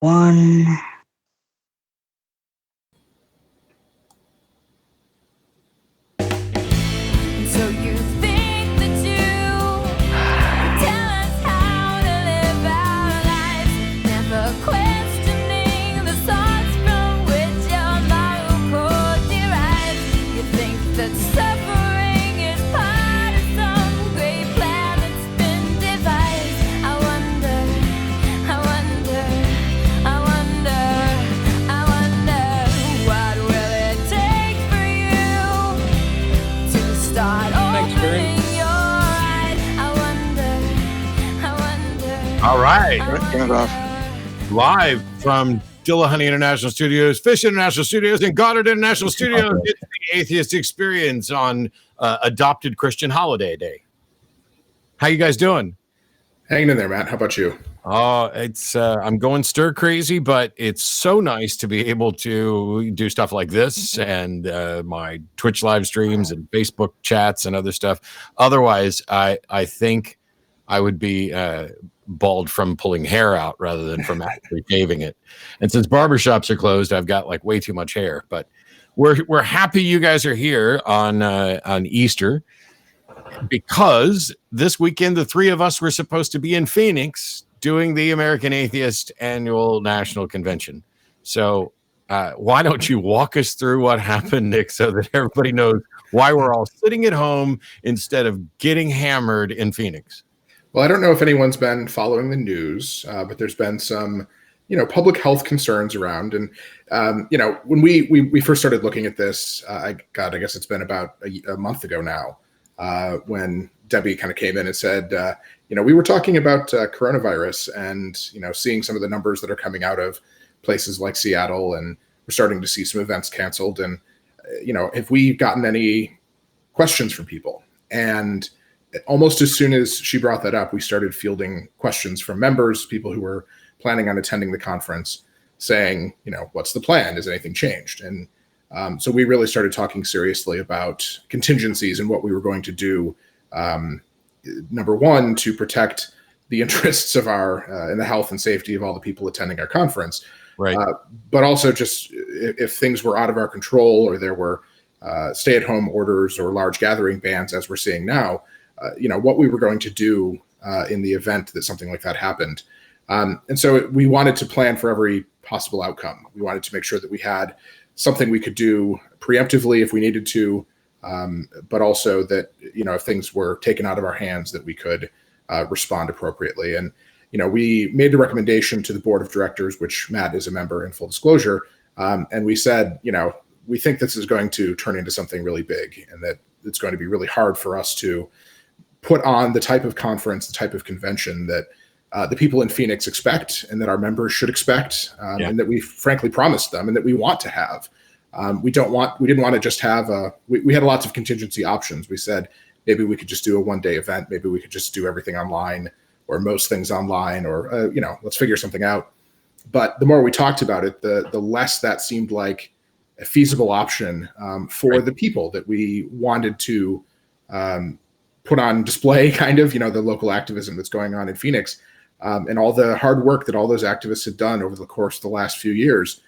one. So you think that you can tell us how to live our lives, never questioning the source from which your moral code derives. You think that suffering is part of some great plan that's been devised. I wonder, what will it take for you to start opening your eyes? I wonder. All right. Turn it off. Live from Dillahunty International Studios, Fish International Studios, and Goddard International Studios. It's the Atheist Experience on Adopted Christian Holiday Day. How you guys doing? Hanging in there, Matt. How about you? Oh, it's I'm going stir crazy, but it's so nice to be able to do stuff like this and my Twitch live streams and Facebook chats and other stuff. Otherwise, I think I would be bald from pulling hair out rather than from actually shaving it. And since barbershops are closed, I've got like way too much hair. But we're happy you guys are here on Easter, because this weekend the three of us were supposed to be in Phoenix doing the American Atheist Annual National Convention. So why don't you walk us through what happened, Nick, so that everybody knows why we're all sitting at home instead of getting hammered in Phoenix? Well, I don't know if anyone's been following the news, but there's been some, public health concerns around. And, when we first started looking at this, I guess it's been about a month ago now, when Debbie kind of came in and said, we were talking about coronavirus and, seeing some of the numbers that are coming out of places like Seattle, and we're starting to see some events canceled. And, have we gotten any questions from people? And almost as soon as she brought that up, we started fielding questions from members, people who were planning on attending the conference, saying, what's the plan? Has anything changed? And so we really started talking seriously about contingencies and what we were going to do. Number one, to protect the interests of and the health and safety of all the people attending our conference. Right. But also just if things were out of our control, or there were stay-at-home orders or large gathering bans, as we're seeing now, what we were going to do in the event that something like that happened. And so we wanted to plan for every possible outcome. We wanted to make sure that we had something we could do preemptively if we needed to, but also that, if things were taken out of our hands, that we could respond appropriately. And, we made the recommendation to the board of directors, which Matt is a member, in full disclosure. And we said, we think this is going to turn into something really big, and that it's going to be really hard for us to put on the type of conference, the type of convention that the people in Phoenix expect, and that our members should expect, and that we frankly promised them, and that we want to have. We didn't want to just have we had lots of contingency options. We said, maybe we could just do a one-day event. Maybe we could just do everything online, or most things online, or, let's figure something out. But the more we talked about it, the less that seemed like a feasible option for the people that we wanted to put on display, kind of, the local activism that's going on in Phoenix, and all the hard work that all those activists had done over the course of the last few years.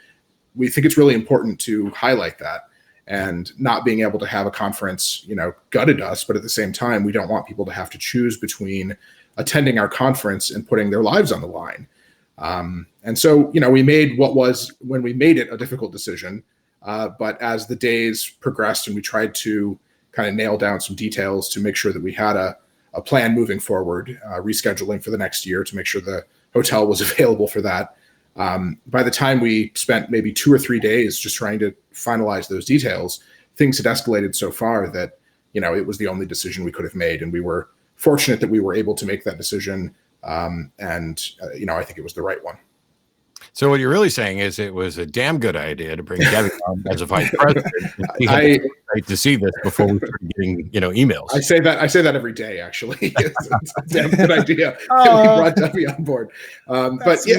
We think it's really important to highlight that, and not being able to have a conference, gutted us. But at the same time, we don't want people to have to choose between attending our conference and putting their lives on the line. And so, we made what was, when we made it, a difficult decision. But as the days progressed and we tried to kind of nail down some details to make sure that we had a plan moving forward, rescheduling for the next year to make sure the hotel was available for that. By the time we spent maybe 2 or 3 days just trying to finalize those details, things had escalated so far that, it was the only decision we could have made. And we were fortunate that we were able to make that decision. I think it was the right one. So what you're really saying is it was a damn good idea to bring Dewitt on as a vice president. I like to see this before we start getting, emails. I say that every day, actually. It's a damn good idea that we brought Debbie on board. But yeah,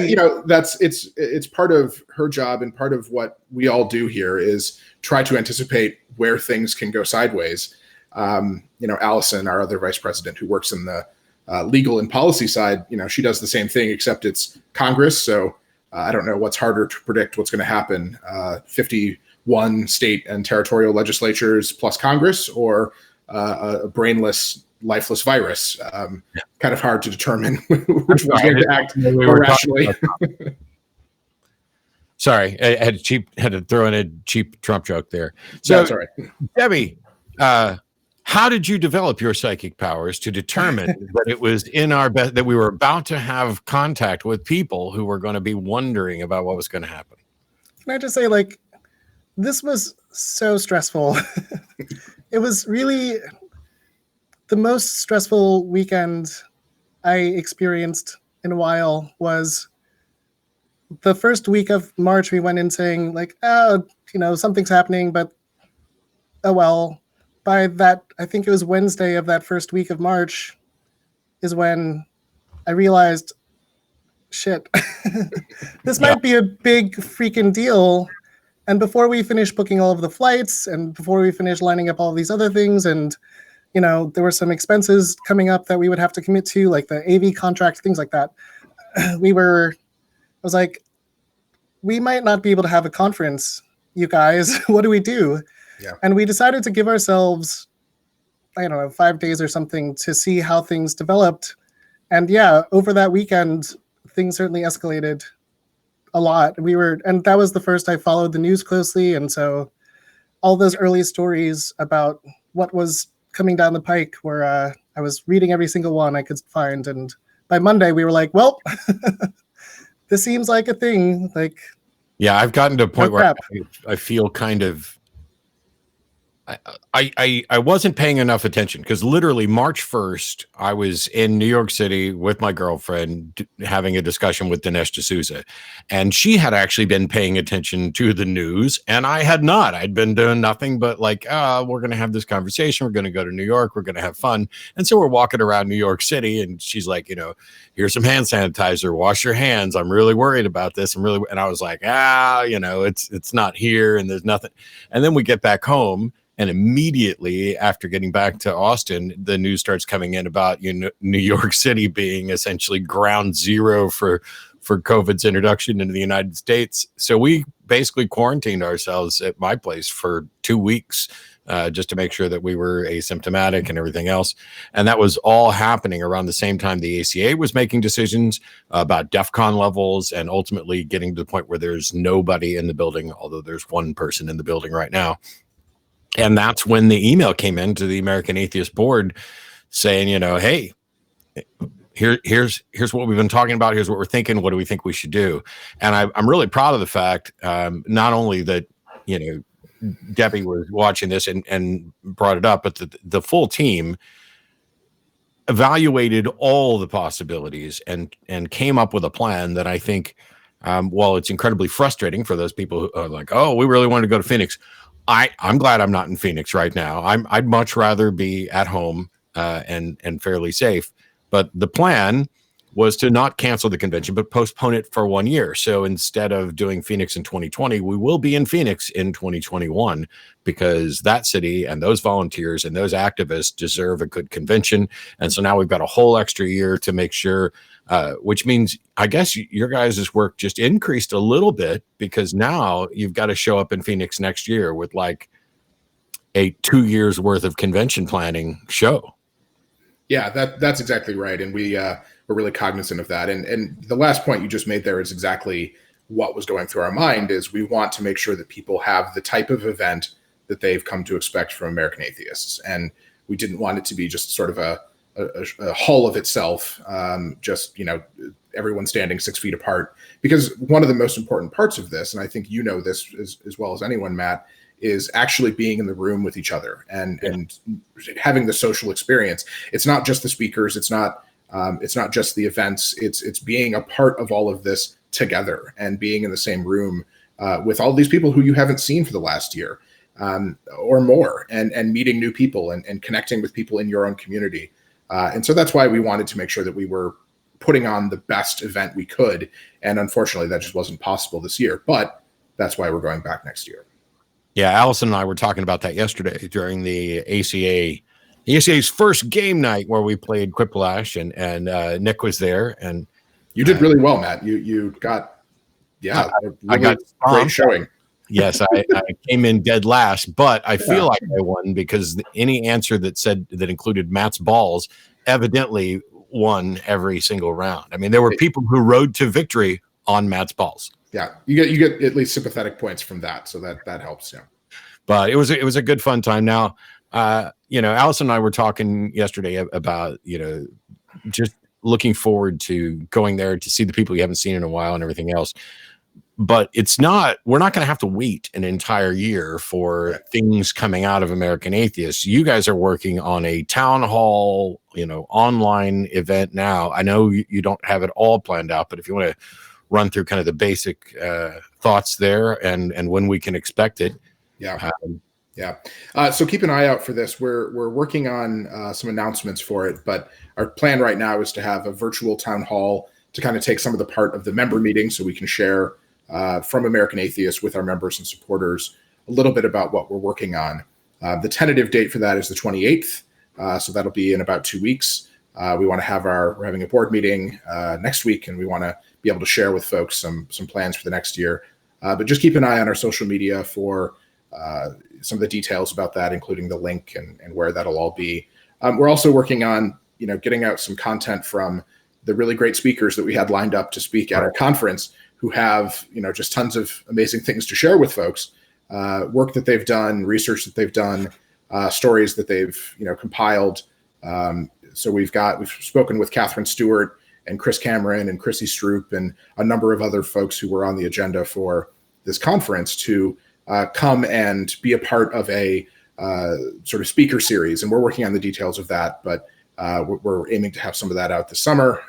it's part of her job, and part of what we all do here is try to anticipate where things can go sideways. Allison, our other vice president, who works in the legal and policy side, she does the same thing, except it's Congress. So I don't know what's harder to predict what's going to happen. 51 state and territorial legislatures plus Congress, or a brainless, lifeless virus. Kind of hard to determine which one's going to act more rationally. Sorry, I had to throw in a cheap Trump joke there. So, that's all right. Debbie, how did you develop your psychic powers to determine that it was in our best, that we were about to have contact with people who were going to be wondering about what was going to happen? Can I just say, like, this was so stressful. It was really the most stressful weekend I experienced in a while. Was the first week of March. We went in saying, like, oh, something's happening, but oh well. By that, I think it was Wednesday of that first week of March, is when I realized, shit, this might be a big freaking deal. And before we finished booking all of the flights, and before we finished lining up all these other things, and there were some expenses coming up that we would have to commit to, like the AV contract, things like that. I was like, we might not be able to have a conference, you guys. What do we do? Yeah. And we decided to give ourselves, I don't know, 5 days or something to see how things developed. And yeah, over that weekend, things certainly escalated a lot. And that was the first I followed the news closely. And so all those early stories about what was coming down the pike were, I was reading every single one I could find. And by Monday, we were like, well, this seems like a thing. Like, yeah, I've gotten to a point where I feel kind of, I wasn't paying enough attention, because literally March 1st, I was in New York City with my girlfriend having a discussion with Dinesh D'Souza, and she had actually been paying attention to the news, and I had not. I'd been doing nothing but like, we're going to have this conversation. We're going to go to New York. We're going to have fun. And so we're walking around New York City, and she's like, here's some hand sanitizer. Wash your hands. I'm really worried about this. And I was like, it's not here, and there's nothing. And then we get back home. And immediately after getting back to Austin, the news starts coming in about New York City being essentially ground zero for COVID's introduction into the United States. So we basically quarantined ourselves at my place for 2 weeks, just to make sure that we were asymptomatic and everything else. And that was all happening around the same time the ACA was making decisions about DEFCON levels, and ultimately getting to the point where there's nobody in the building, although there's one person in the building right now. And that's when the email came in to the American Atheist Board saying, hey, here's what we've been talking about. Here's what we're thinking. What do we think we should do? And I'm really proud of the fact, not only that, Debbie was watching this and brought it up, but the full team evaluated all the possibilities and came up with a plan that I think, while it's incredibly frustrating for those people who are like, oh, we really wanted to go to Phoenix. I'm glad I'm not in Phoenix right now. I'd much rather be at home and fairly safe. But the plan was to not cancel the convention, but postpone it for 1 year. So instead of doing Phoenix in 2020, we will be in Phoenix in 2021, because that city and those volunteers and those activists deserve a good convention. And so now we've got a whole extra year to make sure, which means I guess your guys' work just increased a little bit, because now you've got to show up in Phoenix next year with like a 2 years worth of convention planning show. Yeah, that's exactly right. And we're really cognizant of that. And the last point you just made there is exactly what was going through our mind, is we want to make sure that people have the type of event that they've come to expect from American Atheists. And we didn't want it to be just sort of a hull of itself, just, everyone standing 6 feet apart. Because one of the most important parts of this, and I think you know this as well as anyone, Matt, is actually being in the room with each other and having the social experience. It's not just the speakers. It's not just the events. It's being a part of all of this together and being in the same room with all these people who you haven't seen for the last year or more, and meeting new people and connecting with people in your own community. And so that's why we wanted to make sure that we were putting on the best event we could. And unfortunately, that just wasn't possible this year. But that's why we're going back next year. Yeah, Allison and I were talking about that yesterday during the ACA's first game night, where we played Quiplash, and Nick was there, and you did really well, Matt. You got Yeah, I got great stomped. showing. Yes, I came in dead last, but I feel like I won because any answer that included Matt's balls evidently won every single round. I mean, there were people who rode to victory on Matt's balls. Yeah, you get at least sympathetic points from that, so that helps. Yeah, but it was a good fun time. Now, Allison and I were talking yesterday about just looking forward to going there to see the people you haven't seen in a while and everything else. But we're not going to have to wait an entire year for things coming out of American Atheists. You guys are working on a town hall, online event now. I know you don't have it all planned out, but if you want to run through kind of the basic thoughts there and when we can expect it. Yeah. So keep an eye out for this. We're working on some announcements for it, but our plan right now is to have a virtual town hall to kind of take some of the part of the member meeting so we can share from American Atheists with our members and supporters a little bit about what we're working on. The tentative date for that is the 28th. So that'll be in about 2 weeks. We're having a board meeting next week, and we want to be able to share with folks some plans for the next year. But just keep an eye on our social media for some of the details about that, including the link and where that'll all be. We're also working on, getting out some content from the really great speakers that we had lined up to speak at our conference, who have, just tons of amazing things to share with folks, work that they've done, research that they've done, stories that they've, compiled. So we've spoken with Catherine Stewart and Chris Cameron and Chrissy Stroop and a number of other folks who were on the agenda for this conference to come and be a part of a sort of speaker series. And we're working on the details of that, but we're aiming to have some of that out this summer,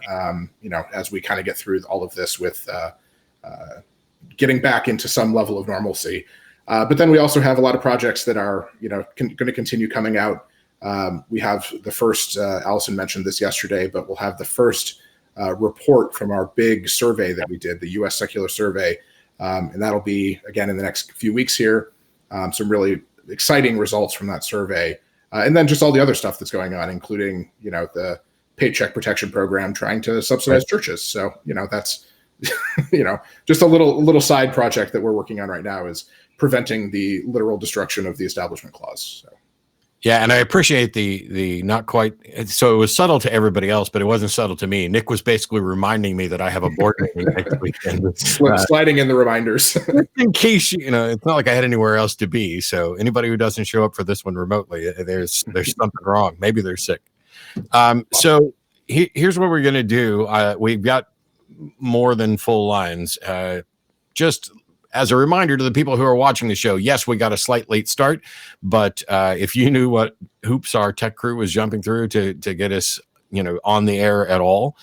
as we kind of get through all of this with getting back into some level of normalcy. But then we also have a lot of projects that are, going to continue coming out. We have the first, Allison mentioned this yesterday, but we'll have the first report from our big survey that we did, the U.S. Secular Survey. And that'll be, again, in the next few weeks here. Some really exciting results from that survey. And then just all the other stuff that's going on, including, the Paycheck Protection Program trying to subsidize churches. So, that's, just a little side project that we're working on right now is preventing the literal destruction of the Establishment Clause. So. Yeah, and I appreciate the not quite. So it was subtle to everybody else, but it wasn't subtle to me. Nick was basically reminding me that I have a board meeting next weekend. Sliding in the reminders. In case, it's not like I had anywhere else to be. So anybody who doesn't show up for this one remotely, there's something wrong. Maybe they're sick. So here's what we're going to do. We've got more than full lines. Just as a reminder to the people who are watching the show, yes, we got a slight late start, but if you knew what hoops our tech crew was jumping through to get us, on the air at all,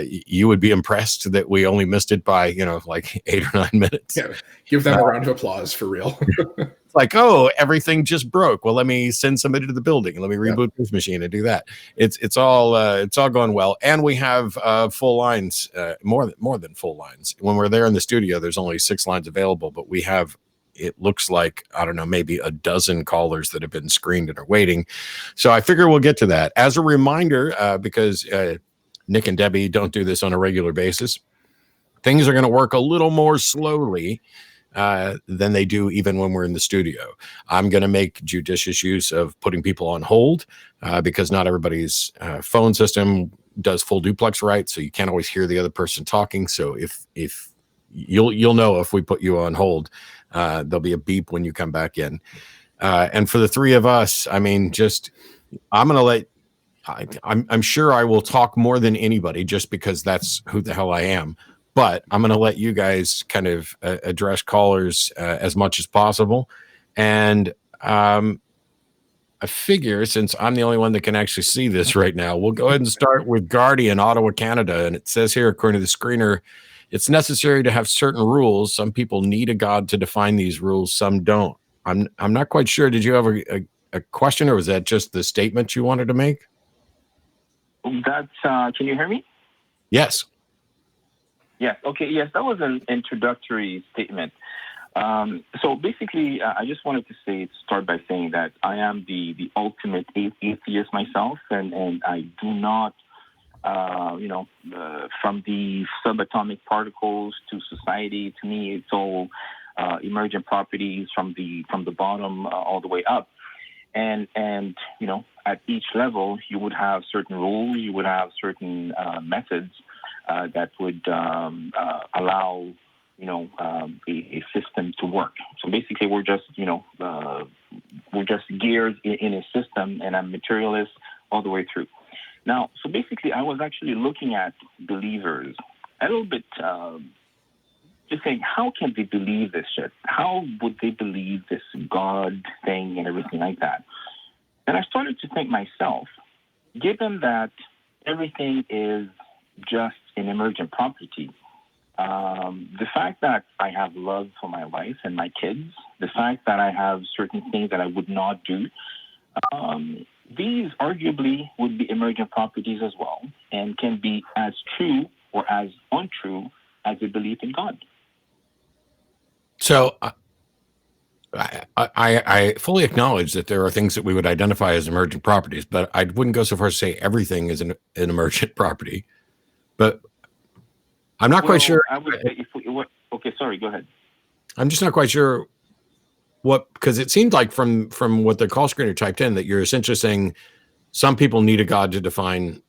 you would be impressed that we only missed it by, like 8 or 9 minutes. Yeah, give them a round of applause for real. It's like, oh, everything just broke. Well, let me send somebody to the building and let me reboot this machine and do that. It's all going well, and we have full lines, more than full lines. When we're there in the studio, there's only 6 lines available, but we have, it looks like, I don't know, maybe a dozen callers that have been screened and are waiting. So I figure we'll get to that. As a reminder, because Nick and Debbie don't do this on a regular basis, things are going to work a little more slowly than they do even when we're in the studio. I'm going to make judicious use of putting people on hold because not everybody's phone system does full duplex right, so you can't always hear the other person talking. So if you'll know if we put you on hold, there'll be a beep when you come back in. And for the three of us, I mean, I'm going to let. I'm sure I will talk more than anybody just because that's who the hell I am. But I'm going to let you guys kind of address callers as much as possible. And I figure since I'm the only one that can actually see this right now, we'll go ahead and start with Guardy in Ottawa, Canada. And it says here, according to the screener, it's necessary to have certain rules. Some people need a God to define these rules. Some don't. I'm not quite sure. Did you have a question, or was that just the statement you wanted to make? That's, can you hear me? Yes. Yes. Okay. Yes, that was an introductory statement. So basically, I just wanted to start by saying that I am the ultimate atheist myself, and I do not from the subatomic particles to society. To me, it's all emergent properties from the bottom all the way up. And at each level, you would have certain rules, you would have certain methods that would allow a system to work. So basically, we're just gears in a system, and I'm materialist all the way through. Now, so basically, I was actually looking at believers a little bit, just saying, how can they believe this shit? How would they believe this God thing and everything like that? And I started to think myself, given that everything is just an emergent property, the fact that I have love for my wife and my kids, the fact that I have certain things that I would not do, these arguably would be emergent properties as well, and can be as true or as untrue as a belief in God. So I fully acknowledge that there are things that we would identify as emergent properties, but I wouldn't go so far as to say everything is an emergent property. But I'm not quite sure. I would say okay, sorry, go ahead. I'm just not quite sure because it seemed like from what the call screener typed in that you're essentially saying some people need a God to define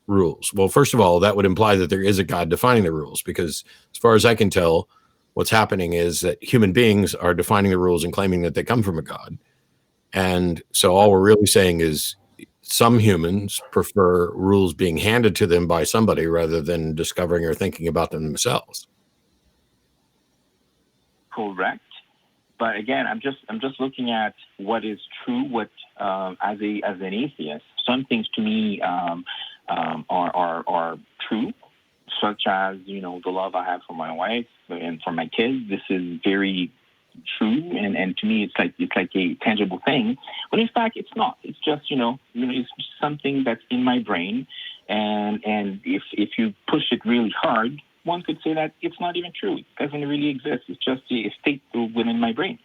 rules. Well, first of all, that would imply that there is a God defining the rules, because as far as I can tell, what's happening is that human beings are defining the rules and claiming that they come from a God. And so all we're really saying is some humans prefer rules being handed to them by somebody rather than discovering or thinking about them themselves. Correct. But again, I'm just looking at what is true. What as an atheist, some things to me are true, such as the love I have for my wife and for my kids. This is very true, and to me, it's like a tangible thing. But in fact, it's not. It's just it's just something that's in my brain, and if you push it really hard, one could say that it's not even true. It doesn't really exist. It's just a state within my brain.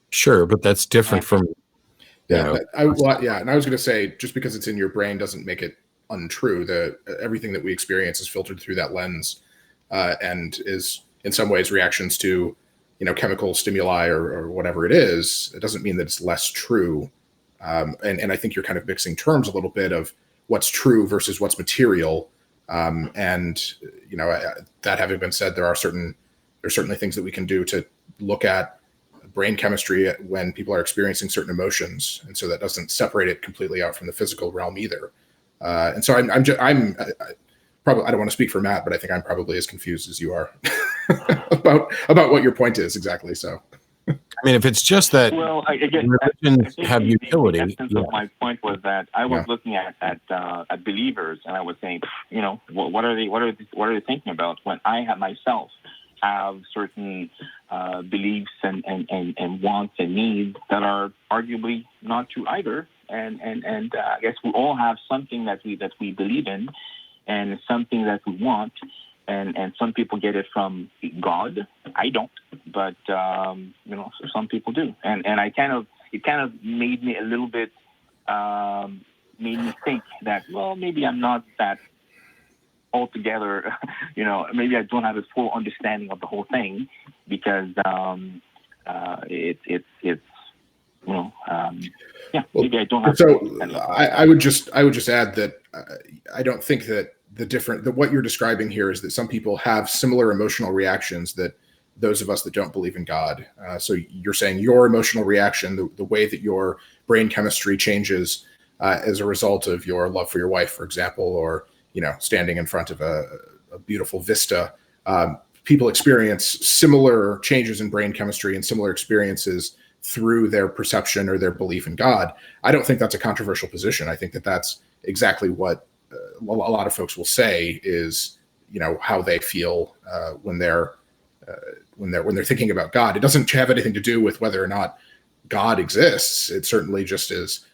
Sure, but that's different from. And I was going to say, just because it's in your brain doesn't make it untrue. Everything that we experience is filtered through that lens, and is in some ways reactions to chemical stimuli or whatever it is. It doesn't mean that it's less true. And I think you're kind of mixing terms a little bit of what's true versus what's material. That having been said, there's certainly things that we can do to look at brain chemistry when people are experiencing certain emotions, and so that doesn't separate it completely out from the physical realm either. And so I'm probably, I don't want to speak for Matt, but I think I'm probably as confused as you are about what your point is exactly. So, I mean, if it's just that religions have utility. The essence of my point was that I was looking at believers, and I was saying, what are they thinking about when I have myself have certain beliefs and wants and needs that are arguably not true either. And I guess we all have something that we believe in, and something that we want, and some people get it from God. I don't, but some people do, and it kind of made me a little bit made me think that maybe I'm not that altogether, maybe I don't have a full understanding of the whole thing, because maybe I don't have. So I would just add that I don't think that what you're describing here is that some people have similar emotional reactions that those of us that don't believe in God. So you're saying your emotional reaction, the way that your brain chemistry changes as a result of your love for your wife, for example, or standing in front of a beautiful vista. People experience similar changes in brain chemistry and similar experiences through their perception or their belief in God. I don't think that's a controversial position. I think that that's exactly what a lot of folks will say is, how they feel when they're thinking about God. It doesn't have anything to do with whether or not God exists. It certainly just is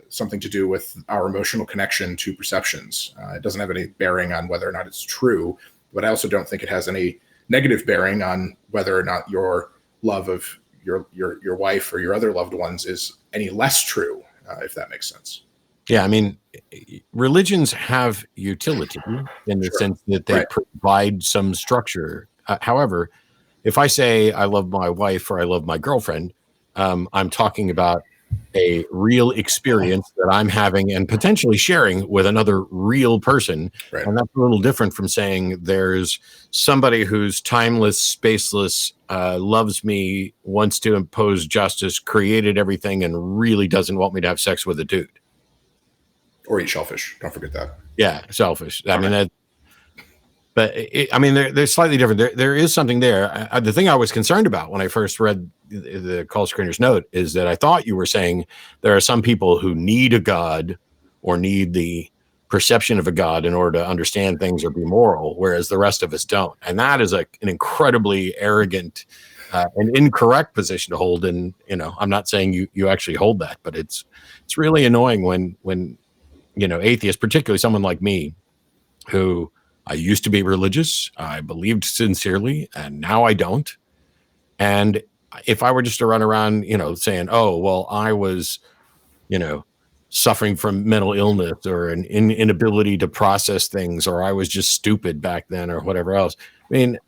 something to do with our emotional connection to perceptions. It doesn't have any bearing on whether or not it's true, but I also don't think it has any negative bearing on whether or not your love of your wife or your other loved ones is any less true, if that makes sense. Yeah, I mean, religions have utility in the Sure. sense that they Right. provide some structure. However, if I say I love my wife or I love my girlfriend, I'm talking about a real experience that I'm having and potentially sharing with another real person. Right. And that's a little different from saying there's somebody who's timeless, spaceless, loves me, wants to impose justice, created everything, and really doesn't want me to have sex with a dude. Or eat shellfish. Don't forget that. Yeah, selfish. I mean, I mean, they're slightly different. There is something there. The thing I was concerned about when I first read the call screener's note is that I thought you were saying there are some people who need a god or need the perception of a god in order to understand things or be moral, whereas the rest of us don't. And that is an incredibly arrogant and incorrect position to hold. And I'm not saying you actually hold that, but it's really annoying when atheists, particularly someone like me, who I used to be religious, I believed sincerely, and now I don't. And if I were just to run around, saying, oh, well, I was, suffering from mental illness or an inability to process things, or I was just stupid back then or whatever else. I mean,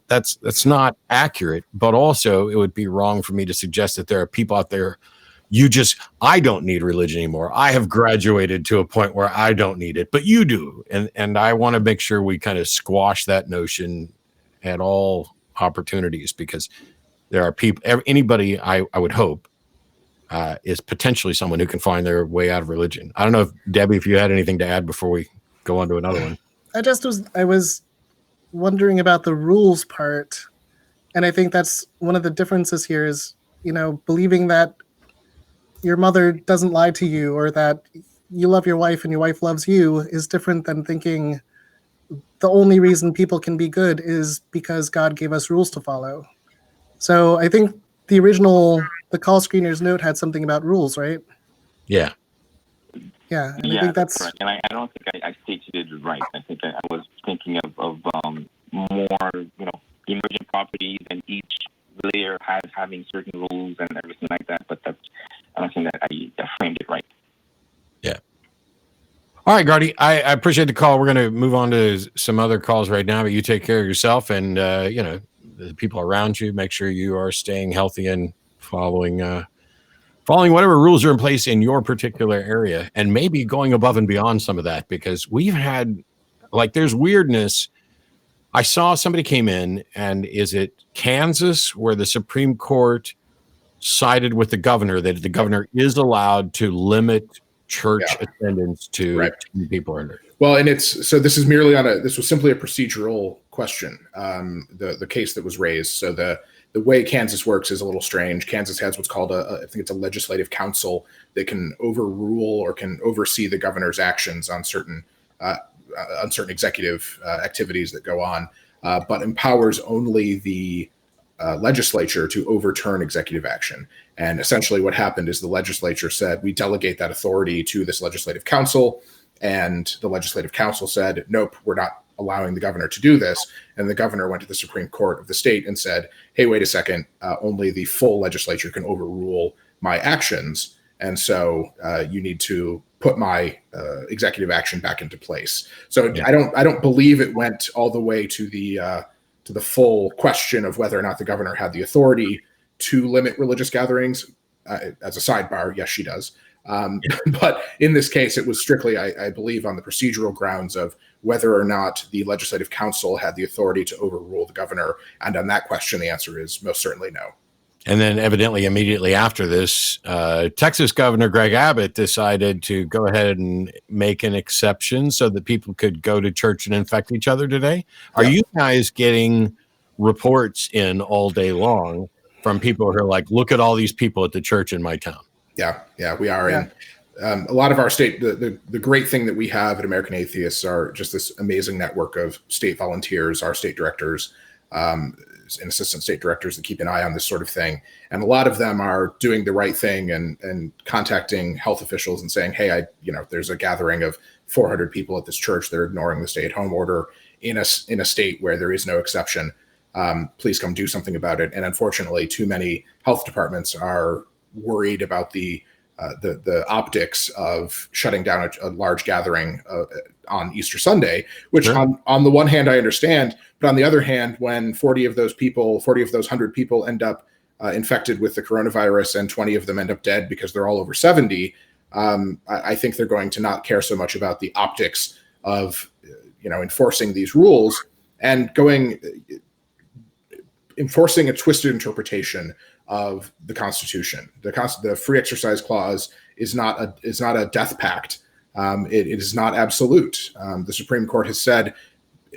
that's not accurate, but also it would be wrong for me to suggest that there are people out there I don't need religion anymore. I have graduated to a point where I don't need it, but you do. And I want to make sure we kind of squash that notion at all opportunities, because there are people, anybody I would hope is potentially someone who can find their way out of religion. I don't know if Debbie, if you had anything to add before we go on to another one. I was wondering about the rules part. And I think that's one of the differences here is, believing that your mother doesn't lie to you or that you love your wife and your wife loves you is different than thinking the only reason people can be good is because God gave us rules to follow. So I think the call screener's note had something about rules, right? Yeah. Yeah. And I think that's correct. And I don't think I stated it right. I think I was thinking of more, emergent properties, and each layer having certain rules and everything like that. But I don't think that I framed it right. Yeah. All right, Guardy, I appreciate the call. We're going to move on to some other calls right now, but you take care of yourself and, the people around you. Make sure you are staying healthy and following whatever rules are in place in your particular area, and maybe going above and beyond some of that, because we've had, there's weirdness. I saw somebody came in, and is it Kansas where the Supreme Court sided with the governor that the governor is allowed to limit church attendance to 10 people or under? Well, and this was simply a procedural question. The case that was raised. So the way Kansas works is a little strange. Kansas has what's called I think it's a legislative council that can overrule or can oversee the governor's actions on certain executive activities that go on, but empowers only the legislature to overturn executive action. And essentially what happened is the legislature said, we delegate that authority to this legislative council. And the legislative council said, nope, we're not allowing the governor to do this. And the governor went to the Supreme Court of the state and said, hey, wait a second, only the full legislature can overrule my actions. And so you need to put my executive action back into place. So I don't believe it went all the way to the full question of whether or not the governor had the authority to limit religious gatherings. As a sidebar, yes, she does. But in this case, it was strictly, I believe, on the procedural grounds of whether or not the legislative council had the authority to overrule the governor. And on that question, the answer is most certainly no. And then evidently immediately after this, Texas Governor Greg Abbott decided to go ahead and make an exception so that people could go to church and infect each other today. Are you guys getting reports in all day long from people who are like, look at all these people at the church in my town? Yeah, we are. Yeah. And a lot of our state, the great thing that we have at American Atheists are just this amazing network of state volunteers, our state directors, and assistant state directors that keep an eye on this sort of thing. And a lot of them are doing the right thing and contacting health officials and saying, hey, there's a gathering of 400 people at this church. They're ignoring the stay-at-home order in a state where there is no exception. Please come do something about it. And unfortunately, too many health departments are worried about the the optics of shutting down a large gathering on Easter Sunday, which Sure. on the one hand I understand, but on the other hand, when 40 of those 100 people end up infected with the coronavirus and 20 of them end up dead because they're all over 70, I think they're going to not care so much about the optics of enforcing these rules and enforcing a twisted interpretation of the Constitution. The free exercise clause is not a death pact. It is not absolute. The Supreme Court has said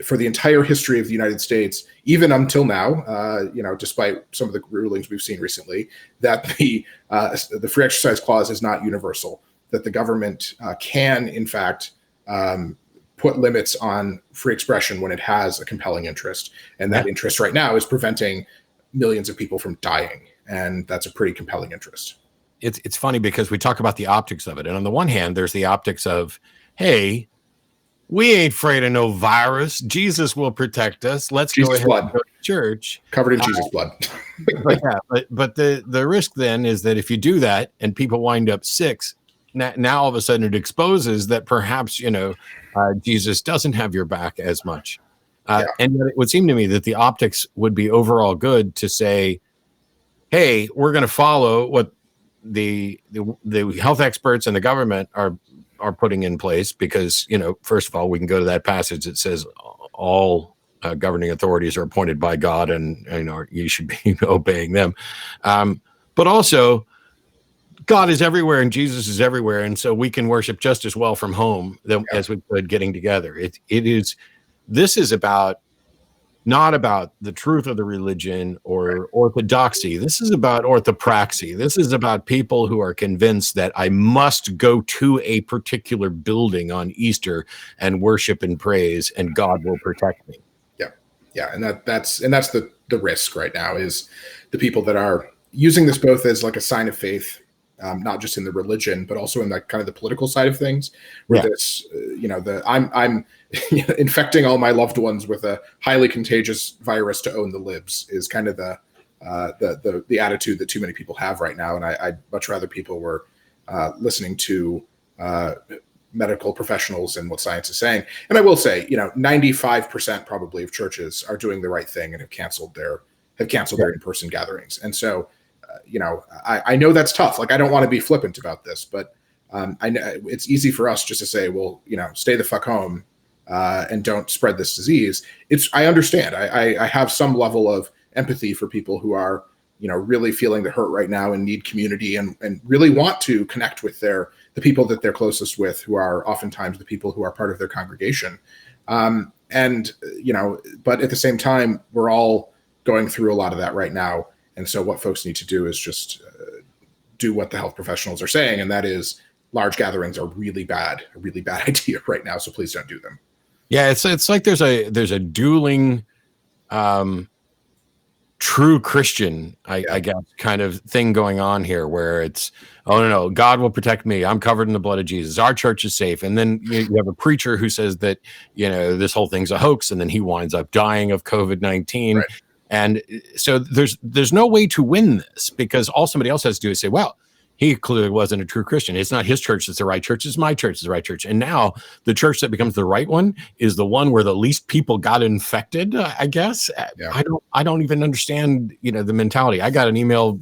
for the entire history of the United States, even until now, despite some of the rulings we've seen recently, that the free exercise clause is not universal. That the government can, in fact, put limits on free expression when it has a compelling interest, and that interest right now is preventing millions of people from dying. And that's a pretty compelling interest. It's funny because we talk about the optics of it. And on the one hand, there's the optics of, hey, we ain't afraid of no virus. Jesus will protect us. Let's go ahead and go to church. Covered in Jesus' blood. but the risk then is that if you do that and people wind up sick, now all of a sudden it exposes that perhaps, Jesus doesn't have your back as much. And yet it would seem to me that the optics would be overall good to say, hey, we're going to follow what the health experts and the government are putting in place because, first of all, we can go to that passage that says all governing authorities are appointed by God and, you should be obeying them. But also, God is everywhere and Jesus is everywhere. And so we can worship just as well from home as we could getting together. This is not about the truth of the religion or orthodoxy. This is about orthopraxy. This is about people who are convinced that I must go to a particular building on Easter and worship and praise, and God will protect me. Yeah, and that's the risk right now is the people that are using this both as like a sign of faith, not just in the religion, but also in the kind of the political side of things. Where this, I'm infecting all my loved ones with a highly contagious virus to own the libs is kind of the attitude that too many people have right now. And I'd much rather people were listening to medical professionals and what science is saying. And I will say, 95% probably of churches are doing the right thing and have canceled their in-person gatherings. And so, I know that's tough. Like, I don't want to be flippant about this, but I know it's easy for us just to say, well, stay the fuck home and don't spread this disease. I understand. I have some level of empathy for people who are, really feeling the hurt right now and need community and really want to connect with the people that they're closest with, who are oftentimes the people who are part of their congregation. But at the same time, we're all going through a lot of that right now. And so what folks need to do is just do what the health professionals are saying. And that is large gatherings are a really bad idea right now. So please don't do them. Yeah. It's like there's a dueling, true Christian, I guess, kind of thing going on here where it's, oh no, God will protect me. I'm covered in the blood of Jesus. Our church is safe. And then you have a preacher who says that, this whole thing's a hoax. And then he winds up dying of COVID-19. Right. And so there's no way to win this because all somebody else has to do is say, well, he clearly wasn't a true Christian. It's not his church that's the right church. It's my church that's the right church. And now the church that becomes the right one is the one where the least people got infected, I guess. Yeah. I don't even understand, the mentality. I got an email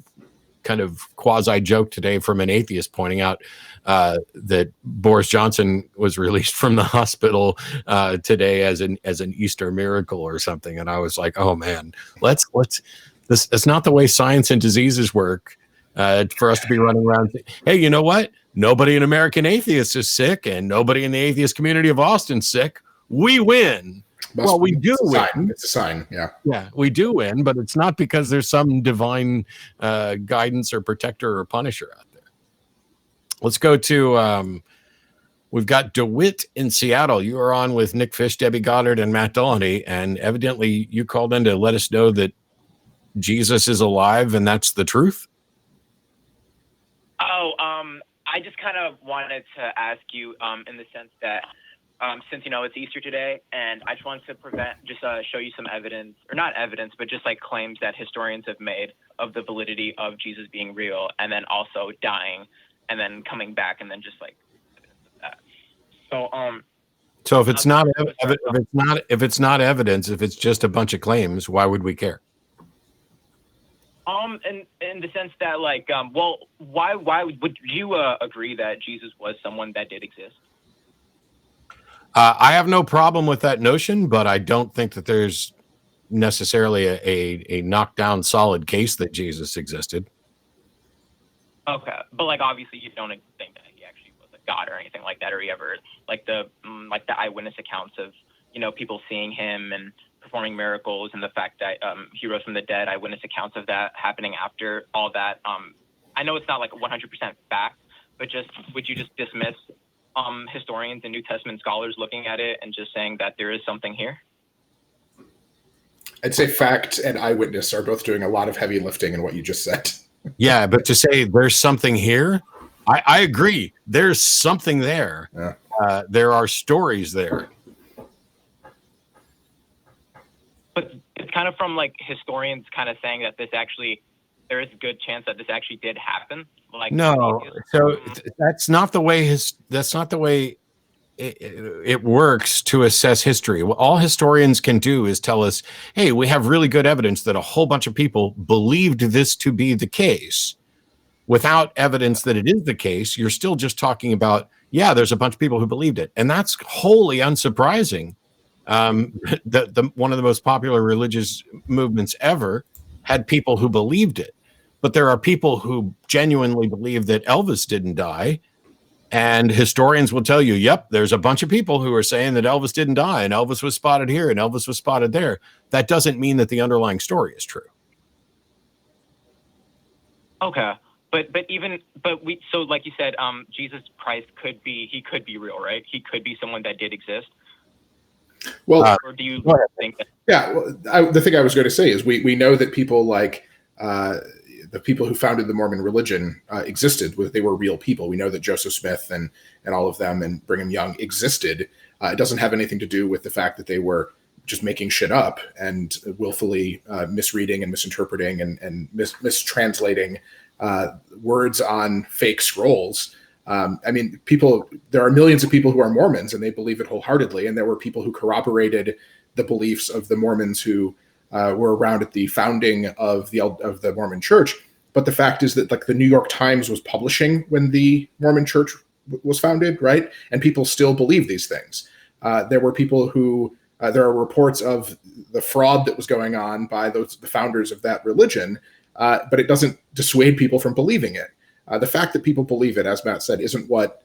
kind of quasi joke today from an atheist pointing out that Boris Johnson was released from the hospital today as an Easter miracle or something. And I was like, oh man, that's not the way science and diseases work. For us to be running around, hey, you know what? Nobody in American Atheists is sick, and nobody in the atheist community of Austin sick. We win. We do win. It's a sign. Yeah. Yeah, we do win, but it's not because there's some divine guidance or protector or punisher out there. Let's go to, we've got Dewitt in Seattle. You are on with Nick Fish, Debbie Goddard, and Matt Dillahunty, and evidently you called in to let us know that Jesus is alive, and that's the truth. I just kind of wanted to ask you in the sense that since, it's Easter today, and I just wanted to show you some evidence, or not evidence, but just like claims that historians have made of the validity of Jesus being real and then also dying. and then coming back and then just like evidence of that. So So if it's not evidence, if it's just a bunch of claims, why would we care? In the sense that like well, why would you agree that Jesus was someone that did exist? I have no problem with that notion, but I don't think that there's necessarily a knockdown solid case that Jesus existed. Okay, but like obviously you don't think that he actually was a god or anything like that, or he ever like the eyewitness accounts of people seeing him and performing miracles, and the fact that he rose from the dead, eyewitness accounts of that happening after all that. I know it's not like 100% fact, but just would you just dismiss historians and New Testament scholars looking at it and just saying that there is something here? I'd say fact and eyewitness are both doing a lot of heavy lifting in what you just said. Yeah, but to say there's something here, I agree. There's something there. Yeah. There are stories there. But it's kind of from like historians kind of saying that this actually, there is a good chance that this actually did happen. Like No, so that's not the way it works to assess history. All historians can do is tell us, hey, we have really good evidence that a whole bunch of people believed this to be the case. Without evidence that it is the case, you're still just talking about, yeah, there's a bunch of people who believed it. And that's wholly unsurprising. One of the most popular religious movements ever had people who believed it. But there are people who genuinely believe that Elvis didn't die. And historians will tell you, yep, there's a bunch of people who are saying that Elvis didn't die and Elvis was spotted here and Elvis was spotted there. That doesn't mean that the underlying story is true. Okay. But so like you said, Jesus Christ could be real, right? He could be someone that did exist. Well, or do you think that? Yeah, well, the thing I was going to say is we know that people like the people who founded the Mormon religion existed. They were real people. We know that Joseph Smith and all of them and Brigham Young existed. It doesn't have anything to do with the fact that they were just making shit up and willfully misreading and misinterpreting and mistranslating words on fake scrolls. I mean, there are millions of people who are Mormons and they believe it wholeheartedly. And there were people who corroborated the beliefs of the Mormons who were around at the founding of the Mormon Church. But the fact is that like the New York Times was publishing when the Mormon Church was founded, right? And people still believe these things. There were people who, there are reports of the fraud that was going on by the founders of that religion, but it doesn't dissuade people from believing it. The fact that people believe it, as Matt said, isn't what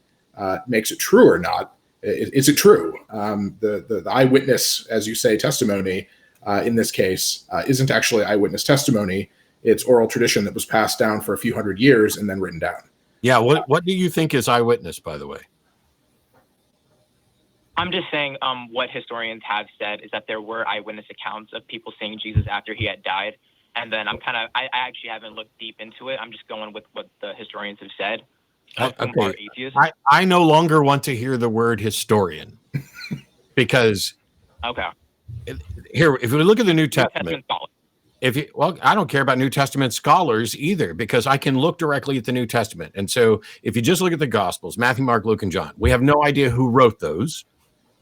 makes it true or not. Is it true? The eyewitness, as you say, testimony in this case isn't actually eyewitness testimony. It's oral tradition that was passed down for a few hundred years and then written down. Yeah. What do you think is eyewitness, by the way? I'm just saying what historians have said is that there were eyewitness accounts of people seeing Jesus after he had died. And then I actually haven't looked deep into it. I'm just going with what the historians have said. Okay. I no longer want to hear the word historian because here, if we look at the New Testament, I don't care about New Testament scholars either, because I can look directly at the New Testament. And so if you just look at the Gospels, Matthew, Mark, Luke, and John, we have no idea who wrote those.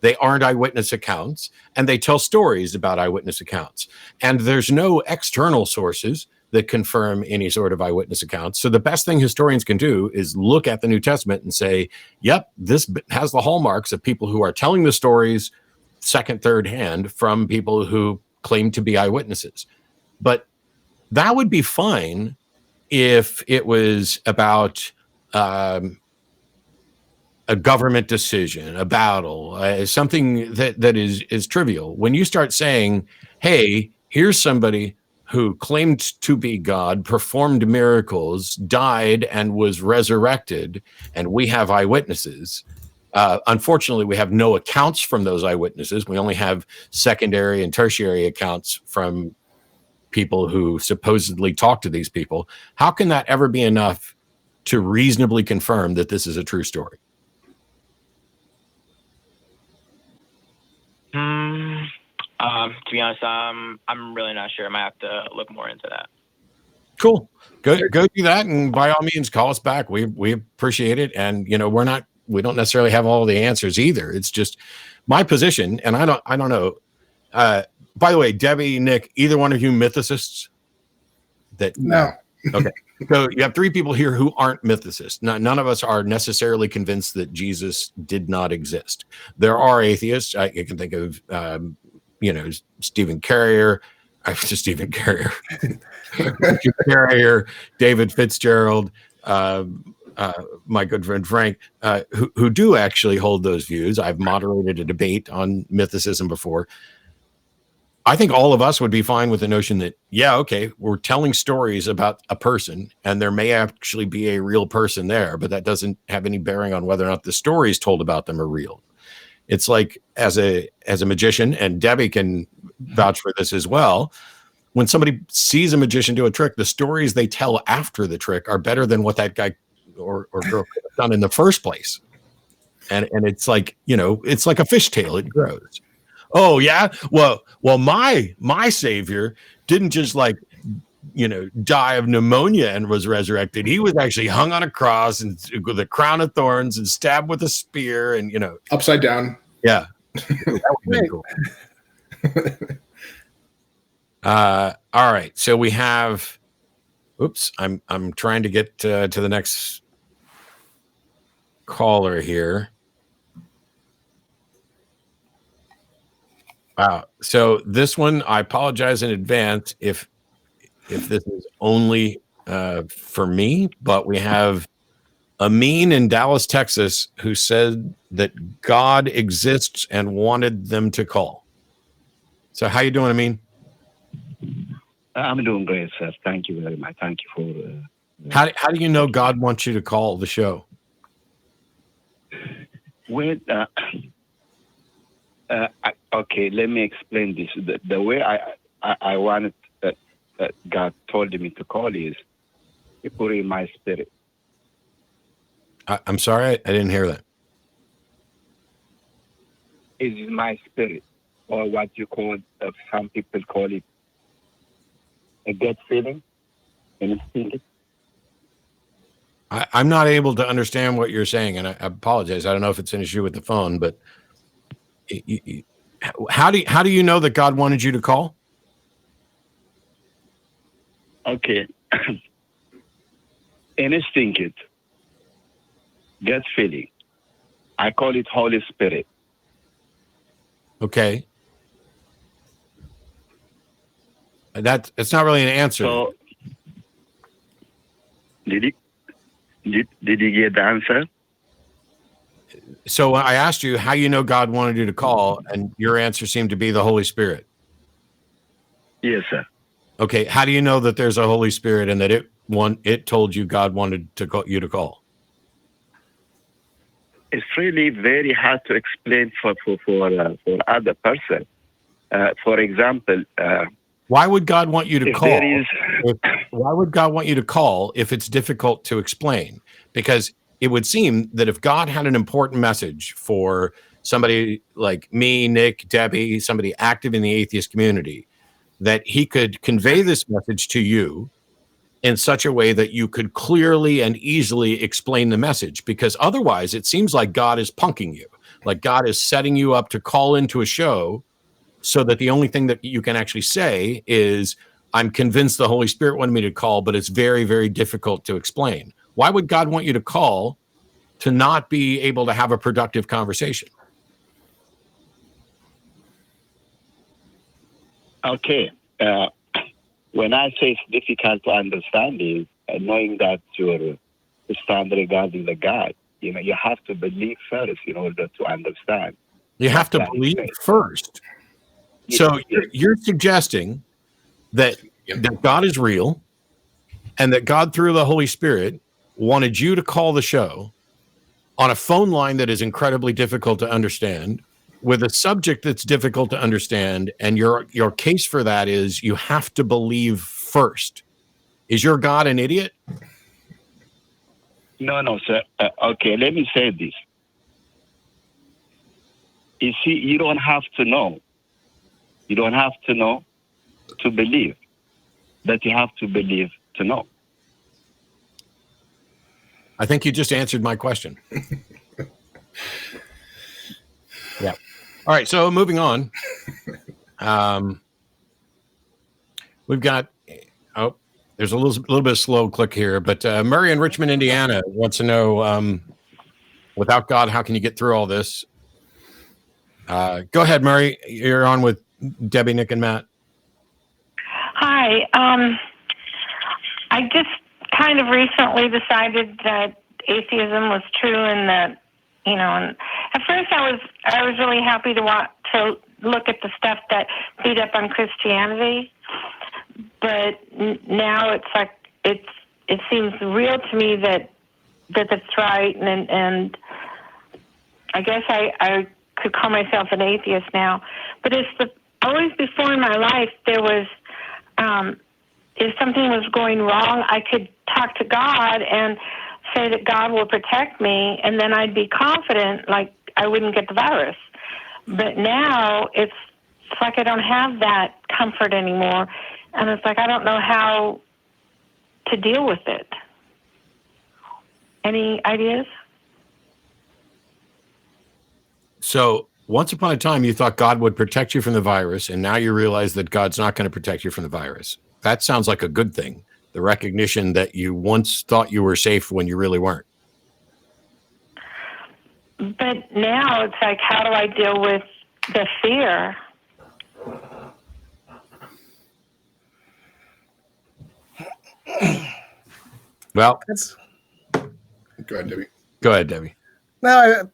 They aren't eyewitness accounts, and they tell stories about eyewitness accounts. And there's no external sources that confirm any sort of eyewitness accounts. So the best thing historians can do is look at the New Testament and say, yep, this has the hallmarks of people who are telling the stories second, third hand from people who claim to be eyewitnesses. But that would be fine if it was about a government decision, a battle, something that is trivial. When you start saying, hey, here's somebody who claimed to be God, performed miracles, died, and was resurrected, and we have eyewitnesses. Unfortunately, we have no accounts from those eyewitnesses. We only have secondary and tertiary accounts from people who supposedly talk to these people. How can that ever be enough to reasonably confirm that this is a true story? To be honest, I'm really not sure. I might have to look more into that. Cool. Go do that, and by all means, call us back. We appreciate it, and we don't necessarily have all the answers either. It's just my position, and I don't know. By the way, Debbie, Nick, either one of you mythicists? No. Okay. So you have three people here who aren't mythicists. None of us are necessarily convinced that Jesus did not exist. There are atheists. You can think of, Stephen Carrier, David Fitzgerald, my good friend Frank, who do actually hold those views. I've moderated a debate on mythicism before. I think all of us would be fine with the notion that, we're telling stories about a person, and there may actually be a real person there, but that doesn't have any bearing on whether or not the stories told about them are real. It's like as a magician, and Debbie can vouch for this as well. When somebody sees a magician do a trick, the stories they tell after the trick are better than what that guy or girl could have done in the first place. And it's like, it's like a fishtail. It grows. Oh yeah. Well, my savior didn't just die of pneumonia and was resurrected. He was actually hung on a cross and with a crown of thorns and stabbed with a spear and upside down. Yeah. That would be cool. All right. So we have. Oops. I'm trying to get to the next caller here. Wow. So this one, I apologize in advance if this is only for me, but we have Amin in Dallas, Texas, who said that God exists and wanted them to call. So how you doing, Amin? I'm doing great, sir. Thank you very much. Thank you for... How do you know God wants you to call the show? Okay, let me explain this. The way I wanted, God told me to call is, He put in my spirit. I'm sorry, I didn't hear that. It's in my spirit, or what you call, some people call it, a gut feeling, instinct. I'm not able to understand what you're saying, and I apologize. I don't know if it's an issue with the phone, but how do you know that God wanted you to call? Okay. Instinct, gut feeling. I call it Holy Spirit. Okay. It's not really an answer. So, did you get the answer? So I asked you how you know God wanted you to call, and your answer seemed to be the Holy Spirit. Yes, sir. Okay. How do you know that there's a Holy Spirit and that it told you God wanted to call you to call? It's really very hard to explain for other person. For example, why would God want you to call? Why would God want you to call if it's difficult to explain? Because it would seem that if God had an important message for somebody like me, Nick, Debbie, somebody active in the atheist community, that he could convey this message to you in such a way that you could clearly and easily explain the message. Because otherwise, it seems like God is punking you, like God is setting you up to call into a show so that the only thing that you can actually say is, I'm convinced the Holy Spirit wanted me to call, but it's very, very difficult to explain. Why would God want you to call to not be able to have a productive conversation? Okay. When I say it's difficult to understand is knowing that your stand regarding the God, you have to believe first in order to understand. You have to believe first. So you're suggesting that God is real and that God, through the Holy Spirit, wanted you to call the show on a phone line that is incredibly difficult to understand, with a subject that's difficult to understand, and your case for that is you have to believe first. Is your God an idiot? No, sir. Okay, let me say this. You see, you don't have to know. You don't have to know to believe, but you have to believe to know. I think you just answered my question. Yeah. All right. So moving on. We've got, there's a little bit of slow click here, but Murray in Richmond, Indiana wants to know, without God, how can you get through all this? Go ahead, Murray. You're on with Debbie, Nick, and Matt. Hi. I just kind of recently decided that atheism was true, and that, you know, and at first I was really happy to look at the stuff that beat up on Christianity, but now it's like it seems real to me that that's right, and I guess I could call myself an atheist now. But always before in my life there was, if something was going wrong, I could talk to God and say that God will protect me, and then I'd be confident, like I wouldn't get the virus. But now it's like I don't have that comfort anymore, and it's like I don't know how to deal with it. Any ideas? So once upon a time, you thought God would protect you from the virus, and now you realize that God's not going to protect you from the virus. That sounds like a good thing. The recognition that you once thought you were safe when you really weren't. But now it's like, how do I deal with the fear? Well, Go ahead, Debbie. Go ahead, Debbie. No,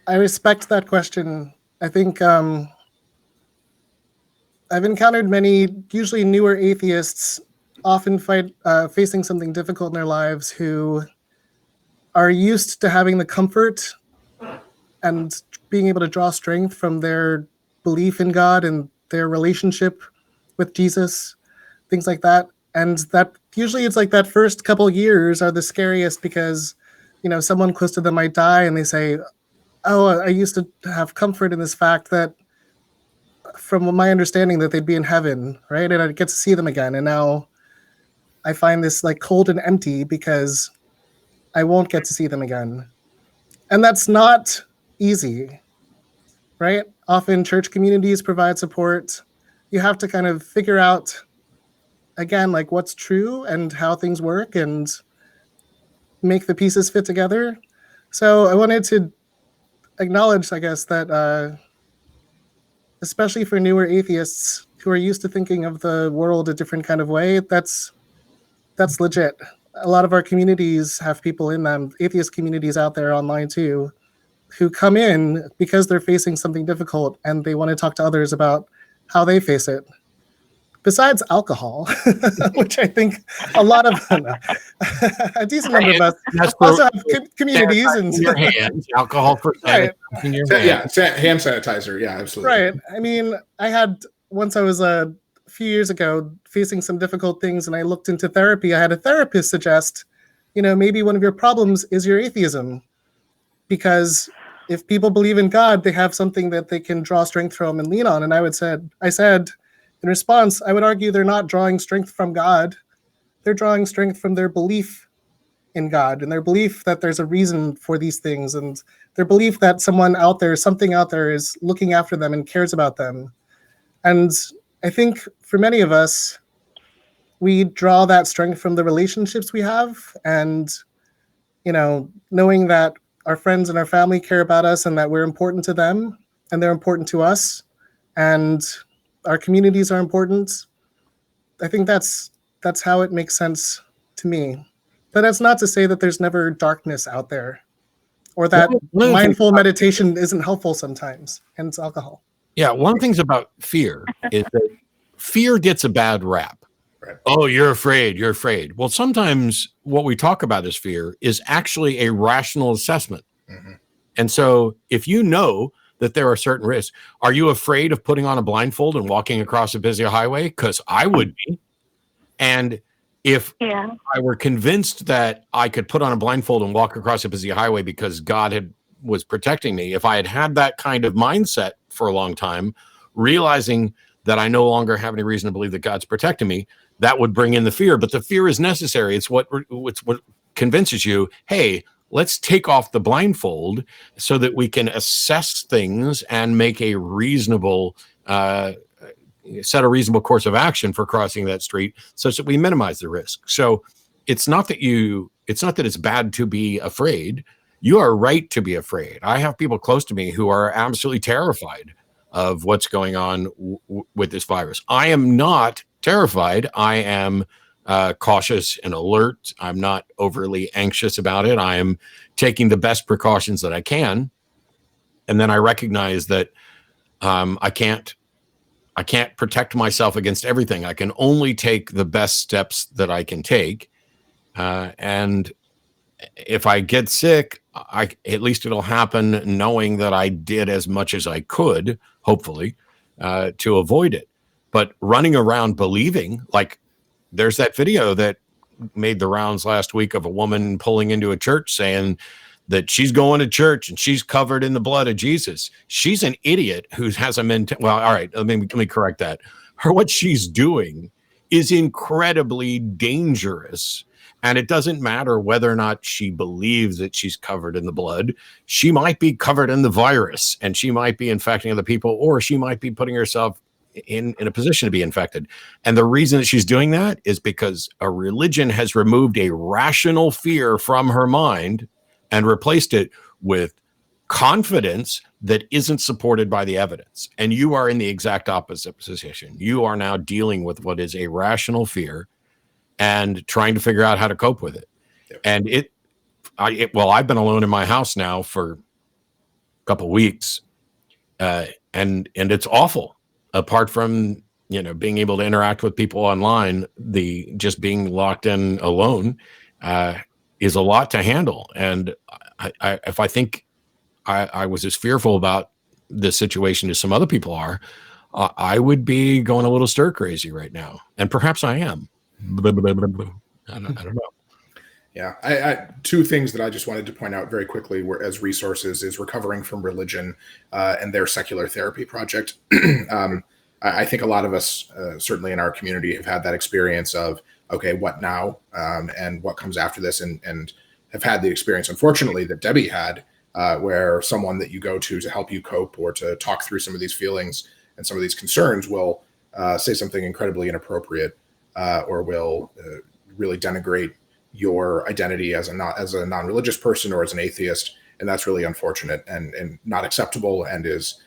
I respect that question. I think I've encountered many, usually newer atheists, often facing something difficult in their lives, who are used to having the comfort and being able to draw strength from their belief in God and their relationship with Jesus, things like that. And that usually it's like that first couple years are the scariest because, you know, someone close to them might die and they say, oh, I used to have comfort in this fact that from my understanding that they'd be in heaven, right? And I'd get to see them again. And now I find this like cold and empty because I won't get to see them again. And that's not easy, right? Often church communities provide support. You have to kind of figure out, again, like what's true and how things work and make the pieces fit together. So I wanted to acknowledge, I guess, that especially for newer atheists who are used to thinking of the world a different kind of way, that's legit. A lot of our communities have people in them, atheist communities out there online too, who come in because they're facing something difficult and they want to talk to others about how they face it. Besides alcohol, which I think a lot of a decent number of us also have communities and your hands, alcohol for right. in your hand sanitizer. Yeah, absolutely. Right. I mean, I had once I was a few years ago facing some difficult things, and I looked into therapy. I had a therapist suggest, you know, maybe one of your problems is your atheism, because if people believe in God, they have something that they can draw strength from and lean on. And I said. In response, I would argue they're not drawing strength from God. They're drawing strength from their belief in God and their belief that there's a reason for these things and their belief that something out there is looking after them and cares about them. And I think for many of us, we draw that strength from the relationships we have and, you know, knowing that our friends and our family care about us and that we're important to them and they're important to us. And our communities are important. I think that's how it makes sense to me. But that's not to say that there's never darkness out there or that mindful meditation isn't helpful sometimes, hence alcohol. Yeah, one of the things about fear is that fear gets a bad rap. Right. Oh, you're afraid. Well, sometimes what we talk about as fear is actually a rational assessment. Mm-hmm. And so if you know that there are certain risks. Are you afraid of putting on a blindfold and walking across a busy highway? Because I would be. And if I were convinced that I could put on a blindfold and walk across a busy highway because God was protecting me, if I had that kind of mindset for a long time, realizing that I no longer have any reason to believe that God's protecting me, that would bring in the fear. But the fear is necessary. It's what convinces you, hey, let's take off the blindfold so that we can assess things and make a reasonable set a reasonable course of action for crossing that street such that we minimize the risk. So it's not that it's bad to be afraid. You are right to be afraid. I have people close to me who are absolutely terrified of what's going on with this virus. I am not terrified. I am cautious and alert. I'm not overly anxious about it. I am taking the best precautions that I can. And then I recognize that I can't protect myself against everything. I can only take the best steps that I can take. And if I get sick, at least it'll happen knowing that I did as much as I could, hopefully, to avoid it. But running around believing, like there's that video that made the rounds last week of a woman pulling into a church saying that she's going to church and she's covered in the blood of Jesus. She's an idiot who has a well, all right, let me correct that. What she's doing is incredibly dangerous. And it doesn't matter whether or not she believes that she's covered in the blood. She might be covered in the virus and she might be infecting other people, or she might be putting herself in a position to be infected. And the reason that she's doing that is because a religion has removed a rational fear from her mind and replaced it with confidence that isn't supported by the evidence. And you are in the exact opposite position. You are now dealing with what is a rational fear and trying to figure out how to cope with it. Yep. And I've been alone in my house now for a couple of weeks, and it's awful. Apart from being able to interact with people online, the just being locked in alone is a lot to handle. And if I think I was as fearful about this situation as some other people are, I would be going a little stir crazy right now, and perhaps I am. I don't know. Yeah, I two things that I just wanted to point out very quickly were as resources is Recovering from Religion and their secular therapy project. I think a lot of us, certainly in our community, have had that experience of, okay, what now? And what comes after this? And have had the experience, unfortunately, that Debbie had, where someone that you go to help you cope or to talk through some of these feelings and some of these concerns will say something incredibly inappropriate or will really denigrate your identity as a non-religious person or as an atheist. And that's really unfortunate and not acceptable, and is,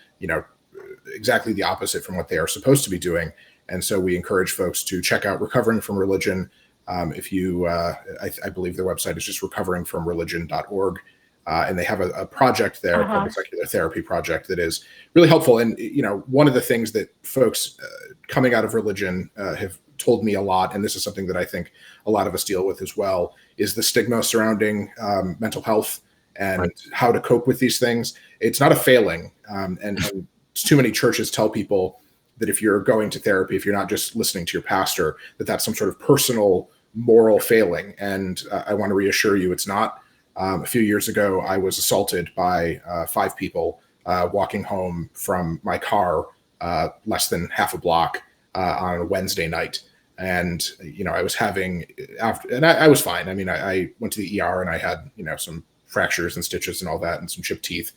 exactly the opposite from what they are supposed to be doing. And so we encourage folks to check out Recovering from Religion. If you, I believe their website is just recoveringfromreligion.org. And they have a project there called the Secular Therapy Project that is really helpful. And, one of the things that folks coming out of religion have told me a lot, and this is something that I think a lot of us deal with as well, is the stigma surrounding mental health and how to cope with these things. It's not a failing. And too many churches tell people that if you're going to therapy, if you're not just listening to your pastor, that's some sort of personal moral failing. And I want to reassure you, it's not. A few years ago, I was assaulted by 5 people walking home from my car less than half a block on a Wednesday night. And, I was having I was fine. I mean, I went to the ER and I had, some fractures and stitches and all that and some chipped teeth.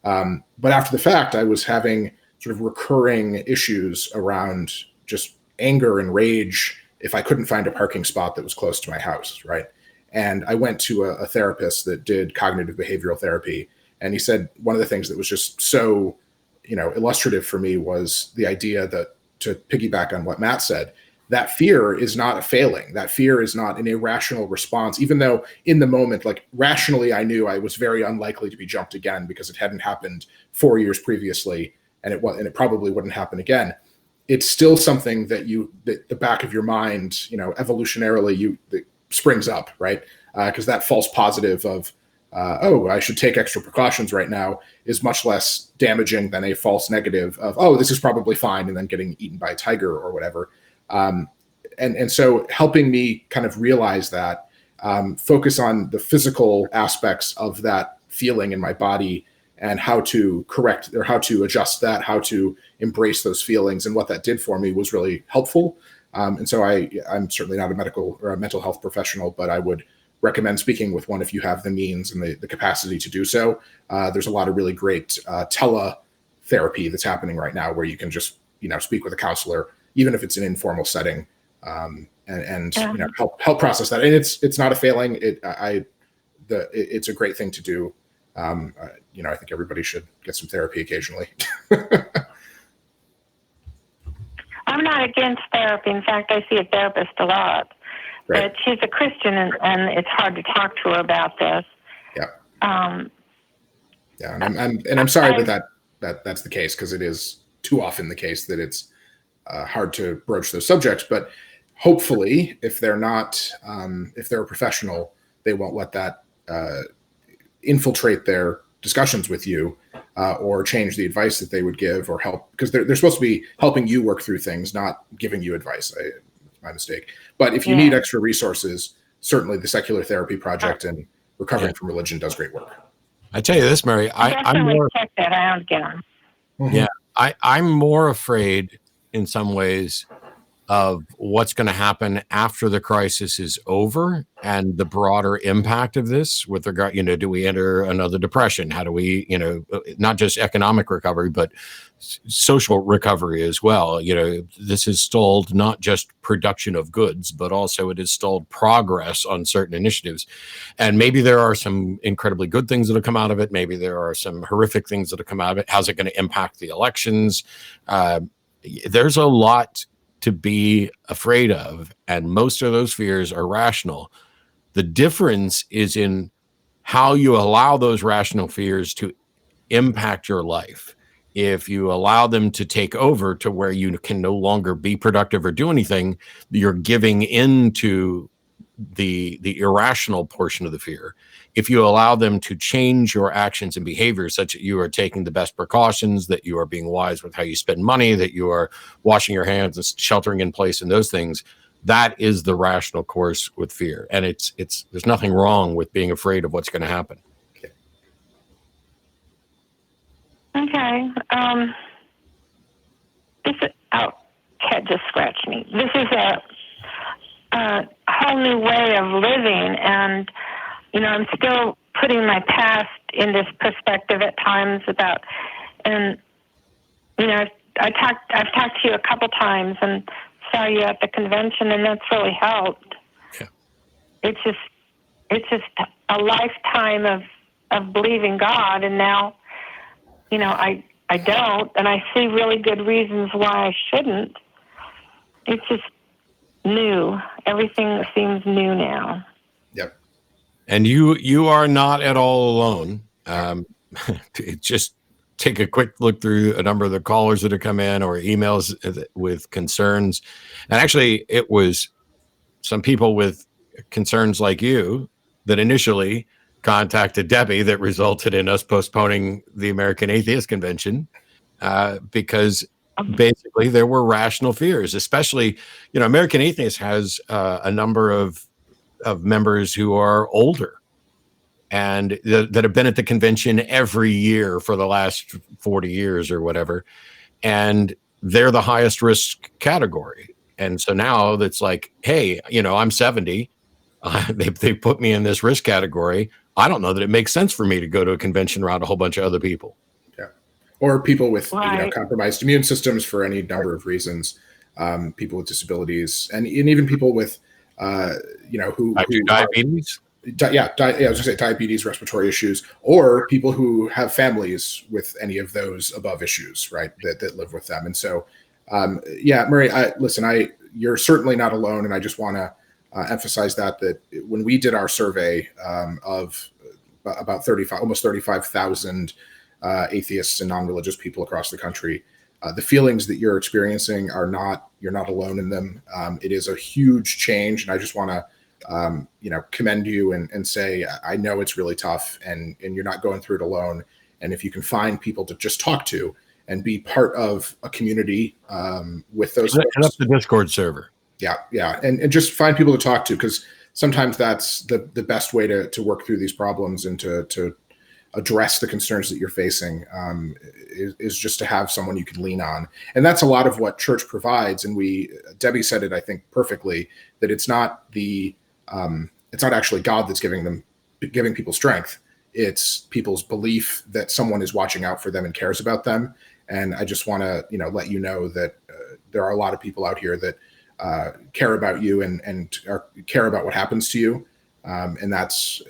But after the fact, I was having sort of recurring issues around just anger and rage if I couldn't find a parking spot that was close to my house, right? And I went to a therapist that did cognitive behavioral therapy. And he said one of the things that was just so, illustrative for me was the idea that, to piggyback on what Matt said, that fear is not a failing. That fear is not an irrational response, even though in the moment, like rationally, I knew I was very unlikely to be jumped again because it hadn't happened 4 years previously, and it probably wouldn't happen again. It's still something that the back of your mind, evolutionarily, that springs up, right? Because that false positive of, I should take extra precautions right now is much less damaging than a false negative of, this is probably fine, and then getting eaten by a tiger or whatever. And so helping me kind of realize that, focus on the physical aspects of that feeling in my body and how to correct or how to adjust that, how to embrace those feelings. And what that did for me was really helpful. And so I'm certainly not a medical or a mental health professional, but I would recommend speaking with one if you have the means and the capacity to do so. There's a lot of really great teletherapy that's happening right now where you can just, speak with a counselor, even if it's an informal setting, and help process that. And it's not a failing. It's a great thing to do. I think everybody should get some therapy occasionally. I'm not against therapy. In fact, I see a therapist a lot. Right. But she's a Christian, and it's hard to talk to her about this. Yeah. And I'm sorry that's the case, because it is too often the case that it's hard to broach those subjects. But hopefully, if they're a professional, they won't let that infiltrate their discussions with you, or change the advice that they would give or help, because they're supposed to be helping you work through things, not giving you advice. It's my mistake. But if you need extra resources, certainly the Secular Therapy Project and Recovering from Religion does great work. I tell you this, Mary, I'm more, check that out again. Yeah, I'm more afraid in some ways of what's going to happen after the crisis is over and the broader impact of this with regard, do we enter another depression? How do we, not just economic recovery, but social recovery as well? This has stalled not just production of goods, but also it has stalled progress on certain initiatives. And maybe there are some incredibly good things that will come out of it. Maybe there are some horrific things that will come out of it. How's it going to impact the elections? There's a lot to be afraid of, and most of those fears are rational. The difference is in how you allow those rational fears to impact your life. If you allow them to take over to where you can no longer be productive or do anything, you're giving into the irrational portion of the fear. If you allow them to change your actions and behaviors, such that you are taking the best precautions, that you are being wise with how you spend money, that you are washing your hands and sheltering in place and those things, that is the rational course with fear. And it's there's nothing wrong with being afraid of what's going to happen. Okay. Cat just scratched me. This is a whole new way of living, and I'm still putting my past in this perspective at times about, and I've talked to you a couple times and saw you at the convention, and that's really helped. Yeah. It's just a lifetime of believing God, and now I don't, and I see really good reasons why I shouldn't. It's just new. Everything seems new now. Yep. And you are not at all alone. Just take a quick look through a number of the callers that have come in or emails with concerns. And actually, it was some people with concerns like you that initially contacted Debbie that resulted in us postponing the American Atheist Convention, because basically there were rational fears, especially, American Atheist has a number of members who are older and that have been at the convention every year for the last 40 years or whatever. And they're the highest risk category. And so now that's like, hey, I'm 70. They put me in this risk category. I don't know that it makes sense for me to go to a convention around a whole bunch of other people. Yeah. Or people with compromised immune systems for any number of reasons, people with disabilities, and even people with, who diabetes. I was going to say diabetes, respiratory issues, or people who have families with any of those above issues, right, that live with them. And so, Murray, you're certainly not alone. And I just want to emphasize that when we did our survey of about almost 35,000 atheists and non-religious people across the country, the feelings that you're experiencing you're not alone in them. It is a huge change. And I just want to, commend you and say, I know it's really tough and you're not going through it alone. And if you can find people to just talk to and be part of a community with those folks. And up the Discord server. Yeah. And just find people to talk to, because sometimes that's the best way to work through these problems and to address the concerns that you're facing is just to have someone you can lean on. And that's a lot of what church provides. And Debbie said it, I think, perfectly, that it's not actually God that's giving people strength. It's people's belief that someone is watching out for them and cares about them. And I just want to, let you know that there are a lot of people out here that care about you and care about what happens to you. And that's,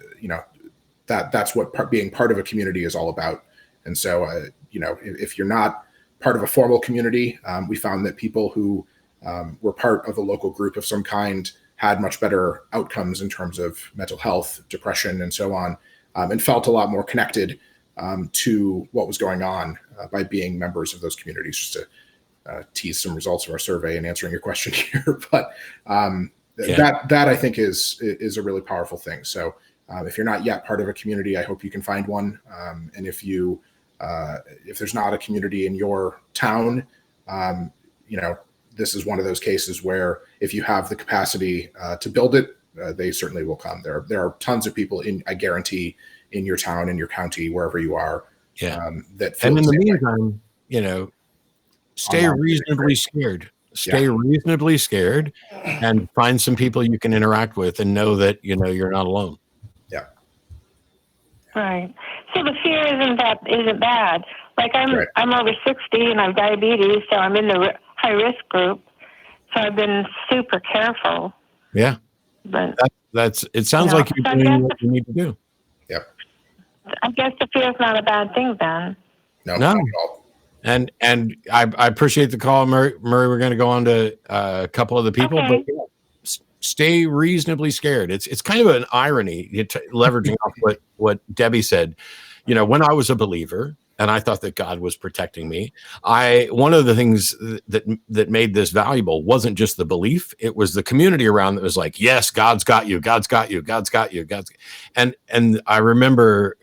that's what being part of a community is all about. And so, if you're not part of a formal community, we found that people who were part of a local group of some kind had much better outcomes in terms of mental health, depression, and so on, and felt a lot more connected to what was going on by being members of those communities. Just to tease some results of our survey and answering your question here, but that I think is a really powerful thing. So if you're not yet part of a community, I hope you can find one. And if there's not a community in your town, this is one of those cases where if you have the capacity to build it, they certainly will come. There are tons of people I guarantee, in your town, in your county, wherever you are. That feel and in the way. meantime, stay reasonably scared. Stay reasonably scared, and find some people you can interact with, and know that you're not alone. Yeah. Right. So the fear isn't bad. Like I'm over 60 and I have diabetes, so I'm in the high risk group. So I've been super careful. Yeah. But it sounds like you're doing what you need to do. Yep. I guess the fear is not a bad thing then. No. Not at all. And I appreciate the call, Murray. We're going to go on to a couple of the people, Okay. but stay reasonably scared. It's kind of an irony, leveraging off what Debbie said. When I was a believer and I thought that God was protecting me, one of the things that made this valuable wasn't just the belief; it was the community around that was like, "Yes, God's got you. God's got you. God's got you. And I remember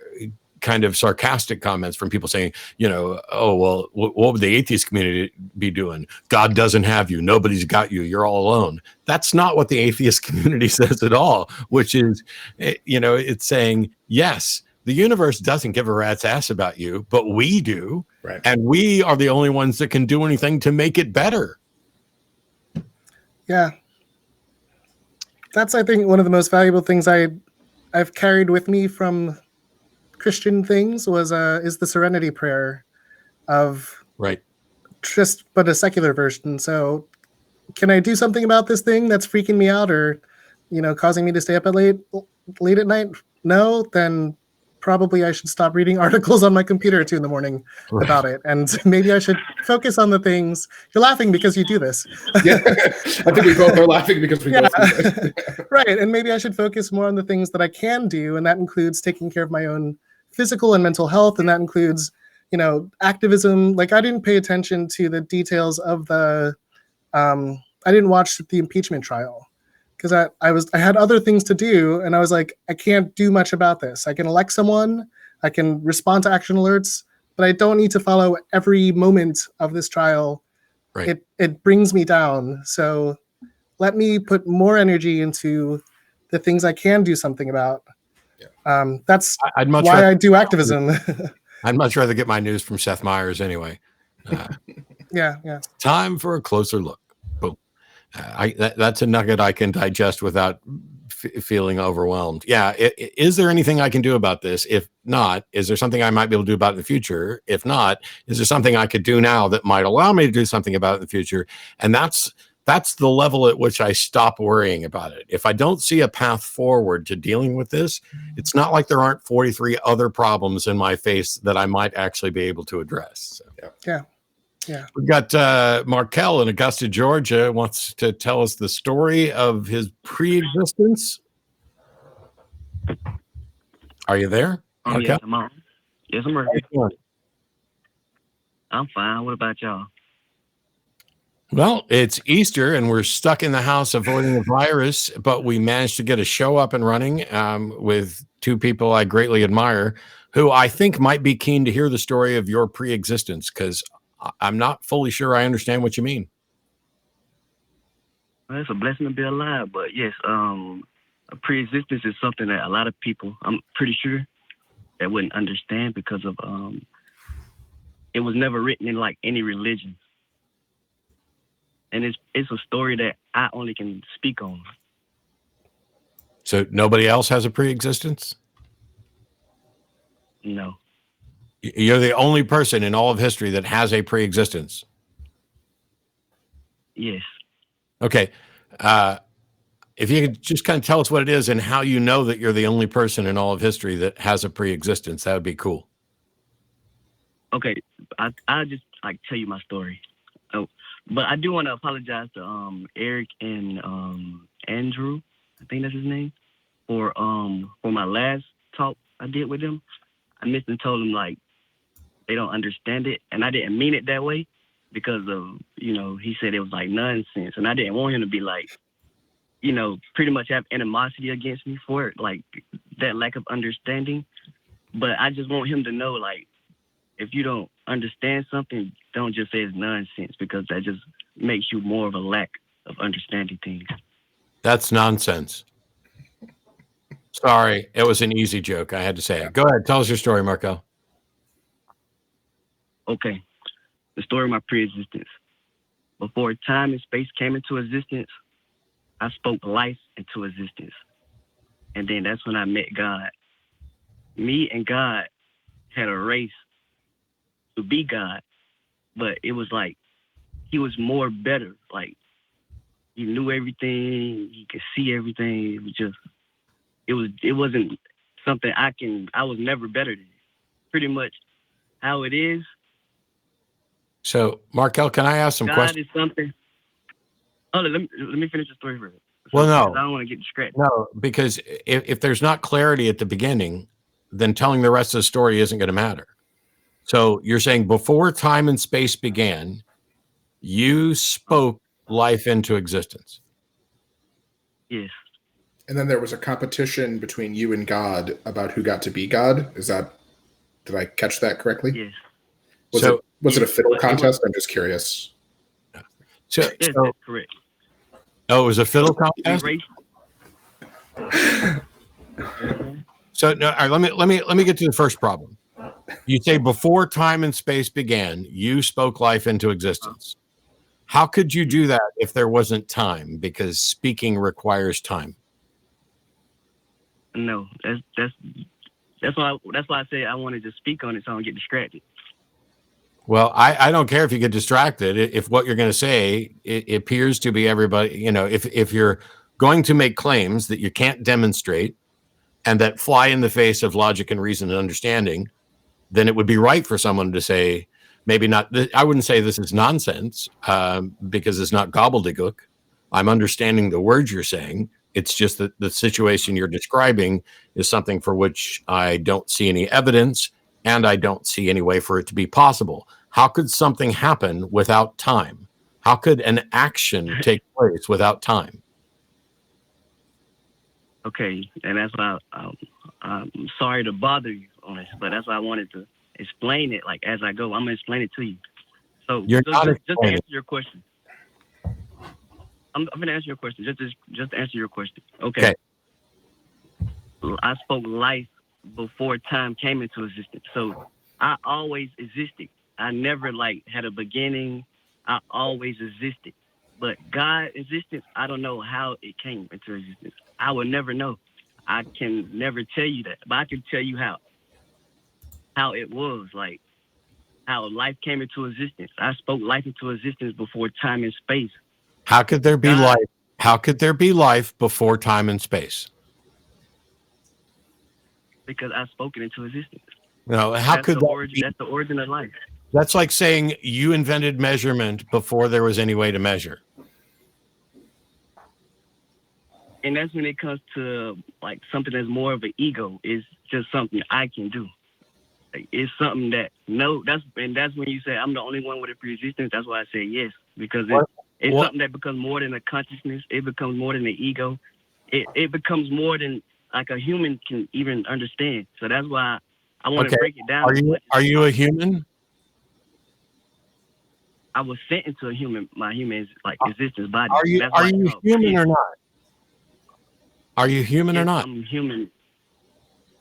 kind of sarcastic comments from people saying, oh, well, what would the atheist community be doing? God doesn't have you. Nobody's got you. You're all alone. That's not what the atheist community says at all, which is, it's saying, yes, the universe doesn't give a rat's ass about you, but we do. Right. And we are the only ones that can do anything to make it better. Yeah. That's, I think, one of the most valuable things I've carried with me from Christian things is the serenity prayer of but a secular version. So can I do something about this thing that's freaking me out or causing me to stay up late at night? No, then probably I should stop reading articles on my computer at 2 a.m. about it, and maybe I should focus on the things. You're laughing because you do this. Yeah, I think we both are laughing because we both do this. Right, and maybe I should focus more on the things that I can do, and that includes taking care of my own physical and mental health, and that includes, activism. Like I didn't pay attention to the details of I didn't watch the impeachment trial because I had other things to do, and I was like, I can't do much about this. I can elect someone, I can respond to action alerts, but I don't need to follow every moment of this trial. Right. It brings me down. So let me put more energy into the things I can do something about. That's why I do activism. I'd much rather get my news from Seth Meyers anyway. Yeah. Time for a closer look. Boom. That's a nugget I can digest without feeling overwhelmed. Yeah. Is there anything I can do about this? If not, is there something I might be able to do about it in the future? If not, is there something I could do now that might allow me to do something about it in the future? And that's the level at which I stop worrying about it. If I don't see a path forward to dealing with this, it's not like there aren't 43 other problems in my face that I might actually be able to address. So. Yeah. We've got Marquel in Augusta, Georgia, wants to tell us the story of his pre-existence. Are you there? Yes, I'm on. Yes, I'm ready. I'm fine. What about y'all? Well, it's Easter and we're stuck in the house avoiding the virus, but we managed to get a show up and running with two people I greatly admire who I think might be keen to hear the story of your pre-existence, because I'm not fully sure I understand what you mean. Well, it's a blessing to be alive, but yes, a pre-existence is something that a lot of people, I'm pretty sure that wouldn't understand because of it was never written in like any religion. And it's a story that I only can speak on. So nobody else has a pre-existence? No. You're the only person in all of history that has a pre-existence. Yes. Okay. If you could just kind of tell us what it is and how you know that you're the only person in all of history that has a pre-existence, that would be cool. Okay. I'll just like tell you my story. Oh, but I do want to apologize to Eric and Andrew, I think that's his name, for my last talk I did with them. I missed and told them like they don't understand it, and I didn't mean it that way because of, you know, he said it was like nonsense, and I didn't want him to be like, you know, pretty much have animosity against me for it, like that lack of understanding. But I just want him to know, like, if you don't understand something, don't just say it's nonsense, because that just makes you more of a lack of understanding things. That's nonsense. Sorry, it was an easy joke. I had to say it. Go ahead, tell us your story, Marquel. Okay, the story of my pre-existence. Before time and space came into existence, I spoke life into existence. And then that's when I met God. Me and God had a race to be God, but it was like he was more better. Like he knew everything, he could see everything. It was just, it wasn't something I was never better than. Pretty much how it is. So, Marquel, can I ask some God questions? is something. Oh, let me finish the story first. Well, no. I don't want to get distracted. No, because if there's not clarity at the beginning, then telling the rest of the story isn't going to matter. So you're saying before time and space began, you spoke life into existence. Yes. And then there was a competition between you and God about who got to be God. Did I catch that correctly? Yes. Was it a fiddle contest? I'm just curious. So, Yes, that's correct. Oh, it was a fiddle contest? So no, all right, let me get to the first problem. You say before time and space began, you spoke life into existence. How could you do that if there wasn't time? Because speaking requires time. No, that's why I say I wanted to speak on it so I don't get distracted. Well, I don't care if you get distracted. If what you're going to say, it appears to be everybody, you know, if you're going to make claims that you can't demonstrate and that fly in the face of logic and reason and understanding, then it would be right for someone to say, maybe not, I wouldn't say this is nonsense because it's not gobbledygook. I'm understanding the words you're saying. It's just that the situation you're describing is something for which I don't see any evidence and I don't see any way for it to be possible. How could something happen without time? How could an action take place without time? Okay, and that's why I'm sorry to bother you on this, but that's why I wanted to explain it. Like as I go, I'm gonna explain it to you. So You're just to explaining. answer your question, I'm gonna answer your question. Just to answer your question. Okay. I spoke life before time came into existence, so I always existed. I never like had a beginning. I always existed. But God existence, I don't know how it came into existence. I would never know. I can never tell you that, but I can tell you how it was, like how life came into existence. I spoke life into existence before time and space. How could there be life? How could there be life before time and space? Because I spoke it into existence. No, how could that be? That's the origin of life. That's like saying you invented measurement before there was any way to measure. And that's when it comes to like something that's more of an ego. It's just something I can do. Like, it's something that that's when you say I'm the only one with a pre-existence. That's why I say yes, because it's something that becomes more than a consciousness. It becomes more than an ego. It becomes more than like a human can even understand. So that's why I want to break it down. Are you a human? I was sent into my human like existence body. Are you human or not? Are you human or not? I'm human.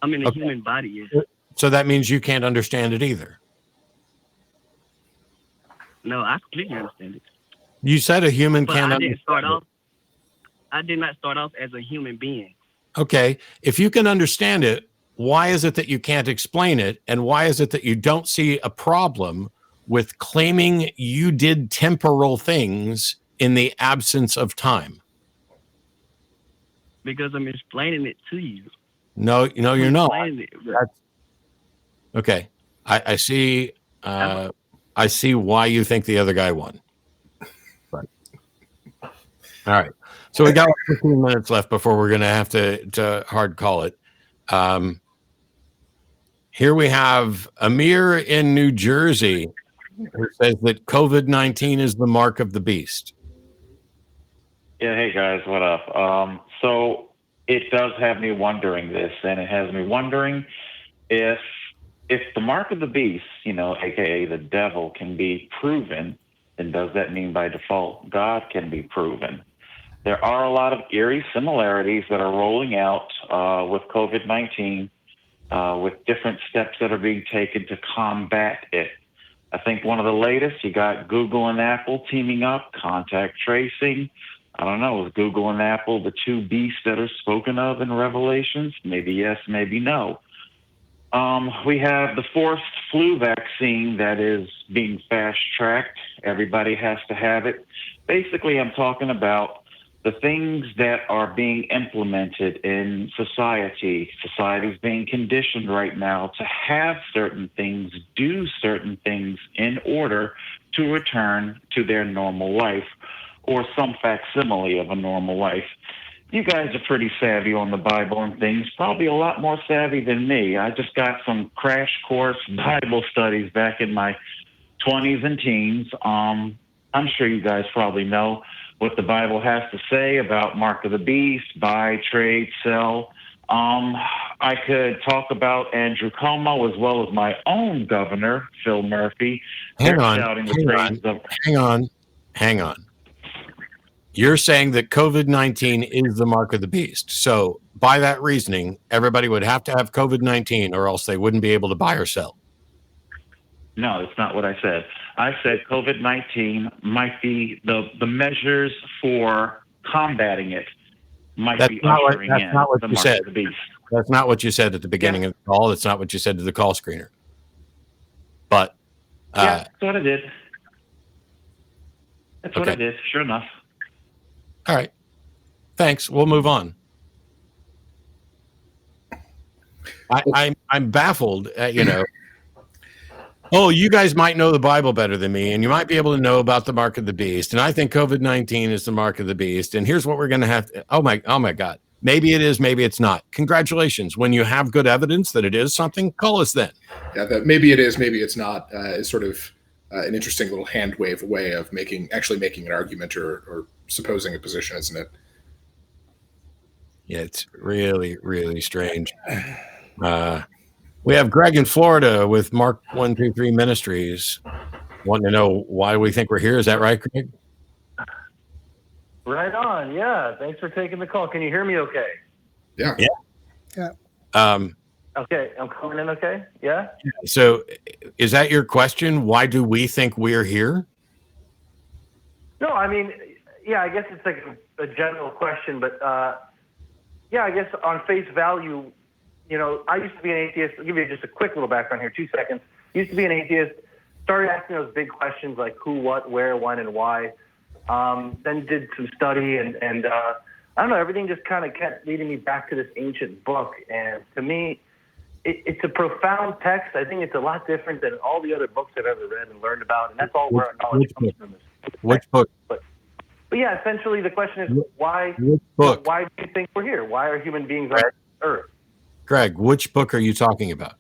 I'm in a human body. Yes. So that means you can't understand it either. No, I completely understand it. You said a human But can't I didn't start understand off. I did not start off as a human being. it. Okay. If you can understand it, why is it that you can't explain it? And why is it that you don't see a problem with claiming you did temporal things in the absence of time? Because I'm explaining it to you. No, you're not. Explaining it. Okay. I see. I see why you think the other guy won. But, all right. So we got like 15 minutes left before we're going to have to hard call it. Here we have Amir in New Jersey who says that COVID-19 is the mark of the beast. Yeah, hey guys, what up? So it does have me wondering this, and it has me wondering if the mark of the beast, aka the devil, can be proven, then does that mean by default God can be proven? There are a lot of eerie similarities that are rolling out with COVID-19, with different steps that are being taken to combat it. I think one of the latest, you got Google and Apple teaming up, contact tracing. I don't know, is Google and Apple the two beasts that are spoken of in Revelations? Maybe yes, maybe no. We have the forced flu vaccine that is being fast-tracked. Everybody has to have it. Basically, I'm talking about the things that are being implemented in society. Society's being conditioned right now to have certain things, do certain things in order to return to their normal life or some facsimile of a normal life. You guys are pretty savvy on the Bible and things, probably a lot more savvy than me. I just got some crash course Bible studies back in my 20s and teens. I'm sure you guys probably know what the Bible has to say about mark of the beast, buy, trade, sell. I could talk about Andrew Cuomo as well as my own governor, Phil Murphy. Hang on. You're saying that COVID-19 is the mark of the beast. So by that reasoning, everybody would have to have COVID-19 or else they wouldn't be able to buy or sell. No, that's not what I said. I said COVID-19 might be the measures for combating it might be ushering in the mark of the beast. That's not what you said at the beginning of the call. That's not what you said to the call screener. But that's what I did. That's what I did. Sure enough. All right. Thanks. We'll move on. I'm baffled. Oh, you guys might know the Bible better than me, and you might be able to know about the mark of the beast. And I think COVID-19 is the mark of the beast. And here's what we're going to have. Oh my God. Maybe it is. Maybe it's not. Congratulations. When you have good evidence that it is something, call us then. Yeah, that maybe it is, maybe it's not. Is sort of an interesting little hand wave way of actually making an argument or supposing a position, isn't it? Yeah, it's really, really strange. We have Greg in Florida with Mark 123 Ministries. Wanting to know why we think we're here. Is that right, Greg? Right on. Yeah. Thanks for taking the call. Can you hear me okay? Yeah. Okay. I'm coming in okay? Yeah? So is that your question? Why do we think we're here? No, I mean, yeah, I guess it's like a general question, but I guess on face value, I used to be an atheist. I'll give you just a quick little background here, 2 seconds. Used to be an atheist, started asking those big questions like who, what, where, when, and why. Then did some study and I don't know, everything just kind of kept leading me back to this ancient book. And to me, it's a profound text. I think it's a lot different than all the other books I've ever read and learned about. And that's all where our knowledge comes from. Which book? But yeah, essentially the question is why do you think we're here? Why are human beings on Earth? Greg, which book are you talking about?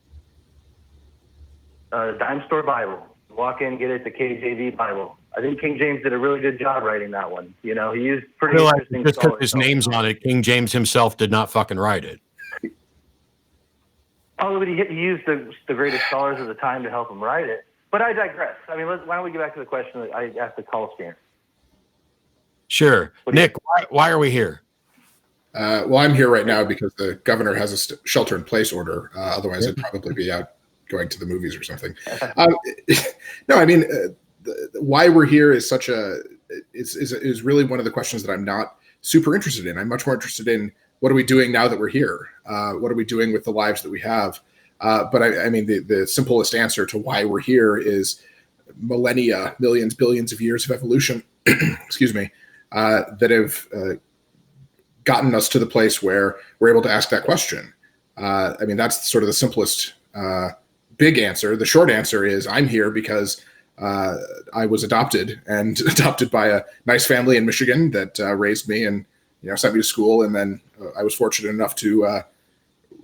Dime Store Bible. Walk in, get it, the KJV Bible. I think King James did a really good job writing that one. He used pretty interesting. Just because his name's on it, King James himself did not fucking write it. Oh, but he used the greatest scholars of the time to help him write it. But I digress. I mean, why don't we get back to the question that I asked the call screener? Sure. Nick, why are we here? Well, I'm here right now because the governor has a shelter-in-place order. Otherwise, I'd probably be out going to the movies or something. No, I mean, why we're here is is really one of the questions that I'm not super interested in. I'm much more interested in what are we doing now that we're here? What are we doing with the lives that we have? But I mean, the simplest answer to why we're here is millennia, millions, billions of years of evolution, excuse me, that have gotten us to the place where we're able to ask that question. I mean, that's sort of the simplest big answer. The short answer is I'm here because I was adopted and adopted by a nice family in Michigan that raised me and sent me to school. And then I was fortunate enough to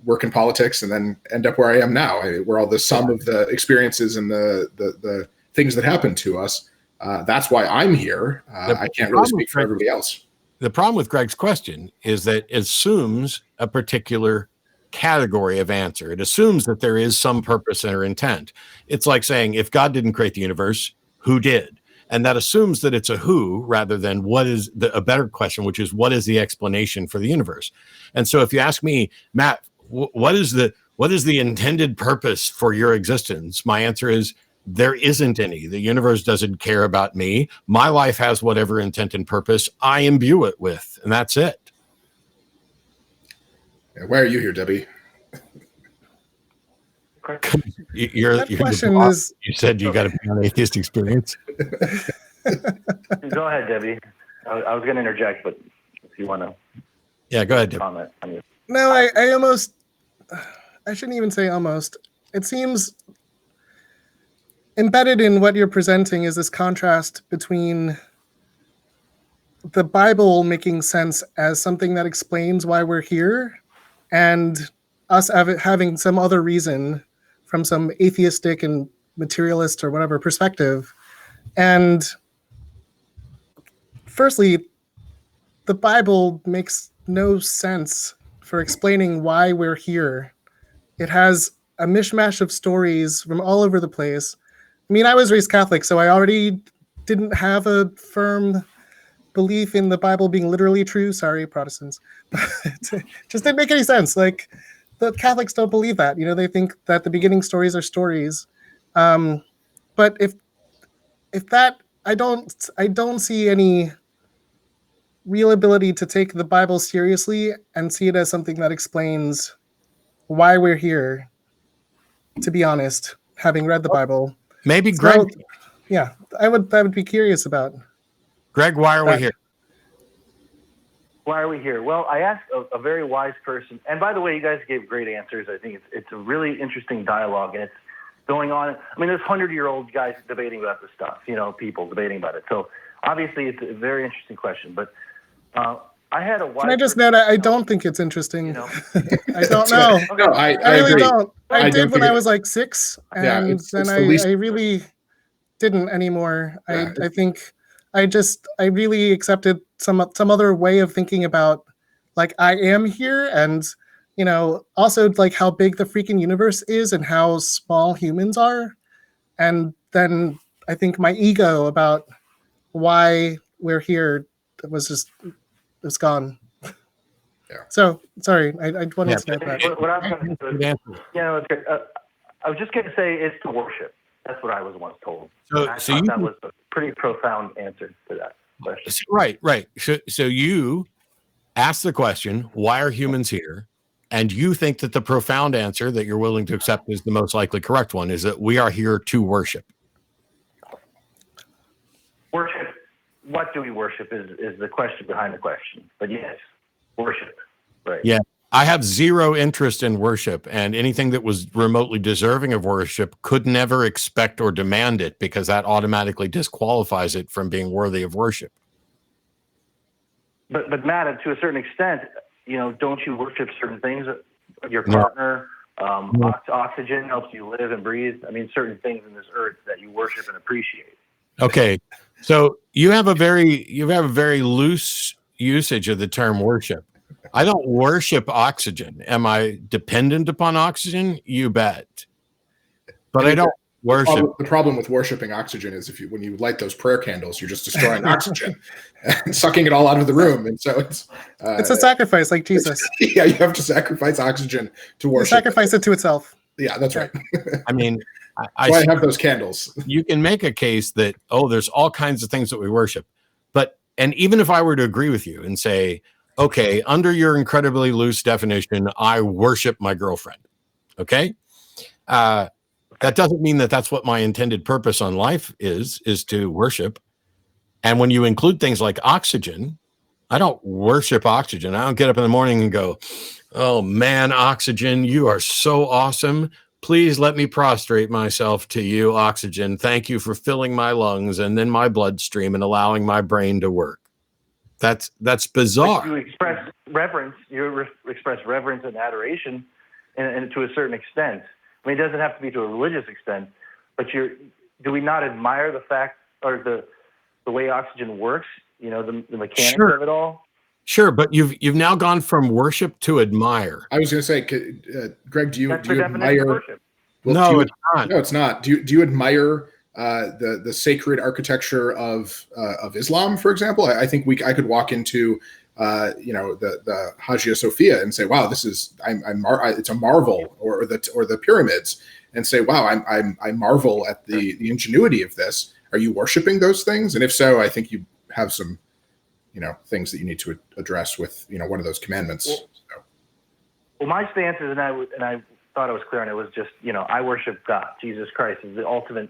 work in politics and then end up where I am now. We're all the sum of the experiences and the things that happened to us. That's why I'm here. I can't really speak for everybody else. The problem with Greg's question is that it assumes a particular category of answer. It assumes that there is some purpose or intent. It's like saying, if God didn't create the universe, who did? And that assumes that it's a who rather than what is a better question, which is what is the explanation for the universe? And so if you ask me, Matt, what is the intended purpose for your existence? My answer is there isn't any. The universe doesn't care about me. My life has whatever intent and purpose I imbue it with, and that's it. Why are you here, Debbie? You're question the boss. is- You said you got to be on Atheist Experience. Go ahead, Debbie. I was going to interject, but if you want to Yeah, go ahead, Debbie. comment. No, I shouldn't even say almost. It seems embedded in what you're presenting is this contrast between the Bible making sense as something that explains why we're here and us having some other reason from some atheistic and materialist or whatever perspective. And firstly, the Bible makes no sense for explaining why we're here. It has a mishmash of stories from all over the place. I mean, I was raised Catholic, so I already didn't have a firm belief in the Bible being literally true. Sorry, Protestants. It just didn't make any sense. Like, the Catholics don't believe that. They think that the beginning stories are stories. But if that, I don't see any real ability to take the Bible seriously and see it as something that explains why we're here, to be honest, having read the Bible. Maybe Greg. Yeah, I would be curious about. Greg, why are we here? Why are we here? Well, I asked a very wise person, and by the way, you guys gave great answers. I think it's a really interesting dialogue, and it's going on. I mean, there's 100-year-old guys debating about this stuff, people debating about it. So obviously, it's a very interesting question. But I had a wise. Can I just note, I don't think it's interesting. I don't know. No, I really agree. don't. I did when I think was like 6, and it's then the least- I really didn't anymore. Yeah. I think I really accepted some other way of thinking about, like, I am here, and also like how big the freaking universe is and how small humans are, and then I think my ego about why we're here it's gone. Yeah. So sorry, I wanted to note that. What I was going to say, I was just going to say it's to worship. That's what I was once told. So that was a pretty profound answer to that question. Right. So you ask the question, why are humans here? And you think that the profound answer that you're willing to accept is the most likely correct one, is that we are here to worship. Worship. What do we worship is the question behind the question. But yes, worship. Right. Yeah. I have zero interest in worship, and anything that was remotely deserving of worship could never expect or demand it, because that automatically disqualifies it from being worthy of worship. But Matt, to a certain extent, don't you worship certain things? Your partner, oxygen helps you live and breathe. I mean, certain things in this earth that you worship and appreciate. Okay, so you have a very loose usage of the term worship. I don't worship oxygen. Am I dependent upon oxygen? You bet. But Worship. The problem with worshiping oxygen is when you light those prayer candles, you're just destroying oxygen and sucking it all out of the room. And so it's a sacrifice, like Jesus. Yeah, you have to sacrifice oxygen to worship. Sacrifice it to itself. Yeah, that's right. I mean, I have those candles. You can make a case that, there's all kinds of things that we worship. And even if I were to agree with you and say, okay, under your incredibly loose definition, I worship my girlfriend. Okay. That doesn't mean that that's what my intended purpose on life is to worship. And when you include things like oxygen, I don't worship oxygen. I don't get up in the morning and go, oh man, oxygen, you are so awesome. Please let me prostrate myself to you, oxygen. Thank you for filling my lungs and then my bloodstream and allowing my brain to work. That's bizarre. But you express reverence. Express reverence and adoration, and to a certain extent. I mean, it doesn't have to be to a religious extent, but do we not admire the fact or the way oxygen works? You know, the mechanics of it all. Sure, but you've now gone from worship to admire. I was going to say, Greg, do you admire? Worship. Well, no, it's not. No, it's not. Do you admire the sacred architecture of Islam, for example? I think I could walk into the Hagia Sophia and say, wow, this is it's a marvel, or the pyramids, and say, wow, I marvel at the ingenuity of this. Are you worshiping those things? And if so, I think you have some things that you need to address with one of those commandments. Well, my stance is, and I thought I was clear on it, was just I worship God. Jesus Christ is the ultimate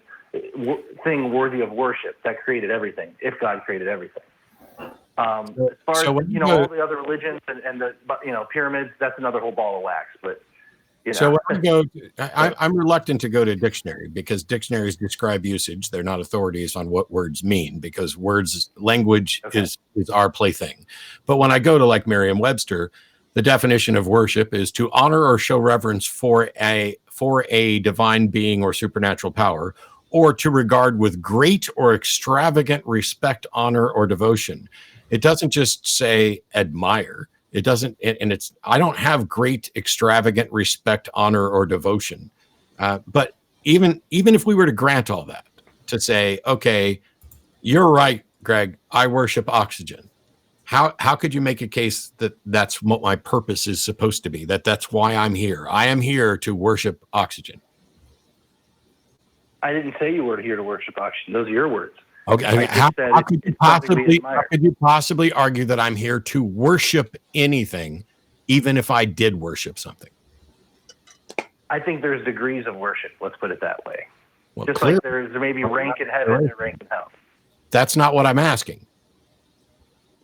thing worthy of worship that created everything. If God created everything. As far as all the other religions and the pyramids, that's another whole ball of wax. But so when I'm reluctant to go to a dictionary, because dictionaries describe usage. They're not authorities on what words mean, because language is our plaything. But when I go to like Merriam-Webster, the definition of worship is to honor or show reverence for a divine being or supernatural power, or to regard with great or extravagant respect, honor, or devotion. It doesn't just say admire. It doesn't, and I don't have great, extravagant respect, honor, or devotion. But even if we were to grant all that, to say, okay, you're right, Greg, I worship oxygen. How could you make a case that that's what my purpose is supposed to be? That's why I'm here. I am here to worship oxygen. I didn't say you were here to worship oxygen. Those are your words. Okay, how could you possibly argue that I'm here to worship anything, even if I did worship something? I think there's degrees of worship. Let's put it that way. Well, just like there may be rank in heaven and rank in hell. That's not what I'm asking.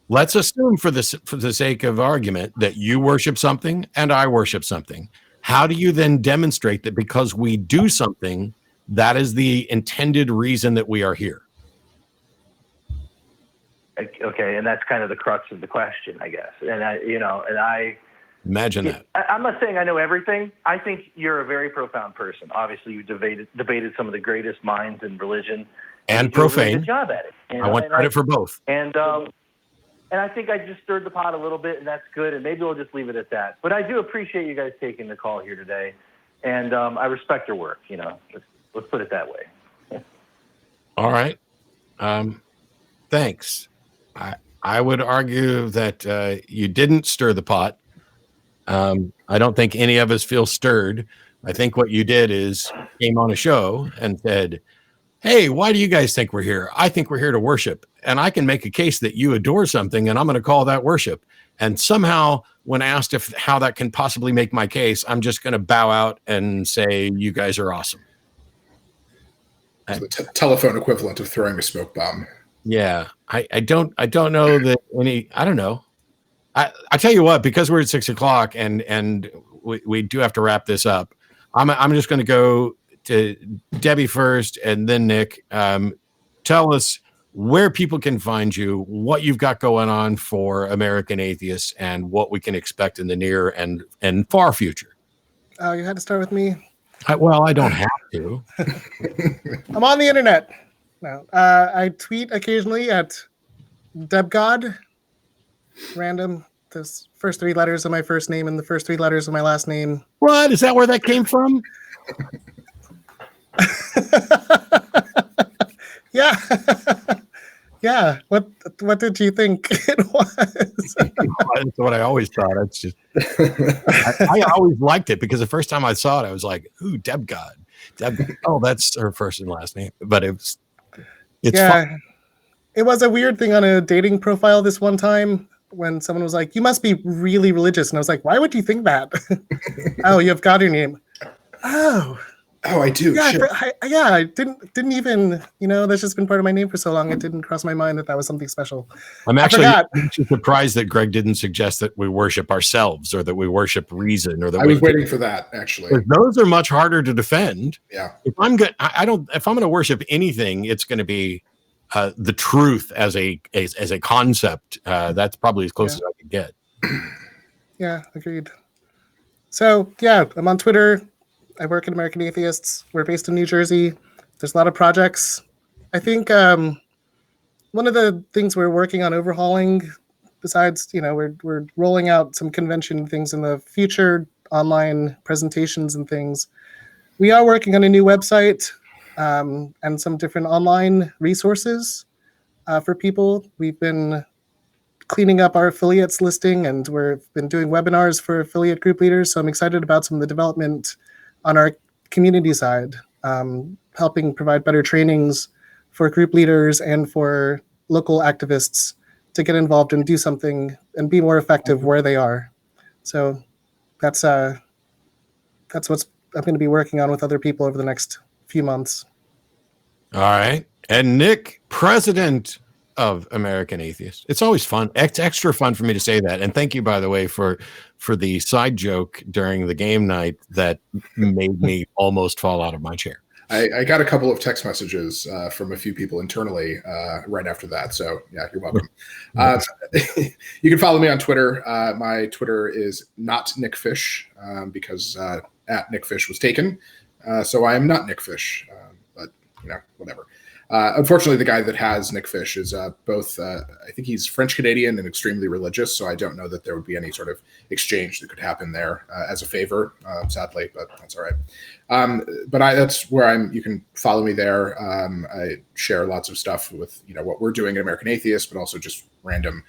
Let's assume, for the sake of argument, that you worship something and I worship something. How do you then demonstrate that because we do something, that is the intended reason that we are here? Okay, and that's kind of the crux of the question, I guess. And I imagine that. I'm not saying I know everything. I think you're a very profound person. Obviously, you debated some of the greatest minds in religion, and you do a really profane. good job at it. I want credit for both. And I think I just stirred the pot a little bit, and that's good. And maybe we'll just leave it at that. But I do appreciate you guys taking the call here today, and I respect your work. Let's put it that way. All right. Thanks. I would argue that you didn't stir the pot. I don't think any of us feel stirred. I think what you did is came on a show and said, hey, why do you guys think we're here? I think we're here to worship. And I can make a case that you adore something, and I'm going to call that worship. And somehow, when asked how that can possibly make my case, I'm just going to bow out and say, you guys are awesome. It's the telephone equivalent of throwing a smoke bomb. Yeah, I don't know that I don't know. I tell you what, because we're at 6:00 and we do have to wrap this up. I'm just going to go to Debbie first and then Nick. Tell us where people can find you, what you've got going on for American Atheists, and what we can expect in the near and far future. Oh, you had to start with me? I don't have to. I'm on the internet. No, I tweet occasionally at DebGod. Random. The first 3 letters of my first name and the first 3 letters of my last name. What? Is that where that came from? Yeah. Yeah. What did you think it was? That's what I always thought. It's just I always liked it because the first time I saw it, I was like, "Ooh, Deb God." Oh, that's her first and last name. But it's fun. It was a weird thing on a dating profile this one time when someone was like, "You must be really religious," and I was like, "Why would you think that?" Oh, you have God in your name. Oh, I do. Yeah, I didn't even, that's just been part of my name for so long. It didn't cross my mind that was something special. I'm actually surprised that Greg didn't suggest that we worship ourselves or that we worship reason or that I was waiting for that, actually. Those are much harder to defend. Yeah. If I'm good, if I'm going to worship anything, it's going to be the truth as a concept. That's probably as close as I could get. Yeah, agreed. So yeah, I'm on Twitter. I work at American Atheists. We're based in New Jersey. There's a lot of projects. I think one of the things we're working on overhauling, besides, we're rolling out some convention things in the future, online presentations and things. We are working on a new website and some different online resources for people. We've been cleaning up our affiliates listing, and we've been doing webinars for affiliate group leaders. So I'm excited about some of the development on our community side, helping provide better trainings for group leaders and for local activists to get involved and do something and be more effective where they are. So that's what I'm going to be working on with other people over the next few months. All right. And Nick, president of American Atheists. It's always fun. It's extra fun for me to say that. And thank you, by the way, for the side joke during the game night that made me almost fall out of my chair. I got a couple of text messages from a few people internally right after that. So yeah, you're welcome. You can follow me on Twitter. My Twitter is not Nick Fish because at Nick Fish was taken. So I am not Nick Fish, but whatever. Unfortunately, the guy that has Nick Fish is both, I think he's French-Canadian and extremely religious, so I don't know that there would be any sort of exchange that could happen there as a favor, sadly, but that's all right. But that's where you can follow me there. I share lots of stuff with, what we're doing at American Atheists, but also just random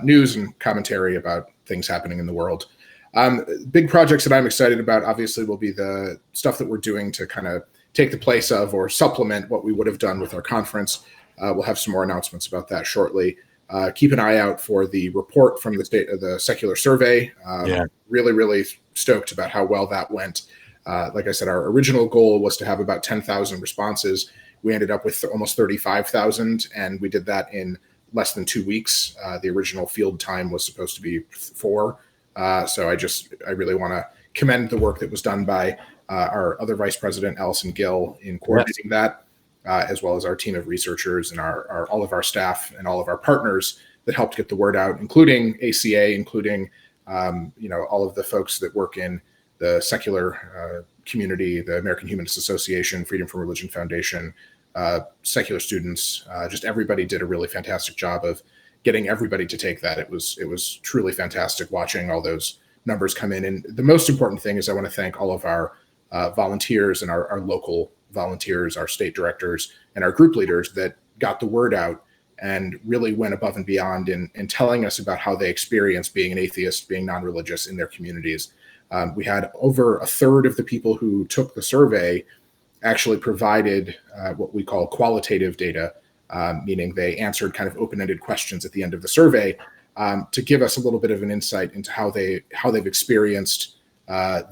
news and commentary about things happening in the world. Big projects that I'm excited about, obviously, will be the stuff that we're doing to kind of take the place of or supplement what we would have done with our conference. We'll have some more announcements about that shortly. Keep an eye out for the report from the secular survey. Really, really stoked about how well that went. Like I said, our original goal was to have about 10,000 responses. We ended up with almost 35,000, and we did that in less than 2 weeks. The original field time was supposed to be 4. So I really want to commend the work that was done by our other vice president, Allison Gil, in coordinating that, as well as our team of researchers and all of our staff and all of our partners that helped get the word out, including ACA, including all of the folks that work in the secular community, the American Humanist Association, Freedom from Religion Foundation, secular students. Just everybody did a really fantastic job of getting everybody to take that. It was truly fantastic watching all those numbers come in. And the most important thing is I want to thank all of our volunteers and our local volunteers, our state directors, and our group leaders that got the word out and really went above and beyond in telling us about how they experience being an atheist, being non-religious in their communities. We had over a third of the people who took the survey actually provided what we call qualitative data, meaning they answered kind of open-ended questions at the end of the survey to give us a little bit of an insight into how they've experienced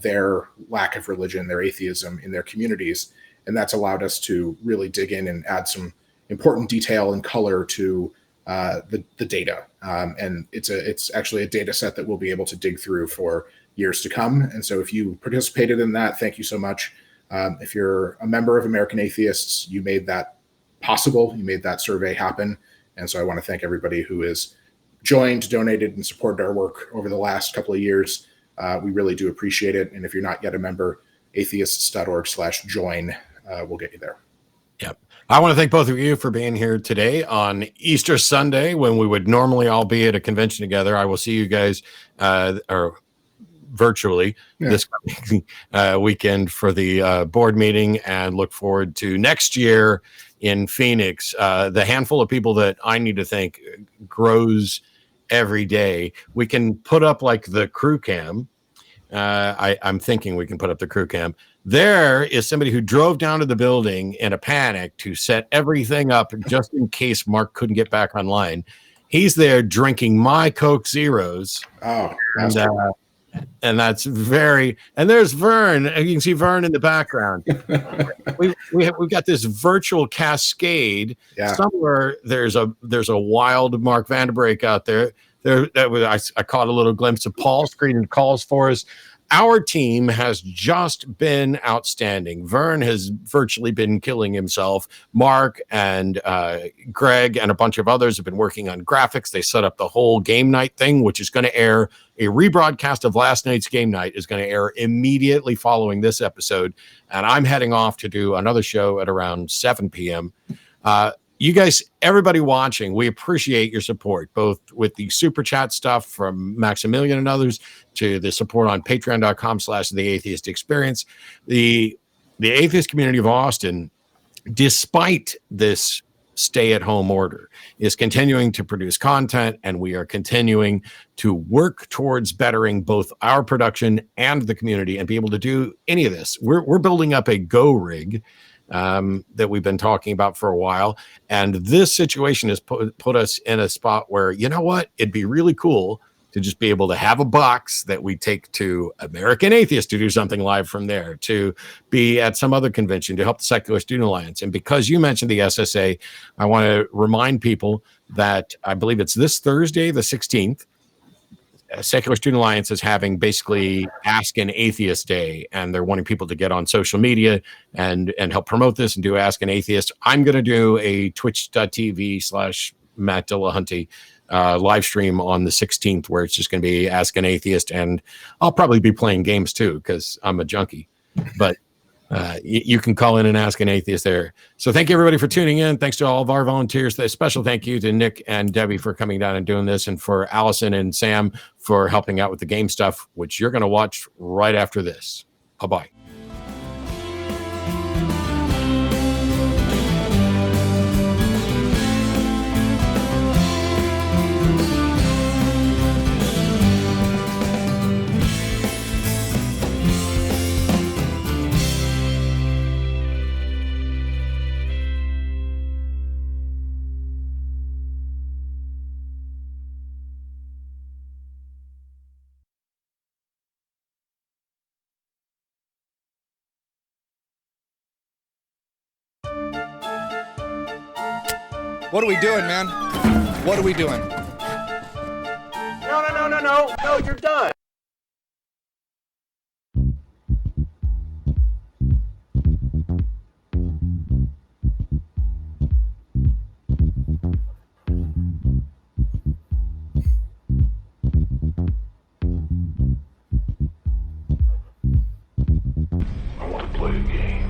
their lack of religion, their atheism in their communities. And that's allowed us to really dig in and add some important detail and color to the data. And it's actually a data set that we'll be able to dig through for years to come. And so if you participated in that, thank you so much. If you're a member of American Atheists, you made that possible. You made that survey happen. And so I want to thank everybody who has joined, donated, and supported our work over the last couple of years. We really do appreciate it. And if you're not yet a member, atheists.org/join will get you there. Yep. I want to thank both of you for being here today on Easter Sunday when we would normally all be at a convention together. I will see you guys or virtually this weekend for the board meeting, and look forward to next year in Phoenix. The handful of people that I need to thank grows every day. We can put up like the crew cam. I'm thinking we can put up the crew cam. There is somebody who drove down to the building in a panic to set everything up just in case Mark couldn't get back online. He's there drinking my Coke Zeros. Oh, and that's very. And there's Vern. You can see Vern in the background. We've got this virtual cascade. Somewhere there's a wild Mark Vanderbrake out there. I caught a little glimpse of Paul screening calls for us. Our team has just been outstanding. Vern has virtually been killing himself. Mark and Greg and a bunch of others have been working on graphics. They set up the whole game night thing, which is going to air. A rebroadcast of last night's game night is going to air immediately following this episode. And I'm heading off to do another show at around 7 p.m. You guys, everybody watching, we appreciate your support, both with the super chat stuff from Maximilian and others to the support on patreon.com/the Atheist Experience. The atheist community of Austin, despite this stay-at-home order, is continuing to produce content, and we are continuing to work towards bettering both our production and the community and be able to do any of this. We're building up a Go rig that we've been talking about for a while, and this situation has put us in a spot where, you know what, it'd be really cool to just be able to have a box that we take to American Atheists to do something live from there, to be at some other convention, to help the Secular Student Alliance. And because you mentioned the SSA, I want to remind people that I believe it's this Thursday, the 16th, Secular Student Alliance is having basically Ask an Atheist Day, and they're wanting people to get on social media and help promote this and do Ask an Atheist. I'm going to do a twitch.tv/Matt Dillahunty live stream on the 16th, where it's just going to be Ask an Atheist, and I'll probably be playing games too because I'm a junkie. But you can call in and ask an atheist there. So thank you everybody for tuning in. Thanks to all of our volunteers. A special thank you to Nick and Debbie for coming down and doing this, and for Allison and Sam for helping out with the game stuff, which you're going to watch right after this. Bye-bye. What are we doing, man? What are we doing? No, you're done. I want to play a game.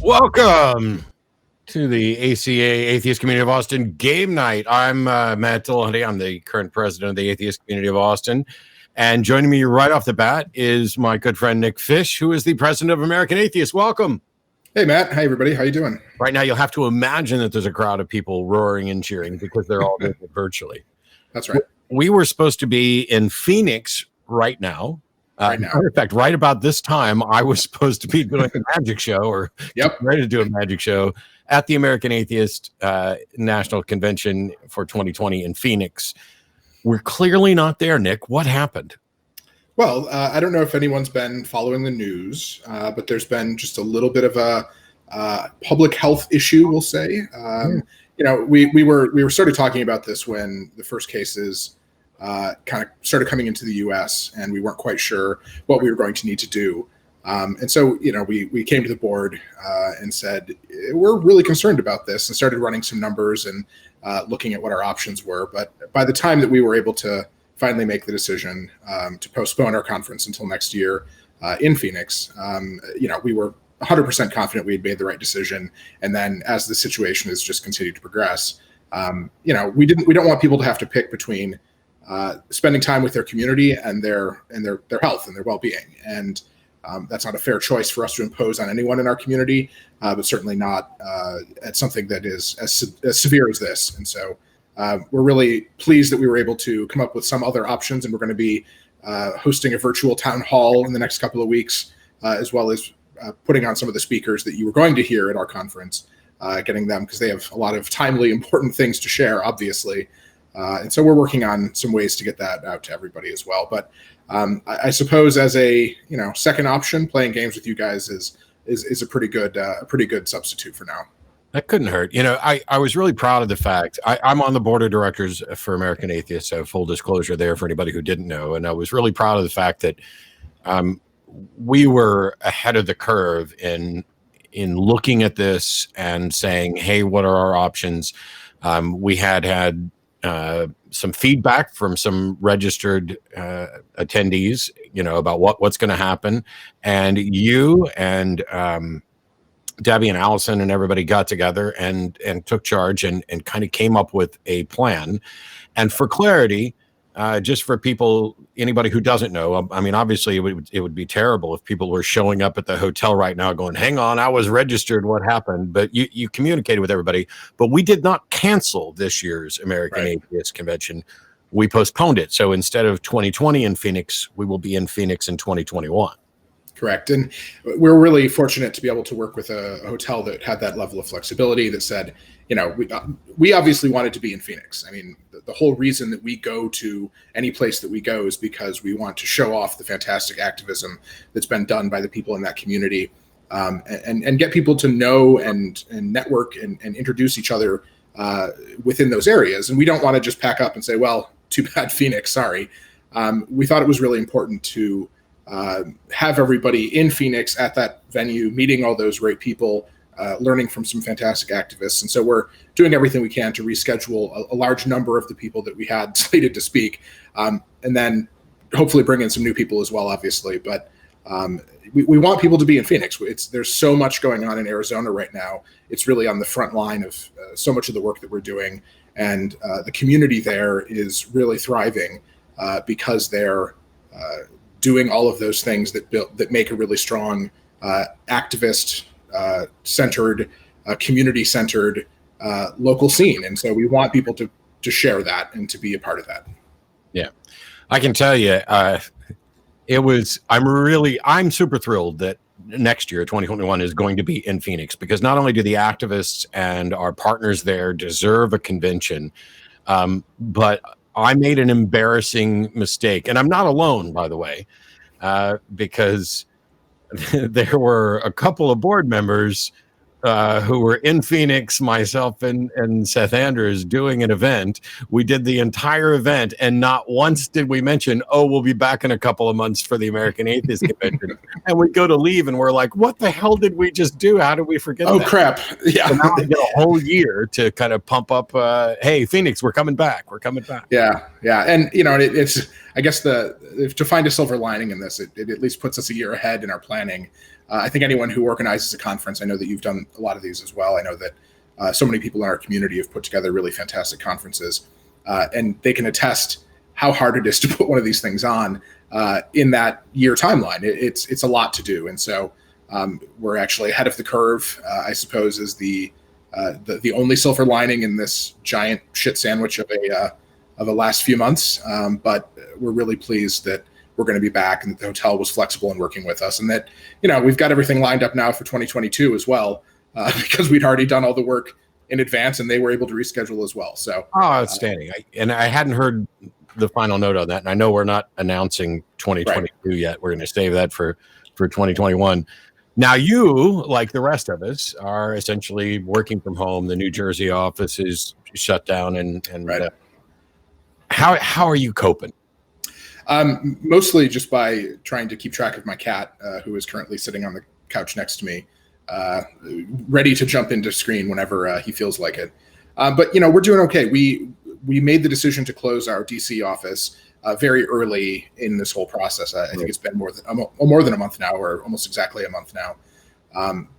Welcome to the ACA, Atheist Community of Austin Game Night. I'm Matt Dillahunty. I'm the current president of the Atheist Community of Austin. And joining me right off the bat is my good friend Nick Fish, who is the president of American Atheists. Welcome. Hey, Matt. Hi, everybody. How you doing? Right now, you'll have to imagine that there's a crowd of people roaring and cheering because they're all doing it virtually. That's right. We were supposed to be in Phoenix right now. In fact, right about this time, I was supposed to be doing a magic show, or ready to do a magic show at the American Atheist National Convention for 2020 in Phoenix. We're clearly not there, Nick. What happened? Well, I don't know if anyone's been following the news, but there's been just a little bit of a public health issue, we'll say. You know, we were sort of talking about this when the first cases kind of started coming into the U.S., and we weren't quite sure what we were going to need to do. And so, we came to the board and said, we're really concerned about this, and started running some numbers and looking at what our options were. But by the time that we were able to finally make the decision to postpone our conference until next year in Phoenix, we were 100% confident we had made the right decision. And then as the situation has just continued to progress, we don't want people to have to pick between spending time with their community and their health and their well-being. And that's not a fair choice for us to impose on anyone in our community, but certainly not at something that is as severe as this. And so we're really pleased that we were able to come up with some other options, and we're going to be hosting a virtual town hall in the next couple of weeks, as well as putting on some of the speakers that you were going to hear at our conference, getting them, because they have a lot of timely, important things to share, obviously. And so we're working on some ways to get that out to everybody as well. But I suppose as a second option, playing games with you guys is a pretty good substitute for now. That couldn't hurt. I was really proud of the fact I'm on the board of directors for American Atheists. So full disclosure there for anybody who didn't know. And I was really proud of the fact that we were ahead of the curve in looking at this and saying, hey, what are our options? We had some feedback from some registered attendees, about what's going to happen. And you and Debbie and Allison and everybody got together and took charge and kind of came up with a plan. And for clarity, just for anybody who doesn't know, I mean, obviously it would be terrible if people were showing up at the hotel right now going, hang on, I was registered, what happened? But you communicated with everybody, but we did not cancel this year's American Atheist Convention. We postponed it. So instead of 2020 in Phoenix, we will be in Phoenix in 2021. Correct. And we're really fortunate to be able to work with a hotel that had that level of flexibility, that said, we obviously wanted to be in Phoenix. I mean, the whole reason that we go to any place that we go is because we want to show off the fantastic activism that's been done by the people in that community, and get people to know and network and introduce each other within those areas. And we don't want to just pack up and say, well, too bad, Phoenix, sorry. We thought it was really important to have everybody in Phoenix at that venue, meeting all those great people, learning from some fantastic activists. And so we're doing everything we can to reschedule a large number of the people that we had slated to speak, and then hopefully bring in some new people as well, obviously. But we want people to be in Phoenix. There's so much going on in Arizona right now. It's really on the front line of so much of the work that we're doing. And the community there is really thriving because they're doing all of those things that make a really strong activist centered, community-centered local scene. And so we want people to share that and to be a part of that. Yeah, I can tell you, I'm super thrilled that next year, 2021, is going to be in Phoenix, because not only do the activists and our partners there deserve a convention, but I made an embarrassing mistake, and I'm not alone, by the way, because there were a couple of board members who were in Phoenix, myself and Seth Andrews, doing an event. We did the entire event, and not once did we mention, we'll be back in a couple of months for the American Atheist Convention. And we go to leave, and we're like, what the hell did we just do? How did we forget that? Oh, crap. Yeah. So now I get a whole year to kind of pump up, hey, Phoenix, we're coming back. We're coming back. Yeah. And, it's, I guess, to find a silver lining in this, it at least puts us a year ahead in our planning. I think anyone who organizes a conference, I know that you've done a lot of these as well. I know that so many people in our community have put together really fantastic conferences, and they can attest how hard it is to put one of these things on in that year timeline. It's a lot to do. And so we're actually ahead of the curve, I suppose, is the only silver lining in this giant shit sandwich of the last few months. But we're really pleased that we're going to be back, and the hotel was flexible in working with us, and that, we've got everything lined up now for 2022 as well, because we'd already done all the work in advance, and they were able to reschedule as well. So, outstanding. I hadn't heard the final note on that, and I know we're not announcing 2022 yet. We're going to save that for 2021. Now, you, like the rest of us, are essentially working from home. The New Jersey office is shut down, and right. How are you coping? Mostly just by trying to keep track of my cat, who is currently sitting on the couch next to me, ready to jump into screen whenever he feels like it. But we're doing okay. We made the decision to close our DC office very early in this whole process. I think it's been more than a month now, or almost exactly a month now,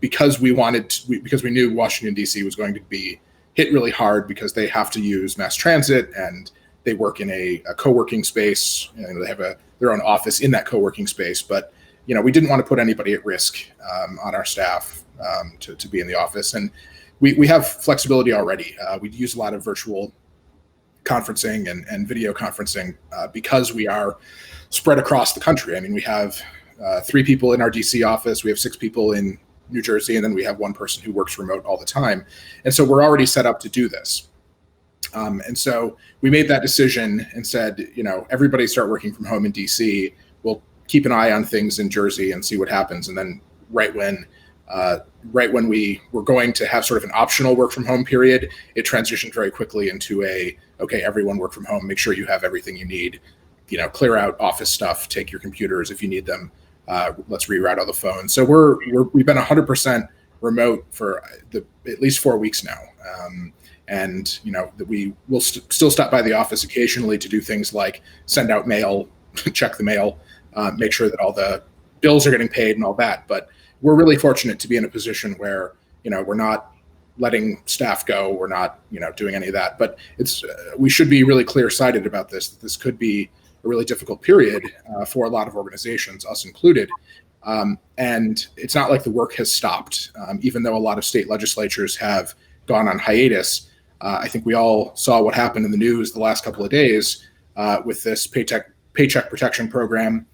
because we knew Washington DC was going to be hit really hard because they have to use mass transit and they work in a co-working space. They have their own office in that co-working space, but we didn't want to put anybody at risk on our staff to be in the office. And we have flexibility already. We use a lot of virtual conferencing and video conferencing because we are spread across the country. I mean, we have 3 people in our DC office. We have 6 people in New Jersey, and then we have 1 person who works remote all the time. And so we're already set up to do this. And so we made that decision and said, everybody start working from home in DC. We'll keep an eye on things in Jersey and see what happens. And then right when we were going to have sort of an optional work from home period, it transitioned very quickly into okay, everyone work from home, make sure you have everything you need, clear out office stuff, take your computers if you need them. Let's reroute all the phones. So we've been 100% remote for at least 4 weeks now. And we will still stop by the office occasionally to do things like send out mail, check the mail, make sure that all the bills are getting paid and all that. But we're really fortunate to be in a position where we're not letting staff go. We're not doing any of that. But we should be really clear-sighted about this. That this could be a really difficult period for a lot of organizations, us included. And it's not like the work has stopped, even though a lot of state legislatures have gone on hiatus. I think we all saw what happened in the news the last couple of days with this paycheck protection program.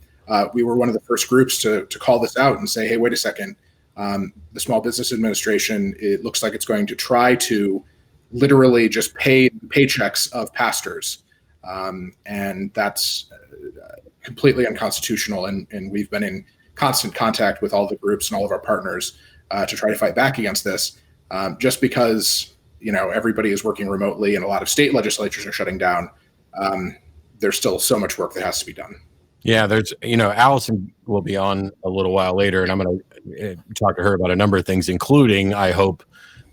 We were one of the first groups to call this out and say, hey, wait a second. The Small Business Administration, it looks like it's going to try to literally just pay paychecks of pastors. And that's completely unconstitutional. And we've been in constant contact with all the groups and all of our partners to try to fight back against this. Just because everybody is working remotely and a lot of state legislatures are shutting down, there's still so much work that has to be done. Yeah, there's, Allison will be on a little while later, and I'm going to talk to her about a number of things, including, I hope,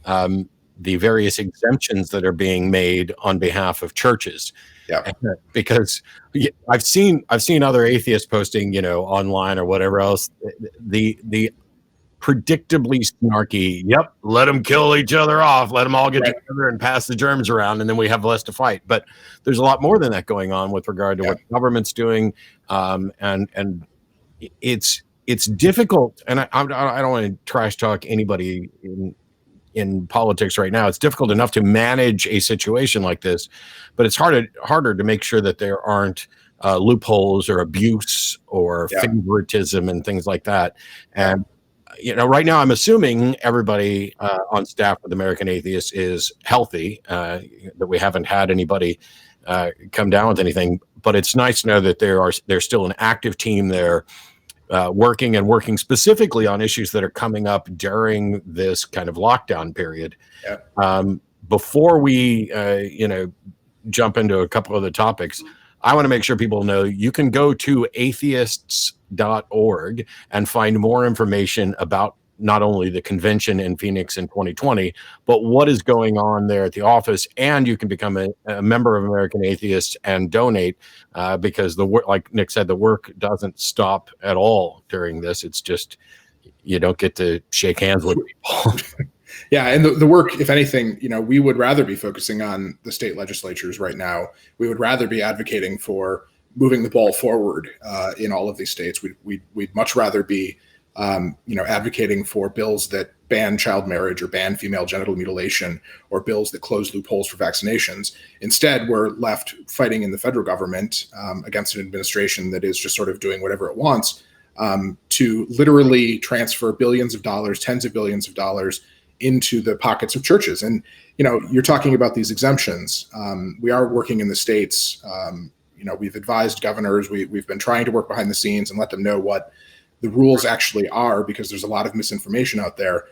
the various exemptions that are being made on behalf of churches. Yeah, because I've seen other atheists posting, online or whatever else, the predictably snarky, yep, let them kill each other off, let them all get together and pass the germs around, and then we have less to fight. But there's a lot more than that going on with regard to what the government's doing, and it's difficult. And I don't want to trash talk anybody in politics right now. It's difficult enough to manage a situation like this, but it's harder to make sure that there aren't loopholes or abuse or favoritism and things like that. And right now, I'm assuming everybody on staff with American Atheists is healthy, that we haven't had anybody come down with anything. But it's nice to know that there's still an active team there working specifically on issues that are coming up during this kind of lockdown period. Yeah. Before we, jump into a couple of the topics, I want to make sure people know you can go to atheists.org and find more information about not only the convention in Phoenix in 2020, but what is going on there at the office. And you can become a member of American Atheists and donate because the work, like Nick said, the work doesn't stop at all during this. It's just, you don't get to shake hands with people. Yeah, and the work, if anything, we would rather be focusing on the state legislatures right now. We would rather be advocating for moving the ball forward in all of these states. We'd much rather be, advocating for bills that ban child marriage or ban female genital mutilation or bills that close loopholes for vaccinations. Instead, we're left fighting in the federal government against an administration that is just sort of doing whatever it wants to literally transfer billions of dollars, tens of billions of dollars into the pockets of churches. And, you're talking about these exemptions. We are working in the states. We've advised governors. We've been trying to work behind the scenes and let them know what the rules actually are, because there's a lot of misinformation out there.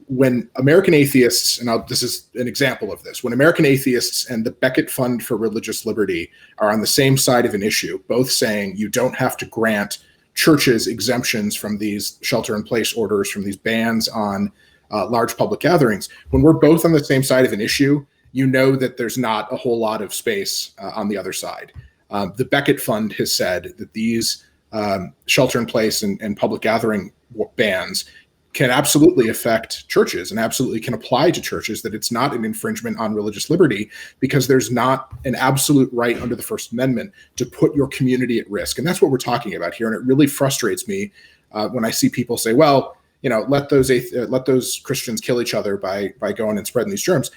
When American atheists, and this is an example of this, when American atheists and the Beckett Fund for Religious Liberty are on the same side of an issue, both saying you don't have to grant churches exemptions from these shelter-in-place orders, from these bans on large public gatherings, when we're both on the same side of an issue, you know that there's not a whole lot of space on the other side. The Beckett Fund has said that these shelter-in-place and public gathering bans can absolutely affect churches and absolutely can apply to churches, that it's not an infringement on religious liberty because there's not an absolute right under the First Amendment to put your community at risk. And that's what we're talking about here. And it really frustrates me when I see people say, well, let those Christians kill each other by going and spreading these germs.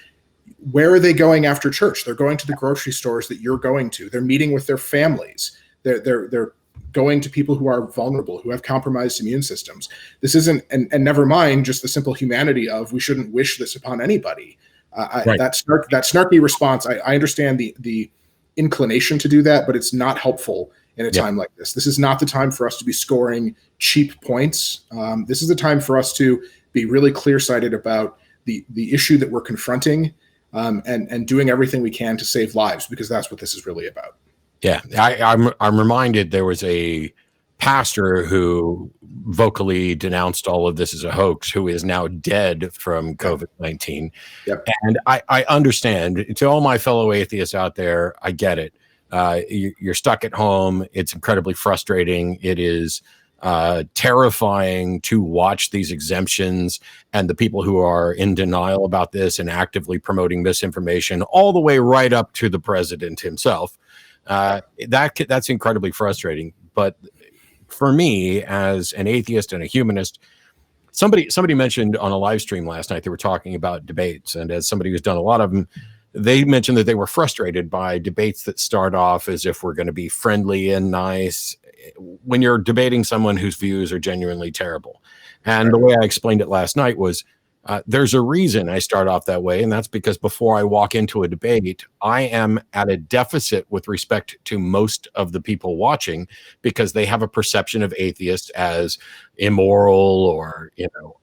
Where are they going after church? They're going to the grocery stores that you're going to. They're meeting with their families. They're going to people who are vulnerable, who have compromised immune systems. This isn't, and never mind just the simple humanity of we shouldn't wish this upon anybody. Right. That snarky response, I understand the inclination to do that, but it's not helpful in a time like this. This is not the time for us to be scoring cheap points. This is the time for us to be really clear-sighted about the issue that we're confronting, and doing everything we can to save lives, because that's what this is really about. Yeah, I'm reminded there was a pastor who vocally denounced all of this as a hoax, who is now dead from COVID-19. Yep. And I understand, to all my fellow atheists out there, I get it. You're stuck at home. It's incredibly frustrating. It is terrifying to watch these exemptions and the people who are in denial about this and actively promoting misinformation, all the way right up to the president himself. That's incredibly frustrating. But for me, as an atheist and a humanist, somebody mentioned on a live stream last night, they were talking about debates, and as somebody who's done a lot of them, they mentioned that they were frustrated by debates that start off as if we're going to be friendly and nice when you're debating someone whose views are genuinely terrible. And the way I explained it last night was, there's a reason I start off that way, and that's because before I walk into a debate, I am at a deficit with respect to most of the people watching, because they have a perception of atheists as immoral or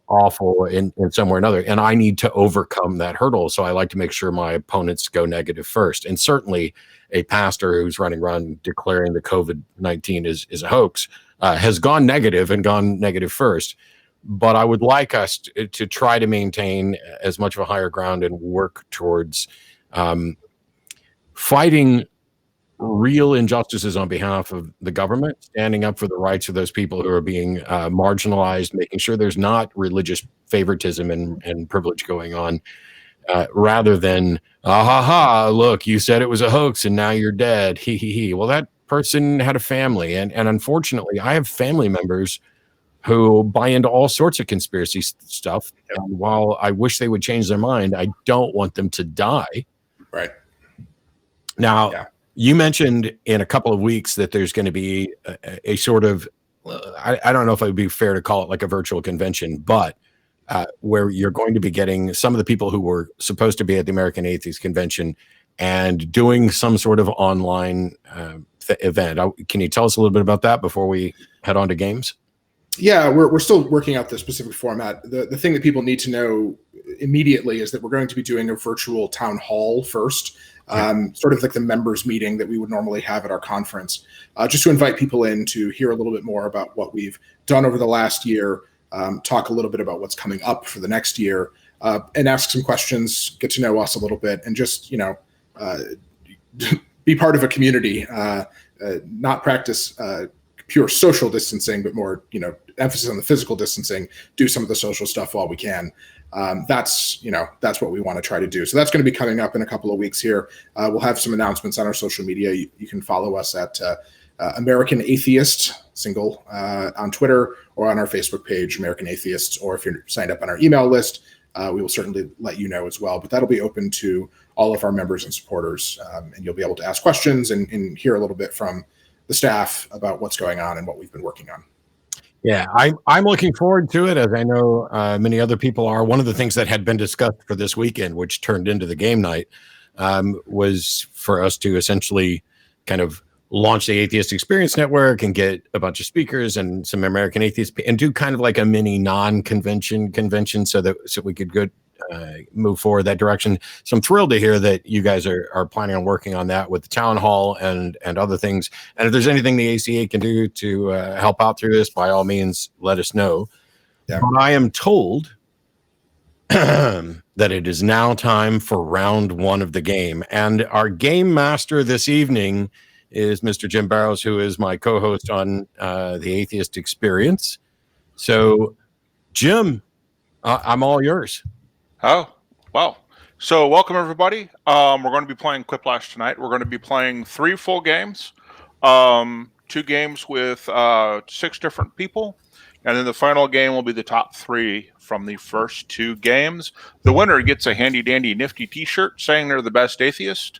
awful in some way or another, and I need to overcome that hurdle. So I like to make sure my opponents go negative first. And certainly a pastor who's running around declaring the COVID-19 is a hoax has gone negative first. But I would like us to try to maintain as much of a higher ground and work towards fighting real injustices on behalf of the government, standing up for the rights of those people who are being marginalized, making sure there's not religious favoritism and privilege going on, rather than, look, you said it was a hoax and now you're dead. Well, that person had a family. And unfortunately, I have family members who buy into all sorts of conspiracy stuff. And while I wish they would change their mind, I don't want them to die. Right. Now, you mentioned in a couple of weeks that there's going to be a sort of, I don't know if it would be fair to call it like a virtual convention, but where you're going to be getting some of the people who were supposed to be at the American Atheist Convention and doing some sort of online event. Can you tell us a little bit about that before we head on to games? Yeah, we're still working out the specific format. The thing that people need to know immediately is that we're going to be doing a virtual town hall first, sort of like the members meeting that we would normally have at our conference, just to invite people in to hear a little bit more about what we've done over the last year, talk a little bit about what's coming up for the next year, and ask some questions, get to know us a little bit, and just, be part of a community, not practice pure social distancing, but more, emphasis on the physical distancing, do some of the social stuff while we can. That's what we want to try to do. So that's going to be coming up in a couple of weeks here. We'll have some announcements on our social media. You can follow us at American Atheist, single, on Twitter, or on our Facebook page, American Atheists, or if you're signed up on our email list, we will certainly let you know as well. But that'll be open to all of our members and supporters, and you'll be able to ask questions and hear a little bit from the staff about what's going on and what we've been working on. Yeah, I'm looking forward to it, as I know many other people are. One of the things that had been discussed for this weekend, which turned into the game night, was for us to essentially kind of launch the Atheist Experience Network and get a bunch of speakers and some American atheists and do kind of like a mini non-convention convention so we could go move forward that direction. So I'm thrilled to hear that you guys are planning on working on that with the town hall and other things. And if there's anything the ACA can do to help out through this, by all means, let us know. Yeah. But I am told that it is now time for round one of the game. And our game master this evening is Mr. Jim Barrows, who is my co-host on the Atheist Experience. So, Jim, I'm all yours. Oh, well. So welcome, everybody. We're going to be playing Quiplash tonight. We're going to be playing 3 full games, 2 games with 6 different people. And then the final game will be the top 3 from the first 2 games. The winner gets a handy-dandy nifty t-shirt saying they're the best atheist.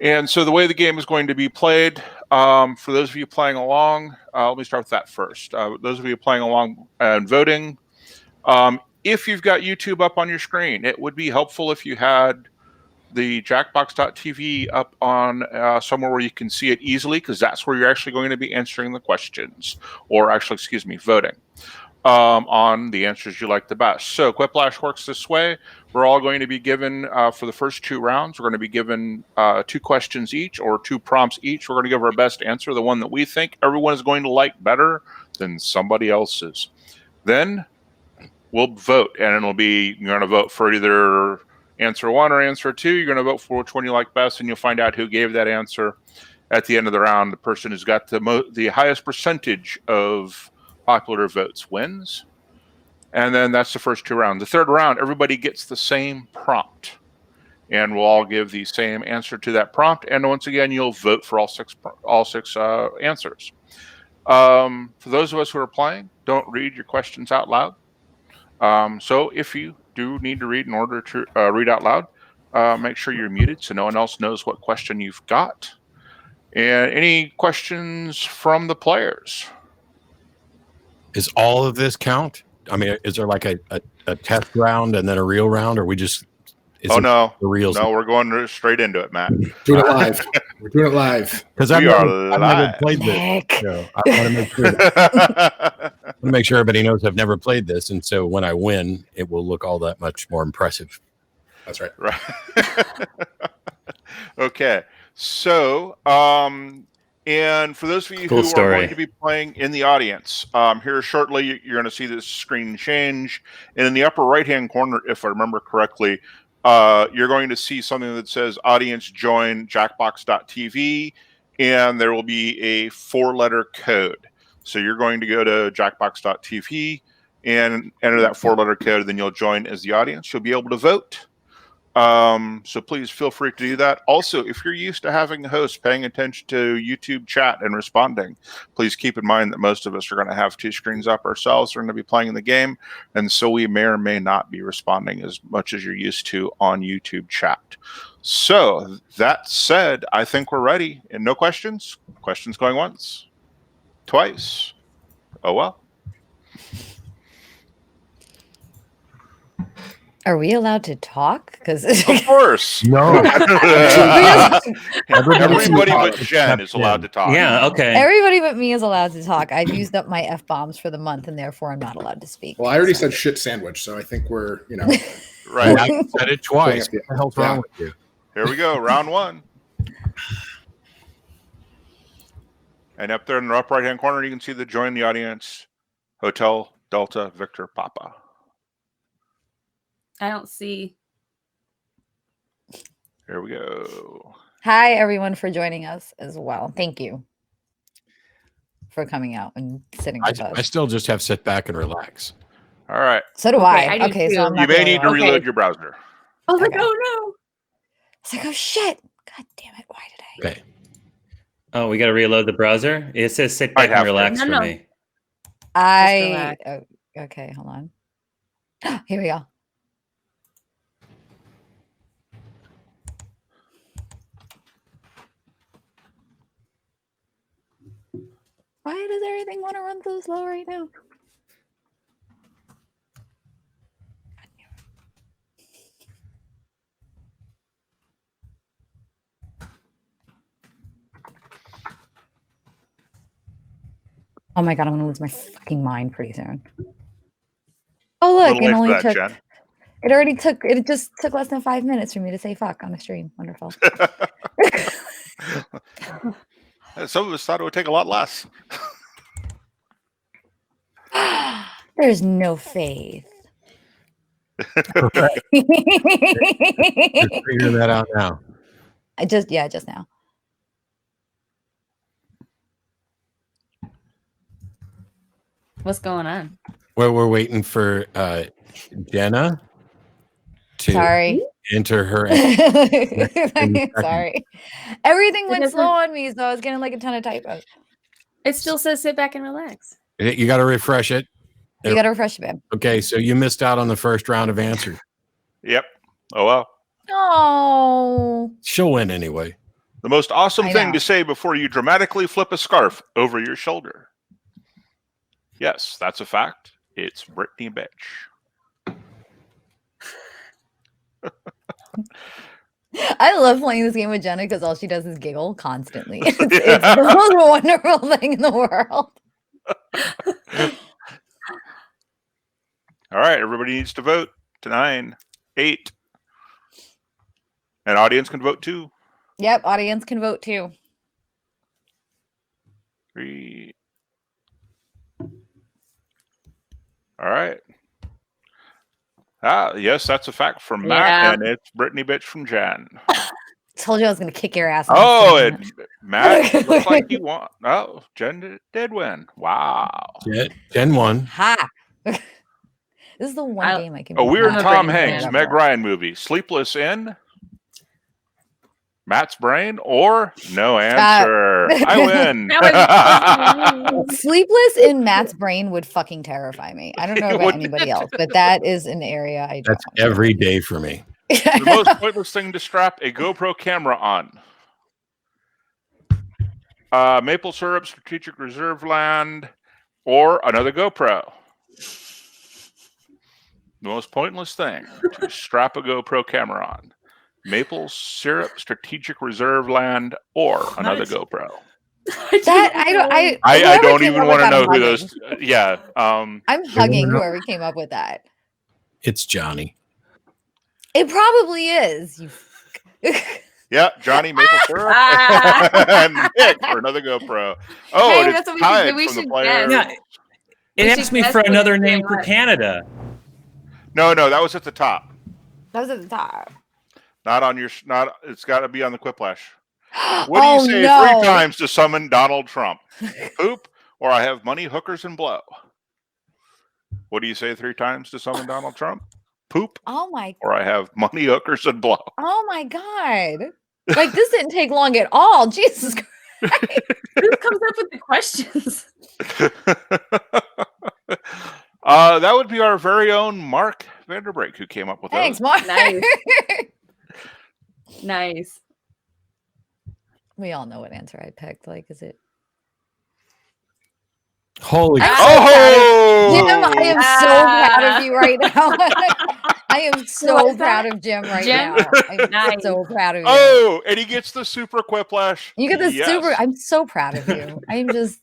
And so the way the game is going to be played, for those of you playing along, let me start with that first. Those of you playing along and voting, if you've got YouTube up on your screen, it would be helpful if you had the jackbox.tv up on somewhere where you can see it easily, because that's where you're actually going to be answering the questions, or actually, excuse me, voting on the answers you like the best. So Quiplash works this way. We're all going to be given, for the first 2 rounds, we're going to be given 2 questions each, or 2 prompts each. We're going to give our best answer, the one that we think everyone is going to like better than somebody else's. Then we'll vote, and it'll be, you're going to vote for either answer 1 or answer 2. You're going to vote for which one you like best, and you'll find out who gave that answer at the end of the round. The person who's got the highest percentage of popular votes wins. And then that's the first 2 rounds. The third round, everybody gets the same prompt, and we'll all give the same answer to that prompt. And once again, you'll vote for all six answers. For those of us who are playing, don't read your questions out loud. So if you do need to read in order to read out loud, make sure you're muted so no one else knows what question you've got. And any questions from the players? Is all of this count? I mean, is there like a test round and then a real round, or we just? Oh no, the real? No, we're going straight into it, Matt. Doing it live. We're doing it live because I've never played this. So I want to make sure. I want to make sure everybody knows I've never played this, and so when I win, it will look all that much more impressive. That's right. Right. Okay. So, and for those of you who are going to be playing in the audience, here shortly, you're going to see this screen change. And in the upper right-hand corner, if I remember correctly, you're going to see something that says audience join jackbox.tv, and there will be a 4-letter code. So you're going to go to jackbox.tv and enter that 4-letter code, then you'll join as the audience. You'll be able to vote. So please feel free to do that. Also, if you're used to having a host paying attention to YouTube chat and responding, please keep in mind that most of us are going to have 2 screens up ourselves. We're going to be playing the game, and so we may or may not be responding as much as you're used to on YouTube chat. So that said, I think we're ready. And no questions? Questions going once? Twice? Oh, well. Are we allowed to talk? Because of course, no. Everybody but Jen is allowed to talk. Yeah, okay. Everybody but me is allowed to talk. I've used up my F-bombs for the month, and therefore I'm not allowed to speak. Well, I already said shit sandwich, so I think we're, right. I said it twice. What the hell's wrong with you? Here we go, round 1. And up there in the upper right-hand corner, you can see the join the audience, Hotel Delta Victor Papa. I don't see. Here we go. Hi, everyone, for joining us as well. Thank you for coming out and sitting with us. I still just have sit back and relax. All right. So do I. do Okay, too. so I'm not You may the only need to one. reload your browser. I was like, Okay. oh no. It's like, oh shit. God damn it. Why did I? Okay. Oh, we got to reload the browser. It says sit back and relax for me. Okay, hold on. Here we go. Why does everything want to run so slow right now? Oh my god, I'm gonna lose my fucking mind pretty soon. Oh look, it only took. Jen. It just took less than 5 minutes for me to say fuck on a stream. Wonderful. Some of us thought it would take a lot less. There's no faith. Figure that out now. Just now. What's going on? Well, we're waiting for Jenna to enter her. Sorry. Everything went slow on me, so I was getting like a ton of typos. It still says sit back and relax. You got to refresh it. You got to refresh it, babe. Okay, so you missed out on the first round of answers. Yep. Oh, well. Oh. She'll win anyway. The most awesome thing to say before you dramatically flip a scarf over your shoulder. Yes, that's a fact. It's Brittany Bitch. I love playing this game with Jenna because all she does is giggle constantly. It's the most wonderful thing in the world. All right, everybody needs to vote to 9, 8. And audience can vote too. Yep, audience can vote too. 3. All right. Yes, that's a fact from Matt, and it's Brittany Bitch from Jan. Told you I was going to kick your ass. Oh, and Matt looks like you won. Oh, Jen did win. Wow. Jen won. Ha! This is the one game I can. A weird Tom Hanks, Meg Ryan movie. Sleepless in Matt's brain or no answer. I win. Sleepless in Matt's brain would fucking terrify me. I don't know about anybody else, but that is an area I don't. That's every day for me. The most pointless thing to strap a GoPro camera on. Maple syrup, strategic reserve land, or another GoPro. The most pointless thing to strap a GoPro camera on. Maple syrup, strategic reserve land, or another GoPro. I don't even want to know who those. Yeah. I'm hugging whoever came up with that. It's Johnny. It probably is. Yeah, Johnny Maple syrup and Nick for another GoPro. Oh, hey, and that's it's what tied we from should the player. Yeah, it asked me for another name for Canada. No, that was at the top. That was at the top. Not on your. Not. It's got to be on the Quiplash. What do you say 3 times to summon Donald Trump? Poop, or I have money, hookers, and blow. What do you say 3 times to summon Donald Trump? Poop. Oh my. Or I have money, hookers, and blow. Oh my god! Like this didn't take long at all. Jesus Christ! Who comes up with the questions? That would be our very own Mark Vanderbrake who came up with Thanks, those. Mark. Nice. Nice. We all know what answer I picked. Like, is it? Holy! Jim, I am so proud of you right now. I am so proud of Jim right now. I'm so proud of you. Oh, and he gets the super Quiplash. You get the super. I'm so proud of you. I'm just.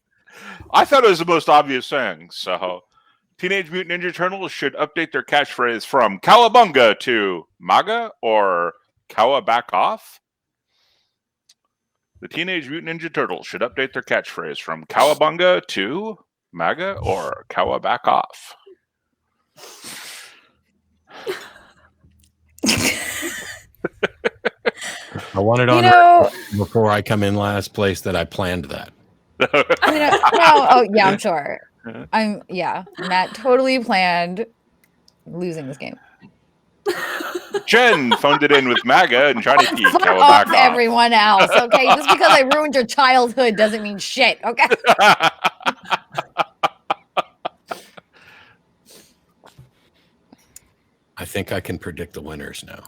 I thought it was the most obvious thing. So, Teenage Mutant Ninja Turtles should update their catchphrase from "Cowabunga" to "MAGA" or "Cowa back off." The Teenage Mutant Ninja Turtles should update their catchphrase from "Cowabunga" to "MAGA" or "Cowa back off." I wanted on her before I come in last place that I planned that. I'm sure. Matt totally planned losing this game. Jen phoned it in with MAGA and Johnny P. Fuck off everyone else, okay? Just because I ruined your childhood doesn't mean shit, okay? I think I can predict the winners now.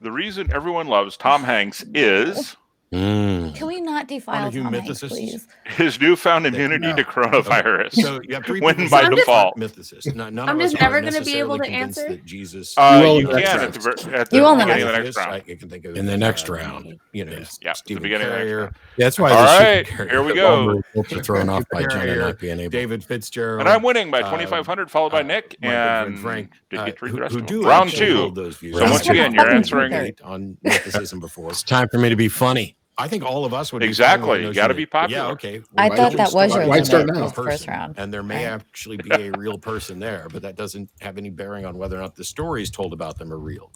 The reason everyone loves Tom Hanks is... Can we not not defile comics, please. His newfound immunity to coronavirus. So you have three win people by who are default. mythicists. None I'm of us just are never going to be able to necessarily convinced answer. that Jesus. You can at the You will in the beginning of the Yes, next round. I can think of in the next round. You know, Yeah, Stephen the beginning of the next Carrier. round. Yeah, that's why. All the right, Stephen here we Carrier go. results are thrown off by Jenna not being able. David Fitzgerald. And I'm winning by 2,500, followed by Nick my good friend and Frank, did get three who the rest of do them. Round actually two. hold those views. So once again, you're answering. On mythicism before. It's time for me to be funny. I think all of us would Exactly. Be You got to be popular. Yeah, okay. I thought that was your Why start limit, now? was the first round. And there may actually be a real person there, but that doesn't have any bearing on whether or not the stories told about them are real.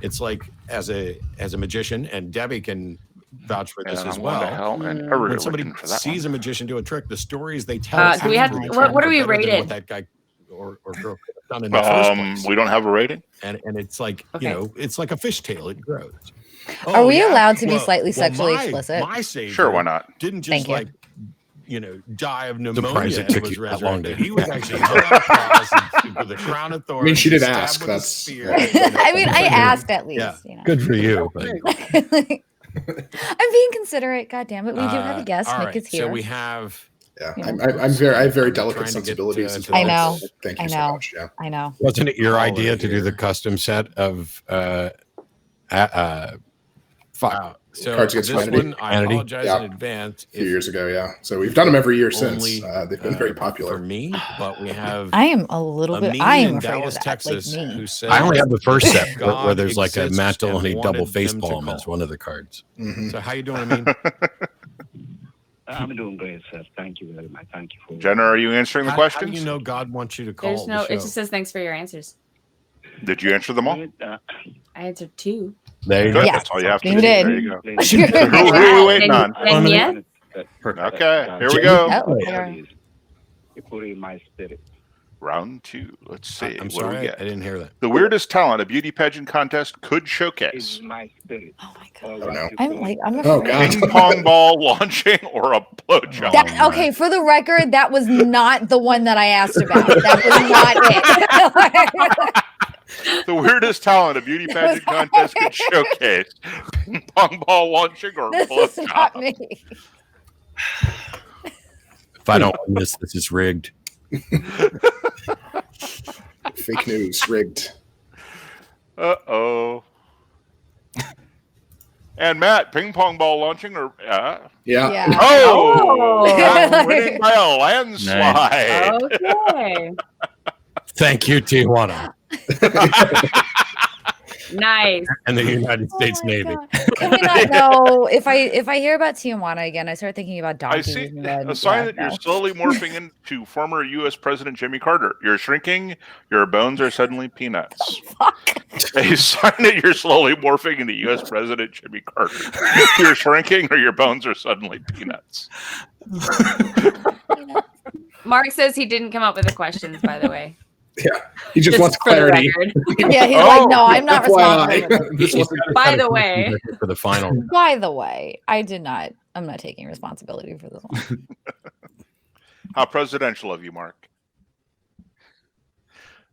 It's like as a magician, and Debbie can vouch for this as well. When somebody sees a magician do a trick, the stories they tell. Do we have what are we rated? What that guy or girl could have done in the first place. We don't have a rating, and it's like you know, it's like a fishtail; it grows. Are we allowed to be slightly sexually explicit? My savior sure, why not? Didn't Thank just you. like die of pneumonia. Surprised it and took was you that long to- resurrected. He was actually hung on a cross with a crown of thorns. I mean, she did stabbed ask. with a That's spear. I mean, I asked at least. Yeah. You know. Good for you. but- I'm being considerate. God damn it, we do have a guest. All Nick right, is here. so we have. Yeah, You I'm know. I have very delicate Trying to get, sensibilities. as I well. know. Thank you I so know. much. Yeah. I know. Wasn't it your All idea of to do the custom set of Wow. So Cards Against this Humanity. one, I apologize Yeah. in advance. A few years ago, yeah. So we've done them every year since. Only, They've been very popular. for me, but we have. I am a little bit. Amin I am in afraid Dallas, of that. Texas, like me. who says I only have the first set where God there's like a exists Matt and Dillahunty double wanted face them to palm call. as one of the cards. Mhm. So how you doing, Amin? I'm doing great, sir. Thank you very much. Thank you for. Jenna, are you answering the How questions? do you know God wants you to call There's no. the It show? just says thanks for your answers. Did you answer them all? I answered 2. There you Good. go. Yes, That's all you have to you do. did. There you go. Please. Who are we waiting on? And yes, Okay, here we go. Oh, You put in my spirit. Round 2. Let's see. I'm what do sorry, we get? I didn't hear that. The weirdest talent a beauty pageant contest could showcase. In my spirit. Oh my god. Oh, no. I'm like I'm Oh, afraid. God. Ping pong ball launching or a blowjob. That, okay, for the record, that was not the one that I asked about. That was not it. The weirdest talent a beauty pageant contest could showcase. Ping pong ball launching or a This is not blowjob. me. If I don't win this is rigged. Fake news, rigged. Uh-oh. And Matt, ping pong ball launching or Yeah. Yeah. oh, Oh. Matt winning by a landslide. okay, Thank you, Tijuana nice. and the United States Oh my Navy. God. Can we not know if I hear about Tijuana again, I start thinking about I donkeys. see and a sign yeah, that you're no. slowly morphing into former U.S. President Jimmy Carter. You're shrinking. Your bones are suddenly peanuts. A sign that you're slowly morphing into U.S. President Jimmy Carter. You're shrinking, or your bones are suddenly peanuts. Mark says he didn't come up with the questions, by the way. Yeah. He just wants for the clarity. record. Yeah, he's Oh, like, no, I'm not FYI. responsible. This wasn't- By the way, For the final. By the way, I did not. I'm not taking responsibility for this one. How presidential of you, Mark.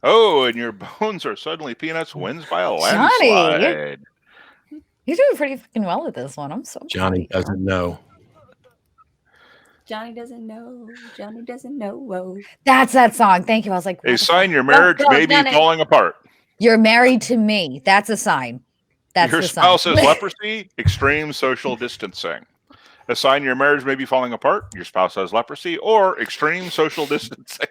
Oh, and your bones are suddenly peanuts wins by a Johnny. landslide. You're doing pretty fucking well with this one. I'm so Johnny proud of you. doesn't know. Johnny doesn't know. Johnny doesn't know. Whoa. That's that song. Thank you. I was like, A what the sign fuck? your marriage Well, may be done it. falling apart. You're married to me. That's a sign. That's Your the spouse sign. has leprosy, extreme social distancing. A sign your marriage may be falling apart, your spouse has leprosy, or extreme social distancing.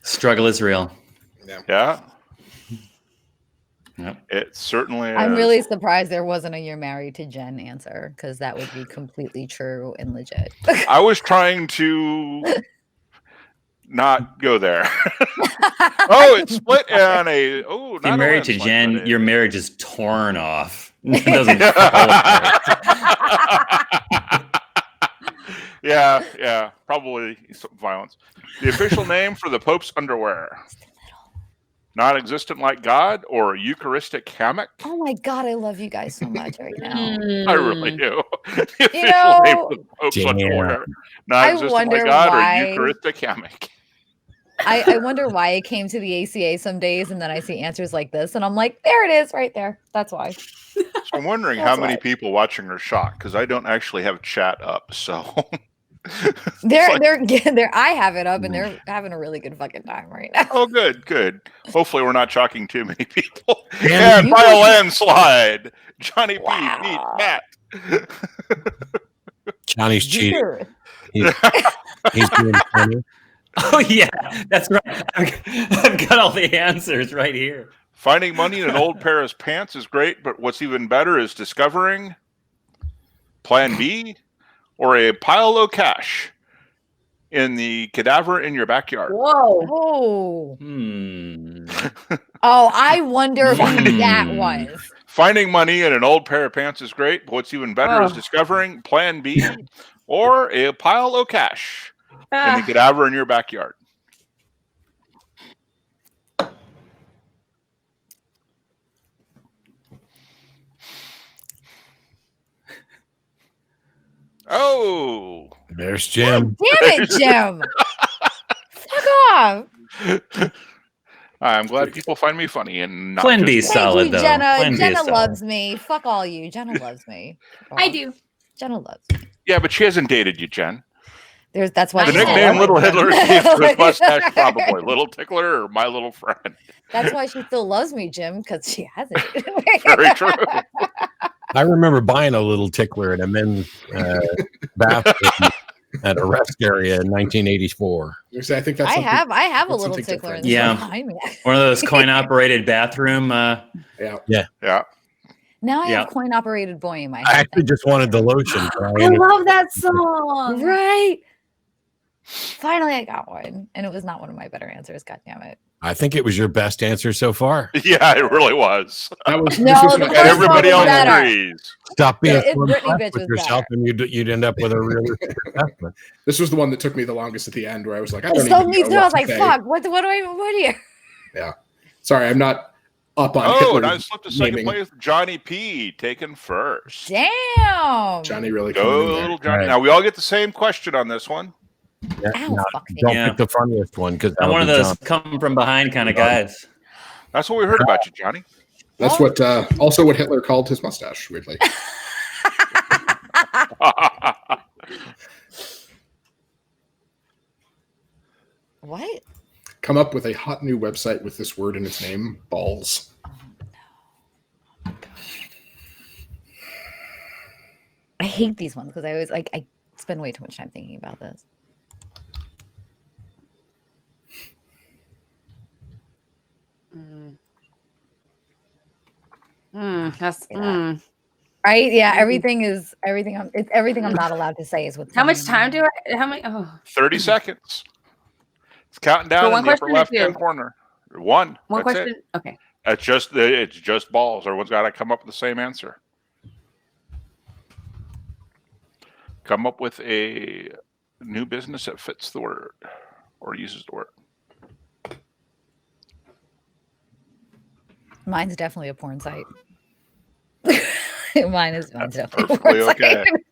Struggle is real. Yeah. Yep. It certainly is. I'm really surprised there wasn't a "you're married to Jen" answer because that would be completely true and legit. I was trying to not go there. Oh, it's split on a oh. If you're not a married to landslide, Jen, but your marriage is torn off. It doesn't fall apart. Yeah, probably some violence. The official name for the Pope's underwear. Non-existent like God or Eucharistic hammock? Oh my god, I love you guys so much right now. I really do. The official name know, for the Pope's Damn. underwear. I Non-existent wonder like God why- or Eucharistic hammock? I wonder why it came to the ACA some days, and then I see answers like this, and I'm like, there it is, right there. That's why. So I'm wondering how many people watching are shocked because I don't actually have chat up. So they're I have it up, and they're having a really good fucking time right now. Oh, good. Hopefully, we're not shocking too many people. And by a landslide, Johnny P beat Matt. Johnny's cheating. He's doing funny. Oh yeah, that's right. I've got all the answers right here. Finding money in an old pair of pants is great, but what's even better is discovering Plan B or a pile of cash in the cadaver in your backyard. Whoa. Oh, I wonder who that was. Finding money in an old pair of pants is great, but what's even better is discovering Plan B or a pile of cash in the cadaver in your backyard. Oh, there's Jim. Damn it, Jim! Fuck off. I'm glad people find me funny and not Plan B just- solid Thank you, though. Jenna. Plan B is Jenna solid. loves me. Fuck all you. Jenna loves me. I do. Jenna loves me. Yeah, but she hasn't dated you, Jen. That's why The she's still nickname loving Little me. Hitler is for his mustache, probably. Little Tickler or My Little Friend. That's why she still loves me, Jim, because she hasn't. Very true. I remember buying a little tickler at a men's bathroom at a rest area in 1984. I think that's I have a that's little something tickler in different. this Yeah. behind me. One of those coin-operated bathroom. Yeah. Now I Yeah. have coin operated boy in my I head. actually just wanted the lotion. I love that song. Right. Finally, I got one, and it was not one of my better answers. God damn it! I think it was your best answer so far. Yeah, it really was. That was No, the and first everybody one was else better. agrees. Stop being It so Britney impressed bitch with was yourself, and you'd end up with a realistic assessment. This was the one that took me the longest at the end, where I was like, I It don't stumped even me know too. I what was to like, say. "Fuck! What do I even put here?" Yeah, sorry, I'm not up on Oh, Hitler and I slipped a second naming. place. Johnny P taken first. Damn. Johnny really Go, coming in there. little Johnny. Right. Now we all get the same question on this one. Yeah, Ow, no, fuck me. don't Yeah. pick the funniest one because I'm one of those come from behind kind of guys. That's what we heard about you, Johnny. That's what also what Hitler called his mustache. Weirdly, What? come up with a hot new website with this word in its name: balls. I hate these ones because I always I spend way too much time thinking about this. That's Right? Yeah. Everything is everything. It's everything I'm not allowed to say is what's how much coming in my time do I? How many? Oh, 30 seconds. It's counting down For one in the upper question or left-hand two? corner. One. one That's question. it. Okay. It's just balls. Everyone's got to come up with the same answer. Come up with a new business that fits the word or uses the word. Mine's definitely a porn site. Mine's definitely a Perfectly porn okay. site.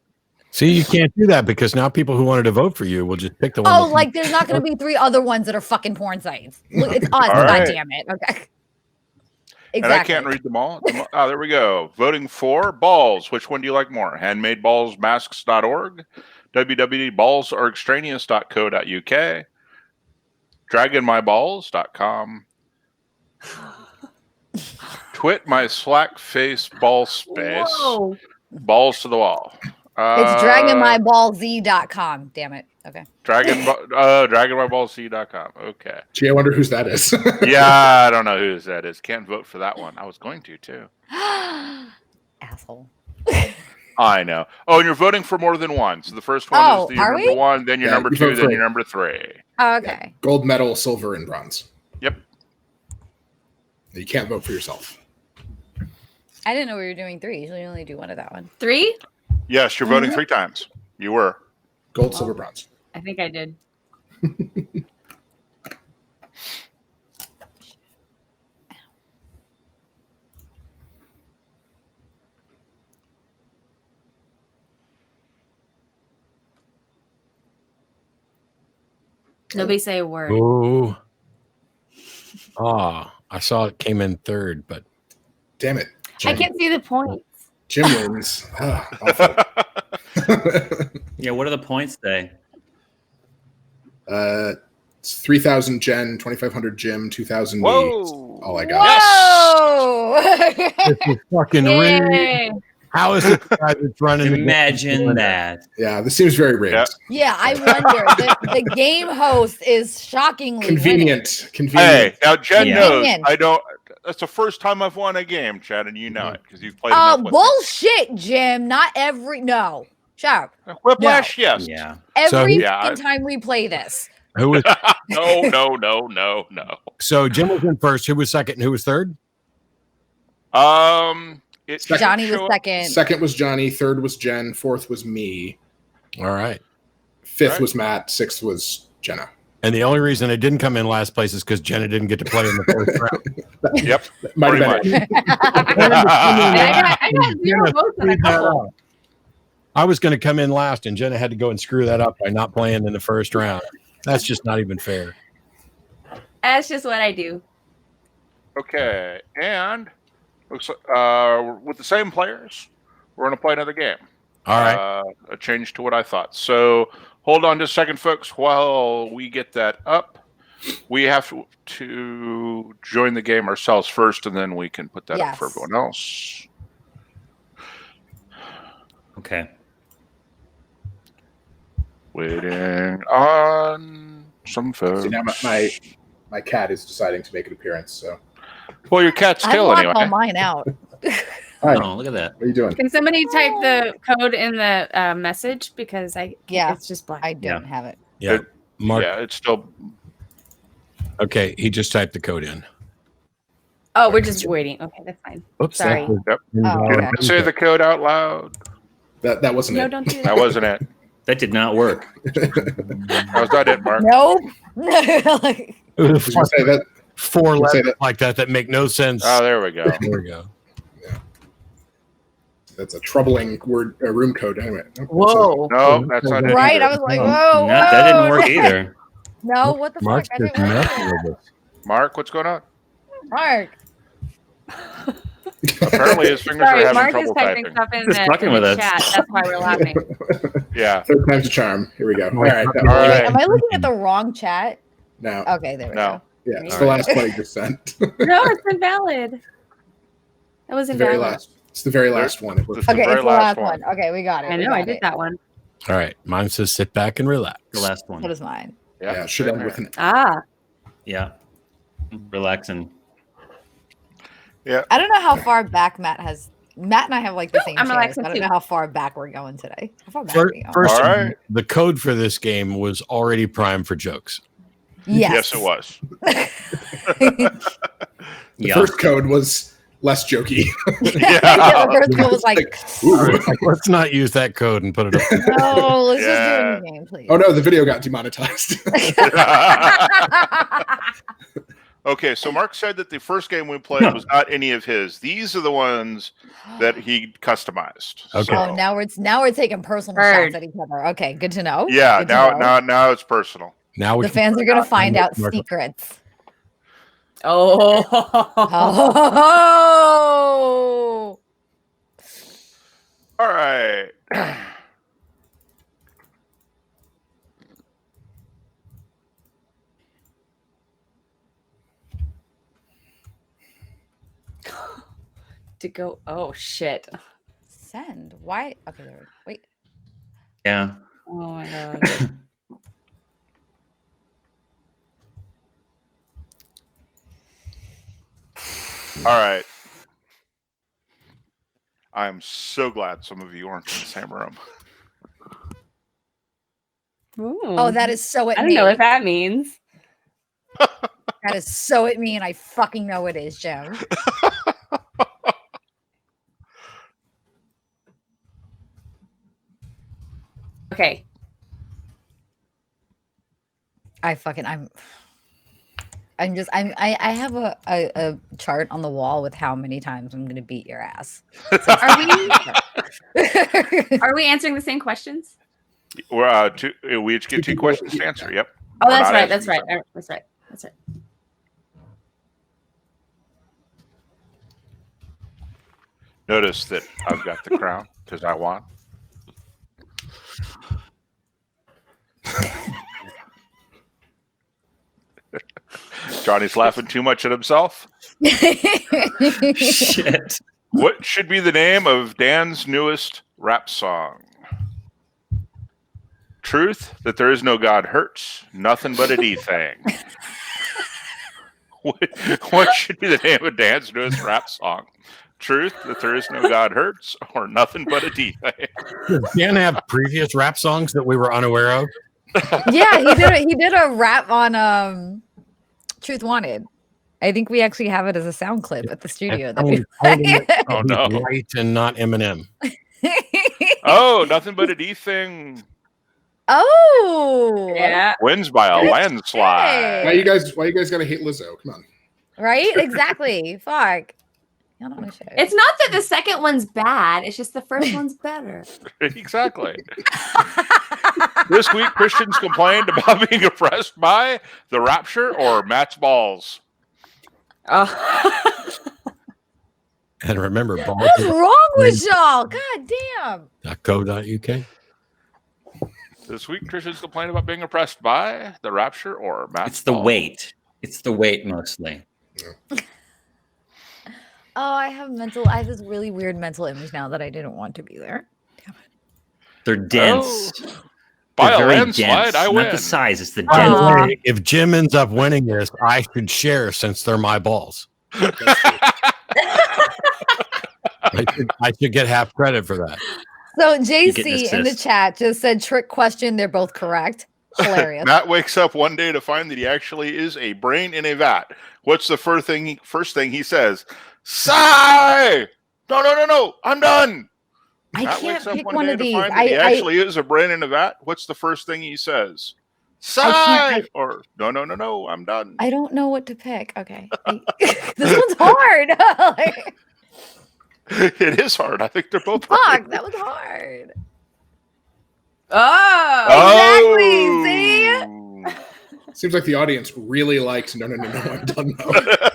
See, you can't do that because now people who wanted to vote for you will just pick the one. Oh, that- like there's not going to be 3 other ones that are fucking porn sites. Look, it's us. All God right. damn it. Okay. And I can't read them all. Oh, there we go. Voting for balls. Which one do you like more? Handmadeballsmasks.org, www.ballsareextraneous.co.uk, dragonmyballs.com, twit my slack face ball space, Whoa. balls to the wall. It's dragonmyballz.com. Damn it. Okay. Dragonmyballc.com. Okay. Gee, I wonder whose that is. Yeah, I don't know whose that is. Can't vote for that one. I was going to too. Asshole. I know. Oh, and you're voting for more than one. So the first one Oh, is your are number we? one, then your Yeah, number you two, vote then for- your number three. Oh, okay. Gold medal, silver, and bronze. Yep. You can't vote for yourself. I didn't know we were doing 3. Usually you only do one of that one. 3? Yes, you're voting 3 times. You were. Gold, silver, bronze. I think I did. Nobody say a word. Ooh. Oh, I saw it came in third, but damn it. I can't see the points. Jim wins. Awful. Yeah, what are the points say? It's 3,000 Jen, 2,500 Jim, 2,000 me. Whoa. All I got. Whoa! this is fucking rigged. How is it that it's running? Imagine that. Yeah, this seems very rigged. Yeah, I wonder. The game host is shockingly Convenient. winning. Hey, now Jen knows. Convenient. I don't. That's the first time I've won a game, Chad, and you know it because you've played enough with Bullshit, Jim. Not every no. Shut up. Quiplash, No. yes. Yeah. Every fucking time we play this. Who was? No. So Jim was in first. Who was second? And who was third? Johnny was second. Second was Johnny. Third was Jen. Fourth was me. All right. Fifth was Matt. Sixth was Jenna. And the only reason it didn't come in last place is because Jenna didn't get to play in the first round. Yep. Might have been it. I got 0 votes on a couple. I was going to come in last, and Jenna had to go and screw that up by not playing in the first round. That's just not even fair. That's just what I do. Okay, and looks with the same players, we're going to play another game. All right. A change to what I thought. So hold on just a second, folks. While we get that up, we have to join the game ourselves first, and then we can put that up for everyone else. Okay. Waiting on some folks. See, now my cat is deciding to make an appearance. So, well, your cat's still I anyway. all mine out. Hi. Oh, look at that. What are you doing? Can somebody type the code in the message because it's just black. I don't have it. Yeah. Mark. Yeah, it's still. Okay, he just typed the code in. Oh, we're just waiting. Okay, that's fine. Oops. Sorry. Yep. okay. Say the code out loud. That wasn't No, it. don't do that. That wasn't it. That did not work. That was not it, Mark. Nope. It was Did you say that? four You say letters like that make no sense. Oh, there we go. There we go. That's a troubling word, room code. Anyway. Whoa. No, that's not it. Right? either. I was like, whoa. That didn't work either. No, what the Mark's fuck? just messing with us. Mark, what's going on? Mark. Apparently, his fingers Sorry, are having Mark trouble is typing typing. stuff in Just the, fucking in with the us. chat. That's why we're laughing. Yeah. Third time's a charm. Here we go. All right. All right. Am I looking at the wrong chat? No. Okay, there we No. go. Yeah, it's the last 20%. No, it's invalid. That was The very invalid. last. It's the very last one. It's Okay, the very it's the last one. Okay, we got it. I we know, I got did it. that one. All right. Mine says sit back and relax. The last one. What is mine? Yeah, should end with an. Ah. Yeah. Relaxing. Yeah. I don't know how far back Matt has. Matt and I have like the same I'm chairs. relaxing I don't too. know how far back we're going today. How far back are we going? First, All right. the code for this game was already primed for jokes. Yes. Yes, it was. The first code was less jokey. Yeah, the first one was like, Like, let's not use that code and put it up. no, let's just do Yeah. a new game, please. Oh no, the video got demonetized. Okay, so Mark said that the first game we played was not any of his. These are the ones that he customized. Okay. Oh, now we're taking personal Heard. shots at each other. Okay, good to know. Yeah, Good to know. now it's personal. Now we The can fans are gonna find out Mark- secrets. Oh. Oh. All right. To go. Oh, shit. Send. Why? Okay, there. Wait. Yeah. Oh, my God. All right. I'm so glad some of you aren't in the same room. Oh, that is so at I me. don't know what that means. That is so at me, and I fucking know it is, Jim. Okay. I have a chart on the wall with how many times I'm gonna beat your ass. Are we answering the same questions? We each get two questions to answer. Yep. Oh, that's right. That's right. That's right. That's right. Notice that I've got the crown because I won. Johnny's laughing too much at himself. Shit. What should be the name of Dan's newest rap song? Truth that there is no God hurts, nothing but a D thing. What should be the name of Dan's newest rap song? Truth that there is no God hurts, or nothing but a D thing. Does Dan have previous rap songs that we were unaware of? Yeah, he did a rap on Truth Wanted. I think we actually have it as a sound clip at the studio. Oh no, right, and not Eminem. Oh, nothing but a D thing. Oh, yeah, wins by a landslide. Why you guys gotta hate Lizzo? Come on. Right? Exactly. Fuck. It's not that the second one's bad. It's just the first one's better. Exactly. This week, Christians complained about being oppressed by the rapture or Matt's balls. And remember, balls. What's wrong with y'all? God damn. .co.uk. This week, Christians complained about being oppressed by the rapture or Matt's It's the balls. weight. It's the weight mostly. Oh, I have this really weird mental image now that I didn't want to be there. They're dense. By They're a very landslide, dense. I Not win. the size, it's the By the density. way, if Jim ends up winning this, I should share since they're my balls. I should get half credit for that. So You get an JC in the assist. chat just said trick question. They're both correct. Hilarious. Matt wakes up one day to find that he actually is a brain in a vat. What's the first thing he says? Sigh! No, I'm done. I Matt can't wakes up pick one one day of to these. find that he actually is a brain in a vat. What's the first thing he says? Sigh! Or no, I'm done. I don't know what to pick. Okay. This one's hard. Like, It is hard. I think they're both fuck, hard. that was hard. Oh, exactly. See? Seems like the audience really likes no, I'm done now.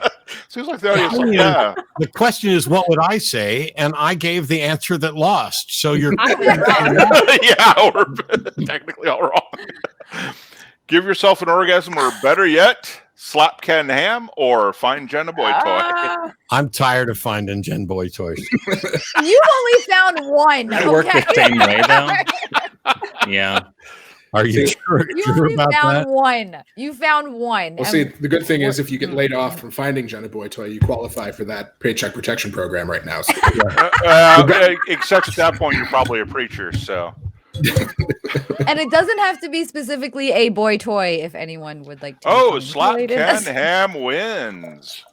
Seems like the audience yeah. The question is, what would I say? And I gave the answer that lost. So you're yeah, we're technically all wrong. Give yourself an orgasm, or better yet, slap Ken Ham or find Jenna Boy toy. I'm tired of finding Gen Boy toys. You only found one. I work the okay? same way though. Yeah. Are you sure, You sure only about found that? one. You found one. Well, see, the good thing is if you get laid off from finding Jenna Boy toy, you qualify for that paycheck protection program right now. So, except at that point, you're probably a preacher. So, And it doesn't have to be specifically a boy toy if anyone would like to. oh, become slap related. Ken Ham wins.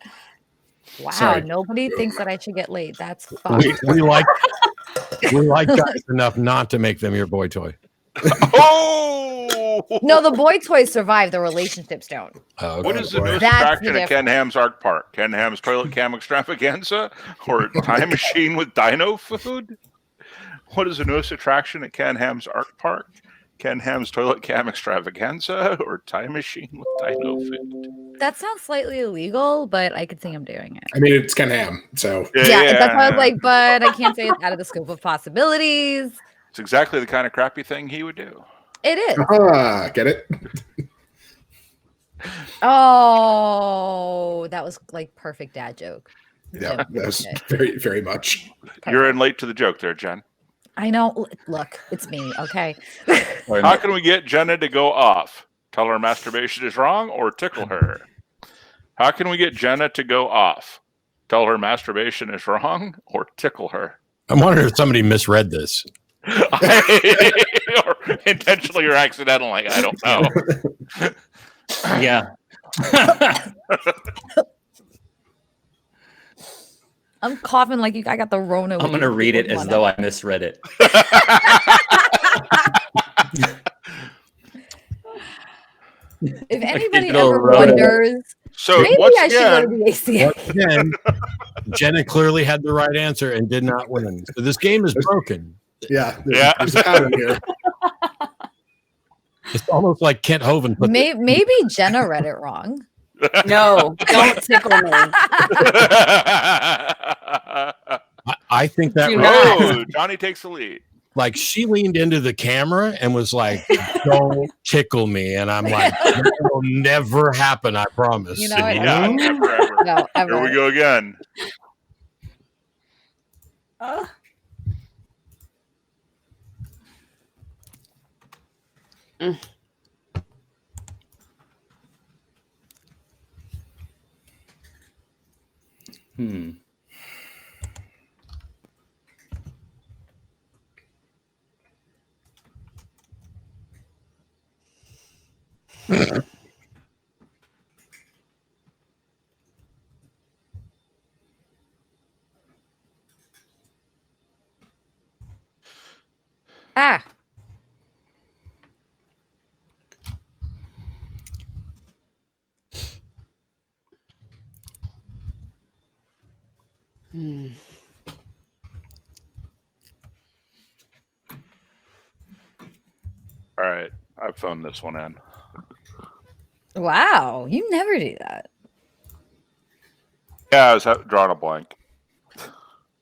Wow, Sorry. nobody thinks that I should get laid. That's fun. We like guys enough not to make them your boy toy. Oh No, the boy toys survive. The relationships don't. Oh, What is the newest That's the attraction at Ken Ham's Art Park? Ken Ham's toilet cam extravaganza or time machine with dino food? What is the newest attraction at Ken Ham's Art Park? Ken Ham's toilet cam extravaganza or time machine with dino food? That sounds slightly illegal, but I could see him doing it. I mean, it's Ken Ham, so Yeah, that's why I was like, but I can't say it's out of the scope of possibilities. It's exactly the kind of crappy thing he would do. It is. Get it? Oh, that was like perfect dad joke. Yeah, that's very, very much. You're in late to the joke there, Jen. I know. Look, it's me. Okay. How can we get Jenna to go off? Tell her masturbation is wrong or tickle her? How can we get Jenna to go off? Tell her masturbation is wrong or tickle her? I'm wondering if somebody misread this. Or intentionally or accidentally. I don't know. Yeah. I'm coughing like I got the Rona. I'm going to read it as though I misread it. If anybody Digital ever Rona. wonders, So maybe once I should go to again, the ACA. Once again, Jenna clearly had the right answer and did not win. So this game is broken. Yeah, Yeah. there's a pattern here. It's almost like Kent Hovind put Maybe Jenna read it wrong. No, don't tickle me. I think that Oh, Johnny takes the lead. like she leaned into the camera and was like, "Don't tickle me," and I'm like, "That will never happen. I promise." You know what? Yeah, never ever. No, ever. Here we go again. Ah. All right, I've phoned this one in. Wow, you never do that. Yeah, I was drawing a blank.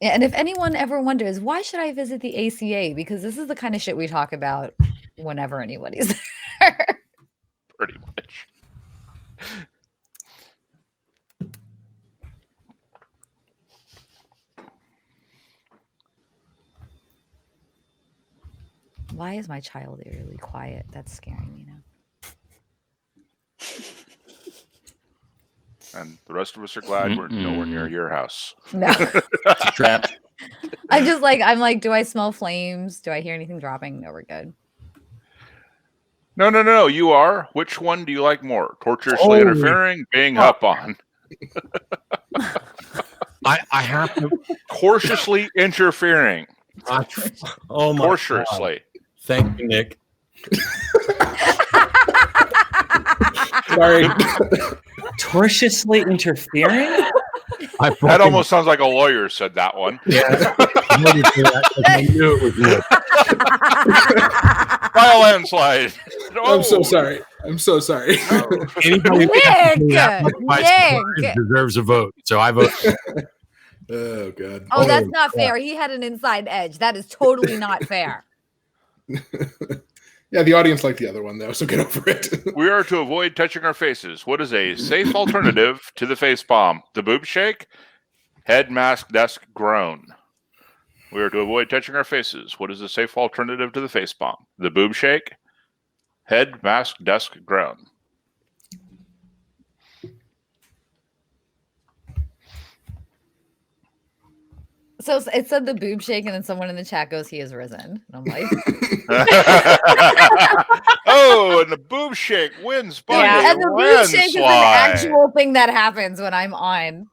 Yeah, and if anyone ever wonders, why should I visit the ACA? Because this is the kind of shit we talk about whenever anybody's there. Pretty much. Why is my child eerily quiet? That's scaring me now. And the rest of us are glad we're nowhere near your house. No. Trap. I'm like, do I smell flames? Do I hear anything dropping? No, we're good. No. You are. Which one do you like more? Torturously interfering, being up on? I have to cautiously interfering. Oh my Torturously. God. Thank you, Nick. Sorry. Tortiously interfering? That almost sounds like a lawyer said that one. Yeah. I knew it was Nick. By a landslide. I'm so sorry. I'm so sorry. Anybody who asks me that much by Nick! surprise deserves a vote. So I vote. Oh God. Oh, that's not fair. He had an inside edge. That is totally not fair. Yeah, the audience liked the other one though, so get over it. We are to avoid touching our faces. What is a safe alternative to the face palm? The boob shake, head, mask, desk, groan. We are to avoid touching our faces. What is a safe alternative to the face palm? The boob shake, head, mask, desk, groan. So it said the boob shake, and then someone in the chat goes, "He is risen." And I'm like, oh, and the boob shake wins by yeah, and the boob shake is an landslide. actual thing that happens when I'm on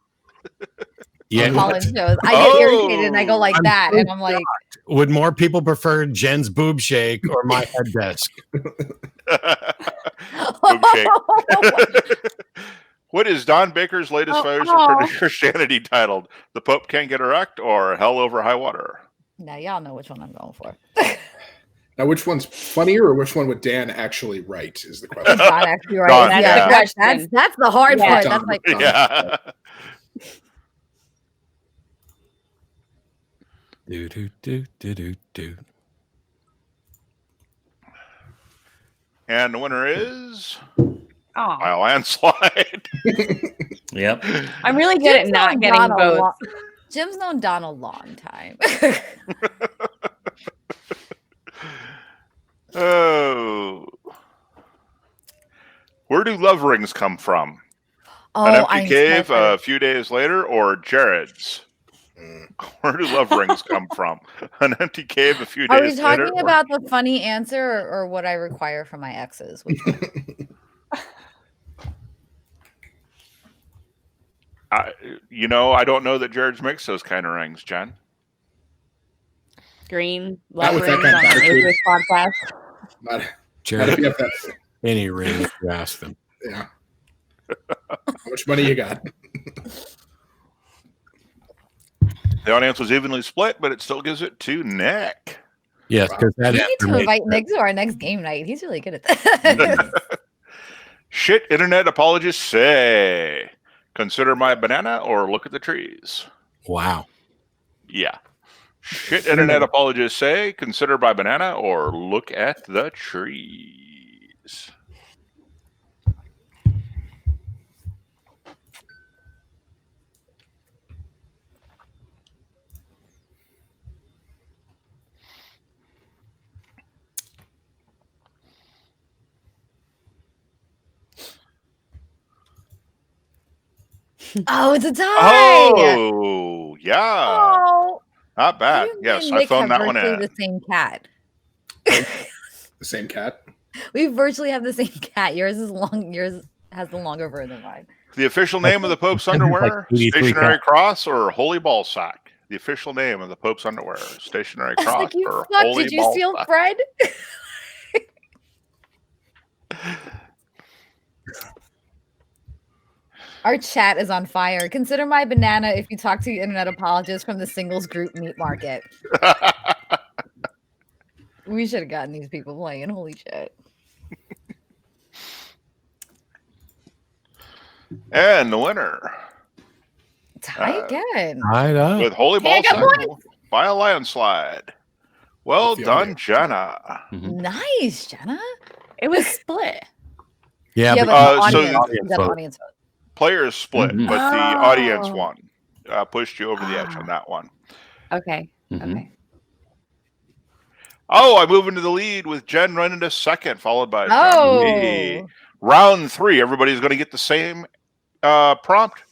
Yeah. Colin shows. I get irritated and I go like I'm that, so and I'm like, would more people prefer Jen's boob shake or my head desk? Boob shake. What is Don Baker's latest photos of Christianity titled "The Pope Can't Get Erect" or "Hell Over High Water"? now y'all know which one I'm going for. Now, which one's funnier, or which one would Dan actually write? Is the question. Don actually right. Don, Yeah, yeah. that's the hard part. Don, That's like, Don. Yeah. Do. And the winner is Oh, by a landslide. Yep. I'm really good at not getting votes. Jim's known Don a long time. Oh. Where do love rings come from? Oh, An empty I'm cave sniper. a few days later or Jared's? Where do love rings come from? An empty cave a few Are days we later? talking about the funny answer or what I require from my exes? Which one? I don't know that Jared's makes those kind of rings, Jen. Green Not love with that rings kind on of the attitude. Atheist podcast. Not if Jared, you have that. any ring if you ask them. Yeah. How much money you got? The audience was evenly split, but it still gives it to Nick. Yes, because We that need to affirmation- invite Nick to our next game night. He's really good at that. Shit internet apologists say, consider my banana or look at the trees. Wow. Yeah. Shit internet apologists say, consider my banana or look at the trees. Oh, it's a tie. Oh, yeah. Oh. Not bad. You Yes, and I Nick phoned have that one virtually in. the same cat. The same cat. We virtually have the same cat. Yours is long. Yours has the longer fur than mine. The official name of the Pope's underwear, 83 stationary cats. cross or holy ball sack? The official name of the Pope's underwear, stationary I was cross like, you or fuck, holy did you ball steal sack? Fred? Our chat is on fire. Consider my banana if you talk to the internet apologist from the singles group meat market. We should have gotten these people playing. Holy shit. And the winner. Tie again. Tied up. With holy Hey, I ball got sack by a landslide. Well the done, audience. Jenna. Nice, Jenna. It was split. Yeah, Yeah, but but so the audience, you got vote. audience vote. Players split, Mhm. but the audience Oh. won. Pushed you over the edge on that one. Okay. Mhm. Okay. Oh, I move into the lead with Jen running to second, followed by Oh. Johnny. Round 3. Everybody's going to get the same prompt.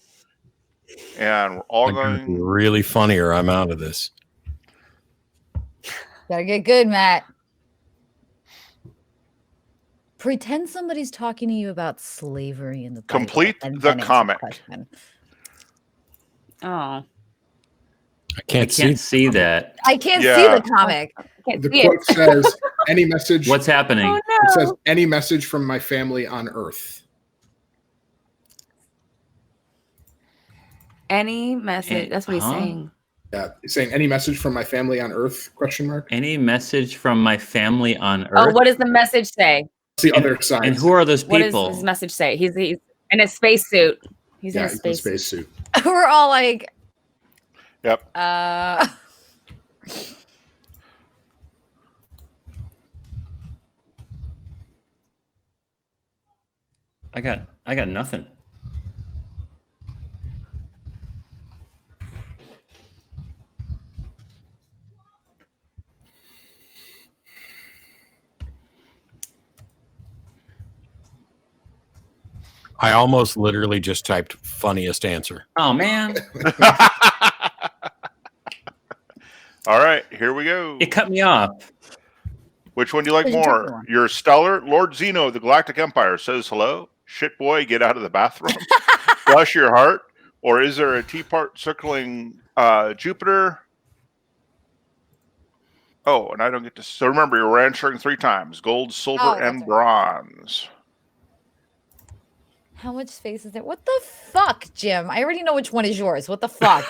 And we're all I'm gonna be going. really funny or I'm out of this. Gotta get good, Matt. Pretend somebody's talking to you about slavery in the Bible, Complete and the then answer comic. question. Oh. I I can't can't see. see that. I can't see Yeah. the comic. Can't The see quote it. says, "Any message." What's happening? Oh It no. says, "Any message from my family on Earth." Any message. That's what he's Huh? saying. Yeah, it's saying, "Any message from my family on Earth?" Question mark. Any message from my family on Oh, Earth? what does the message say? It's the and, other side. and who are those What does people? his message say? He's in a spacesuit. He's in Yeah, a he's in a spacesuit. spacesuit. We're all like, Yep. I got nothing. I almost literally just typed funniest answer. Oh man, All right, here we go. it cut me off. Which one do you like Where's your turkey more? one? Your stellar Lord Zeno of the Galactic Empire says hello. Shit boy, get out of the bathroom. Flush your heart. Or is there a teapot circling Jupiter? Oh, and I don't get to. So remember, you're answering 3 times: gold, silver, Oh, and that's right. bronze. how much space is there? What the fuck, Jim? I already know which one is yours. What the fuck?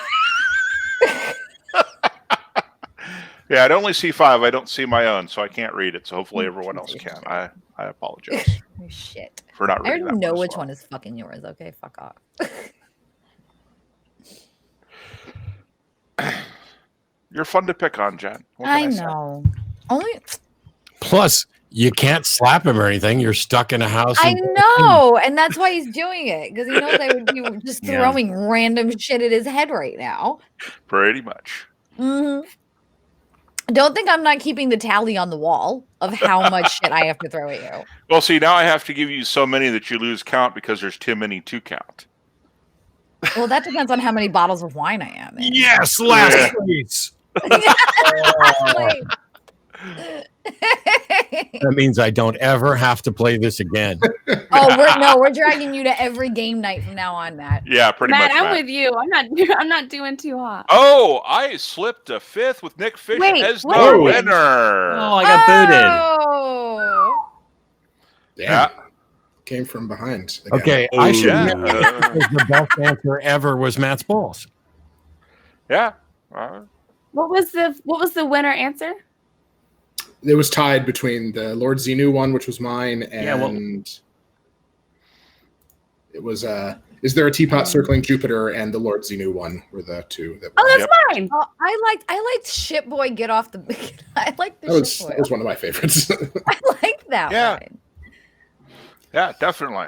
Yeah, I'd only see 5. I don't see my own, so I can't read it. So hopefully everyone else can. I apologize Oh, shit. for not I reading already that know one as which well. one is fucking yours. Okay, fuck off. You're fun to pick on, Jen. What I can say? know. Only Plus, you can't slap him or anything. You're stuck in a house. I and- know, and that's why he's doing it because he knows I would be just Yeah. throwing random shit at his head right now. Pretty much. Mm-hmm. Don't think I'm not keeping the tally on the wall of how much shit I have to throw at you. Well, see, now I have to give you so many that you lose count because there's too many to count. Well, that depends on how many bottles of wine I am in. Yes, last place. Like- That means I don't ever have to play this again. Oh, we're dragging you to every game night from now on, Matt. Yeah, pretty Matt, much. I'm Matt. with you. I'm not doing too hot. Oh, I slipped a 5th with Nick Fish Wait, as what the happened? winner. Oh, I got booted. Oh. Damn. Yeah. Came from behind. Again. Okay, I should yeah. admit because the best answer ever was Matt's balls. Yeah. What was the winner answer? it was tied between the Lord Xenu one, which was mine, and it was Is There a Teapot Circling Jupiter and the Lord Xenu one were the two that. Oh, that's mine. Oh, I liked Ship Boy Get Off the. I like the Ship Boy. That was one of my favorites. I like that one. Yeah, definitely.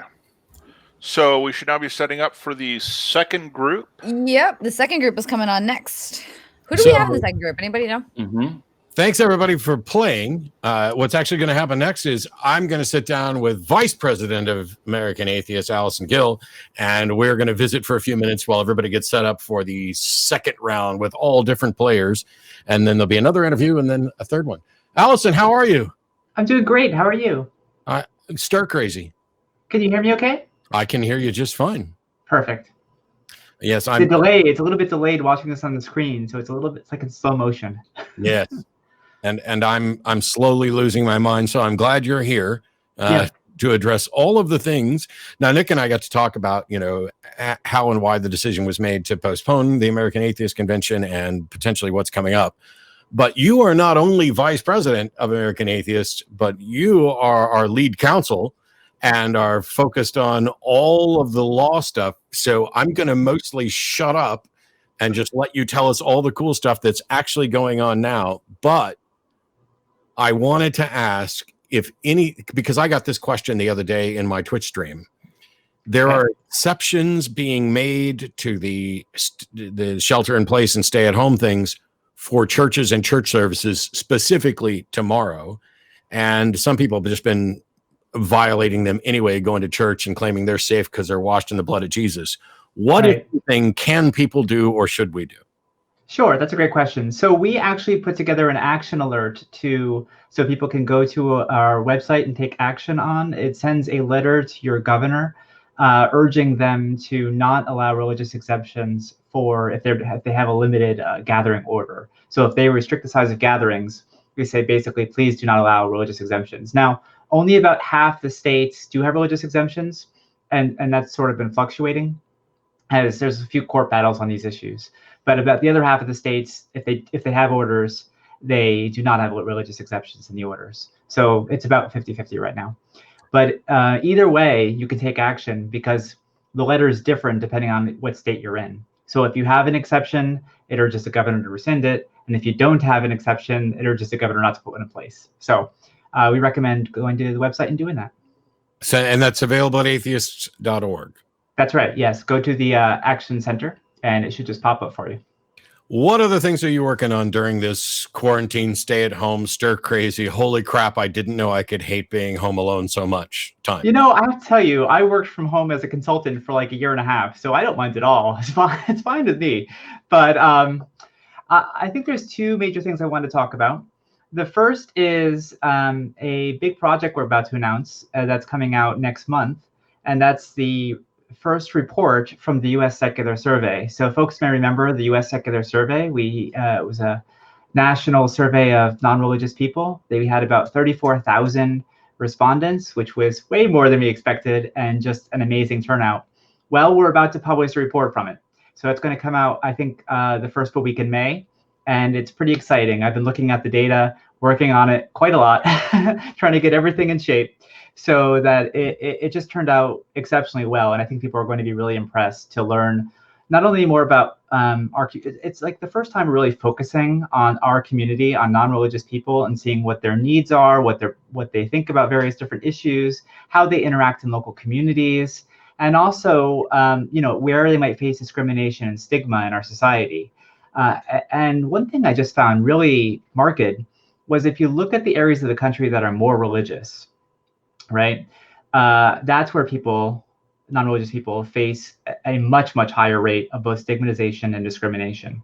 So we should now be setting up for the second group. Yep, the second group is coming on next. Who do we have in the second group? Anybody know? Thanks, everybody, for playing. What's actually going to happen next is I'm going to sit down with Vice President of American Atheists, Allison Gil, and we're going to visit for a few minutes while everybody gets set up for the second round with all different players. And then there'll be another interview and then a third one. Allison, how are you? I'm doing great. How are you? Stir crazy. Can you hear me okay? I can hear you just fine. Perfect. Yes, I'm. The delay. It's a little bit delayed watching this on the screen, so it's a little bit. It's like in slow motion. Yes. And I'm slowly losing my mind, so I'm glad you're here to address all of the things. Now, Nick and I got to talk about, how and why the decision was made to postpone the American Atheist Convention and potentially what's coming up. But you are not only Vice President of American Atheists, but you are our lead counsel and are focused on all of the law stuff. So I'm going to mostly shut up and just let you tell us all the cool stuff that's actually going on now. But I wanted to ask because I got this question the other day in my Twitch stream. There are exceptions being made to the shelter in place and stay at home things for churches and church services, specifically tomorrow. And some people have just been violating them anyway, going to church and claiming they're safe because they're washed in the blood of Jesus. What anything can people do or should we do? Sure, that's a great question. So we actually put together an action alert so people can go to our website and take action on. It sends a letter to your governor urging them to not allow religious exemptions for if they have a limited gathering order. So if they restrict the size of gatherings, we say basically, please do not allow religious exemptions. Now, only about half the states do have religious exemptions, and that's sort of been fluctuating as there's a few court battles on these issues. But about the other half of the states, if they have orders, they do not have religious exceptions in the orders. So it's about 50-50 right now. But either way, you can take action because the letter is different depending on what state you're in. So if you have an exception, it urges the governor to rescind it. And if you don't have an exception, it urges the governor not to put one in place. So we recommend going to the website and doing that. So, and that's available at atheists.org. That's right. Yes. Go to the Action Center and it should just pop up for you. What other things are you working on during this quarantine, stay at home, stir crazy? Holy crap, I didn't know I could hate being home alone so much time. I have to tell you, I worked from home as a consultant for like a year and a half, so I don't mind at all. It's fine. It's fine with me. But I think there's two major things I want to talk about. The first is a big project we're about to announce that's coming out next month, and that's the first report from the U.S. Secular Survey. So folks may remember the U.S. Secular Survey. It was a national survey of non-religious people. They had about 34,000 respondents, which was way more than we expected and just an amazing turnout. Well, we're about to publish a report from it. So it's going to come out, I think, the first full week in May. And it's pretty exciting. I've been looking at the data, working on it quite a lot, trying to get everything in shape so that it just turned out exceptionally well. And I think people are going to be really impressed to learn not only more about it's like the first time we're really focusing on our community, on non-religious people, and seeing what their needs are, what they think about various different issues, how they interact in local communities, and also where they might face discrimination and stigma in our society. And one thing I just found really marked was if you look at the areas of the country that are more religious, right? That's where non-religious people face a much, much higher rate of both stigmatization and discrimination.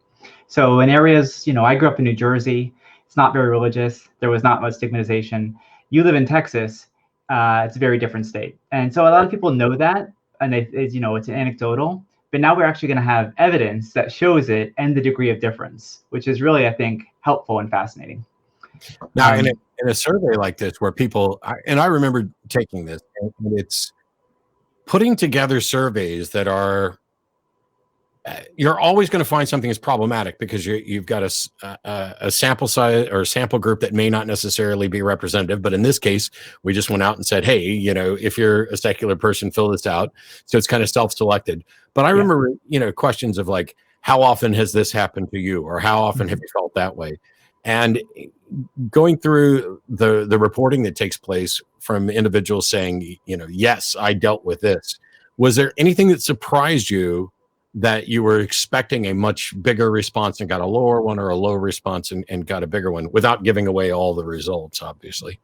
So in areas, I grew up in New Jersey. It's not very religious. There was not much stigmatization. You live in Texas. It's a very different state. And so a lot of people know that, and it's anecdotal. But now we're actually going to have evidence that shows it and the degree of difference, which is really, I think, helpful and fascinating. Now, in a survey like this, where people, I remember taking this, and it's putting together surveys that are you're always going to find something that's problematic because you've got a sample size or a sample group that may not necessarily be representative. But in this case, we just went out and said, hey, if you're a secular person, fill this out. So it's kind of self-selected. But I remember, questions of like, how often has this happened to you, or how often have you felt that way? And going through the reporting that takes place from individuals saying, yes, I dealt with this. Was there anything that surprised you that you were expecting a much bigger response and got a lower one, or a low response and got a bigger one, without giving away all the results, obviously?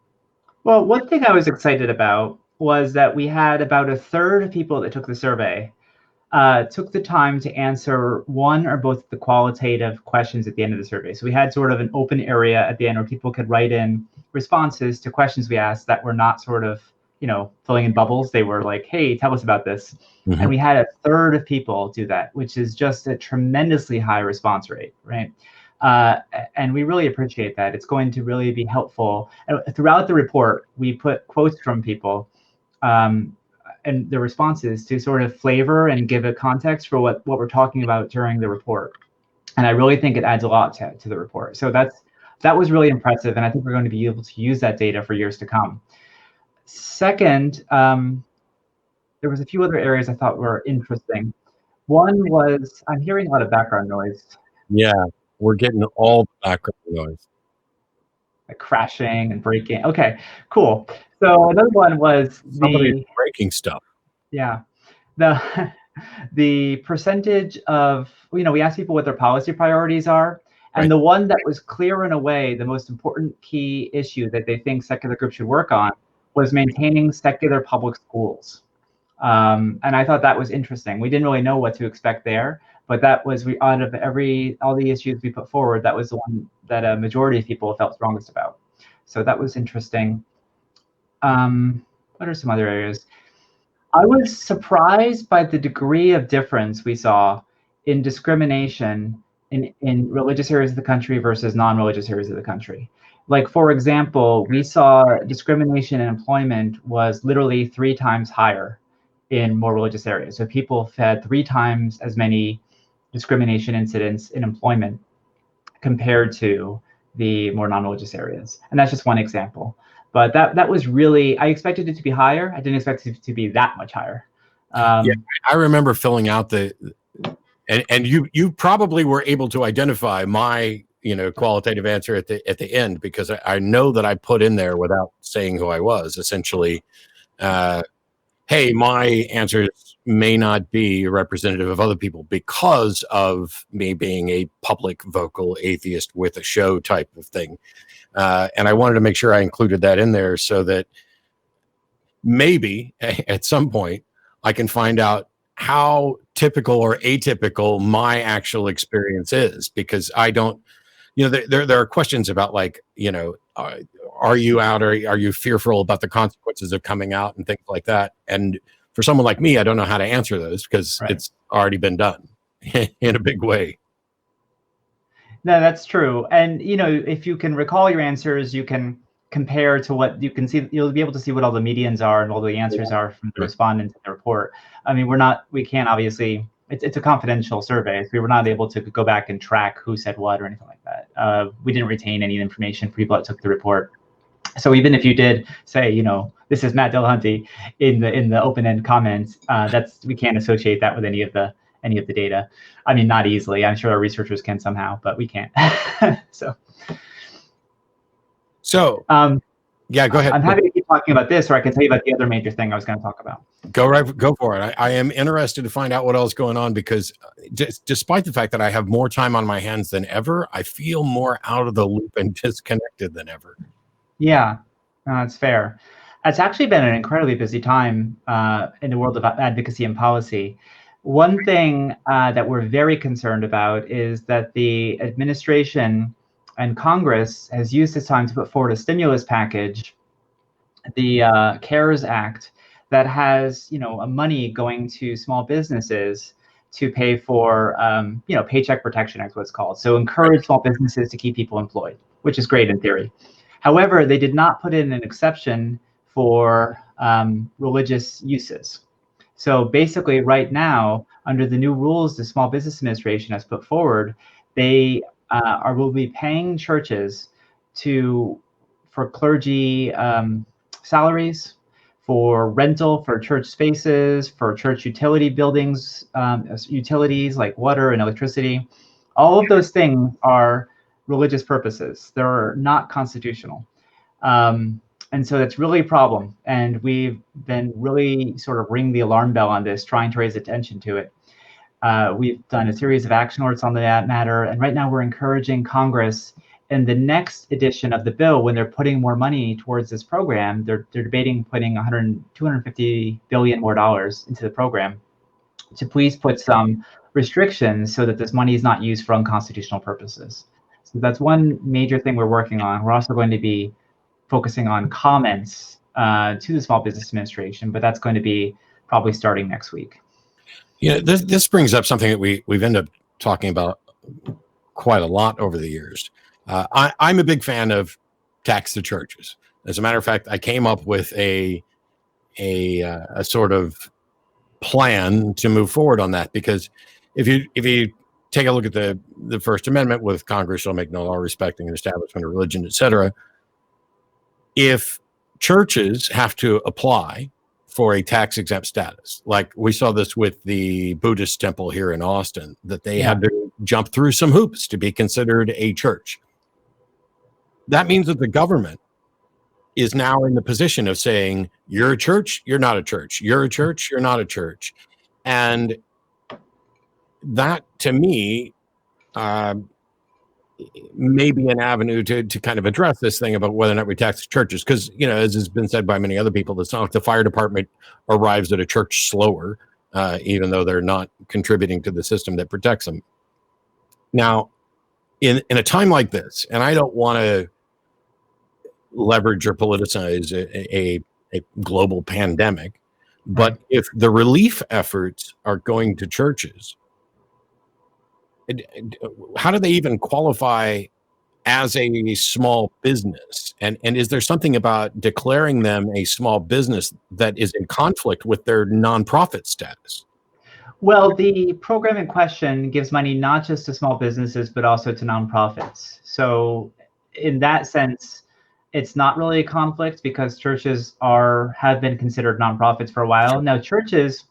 Well, one thing I was excited about was that we had about a third of people that took the survey took the time to answer one or both of the qualitative questions at the end of the survey. So we had sort of an open area at the end where people could write in responses to questions we asked that were not sort of, filling in bubbles. They were like, hey, tell us about this. Mm-hmm. And we had a third of people do that, which is just a tremendously high response rate, right? And we really appreciate that. It's going to really be helpful. And throughout the report, we put quotes from people and the responses to sort of flavor and give a context for what we're talking about during the report. And I really think it adds a lot to the report. So that was really impressive. And I think we're going to be able to use that data for years to come. Second, there was a few other areas I thought were interesting. One was, I'm hearing a lot of background noise. Yeah, we're getting all the background noise. Like crashing and breaking. Okay, cool. So another one was somebody breaking stuff. Yeah, the percentage of, we asked people what their policy priorities are, and the one that was clear in a way, the most important key issue that they think secular groups should work on was maintaining secular public schools. And I thought that was interesting. We didn't really know what to expect there, but that was, out of all the issues we put forward, that was the one that a majority of people felt strongest about. So that was interesting. What are some other areas? I was surprised by the degree of difference we saw in discrimination in religious areas of the country versus non-religious areas of the country. Like, for example, we saw discrimination in employment was literally 3 times higher in more religious areas. So people had 3 times as many discrimination incidents in employment compared to the more non-religious areas. And that's just one example. But that was really, I expected it to be higher. I didn't expect it to be that much higher. Yeah, I remember filling out and you probably were able to identify my qualitative answer at the end, because I know that I put in there, without saying who I was, essentially, hey, my answers may not be representative of other people because of me being a public vocal atheist with a show type of thing. And I wanted to make sure I included that in there so that maybe at some point I can find out how typical or atypical my actual experience is, because I don't, there are questions about, like, are you out, or are you fearful about the consequences of coming out and things like that? And for someone like me, I don't know how to answer those because it's already been done in a big way. No, that's true. And, if you can recall your answers, you can compare to what you can see. You'll be able to see what all the medians are and all the answers are from the respondents in the report. I mean, we can't obviously, it's a confidential survey. So we were not able to go back and track who said what or anything like that. We didn't retain any information for people that took the report. So even if you did say, this is Matt Dillahunty in the open-end comments, we can't associate that with any of the data. I mean, not easily. I'm sure our researchers can somehow, but we can't. So yeah, go ahead. I'm happy to keep talking about this, or I can tell you about the other major thing I was going to talk about. Go for it. I am interested to find out what else is going on, because despite the fact that I have more time on my hands than ever, I feel more out of the loop and disconnected than ever. Yeah, that's fair. It's actually been an incredibly busy time in the world of advocacy and policy. One thing that we're very concerned about is that the administration and Congress has used this time to put forward a stimulus package, the CARES Act, that has money going to small businesses to pay for paycheck protection, is what it's called. So encourage small businesses to keep people employed, which is great in theory. However, they did not put in an exception for religious uses. So basically, right now, under the new rules the Small Business Administration has put forward, they will be paying churches for clergy salaries, for rental, for church spaces, for church utility buildings, utilities like water and electricity. All of those things are religious purposes. They're not constitutional. And so that's really a problem. And we've been really sort of ringing the alarm bell on this, trying to raise attention to it. We've done a series of action orders on that matter. And right now we're encouraging Congress in the next edition of the bill, when they're putting more money towards this program, they're debating putting $250 billion more dollars into the program, to please put some restrictions so that this money is not used for unconstitutional purposes. So that's one major thing we're working on. We're also going to be focusing on comments to the Small Business Administration, but that's going to be probably starting next week. Yeah, this brings up something that we've ended up talking about quite a lot over the years. I'm a big fan of tax the churches. As a matter of fact, I came up with a sort of plan to move forward on that, because if you take a look at the First Amendment, with Congress shall make no law respecting an establishment of religion, etc. If churches have to apply for a tax exempt status, like we saw this with the Buddhist temple here in Austin, that they had to jump through some hoops to be considered a church. That means that the government is now in the position of saying, you're a church, you're not a church. You're a church, you're not a church. And that, to me, may be an avenue to kind of address this thing about whether or not we tax churches. Because, as has been said by many other people, it's not like the fire department arrives at a church slower, even though they're not contributing to the system that protects them. Now, in a time like this, and I don't want to leverage or politicize a global pandemic, but if the relief efforts are going to churches, how do they even qualify as a small business? And is there something about declaring them a small business that is in conflict with their nonprofit status? Well, the program in question gives money not just to small businesses, but also to nonprofits. So in that sense, it's not really a conflict, because churches have been considered nonprofits for a while. Now, churches,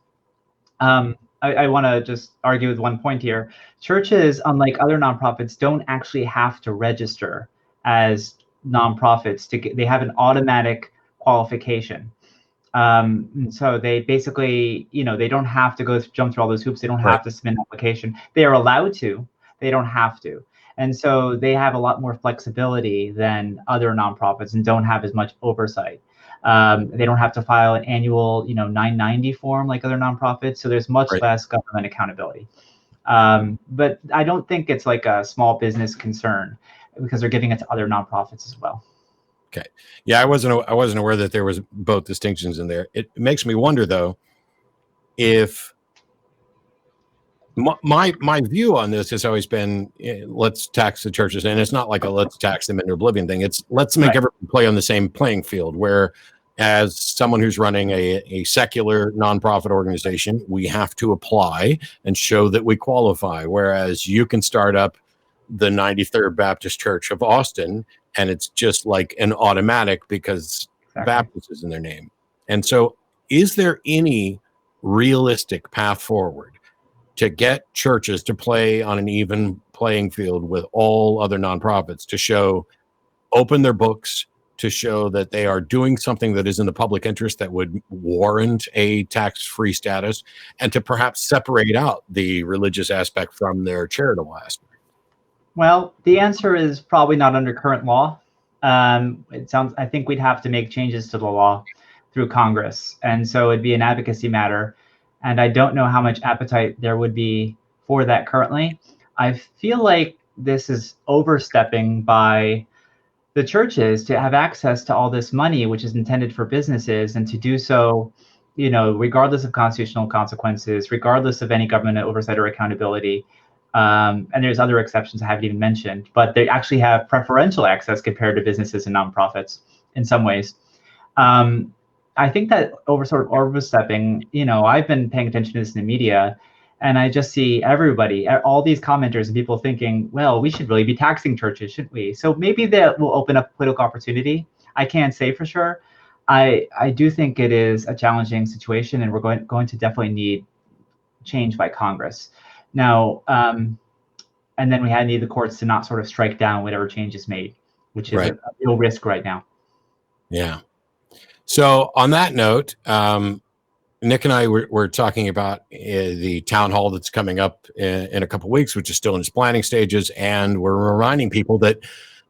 I want to just argue with one point here. Churches, unlike other nonprofits, don't actually have to register as nonprofits. They have an automatic qualification. So they basically, they don't have to jump through all those hoops. They don't have to submit an application. They are allowed to. They don't have to. And so they have a lot more flexibility than other nonprofits and don't have as much oversight. They don't have to file an annual, 990 form like other nonprofits. So there's much less government accountability. But I don't think it's like a small business concern, because they're giving it to other nonprofits as well. Okay. Yeah, I wasn't aware that there was both distinctions in there. It makes me wonder, though, if my view on this has always been, let's tax the churches, and it's not like a let's tax them into oblivion thing. It's let's make everyone play on the same playing field, where as someone who's running a secular nonprofit organization, we have to apply and show that we qualify, whereas you can start up the 93rd Baptist Church of Austin, and it's just like an automatic because Baptist is in their name. And so is there any realistic path forward to get churches to play on an even playing field with all other nonprofits, to open their books, to show that they are doing something that is in the public interest that would warrant a tax-free status, and to perhaps separate out the religious aspect from their charitable aspect? Well, the answer is probably not under current law. I think we'd have to make changes to the law through Congress. And so it'd be an advocacy matter. And I don't know how much appetite there would be for that currently. I feel like this is overstepping by the churches to have access to all this money, which is intended for businesses, and to do so, regardless of constitutional consequences, regardless of any government oversight or accountability. And there's other exceptions I haven't even mentioned, but they actually have preferential access compared to businesses and nonprofits in some ways. I think that overstepping, I've been paying attention to this in the media, And I just see everybody, all these commenters and people thinking, well, we should really be taxing churches, shouldn't we? So maybe that will open up political opportunity. I can't say for sure. I do think it is a challenging situation, and we're going to definitely need change by Congress. Now, and then we need the courts to not sort of strike down whatever change is made, which is a real risk right now. Yeah. So on that note, Nick and I were talking about the town hall that's coming up in a couple of weeks, which is still in its planning stages. And we're reminding people that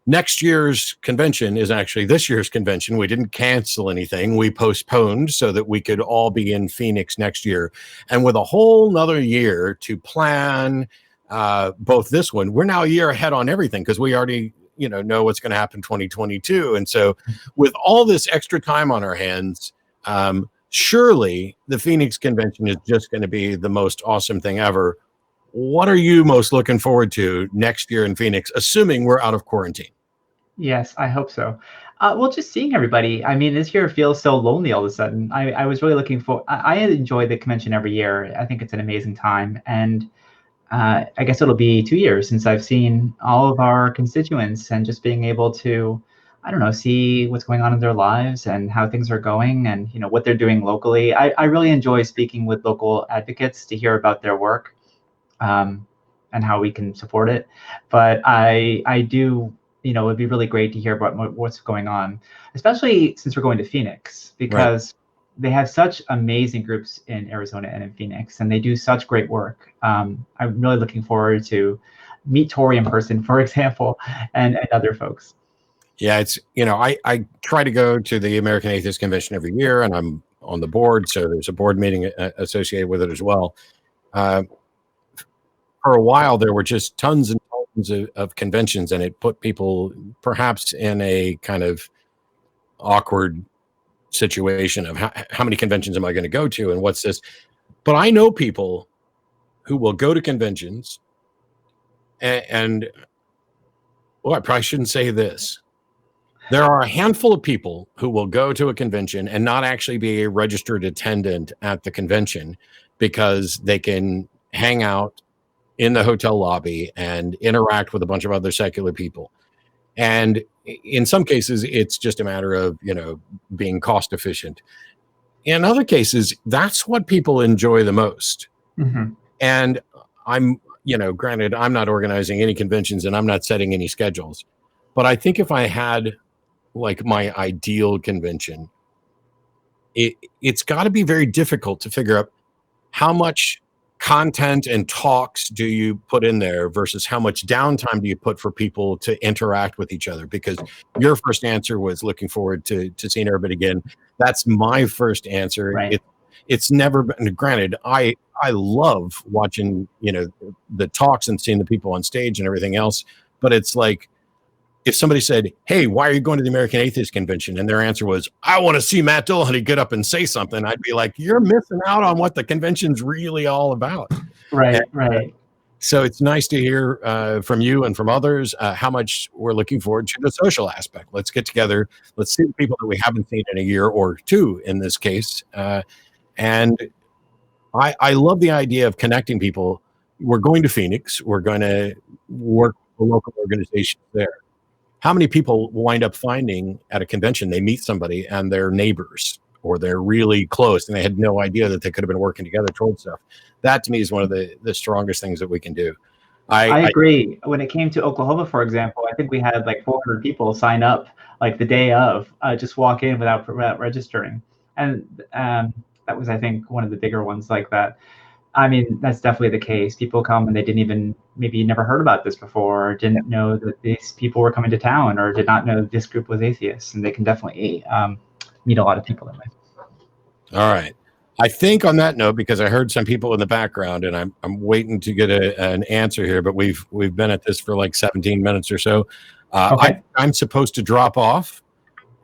next year's convention is actually this year's convention. We didn't cancel anything. We postponed so that we could all be in Phoenix next year. And with a whole nother year to plan both this one, we're now a year ahead on everything because we already know what's going to happen 2022. And so with all this extra time on our hands, surely the Phoenix convention is just going to be the most awesome thing ever. What are you most looking forward to next year in Phoenix, assuming we're out of quarantine? Yes, I hope so. Well, just seeing everybody. I mean, this year feels so lonely all of a sudden. I was really looking for, I enjoy the convention every year. I think it's an amazing time. And I guess it'll be 2 years since I've seen all of our constituents, and just being able to, I don't know, see what's going on in their lives and how things are going, and what they're doing locally. I really enjoy speaking with local advocates to hear about their work and how we can support it. But I do, it'd be really great to hear about what's going on, especially since we're going to Phoenix, because they have such amazing groups in Arizona and in Phoenix, and they do such great work. I'm really looking forward to meet Tori in person, for example, and other folks. Yeah, it's, I try to go to the American Atheist Convention every year, and I'm on the board, so there's a board meeting associated with it as well. For a while, there were just tons and tons of conventions, and it put people perhaps in a kind of awkward situation of how many conventions am I going to go to, and what's this? But I know people who will go to conventions, and well, I probably shouldn't say this. There are a handful of people who will go to a convention and not actually be a registered attendant at the convention because they can hang out in the hotel lobby and interact with a bunch of other secular people. And in some cases, it's just a matter of, being cost efficient. In other cases, that's what people enjoy the most. Mm-hmm. And I'm, granted, I'm not organizing any conventions and I'm not setting any schedules, but I think if I had like my ideal convention, it's got to be very difficult to figure out how much content and talks do you put in there versus how much downtime do you put for people to interact with each other. Because your first answer was looking forward to seeing everybody again. That's my first answer. Right. It's never been, granted, I love watching, the talks and seeing the people on stage and everything else, but it's like, if somebody said, hey, why are you going to the American Atheist Convention? And their answer was, I want to see Matt Dillahunty get up and say something. I'd be like, you're missing out on what the convention's really all about. Right, right. So it's nice to hear from you and from others how much we're looking forward to the social aspect. Let's get together. Let's see the people that we haven't seen in a year or two in this case. And I love the idea of connecting people. We're going to Phoenix. We're going to work with local organizations there. How many people wind up finding at a convention, they meet somebody and they're neighbors or they're really close and they had no idea that they could have been working together towards stuff. That to me is one of the strongest things that we can do. I agree. When it came to Oklahoma, for example, I think we had like 400 people sign up like the day of, just walk in without registering. And that was, I think, one of the bigger ones like that. I mean, that's definitely the case. People come and they didn't even, maybe never heard about this before, or didn't know that these people were coming to town, or did not know this group was atheists, and they can definitely meet a lot of people that way. All right. I think on that note, because I heard some people in the background, and I'm waiting to get an answer here, but we've been at this for like 17 minutes or so. Okay. I'm supposed to drop off,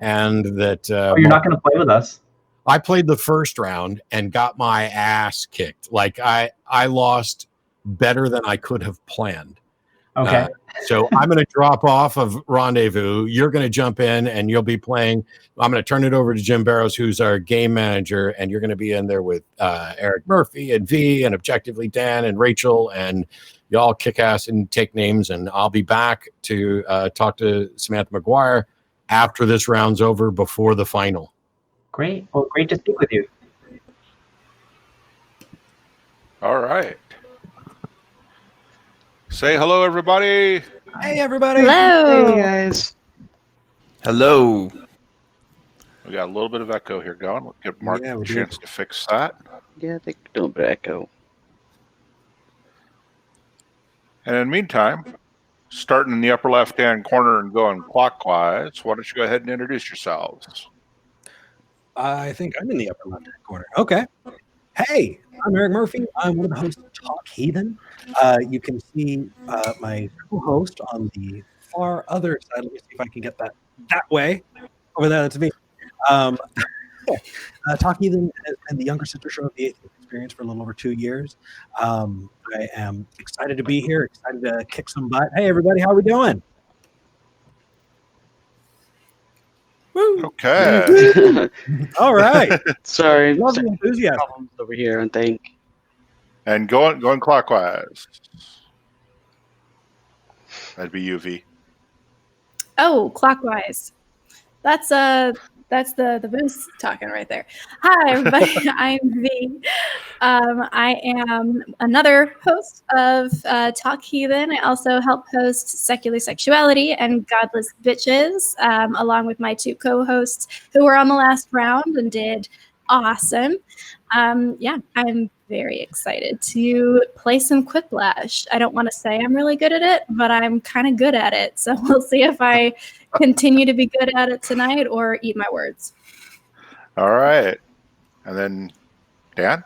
and that you're not going to play with us. I played the first round and got my ass kicked. Like I lost better than I could have planned. Okay. So I'm going to drop off of Rendezvous. You're going to jump in and you'll be playing. I'm going to turn it over to Jim Barrows, who's our game manager, and you're going to be in there with Eric Murphy and V and Objectively Dan and Rachel, and y'all kick ass and take names. And I'll be back to talk to Samantha McGuire after this round's over, before the final. Great. Well, great to speak with you. All right. Say hello, everybody. Hey, everybody. Hello. Hey, guys. Hello. We got a little bit of echo here going. We'll give Mark a we do. chance to fix that. Yeah, I think we're doing a bit of echo. And in the meantime, starting in the upper left-hand corner and going clockwise, why don't you go ahead and introduce yourselves? I think I'm in the upper left-hand corner. Okay. Hey, I'm Eric Murphy. I'm one of the hosts of Talk Heathen. You can see my co-host on the far other side. Let me see if I can get that way. Over there, that's me. Talk Heathen has been the younger sister show of the Atheist Experience for a little over 2 years. I am excited to be here, excited to kick some butt. Hey, everybody, how we doing? Woo. Okay. All right. Sorry. Love the enthusiasm. Problems over here, I think. And going clockwise. That'd be UV. Oh, clockwise. That's the boost talking right there. Hi, everybody. I'm V. I am another host of Talk Heathen. I also help host Secular Sexuality and Godless Bitches, along with my two co-hosts who were on the last round and did awesome. Yeah, I'm very excited to play some Quiplash. I don't want to say I'm really good at it, but I'm kind of good at it. So we'll see if I continue to be good at it tonight or eat my words. All right. And then Dan?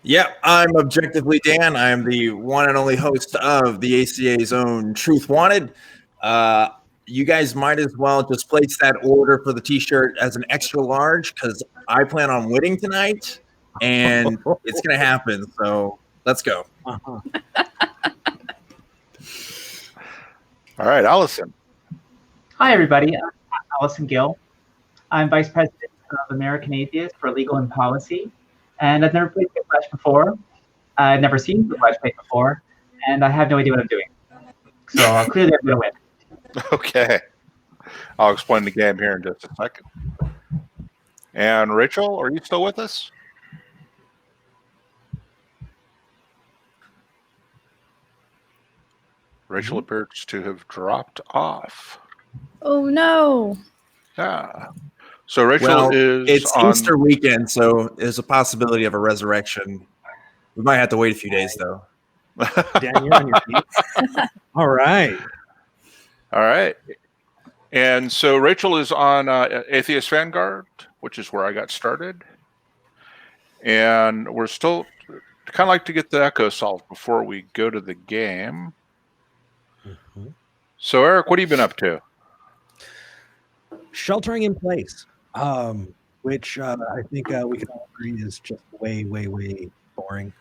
Yep, I'm Objectively Dan. I am the one and only host of the ACA's own Truth Wanted. You guys might as well just place that order for the t-shirt as an extra large, because I plan on winning tonight, and it's going to happen. So let's go. All right, Allison. Hi, everybody. I'm Allison Gil. I'm Vice President of American Atheists for Legal and Policy, and I've never played Quiplash before. I've never seen Quiplash played before, and I have no idea what I'm doing. So clearly I'm going to win. Okay. I'll explain the game here in just a second. And Rachel, are you still with us? Rachel appears to have dropped off. Oh, no. Yeah. So Rachel it's on Easter weekend, so there's a possibility of a resurrection. We might have to wait a few days, though. Dan, you're on your feet. All right. All right. And so Rachel is on Atheist Vanguard, which is where I got started. And we're still kind of like to get the echo solved before we go to the game. So Eric, what have you been up to? Sheltering in place, which I think we can all agree is just way, way, way boring.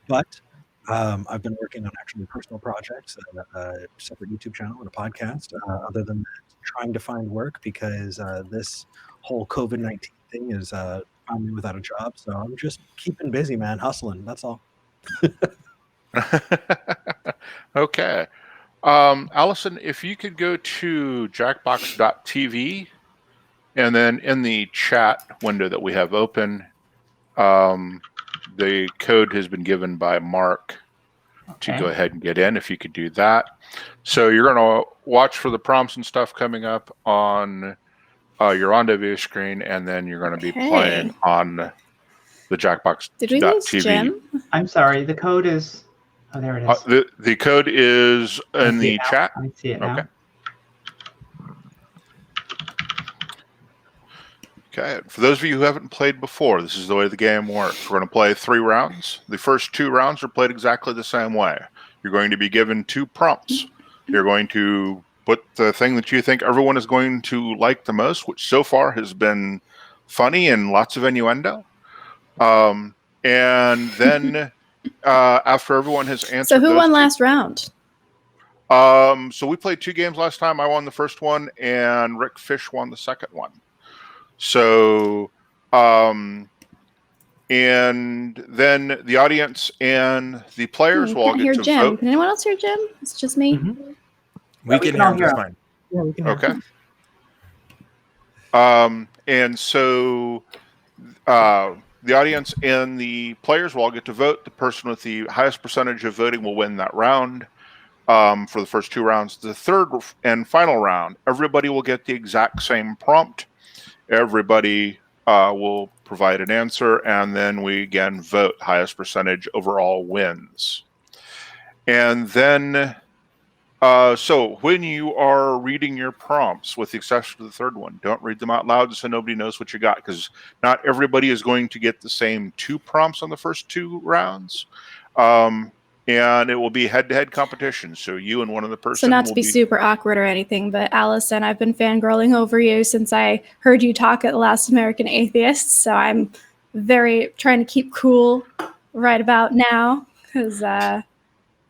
But I've been working on actually personal projects, a separate YouTube channel and a podcast. Other than that, trying to find work because this whole COVID-19 thing is found me without a job. So I'm just keeping busy, man, hustling. That's all. Okay. Allison, if you could go to jackbox.tv and then in the chat window that we have open, the code has been given by Mark to go ahead and get in, if you could do that. So you're going to watch for the prompts and stuff coming up on your Rendezvous screen, and then you're going to be playing on the jackbox.tv. Did we lose Jim? I'm sorry. The code is... Oh, there it is. The code is in the chat. I see it now. Okay. Okay, for those of you who haven't played before, this is the way the game works. We're going to play 3 rounds. The first 2 rounds are played exactly the same way. You're going to be given 2 prompts. You're going to put the thing that you think everyone is going to like the most, which so far has been funny and lots of innuendo. And then after everyone has answered, So who won last round? So we played 2 games last time. I won the first one, and Rick Fish won the second one. So, and then the audience and the players will all get to Jim. vote. Can anyone else hear Jim? It's just me. We can hear him just fine. Yeah, we can hear Okay. And so the audience and the players will all get to vote. The person with the highest percentage of voting will win that round for the first 2 rounds. The third and final round, everybody will get the exact same prompt. Everybody will provide an answer, and then we again vote. Highest percentage overall wins. And then so when you are reading your prompts, with the exception of the third one, don't read them out loud so nobody knows what you got, because not everybody is going to get the same 2 prompts on the first 2 rounds. And it will be head-to-head competition. So you and one other person. So not to be super awkward or anything, but Allison, I've been fangirling over you since I heard you talk at the last American Atheists. So I'm very trying to keep cool right about now, because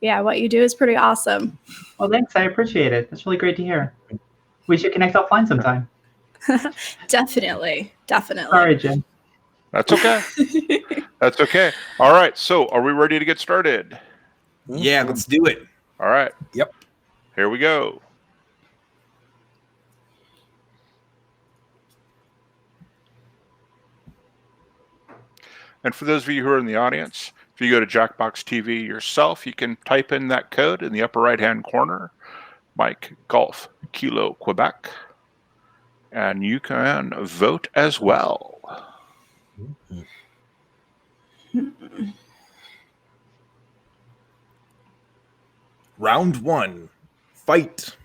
yeah, what you do is pretty awesome. Well, thanks. I appreciate it. That's really great to hear. We should connect offline sometime. Definitely. Sorry, Jim. That's okay. That's okay. All right. So are we ready to get started? Yeah, let's do it. All right. Yep. Here we go. And for those of you who are in the audience, if you go to Jackbox TV yourself, you can type in that code in the upper right-hand corner, Mike Golf Kilo Quebec, and you can vote as well. Round 1. Fight.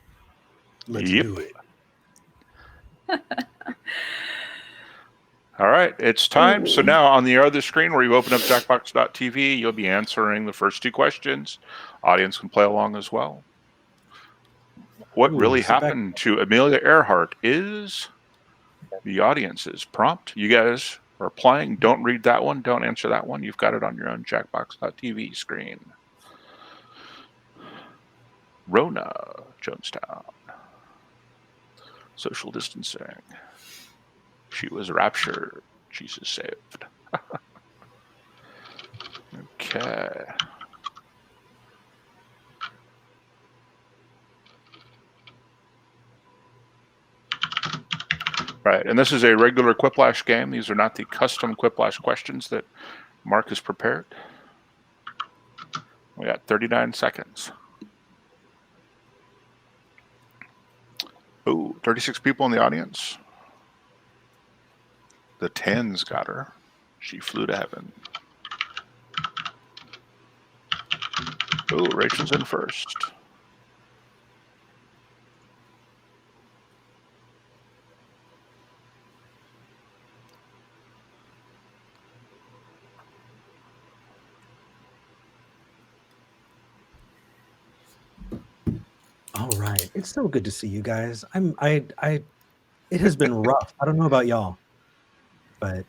Let's do it. All right, it's time. So now on the other screen where you open up Jackbox.tv, you'll be answering the first 2 questions. Audience can play along as well. What really happened to Amelia Earhart is the audience's prompt. You guys are playing. Don't read that one. Don't answer that one. You've got it on your own Jackbox.tv screen. Rona, Jonestown. Social distancing. She was raptured. Jesus saved. Okay. Right, and this is a regular Quiplash game. These are not the custom Quiplash questions that Mark has prepared. We got 39 seconds. Oh, 36 people in the audience. The 10s got her. She flew to heaven. Oh, Rachel's in first. All right. It's so good to see you guys. It has been rough. I don't know about y'all, but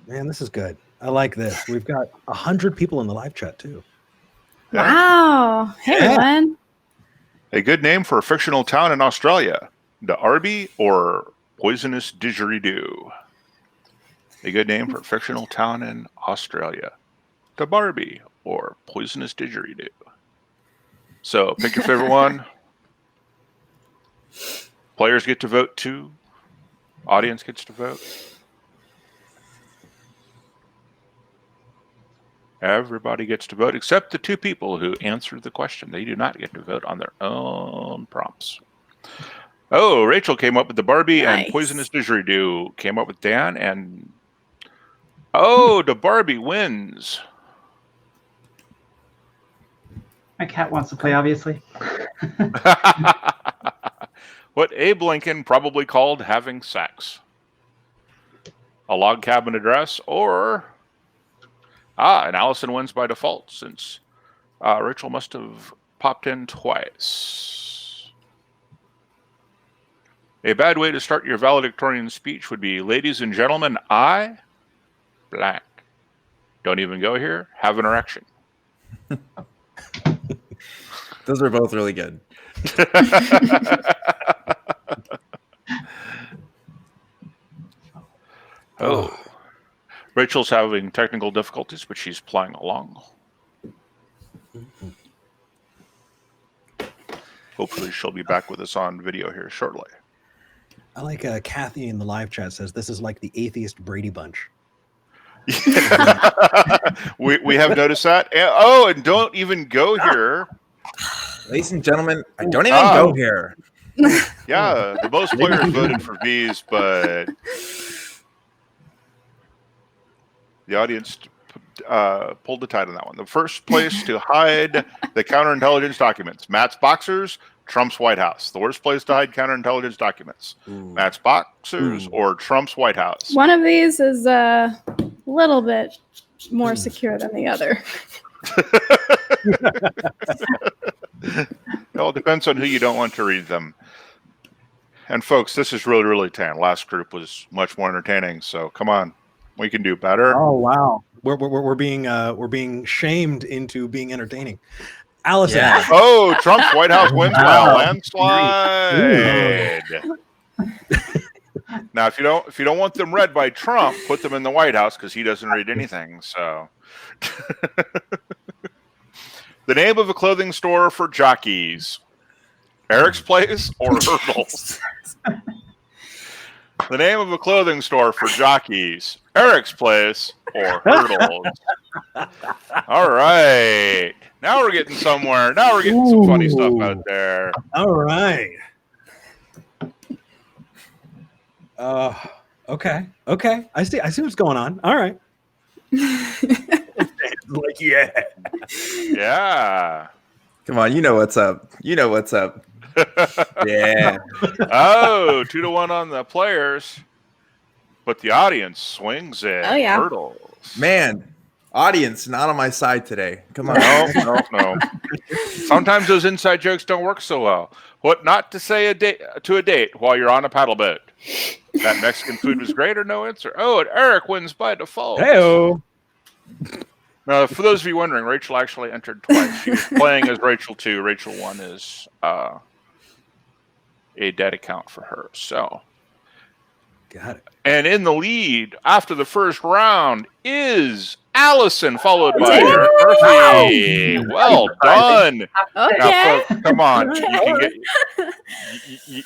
man, this is good. I like this. We've got 100 people in the live chat too. Wow. Hey, everyone. A good name for a fictional town in Australia. Darby or Poisonous Didgeridoo. A good name for a fictional town in Australia. Darby or Poisonous Didgeridoo. So pick your favorite one. Players get to vote too. Audience gets to vote. Everybody gets to vote except the 2 people who answered the question. They do not get to vote on their own prompts. Oh, Rachel came up with the Barbie, and Poisonous Didgeridoo came up with Dan, and the Barbie wins. My cat wants to play, obviously. What Abe Lincoln probably called having sex. A log cabin address, or and Allison wins by default since Rachel must have popped in twice. A bad way to start your valedictorian speech would be, ladies and gentlemen, I blank. Don't even go here. Have an erection. Those are both really good. Oh. Rachel's having technical difficulties, but she's playing along. Hopefully she'll be back with us on video here shortly. I like Kathy in the live chat says this is like the Atheist Brady Bunch. we have noticed that. And don't even go here. Ladies and gentlemen, I don't even go here. Yeah, the most players voted for V's, but the audience pulled the tide on that one. The first place to hide the counterintelligence documents: Matt's Boxers, Trump's White House. The worst place to hide counterintelligence documents: Matt's Boxers or Trump's White House. One of these is a little bit more secure than the other. It all depends on who you don't want to read them. And folks, this is really, really tan. Last group was much more entertaining. So come on, we can do better. Oh wow, we're being shamed into being entertaining. Allison. Yeah. Oh, Trump's White House wins by a landslide. Now, if you don't want them read by Trump, put them in the White House because he doesn't read anything. So, the name of a clothing store for jockeys: Eric's Place or Hurdles? The name of a clothing store for jockeys: Eric's Place or Hurdles? All right. Now we're getting somewhere. Now we're getting some funny stuff out there. All right. Okay. I see what's going on. All right. Like, yeah. Yeah. Come on, you know what's up. You know what's up. Yeah. Oh, 2-1 on the players, but the audience swings it. Oh, yeah. Hurdles. Man, audience not on my side today. Come on. No. Sometimes those inside jokes don't work so well. What not to say a date while you're on a paddle boat? That Mexican food was great or no answer? Oh, and Eric wins by default. Hey-o. Now, for those of you wondering, Rachel actually entered twice. She was playing as Rachel 2. Rachel 1 is a dead account for her. So, got it. And in the lead after the first round is Allison, followed by Eric Murphy. Well done. Okay. Now, folks, come on. You can get,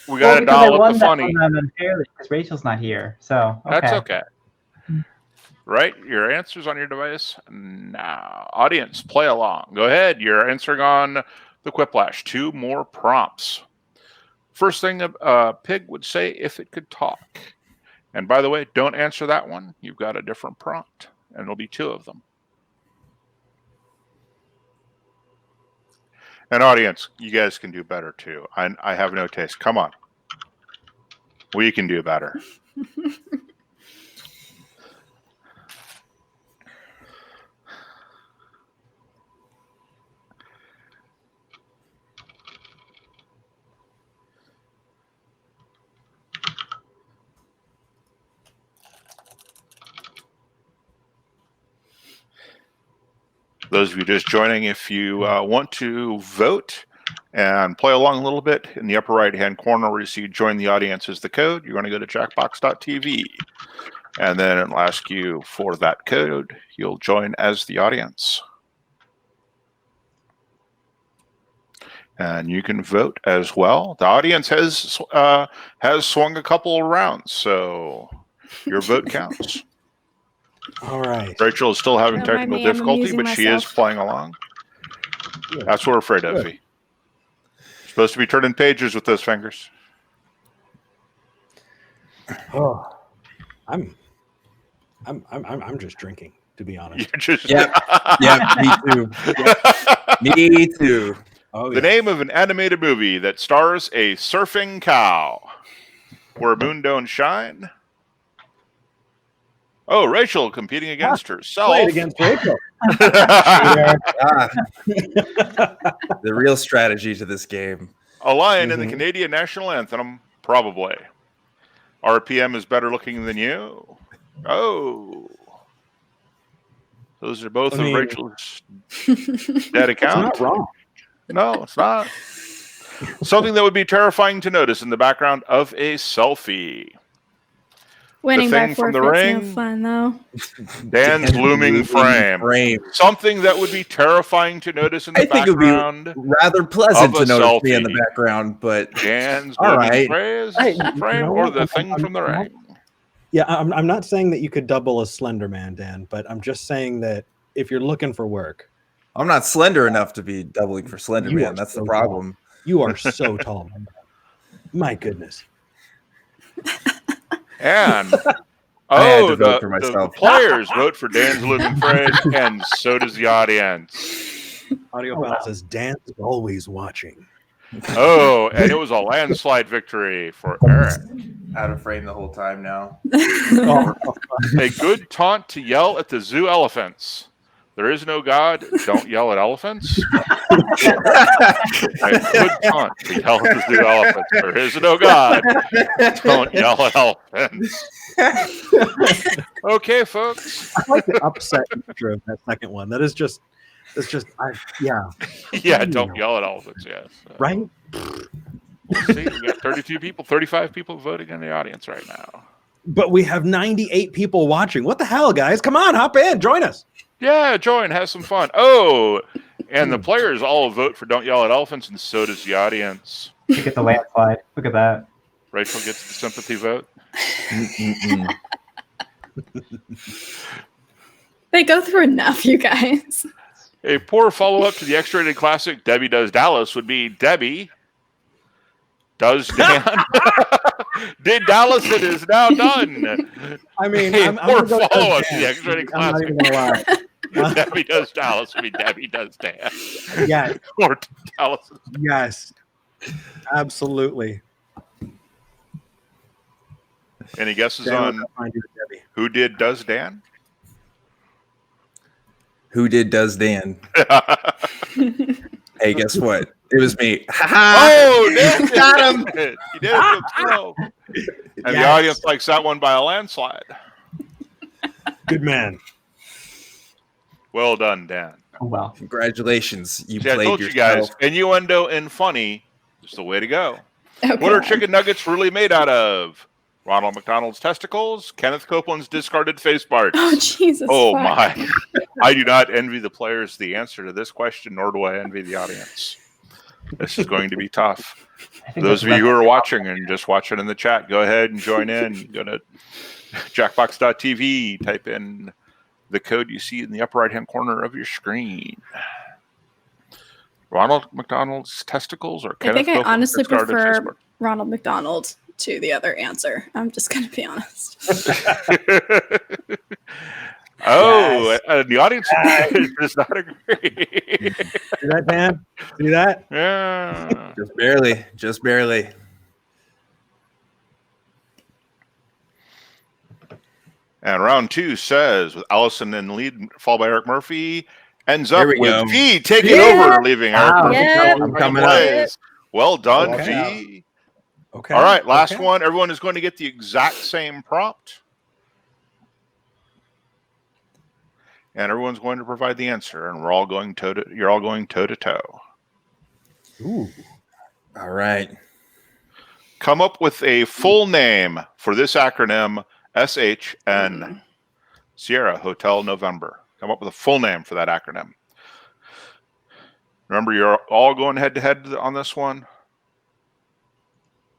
we got to dial up the funny. Because Rachel's not here. So, okay. That's okay. Right? Your answer's on your device now. Audience, play along. Go ahead. You're answering on the Quiplash. 2 more prompts. First thing a pig would say if it could talk. And by the way, don't answer that one. You've got a different prompt, and it'll be 2 of them. And audience, you guys can do better too. I have no taste. Come on. We can do better. Those of you just joining, if you want to vote and play along a little bit, in the upper right-hand corner where you see join the audience is the code. You're going to go to jackbox.tv, and then it'll ask you for that code. You'll join as the audience. And you can vote as well. The audience has swung a couple of rounds, so your vote counts. All right. Rachel is still having Don't mind technical me, I'm difficulty, amusing but she is myself. playing along. That's what we're afraid of. Good. V. Supposed to be turning pages with those fingers. Oh, I'm just drinking, to be honest. You're just Yeah, me too. Yeah. Me too. Oh, The name of an animated movie that stars a surfing cow. Where moon don't shine. Oh, Rachel competing against herself. Played against Rachel. The real strategy to this game. A lion in the Canadian national anthem, probably. RPM is better looking than you. Oh. Those are both of Rachel's dead accounts. Not wrong. No, it's not. Something that would be terrifying to notice in the background of a selfie. Winning by thing from the forfeit's no ring. fun, though. Dan's looming frame. Something that would be terrifying to notice in the background. It would be rather pleasant of to a notice me in the selfie. background, but Dan's all looming right. frame or the thing from the ring. Yeah, I'm not saying that you could double as Slender Man, Dan, but I'm just saying that if you're looking for work, I'm not slender enough to be doubling for Slender You Man. are That's so the problem. tall. You are so tall. My goodness. And I had to the vote for myself. players vote for Dan's looming frame, and so does the audience. Audio file says Dan's always watching. Oh, and it was a landslide victory for Eric. Out of frame the whole time now. A good taunt to yell at the zoo elephants. There is no God. Don't yell at elephants. A good taunt to yell at the zoo elephants. There is no God. Don't yell at elephants. Okay, folks. I like the upset intro of that second one. That is just, yeah. Yeah, don't yell at elephants, yes. Right? See, we got 32 people, 35 people voting in the audience right now. But we have 98 people watching. What the hell, guys? Come on, hop in. Join us. Yeah, join. Have some fun. Oh, and the players all vote for Don't Yell at Elephants, and so does the audience. You get the landslide. Look at that. Rachel gets the sympathy vote. They go through enough, you guys. A poor follow-up to the X-rated classic Debbie Does Dallas would be Debbie Does Dan. Did Dallas? It is now done. I mean, a I'm poor gonna go follow-up Dan. to the X-rated I'm not classic. even gonna lie. Debbie Does Dallas would be Debbie Does Dan. Yes. Or Dallas. Yes. Absolutely. Any guesses Dan, on I'll find you, Debbie. who did Does Dan? Who did Does Dan? Hey, guess what? It was me. Oh, Dan got him. He did it. Let's go. And the audience likes that one by a landslide. Good man. Well done, Dan. Oh, well. Congratulations. You See, I played told you yourself. guys, innuendo and funny is the way to go. Okay. What are chicken nuggets really made out of? Ronald McDonald's testicles, Kenneth Copeland's discarded face parts. Oh, Jesus. Oh, fuck. my. I do not envy the players the answer to this question, nor do I envy the audience. This is going to be tough. For those of you who are watching and just watching in the chat, go ahead and join in. Go to jackbox.tv, type in the code you see in the upper right-hand corner of your screen. Ronald McDonald's testicles or I Kenneth think I Copeland's honestly discarded face prefer parts? Ronald McDonald to the other answer. I'm just going to be honest. Oh, the audience does not agree. See that, Dan? See that? Yeah. Just barely. Just barely. And round two says, with Allison in the lead, followed by Eric Murphy, ends up There we with go. V taking over, leaving Eric Wow. Murphy. Yep. I'm coming Plays. Well done, Okay. V. Okay. All right, last Okay. one. Everyone is going to get the exact same prompt. And everyone's going to provide the answer, and we're all going you're all going toe to toe. Ooh. All right. Come up with a full name for this acronym, SHN. Sierra Hotel November. Come up with a full name for that acronym. Remember, you're all going head to head on this one.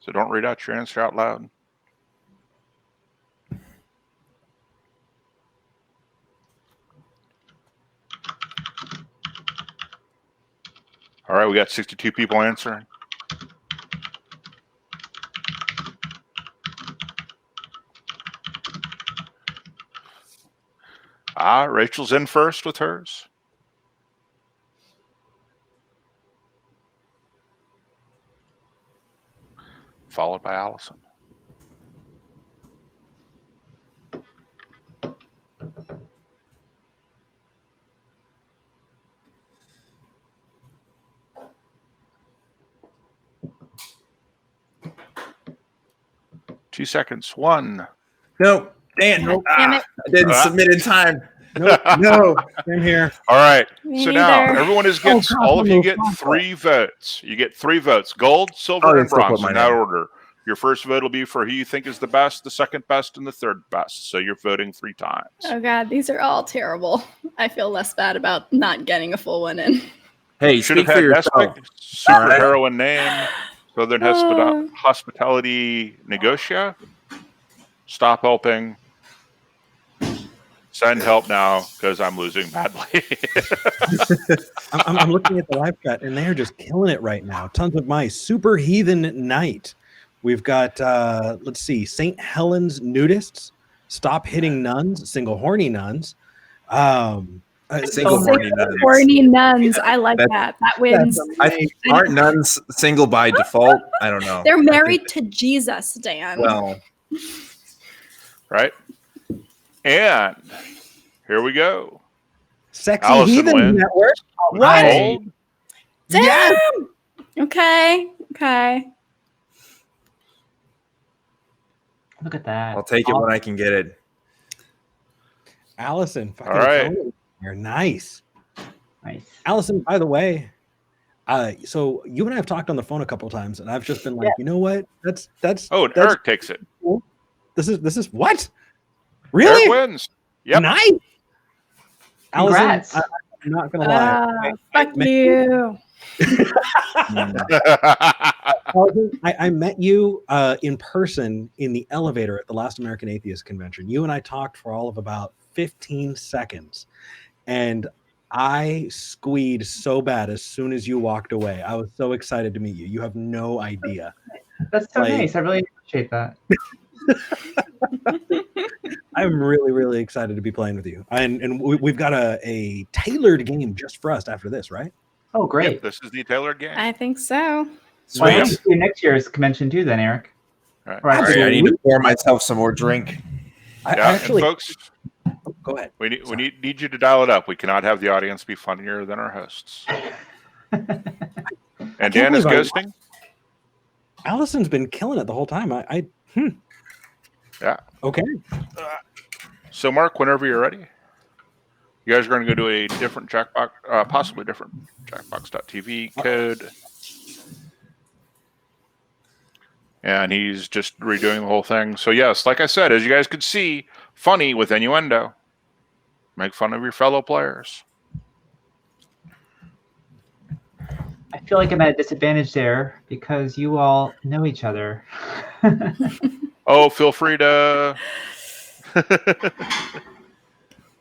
So don't read out your answer out loud. All right, we got 62 people answering. Rachel's in first with hers. Followed by Allison. Two seconds. One. No, Dan. God damn it. I didn't submit in time. No, same here. All right. Me So neither. now everyone is getting. All of you get 3 votes. You get 3 votes: gold, silver, and bronze in that order. Your first vote will be for who you think is the best, the second best, and the third best. So you're voting 3 times. Oh God, these are all terrible. I feel less bad about not getting a full one in. Hey, You should have speak had for yourself. super heroine name, Southern Hospitality Negotia. Stop helping. Send help now because I'm losing badly. I'm looking at the live chat, and they're just killing it right now. Tons of mice. Super Heathen Knight. We've got, let's see, St. Helens Nudists. Stop Hitting Nuns. Single Horny Nuns. Single horny nuns. Horny nuns. I like that. That wins. Aren't nuns single by default? I don't know. They're married to Jesus, Dan. Well, right. And here we go. Sexy Allison Heathen wins. Network. What? Gold. Damn. Yes! Okay. Okay. Look at that. I'll take it when I can get it. Allison, fucking All right. killing it. You're nice. Nice. Allison, by the way, so you and I have talked on the phone a couple times, and I've just been like, you know what? That's Oh, and that's Eric takes it. cool. This is what? Really? Eric wins. Yep. Nice. Allison, Congrats. I'm not gonna lie. Fuck you. Allison, I met you in person in the elevator at the last American Atheist Convention. You and I talked for all of about 15 seconds, and I squeed so bad as soon as you walked away. I was so excited to meet you. You have no idea. That's so Like- nice. I really appreciate that. I'm really, really excited to be playing with you. And we've got a tailored game just for us after this, right? Oh, great. Yep, this is the tailored game. I think so. Well, I hope to see you next year's convention too, then, Eric. All right. Right. All right, I need to pour myself some more drink. I Yeah, actually, and folks, go ahead. we need you to dial it up. We cannot have the audience be funnier than our hosts. And Dan is believe ghosting. Allison's been killing it the whole time. Yeah. Okay. So, Mark, whenever you're ready, you guys are going to go to a different Jackbox, possibly different Jackbox.tv code. And he's just redoing the whole thing. So, yes, like I said, as you guys could see, funny with innuendo. Make fun of your fellow players. I feel like I'm at a disadvantage there because you all know each other. Oh, feel free to.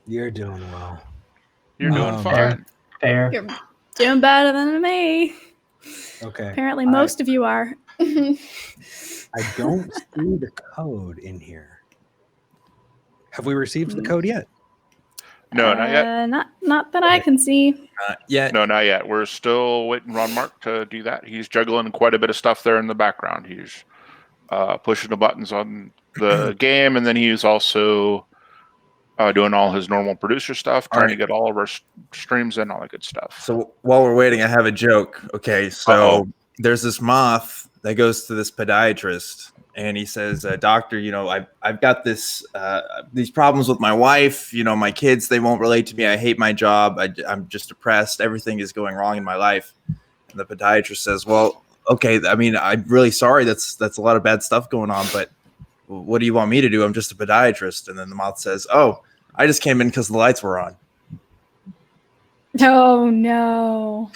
You're doing well. You're doing fine. Fair. You're doing better than me. Okay. Apparently, most of you are. I don't see the code in here. Have we received the code yet? No, not yet. Not that I can see. Yet. No, not yet. We're still waiting on Mark to do that. He's juggling quite a bit of stuff there in the background. He's pushing the buttons on the game, and then he's also doing all his normal producer stuff, trying to get all of our streams in, all that good stuff. So while we're waiting, I have a joke. Okay, so there's this moth that goes to this podiatrist, and he says, "Doctor, you know, I've got these problems with my wife. You know, my kids, they won't relate to me. I hate my job. I'm just depressed. Everything is going wrong in my life." And the podiatrist says, "Well, okay. I mean, I'm really sorry. That's a lot of bad stuff going on. But what do you want me to do? I'm just a podiatrist." And then the moth says, "Oh, I just came in because the lights were on." Oh no.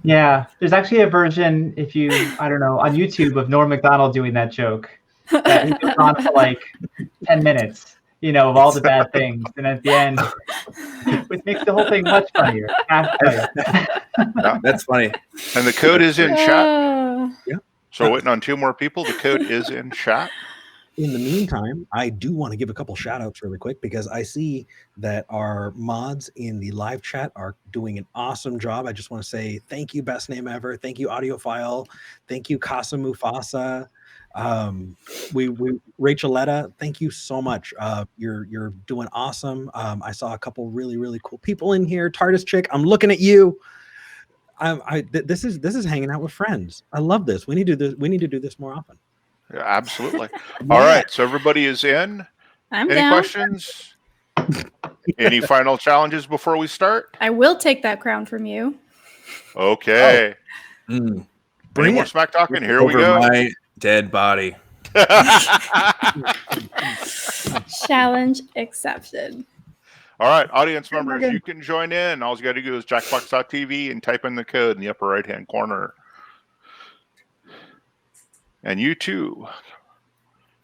Yeah, there's actually a version, if you, I don't know, on YouTube of Norm Macdonald doing that joke. That he goes on for like 10 minutes, you know, of all the bad things. And at the end, it makes the whole thing much funnier. No, that's funny. And the code is in chat. Yeah. So waiting on 2 more people. The code is in chat. In the meantime, I do want to give a couple shout outs really quick because I see that our mods in the live chat are doing an awesome job. I just want to say thank you, best name ever. Thank you, Audiophile. Thank you, Casa Mufasa. We Racheletta, thank you so much. You're doing awesome. I saw a couple really, really cool people in here. TARDIS Chick, I'm looking at you. This is hanging out with friends. I love this. We need to do this more often. Yeah, absolutely. All right. So everybody is in. I'm Any down. questions? Any final challenges before we start? I will take that crown from you. Okay. Mm. Bring more smack talking. Here we Over go. my dead body. Challenge accepted. All right, audience members, you can join in. All you got to do is jackbox.tv and type in the code in the upper right-hand corner. And you too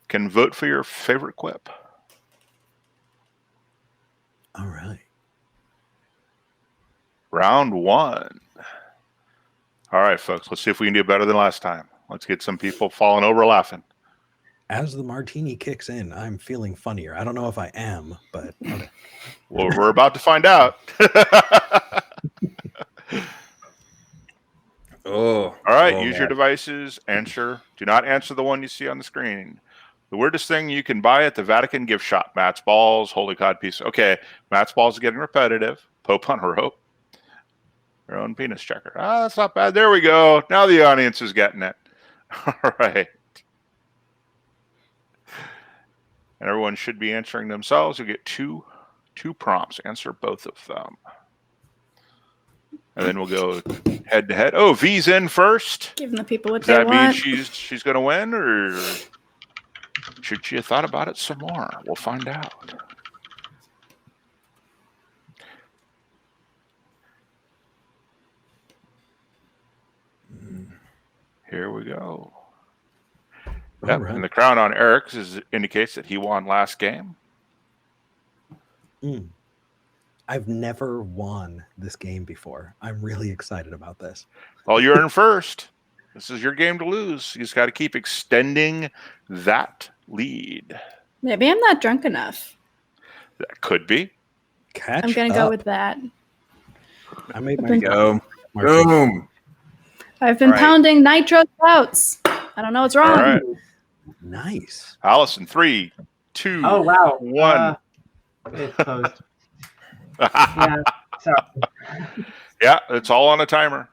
can vote for your favorite quip. All right. Round one. All right, folks, let's see if we can do better than last time. Let's get some people falling over laughing. As the martini kicks in, I'm feeling funnier. I don't know if I am, but okay. Well, we're about to find out. All right, use your devices. Answer. Do not answer the one you see on the screen. The weirdest thing you can buy at the Vatican gift shop: Matt's balls, holy codpiece. Okay, Matt's balls is getting repetitive. Pope on a rope. Your own penis checker. Ah, that's not bad. There we go. Now the audience is getting it. All right. And everyone should be answering themselves. You get two prompts. Answer both of them. And then we'll go head to head. Oh, V's in first. Giving the people what Does they that mean want. she's going to win, or should she have thought about it some more? We'll find out. Here we go. Yep, right. and the crown on Eric indicates that he won last game. I've never won this game before. I'm really excited about this. Well, you're in first. This is your game to lose. You just got to keep extending that lead. Maybe I'm not drunk enough. That could be. I'm going to go with that. I made my go. Boom. I've been pounding nitro clouts. I don't know what's wrong. All right. Nice. Allison, 3, 2, Oh, wow. 1. It's closed. Yeah, sorry. Yeah, it's all on a timer.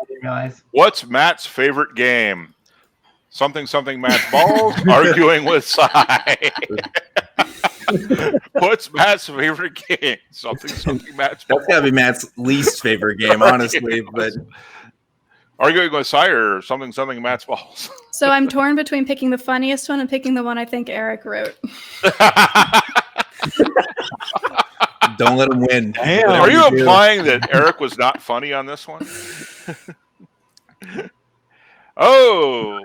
I didn't realize. What's Matt's favorite game? Something Matt's balls, arguing with Cy. What's Matt's favorite game? Something Matt's balls. That's got to be Matt's least favorite game, honestly. But arguing with Cy or something Matt's balls. So I'm torn between picking the funniest one and picking the one I think Eric wrote. Don't let him win. Damn. Are you implying that Eric was not funny on this one? Oh.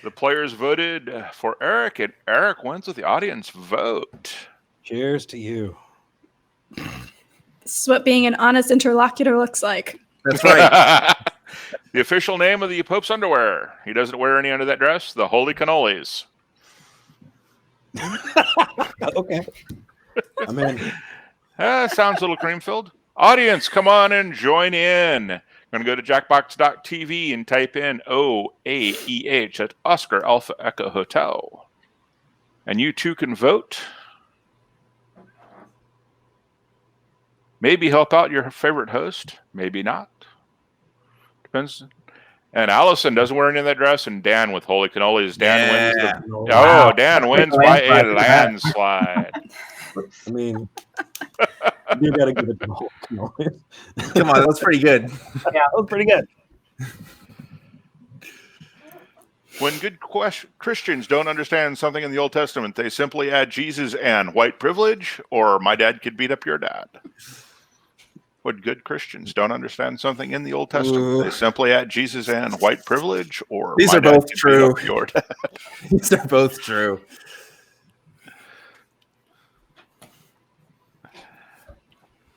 The players voted for Eric, and Eric wins with the audience vote. Cheers to you. This is what being an honest interlocutor looks like. That's right. The official name of the Pope's underwear. He doesn't wear any under that dress. The Holy Cannolis. Okay. I'm in. Sounds a little cream-filled. Audience, come on and join in. I'm going to go to jackbox.tv and type in OAEH at Oscar Alpha Echo Hotel. And you too can vote. Maybe help out your favorite host. Maybe not. Depends. And Allison doesn't wear any of that dress, and Dan with Holy Cannolis. Dan wins. Dan wins by a landslide. I mean, you got to give it to the whole cannoli. Come on, that was pretty good. Yeah, that was pretty good. When good Christians don't understand something in the Old Testament, they simply add Jesus and white privilege, or my dad could beat up your dad. When good Christians don't understand something in the Old Testament, they simply add Jesus and white privilege, or these my are dad both could true. beat up your dad. These are both true.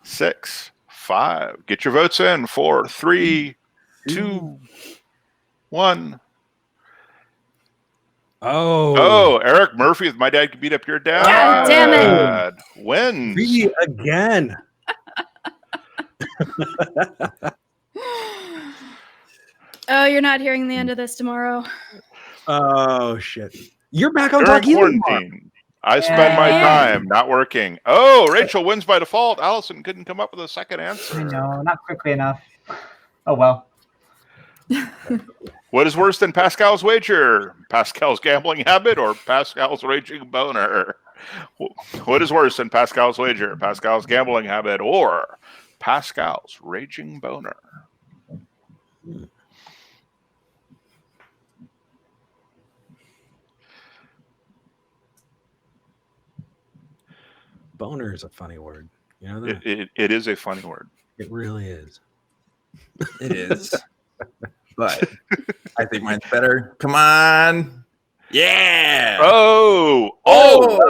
Six, 5. Get your votes in. 4, 3, 2, 1. Oh, Eric Murphy with My Dad Could Beat Up Your Dad. God damn it. Wins. Me again. Oh, you're not hearing the end of this tomorrow. Oh, shit. You're back on During Talk Healing. quarantine, I spend my time not working. Oh, Rachel wins by default. Allison couldn't come up with a second answer. No, not quickly enough. Oh, well. What is worse than Pascal's wager? Pascal's gambling habit or Pascal's raging boner? What is worse than Pascal's wager, Pascal's gambling habit, or Pascal's raging boner? Boner is a funny word. You know that? It is a funny word. It really is. It is. But I think mine's better. Come on. Yeah. Oh,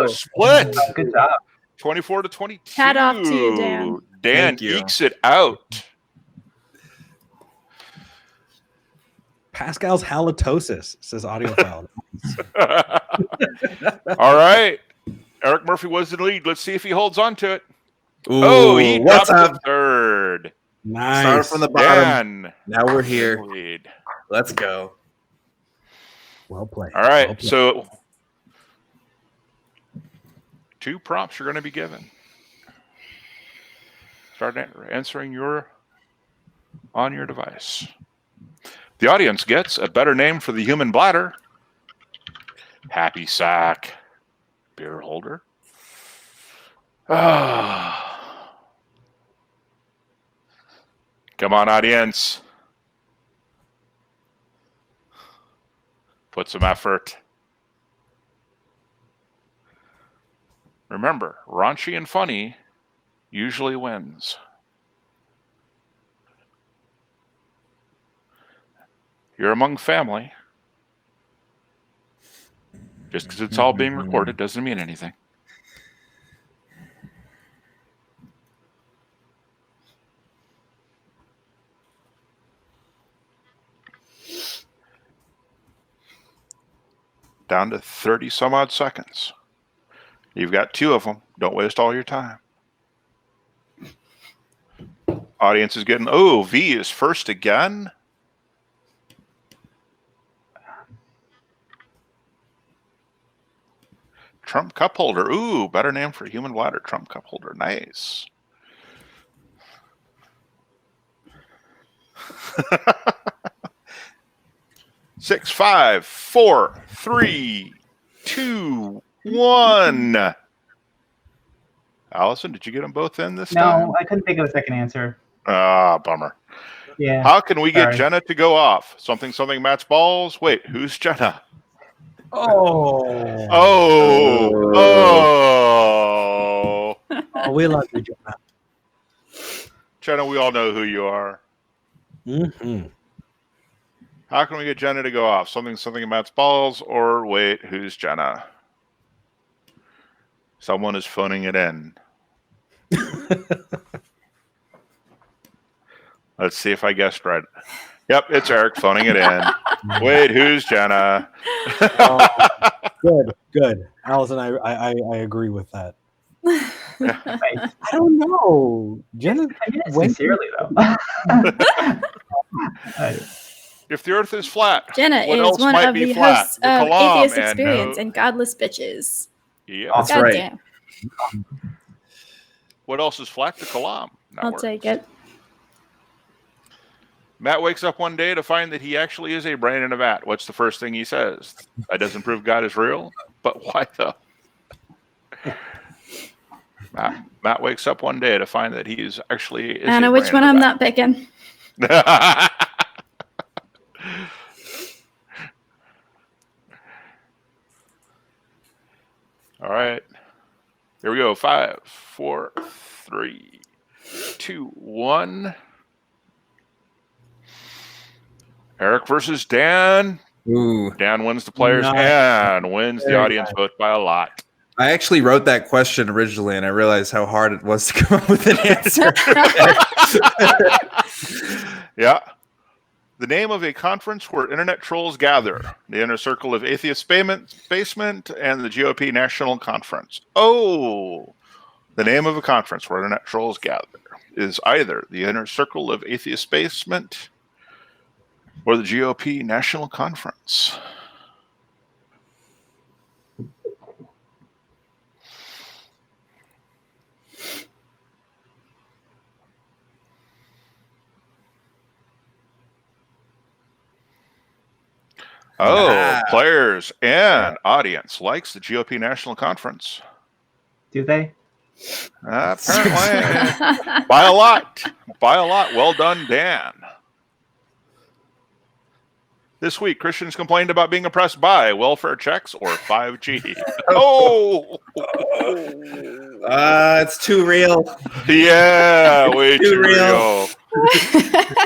split. Good job. 24 to 22. Hat off to you, Dan. Dan Thank you. ekes it out. Pascal's halitosis, says audiophile. All right. Eric Murphy was in the lead. Let's see if he holds on to it. Ooh, He what's dropped up? to third. Nice. Start from the bottom. Dan. Now we're here. Lead. Let's go. Well played. All right. Well played. So 2 prompts are going to be given. Start answering on your device. The audience gets a better name for the human bladder. Happy sack. Beer holder. Come on, audience. Put some effort. Remember, raunchy and funny usually wins. You're among family. Just because it's all being recorded doesn't mean anything. Down to 30 some odd seconds. You've got 2 of them. Don't waste all your time. Audience is getting, V is first again. Trump cup holder. Ooh, better name for a human bladder. Trump cup holder. Nice. Six, 5, 4, 3, 2, 1. Allison, did you get them both in this time? No, I couldn't think of a second answer. Bummer. Yeah. How can we get sorry. Jenna to go off? Something Matt's balls. Wait, who's Jenna? Oh, we love you, Jenna. Jenna, we all know who you are. Mm-hmm. How can we get Jenna to go off? Something Matt's balls, or wait, who's Jenna? Someone is phoning it in. Let's see if I guessed right. Yep, it's Eric phoning it in. Wait, who's Jenna? Good. Allison, I agree with that. I don't know. Jenna, sincerely though. If the Earth is flat, Jenna what is else one might of be the flat? hosts of Kalam Atheist and Experience no- and Godless Bitches. Yeah, That's God right. damn. What else is flat? The Kalam. I'll take it. Matt wakes up one day to find that he actually is a brain in a vat. What's the first thing he says? That doesn't prove God is real, but why though? Matt wakes up one day to find that he's actually is Anna, a which brain one in a I'm vat. not picking? All right. Here we go. 5, 4, 3, 2, 1. Eric versus Dan. Ooh. Dan wins the players Nice. and wins the Very audience nice. vote by a lot. I actually wrote that question originally, and I realized how hard it was to come up with an answer. Yeah. The name of a conference where internet trolls gather. The Inner Circle of Atheist Basement and the GOP National Conference. Oh, the name of a conference where internet trolls gather is either the Inner Circle of Atheist Basement or the GOP National Conference. Oh, players and audience likes the GOP National Conference. Do they? Apparently. By a lot. By a lot. Well done, Dan. This week, Christians complained about being oppressed by welfare checks or 5G. Oh! It's too real. Yeah, way too real.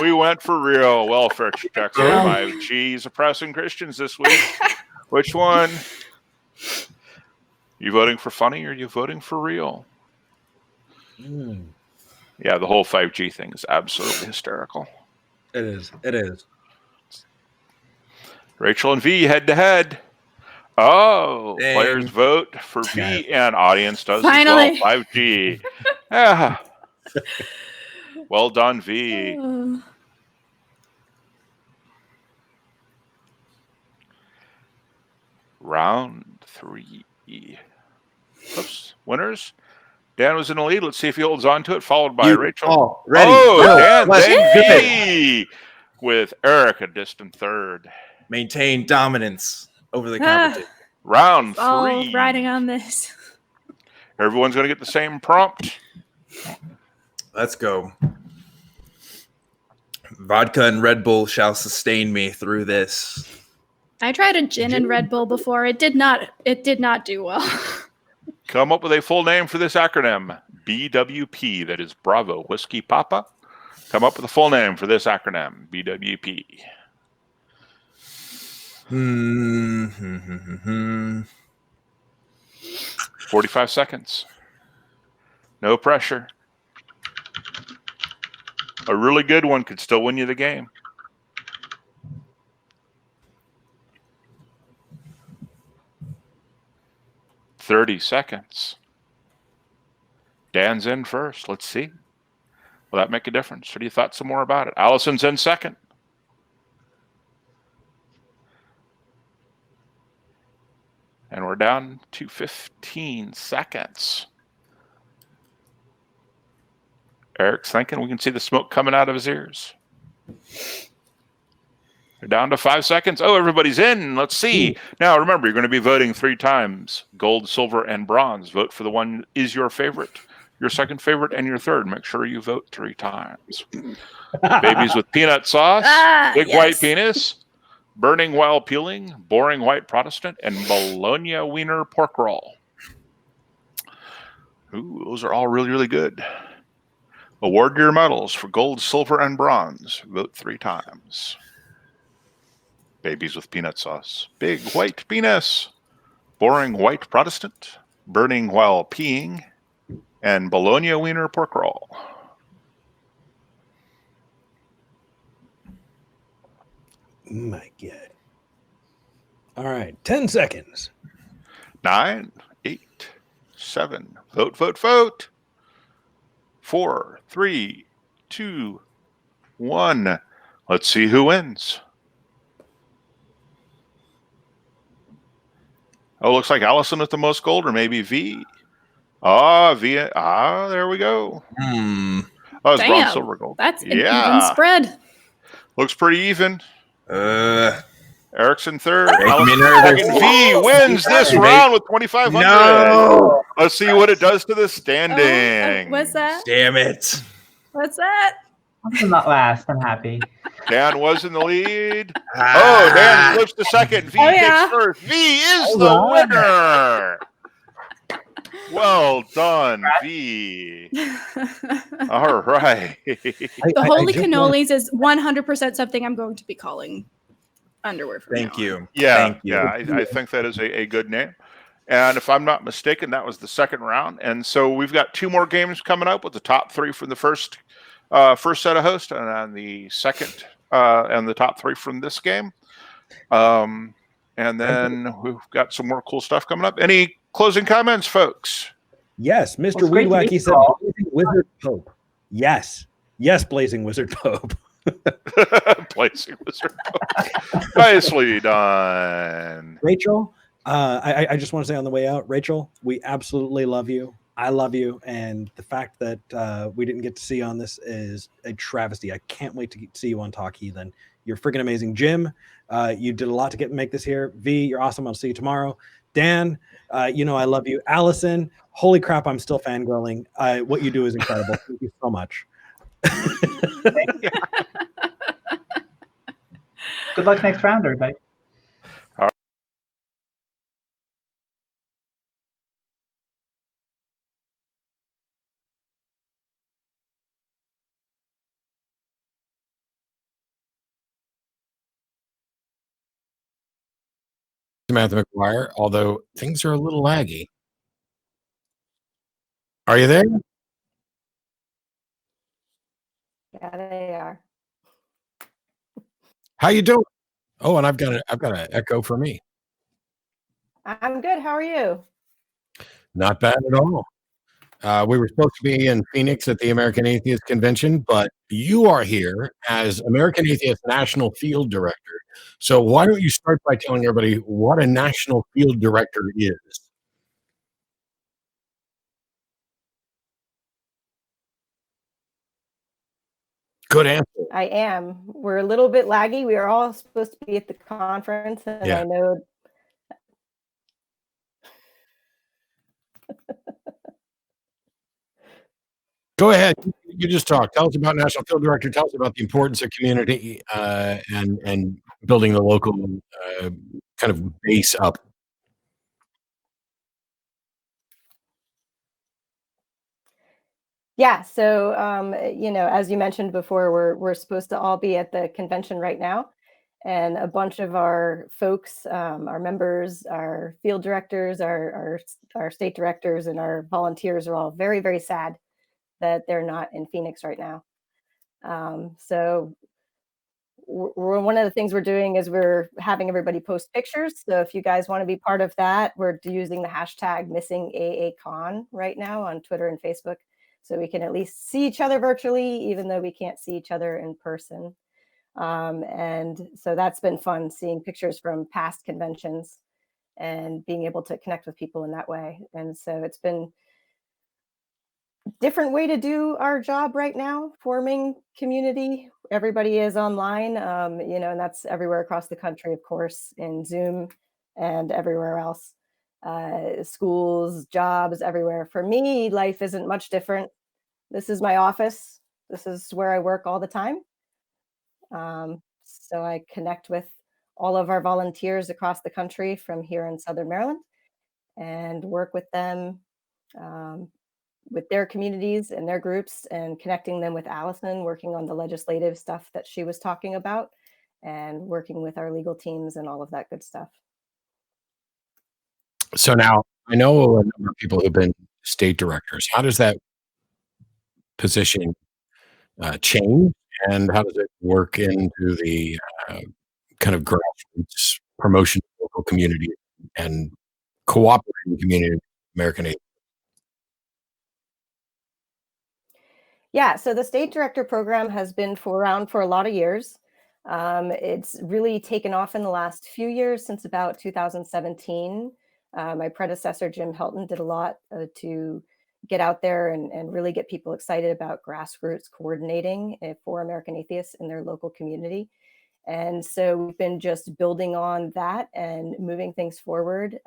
We went for real. Welfare checks or 5G is oppressing Christians this week. Which one? You voting for funny or you voting for real? Yeah, the whole 5G thing is absolutely hysterical. It is. It is. Rachel and V head to head. Oh, Dang. players vote for V and audience does Finally. as well. 5G. Yeah. Well done, V. Round 3. Oops. Winners. Dan was in the lead. Let's see if he holds on to it. Followed by Rachel. Ready. Dan, then V. With Eric a distant third. Maintain dominance over the competition. Round 3. All riding on this. Everyone's going to get the same prompt. Let's go. Vodka and Red Bull shall sustain me through this. I tried a gin and Red Bull before. It did not do well. Come up with a full name for this acronym. BWP, that is Bravo Whiskey Papa. Come up with a full name for this acronym. BWP. 45 seconds. No pressure. A really good one could still win you the game. "30 seconds. Dan's in first. Let's see. Will that make a difference? What do you thought some more about it? Allison's in second. And we're down to 15 seconds. Eric's thinking we can see the smoke coming out of his ears. They're down to 5 seconds. Oh, everybody's in. Let's see. Now, remember, you're going to be voting 3 times. Gold, silver, and bronze. Vote for the one is your favorite, your second favorite, and your third. Make sure you vote 3 times. Babies with peanut sauce, big white penis, burning while peeling, boring white Protestant, and Bologna wiener pork roll. Ooh, those are all really, really good. Award your medals for gold, silver, and bronze. Vote 3 times. Babies with peanut sauce, big white penis, boring white Protestant, burning while peeing, and Bologna wiener pork roll. My God. All right, 10 seconds. 9, 8, 7. Vote, vote, vote. 4, 3, 2, 1. Let's see who wins. Oh, looks like Allison with the most gold, or maybe V. V. There we go. Oh, it's bronze, silver, gold. That's an even spread. Looks pretty even. Eric's in third. V wins this round with 2,500. No. Let's see what it does to the standing. What's that? Damn it. What's that? I'm not last. I'm happy. Dan was in the lead. Dan flips to second. V takes first. V is the winner. Well done, V. All right. The holy cannolis is 100% something I'm going to be calling underwear from Thank you. Yeah, Thank you. I think that is a good name. And if I'm not mistaken, that was the second round. And so we've got 2 more games coming up with the top 3 from the first set of hosts, and on the second and the top 3 from this game. And then we've got some more cool stuff coming up. Any closing comments, folks? Yes, Mr. Weedwacky said Blazing Wizard Pope. Yes. Yes, Blazing Wizard Pope. Blazing Wizard Pope. Nicely done. Rachel, I just want to say on the way out, Rachel, we absolutely love you. I love you. And the fact that we didn't get to see you on this is a travesty. I can't wait to see you on Talk Heathen. You're freaking amazing. Jim, you did a lot to make this here. V, you're awesome. I'll see you tomorrow. Dan, you know I love you. Allison, holy crap, I'm still fangirling. What you do is incredible. Thank you so much. Good luck next round, everybody. Samantha McGuire, although things are a little laggy. Are you there? Yeah, they are. How you doing? Oh, and I've got an echo for me. I'm good. How are you? Not bad at all. We were supposed to be in Phoenix at the American Atheist Convention, but you are here as American Atheist National Field Director. So why don't you start by telling everybody what a National Field Director is? Good answer. I am. We're a little bit laggy. We are all supposed to be at the conference, and Yeah. I know. Go ahead. You just talk. Tell us about National Field Director. Tell us about the importance of community and building the local kind of base up. Yeah. So, as you mentioned before, we're supposed to all be at the convention right now, and a bunch of our folks, our members, our field directors, our state directors, and our volunteers are all very, very sad that they're not in Phoenix right now. So one of the things we're doing is we're having everybody post pictures. So if you guys want to be part of that, we're using the hashtag #MissingAACon right now on Twitter and Facebook. So we can at least see each other virtually, even though we can't see each other in person. And so that's been fun, seeing pictures from past conventions and being able to connect with people in that way. And so it's been different way to do our job right now, forming community. Everybody is online, and that's everywhere across the country, of course, in Zoom and everywhere else. Schools, jobs, everywhere. For me, life isn't much different. This is my office. This is where I work all the time. So I connect with all of our volunteers across the country from here in Southern Maryland and work with them with their communities and their groups, and connecting them with Allison, working on the legislative stuff that she was talking about, and working with our legal teams and all of that good stuff. So now I know a number of people who've been state directors. How does that position change, and how does it work into the kind of grassroots promotion of local community and cooperating community with American Atheist? Yeah, so the state director program has been around for a lot of years. It's really taken off in the last few years, since about 2017. My predecessor, Jim Helton, did a lot to get out there and really get people excited about grassroots coordinating for American Atheists in their local community. And so we've been just building on that and moving things forward.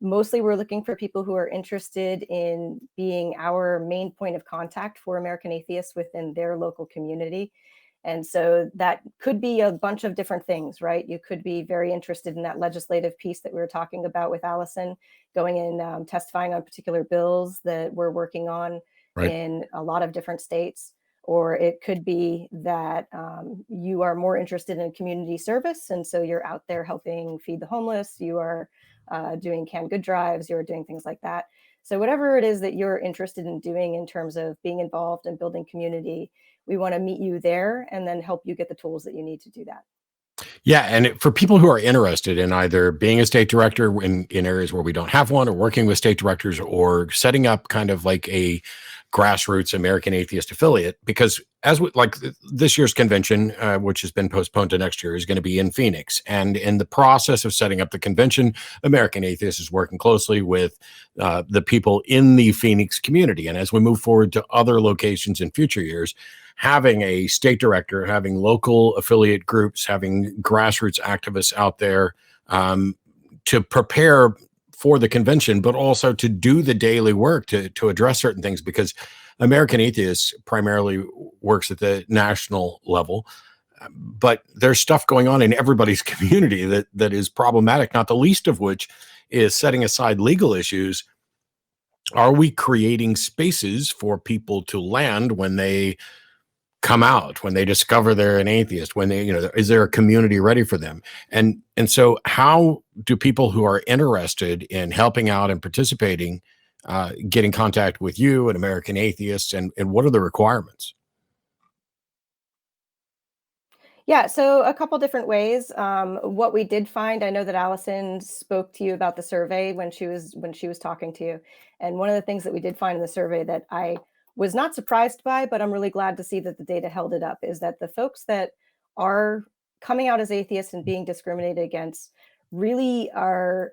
Mostly we're looking for people who are interested in being our main point of contact for American Atheists within their local community. And so that could be a bunch of different things, right? You could be very interested in that legislative piece that we were talking about with Allison, going in, testifying on particular bills that we're working on in a lot of different states. Or it could be that you are more interested in community service. And so you're out there helping feed the homeless. You are doing canned good drives. You're doing things like that. So whatever it is that you're interested in doing in terms of being involved and building community, we want to meet you there and then help you get the tools that you need to do that. Yeah, and for people who are interested in either being a state director in areas where we don't have one, or working with state directors, or setting up kind of like a grassroots American Atheist affiliate, because like this year's convention, which has been postponed to next year, is going to be in Phoenix. And in the process of setting up the convention, American Atheist is working closely with the people in the Phoenix community. And as we move forward to other locations in future years, having a state director, having local affiliate groups, having grassroots activists out there to prepare for the convention, but also to do the daily work to address certain things, because American Atheists primarily works at the national level, but there's stuff going on in everybody's community that is problematic, not the least of which is, setting aside legal issues, are we creating spaces for people to land when they come out, when they discover they're an atheist, when they, is there a community ready for them? And so how do people who are interested in helping out and participating get in contact with you and American Atheists, and what are the requirements? Yeah, so a couple different ways. What we did find, I know that Allison spoke to you about the survey when she was talking to you, and one of the things that we did find in the survey that I was not surprised by, but I'm really glad to see that the data held it up, is that the folks that are coming out as atheists and being discriminated against really are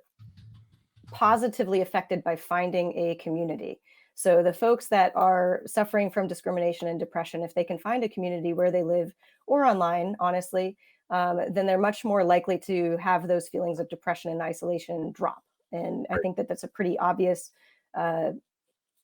positively affected by finding a community. So the folks that are suffering from discrimination and depression, if they can find a community where they live or online, honestly, then they're much more likely to have those feelings of depression and isolation drop. And I think that that's a pretty obvious,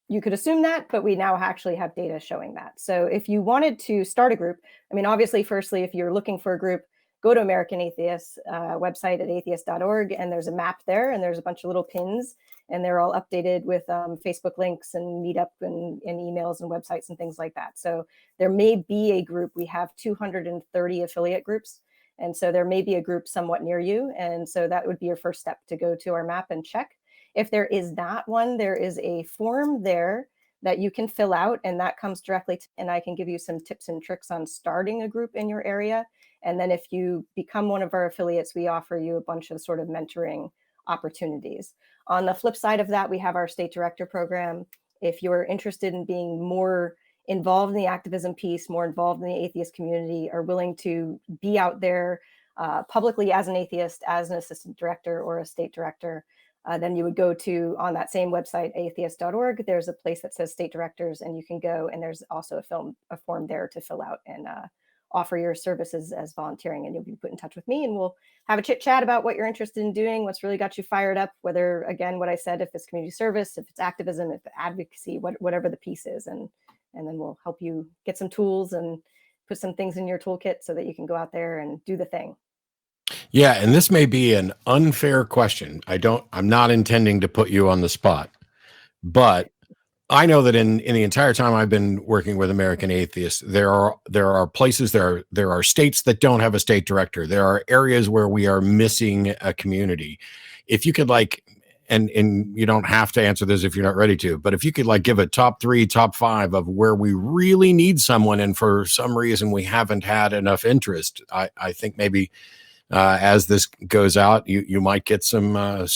you could assume that, but we now actually have data showing that. So if you wanted to start a group, I mean, obviously, firstly, if you're looking for a group, go to American Atheists website at atheist.org, and there's a map there, and there's a bunch of little pins, and they're all updated with Facebook links and Meetup and emails and websites and things like that. So there may be a group. We have 230 affiliate groups, and so there may be a group somewhat near you, and so that would be your first step, to go to our map and check. If there is not one, there is a form there that you can fill out, and that comes directly to, and I can give you some tips and tricks on starting a group in your area. And then if you become one of our affiliates, we offer you a bunch of sort of mentoring opportunities. On the flip side of that, we have our state director program. If you're interested in being more involved in the activism piece, more involved in the atheist community, are willing to be out there publicly as an atheist, as an assistant director or a state director, then you would go to, on that same website, atheist.org, there's a place that says state directors, and you can go, and there's also a form there to fill out and offer your services as volunteering, and you'll be put in touch with me, and we'll have a chit chat about what you're interested in doing, what's really got you fired up, whether, again, what I said, if it's community service, if it's activism, if it's advocacy, whatever the piece is, and then we'll help you get some tools and put some things in your toolkit so that you can go out there and do the thing. Yeah, and this may be an unfair question. I'm not intending to put you on the spot, but I know that in the entire time I've been working with American Atheists, there are places, there are states that don't have a state director. There are areas where we are missing a community. If you could, like, and you don't have to answer this if you're not ready to, but if you could, like, give a top 3, top 5 of where we really need someone, and for some reason we haven't had enough interest, I think maybe as this goes out, you might get some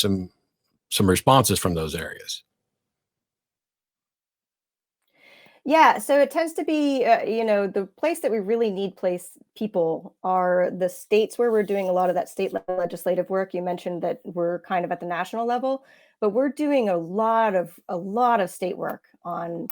responses from those areas. Yeah, so it tends to be, the place that we really need people are the states where we're doing a lot of that state legislative work. You mentioned that we're kind of at the national level, but we're doing a lot of state work on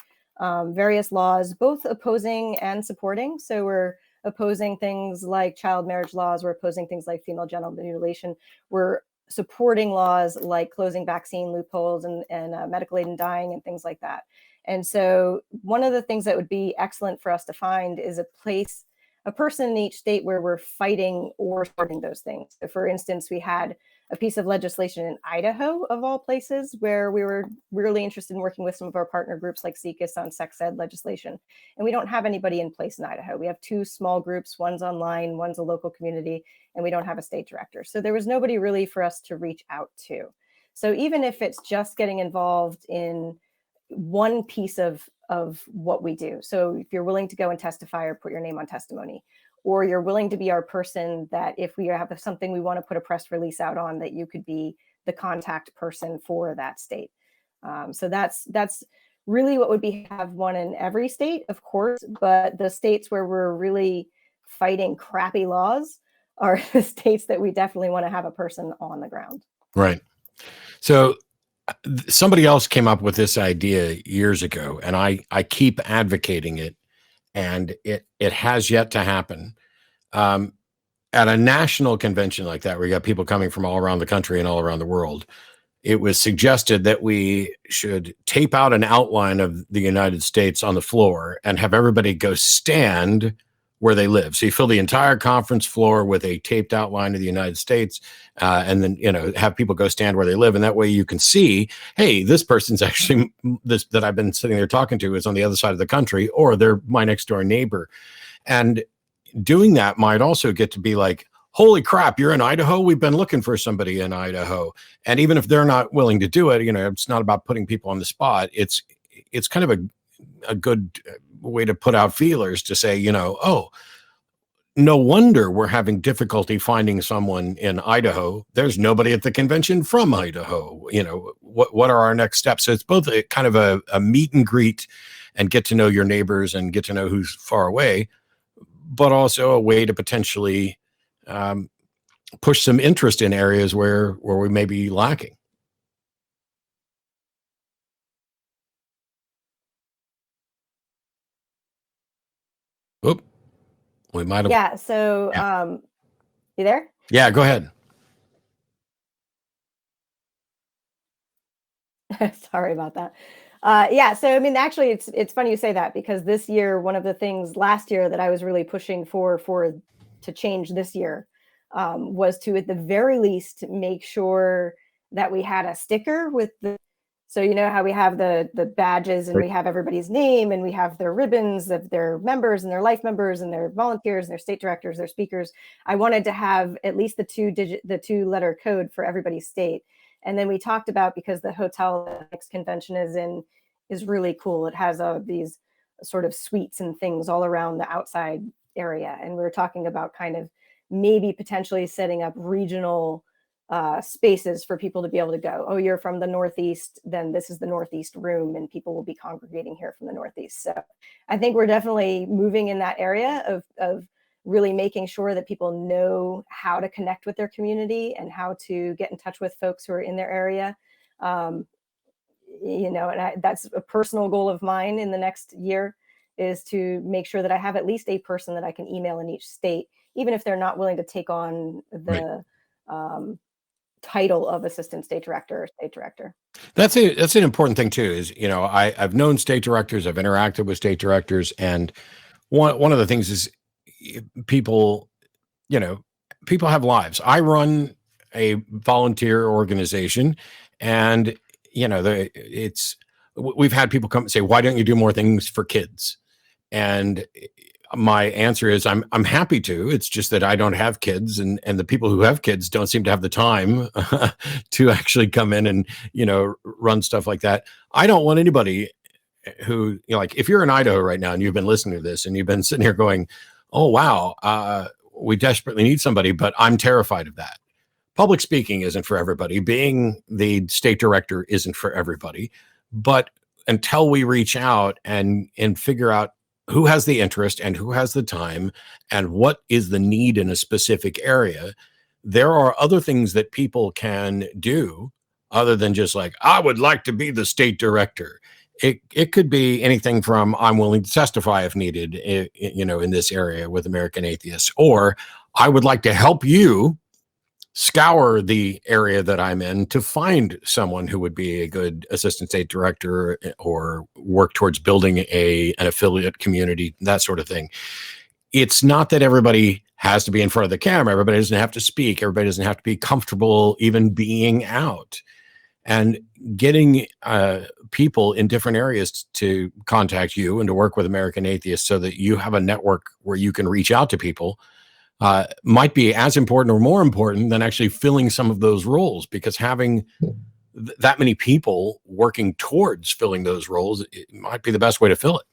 various laws, both opposing and supporting. So we're opposing things like child marriage laws. We're opposing things like female genital mutilation. We're supporting laws like closing vaccine loopholes and medical aid in dying and things like that. And so one of the things that would be excellent for us to find is a person in each state where we're fighting or supporting those things. So for instance, we had a piece of legislation in Idaho, of all places, where we were really interested in working with some of our partner groups like SECUS on sex ed legislation. And we don't have anybody in place in Idaho. We have 2 small groups, one's online, one's a local community, and we don't have a state director. So there was nobody really for us to reach out to. So even if it's just getting involved in one piece of what we do. So if you're willing to go and testify or put your name on testimony, or you're willing to be our person that if we have something we want to put a press release out on, that you could be the contact person for that state. So that's really what would be, have one in every state, of course, but the states where we're really fighting crappy laws are the states that we definitely want to have a person on the ground. Right. So somebody else came up with this idea years ago, and I keep advocating it, and it has yet to happen. at a national convention like that, where you got people coming from all around the country and all around the world, it was suggested that we should tape out an outline of the United States on the floor and have everybody go stand where they live. So you fill the entire conference floor with a taped outline of the United States, and then, you know, have people go stand where they live. And that way you can see, hey, this person's actually, this that I've been sitting there talking to is on the other side of the country, or they're my next door neighbor. And doing that might also get to be like, holy crap, you're in Idaho? We've been looking for somebody in Idaho. And even if they're not willing to do it, you know, it's not about putting people on the spot. It's kind of a good way to put out feelers to say, you know, oh, no wonder we're having difficulty finding someone in Idaho. There's nobody at the convention from Idaho. You know, what are our next steps? So it's both a kind of a meet and greet and get to know your neighbors and get to know who's far away, but also a way to potentially push some interest in areas where we may be lacking. Oop, we might have. Yeah. So, you there? Yeah, go ahead. Sorry about that. Yeah. So, I mean, actually, it's funny you say that, because this year, one of the things last year that I was really pushing for to change this year was to, at the very least, make sure that we had a sticker with the. So you know how we have the badges and we have everybody's name and we have their ribbons of their members and their life members and their volunteers and their state directors, their speakers. I wanted to have at least the 2-letter code for everybody's state. And then we talked about, because the hotel the next convention is in is really cool. It has these sort of suites and things all around the outside area. And we were talking about kind of maybe potentially setting up regional spaces for people to be able to go, oh, you're from the Northeast, then this is the Northeast room, and people will be congregating here from the Northeast. So I think we're definitely moving in that area of really making sure that people know how to connect with their community and how to get in touch with folks who are in their area. You know, and that's a personal goal of mine in the next year, is to make sure that I have at least a person that I can email in each state, even if they're not willing to take on the title of assistant state director or state director. That's an important thing too, is, you know, I've known state directors, I've interacted with state directors, and one of the things is people, you know, people have lives. I run a volunteer organization, and, you know, we've had people come and say, why don't you do more things for kids? And my answer is I'm happy to. It's just that I don't have kids, and the people who have kids don't seem to have the time to actually come in and, you know, run stuff like that. I don't want anybody who, you know, like, if you're in Idaho right now and you've been listening to this and you've been sitting here going, oh, wow, we desperately need somebody, but I'm terrified of that. Public speaking isn't for everybody. Being the state director isn't for everybody. But until we reach out and figure out who has the interest and who has the time and what is the need in a specific area, there are other things that people can do other than just like, I would like to be the state director. It could be anything from, I'm willing to testify if needed, you know, in this area with American Atheists, or I would like to help you scour the area that I'm in to find someone who would be a good assistant state director, or work towards building an affiliate community, that sort of thing. It's not that everybody has to be in front of the camera. Everybody doesn't have to speak. Everybody doesn't have to be comfortable even being out. And getting people in different areas to contact you and to work with American Atheists so that you have a network where you can reach out to people might be as important or more important than actually filling some of those roles, because having that many people working towards filling those roles, it might be the best way to fill it.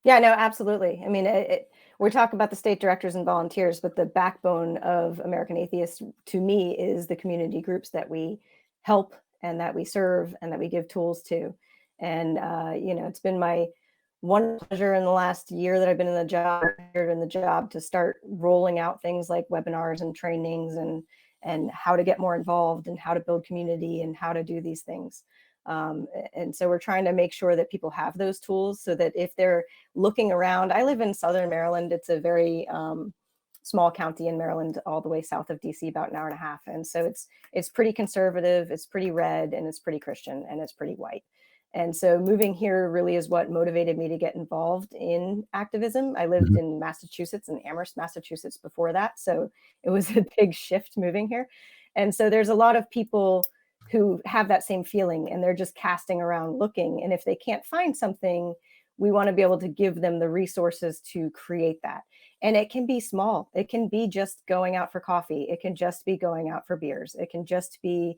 Yeah, no, absolutely. I mean, we're talking about the state directors and volunteers, but the backbone of American Atheists, to me, is the community groups that we help and that we serve and that we give tools to. And, you know, it's been my one pleasure in the last year that I've been in the job to start rolling out things like webinars and trainings and how to get more involved and how to build community and how to do these things. And so we're trying to make sure that people have those tools so that if they're looking around, I live in Southern Maryland. It's a very small county in Maryland, all the way south of DC, about an hour and a half. And so it's pretty conservative, it's pretty red, and it's pretty Christian, and it's pretty white. And so moving here really is what motivated me to get involved in activism. I lived in Massachusetts, in Amherst, Massachusetts before that. So it was a big shift moving here. And so there's a lot of people who have that same feeling, and they're just casting around looking. And if they can't find something, we want to be able to give them the resources to create that. And it can be small. It can be just going out for coffee. It can just be going out for beers. It can just be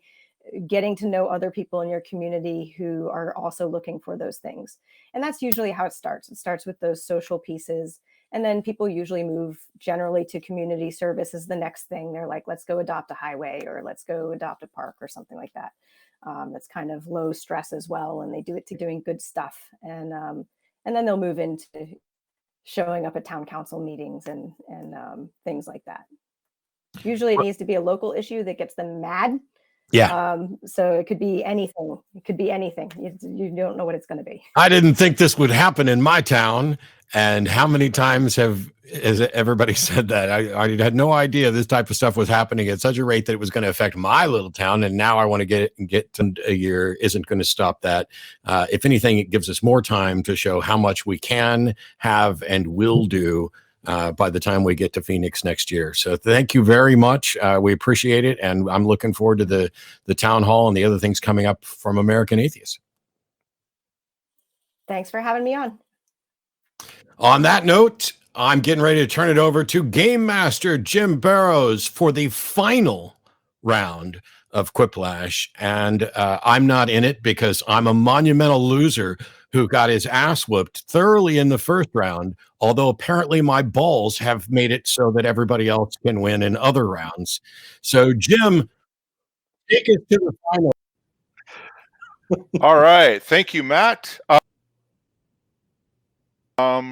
getting to know other people in your community who are also looking for those things. And that's usually how it starts. It starts with those social pieces. And then people usually move generally to community service is the next thing. They're like, let's go adopt a highway, or let's go adopt a park, or something like that. That's kind of low stress as well. And they do it to doing good stuff. And then they'll move into showing up at town council meetings and things like that. Usually it needs to be a local issue that gets them mad. Yeah. So it could be anything. It could be anything. You don't know what it's going to be. I didn't think this would happen in my town. And how many times has everybody said that? I had no idea this type of stuff was happening at such a rate that it was going to affect my little town. And now I want to get to a year isn't going to stop that. If anything, it gives us more time to show how much we can have and will do by the time we get to Phoenix next year. So thank you very much. We appreciate it. And I'm looking forward to the town hall and the other things coming up from American Atheists. Thanks for having me on. On that note, I'm getting ready to turn it over to Game Master Jim Barrows for the final round of Quiplash. And I'm not in it because I'm a monumental loser who got his ass whooped thoroughly in the first round, although apparently my balls have made it so that everybody else can win in other rounds. So, Jim, take us to the final. All right. Thank you, Matt.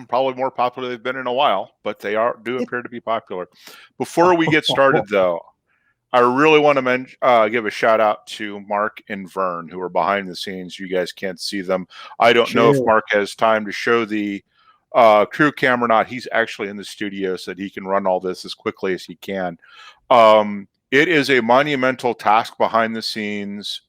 Probably more popular they've been in a while, but they do appear to be popular. Before we get started, though, I really want to give a shout out to Mark and Vern, who are behind the scenes. You guys can't see them. I don't know if Mark has time to show the crew camera or not. He's actually in the studio so that he can run all this as quickly as he can. It is a monumental task behind the scenes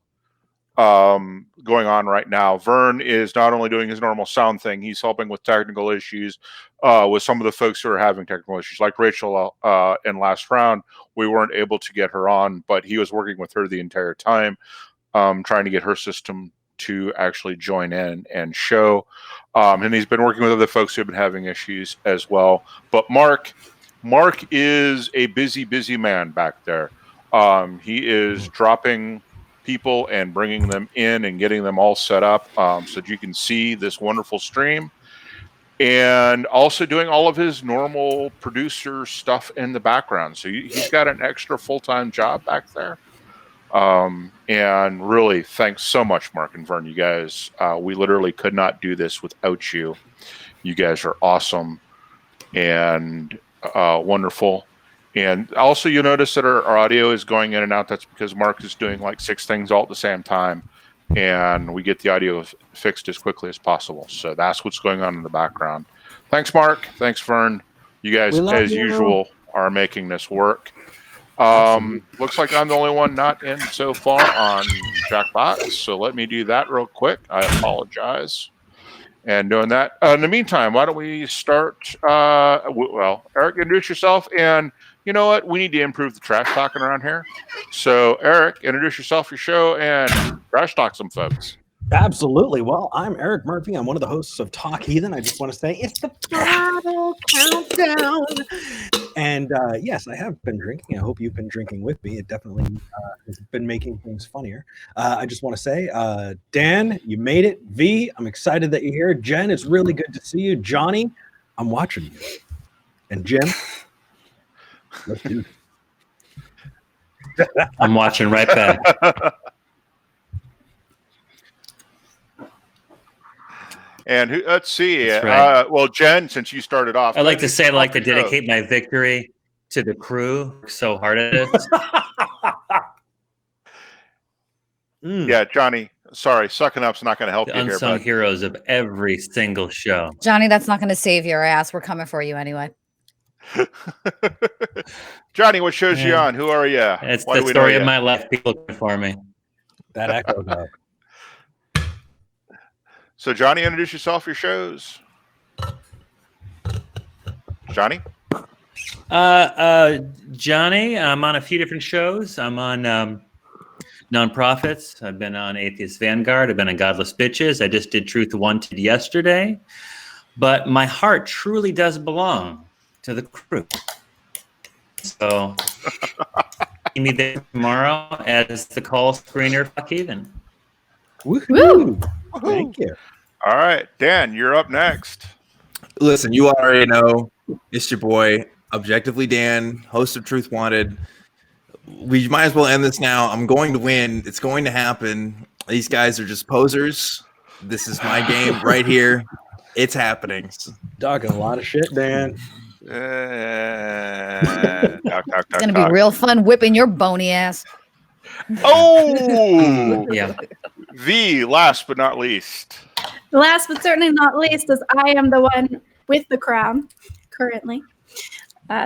going on right now. Vern is not only doing his normal sound thing, he's helping with technical issues with some of the folks who are having technical issues. Like Rachel in last round, we weren't able to get her on, but he was working with her the entire time, trying to get her system to actually join in and show. And he's been working with other folks who have been having issues as well. But Mark is a busy man back there. He is dropping people and bringing them in and getting them all set up so that you can see this wonderful stream, and also doing all of his normal producer stuff in the background. So he's got an extra full-time job back there. And really, thanks so much, Mark and Vern. You guys, we literally could not do this without you. You guys are awesome and wonderful. And also, you'll notice that our audio is going in and out. That's because Mark is doing like 6 things all at the same time, and we get the audio fixed as quickly as possible. So that's what's going on in the background. Thanks, Mark. Thanks, Vern. You guys, as usual, are making this work. Looks like I'm the only one not in so far on Jackbox, so let me do that real quick. I apologize. And doing that. In the meantime, why don't we start? Well, Eric, introduce yourself. And you know what? We need to improve the trash talking around here. So, Eric, introduce yourself, your show, and trash talk some folks. Absolutely. Well, I'm Eric Murphy. I'm one of the hosts of Talk Heathen. I just want to say it's the final countdown. And yes, I have been drinking. I hope you've been drinking with me. It definitely has been making things funnier. I just want to say, Dan, you made it. V, I'm excited that you're here. Jen, it's really good to see you. Johnny, I'm watching you. And Jim, let's do it. I'm watching right back. And let's see. Right. Well, Jen, since you started off, I'd like to say I'd like to dedicate my victory to the crew. So hard at it. Yeah, Johnny, Sorry, sucking up's not going to help The you here, unsung bud. heroes of every single show. Johnny, that's not going to save your ass. We're coming for you anyway. Johnny, what show's you on? Who are you? It's Why the do we know story of you? my life. People looking for me. That echo though. So, Johnny, introduce yourself, your shows. Johnny? Johnny, I'm on a few different shows. I'm on nonprofits. I've been on Atheist Vanguard. I've been on Godless Bitches. I just did Truth Wanted yesterday. But my heart truly does belong to the crew. So, see me there tomorrow as the call screener. Fuck even. Woo! Thank you. All right, Dan, you're up next. Listen, you already know it's your boy, Objectively Dan, host of Truth Wanted. We might as well end this now. I'm going to win. It's going to happen. These guys are just posers. This is my game right here. It's happening. Talking a lot of shit, Dan. It's going to be real fun whipping your bony ass. Oh, yeah. The last but not least. Last but certainly not least is I am the one with the crown currently.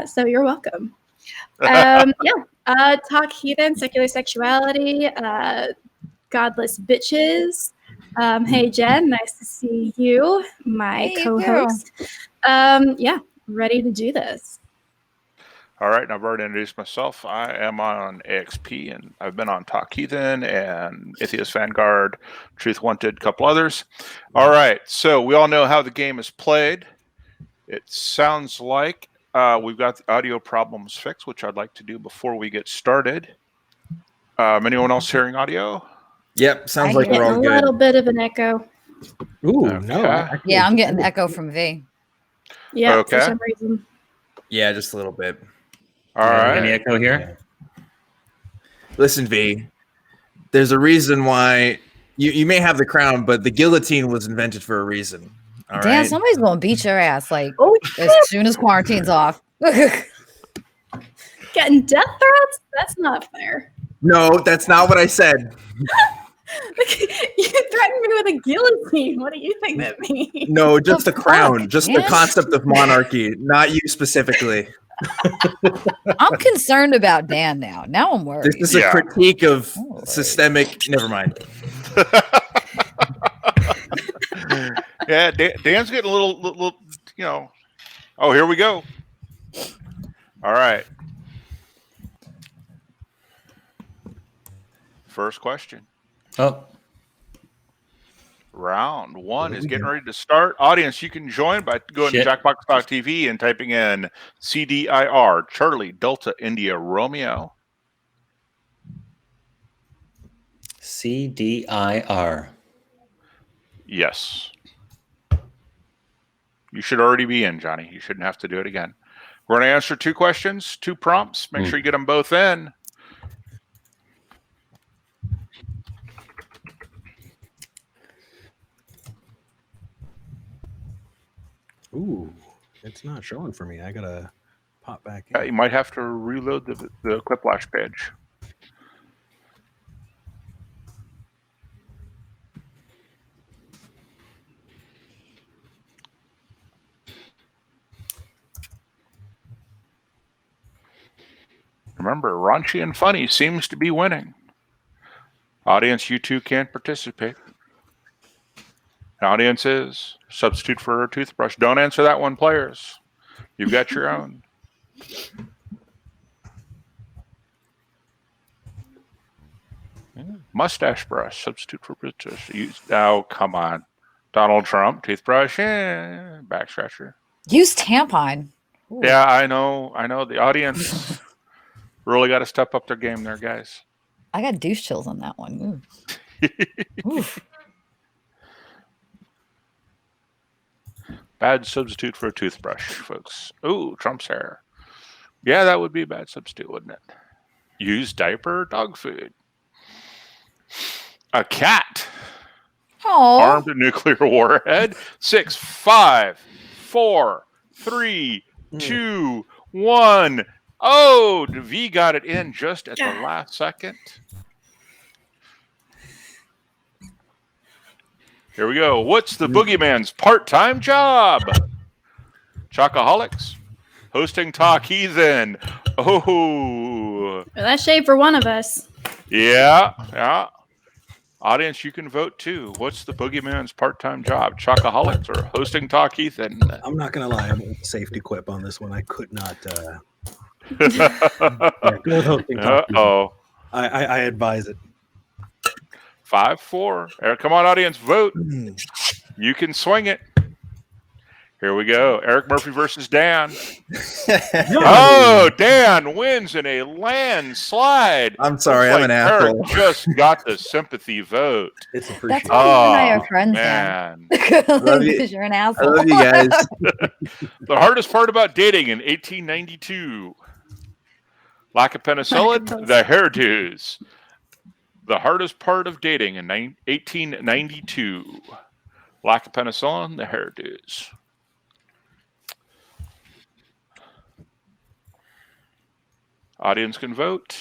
So you're welcome. Talk heathen, secular sexuality, godless bitches. Hey, Jen, nice to see you, my co-host. Ready to do this. All right, and I've already introduced myself. I am on AXP, and I've been on Talk Heathen and Atheist Vanguard, Truth Wanted, a couple others. All right, so we all know how the game is played. It sounds like we've got the audio problems fixed, which I'd like to do before we get started. Anyone else hearing audio? Yep, sounds like we're all good. A little bit of an echo. Ooh, Okay. no. Yeah, I'm getting echo from V. Yeah, Okay. for some reason. Yeah, just a little bit. All right. Any echo here? Listen, V, there's a reason why you may have the crown, but the guillotine was invented for a reason. All Dan, right? somebody's going to beat your ass like as soon as quarantine's off. Getting death threats? That's not fair. No, that's not what I said. You threatened me with a guillotine. What do you think that means? No, just the crown, just the man. concept of monarchy, not you specifically. I'm concerned about Dan now. Now I'm worried. This is a critique of systemic. Never mind. Yeah, Dan's getting a little, you know. Oh, here we go. All right. First question. Oh. Round one is getting ready to start. Audience, you can join by going to Jackbox.tv and typing in CDIR, Charlie, Delta, India, Romeo. CDIR. Yes. You should already be in, Johnny. You shouldn't have to do it again. We're going to answer 2 questions, 2 prompts. Make sure you get them both in. Ooh, it's not showing for me. I gotta pop back in. Yeah, you might have to reload the Quiplash page. Remember, raunchy and funny seems to be winning. Audience, you too can participate. Audience is substitute for a toothbrush. Don't answer that one, players. You've got your own. Mustache brush, substitute for British. Oh, come on. Donald Trump, toothbrush, back scratcher. Use tampon. Ooh. Yeah, I know. The audience really got to step up their game there, guys. I got douche chills on that one. Oof. Bad substitute for a toothbrush, folks. Ooh, Trump's hair. Yeah, that would be a bad substitute, wouldn't it? Use diaper, dog food. A cat. Oh. Armed a nuclear warhead. 6, 5, 4, 3, 2, 1. Oh, V got it in just at the last second. Here we go. What's the boogeyman's part-time job? Chocoholics? Hosting Talk Heathen. Oh. That's shade for one of us. Yeah. Audience, you can vote too. What's the boogeyman's part-time job? Chocoholics or hosting Talk Heathen? I'm not going to lie. I'm a safety quip on this one. I could not. Go with hosting Talk Heathen. Uh-oh. I advise it. 5-4. Come on, audience, vote. You can swing it. Here we go. Eric Murphy versus Dan. Oh, Dan wins in a landslide. I'm sorry, I'm an Eric asshole. just got the sympathy vote. It's That's why you and I are friends, man. Because you're an asshole. I love you guys. The hardest part about dating in 1892. Lack of penicillin, the hairdos. The hardest part of dating in 1892. Lack of penicillin, the hairdos. Audience can vote.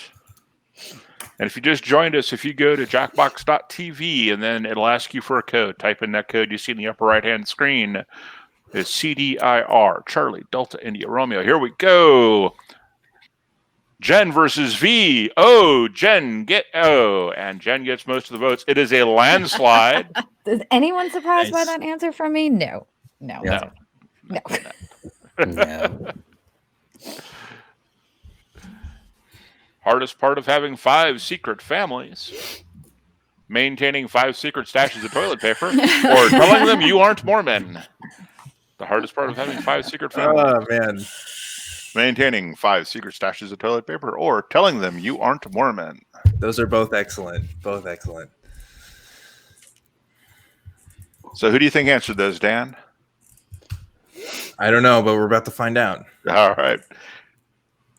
And if you just joined us, if you go to jackbox.tv and then it'll ask you for a code, type in that code you see in the upper right-hand screen. It's CDIR, Charlie, Delta, India, Romeo. Here we go. Jen versus V. Oh, Jen and Jen gets most of the votes. It is a landslide. Is anyone surprised by that answer from me? No. Hardest part of having 5 secret families. Maintaining 5 secret stashes of toilet paper. Or telling them you aren't Mormon. The hardest part of having 5 secret families. Oh, man. Maintaining 5 secret stashes of toilet paper. Or telling them you aren't Mormon. Those are both excellent. Both excellent. So who do you think answered those, Dan? I don't know, but we're about to find out. All right.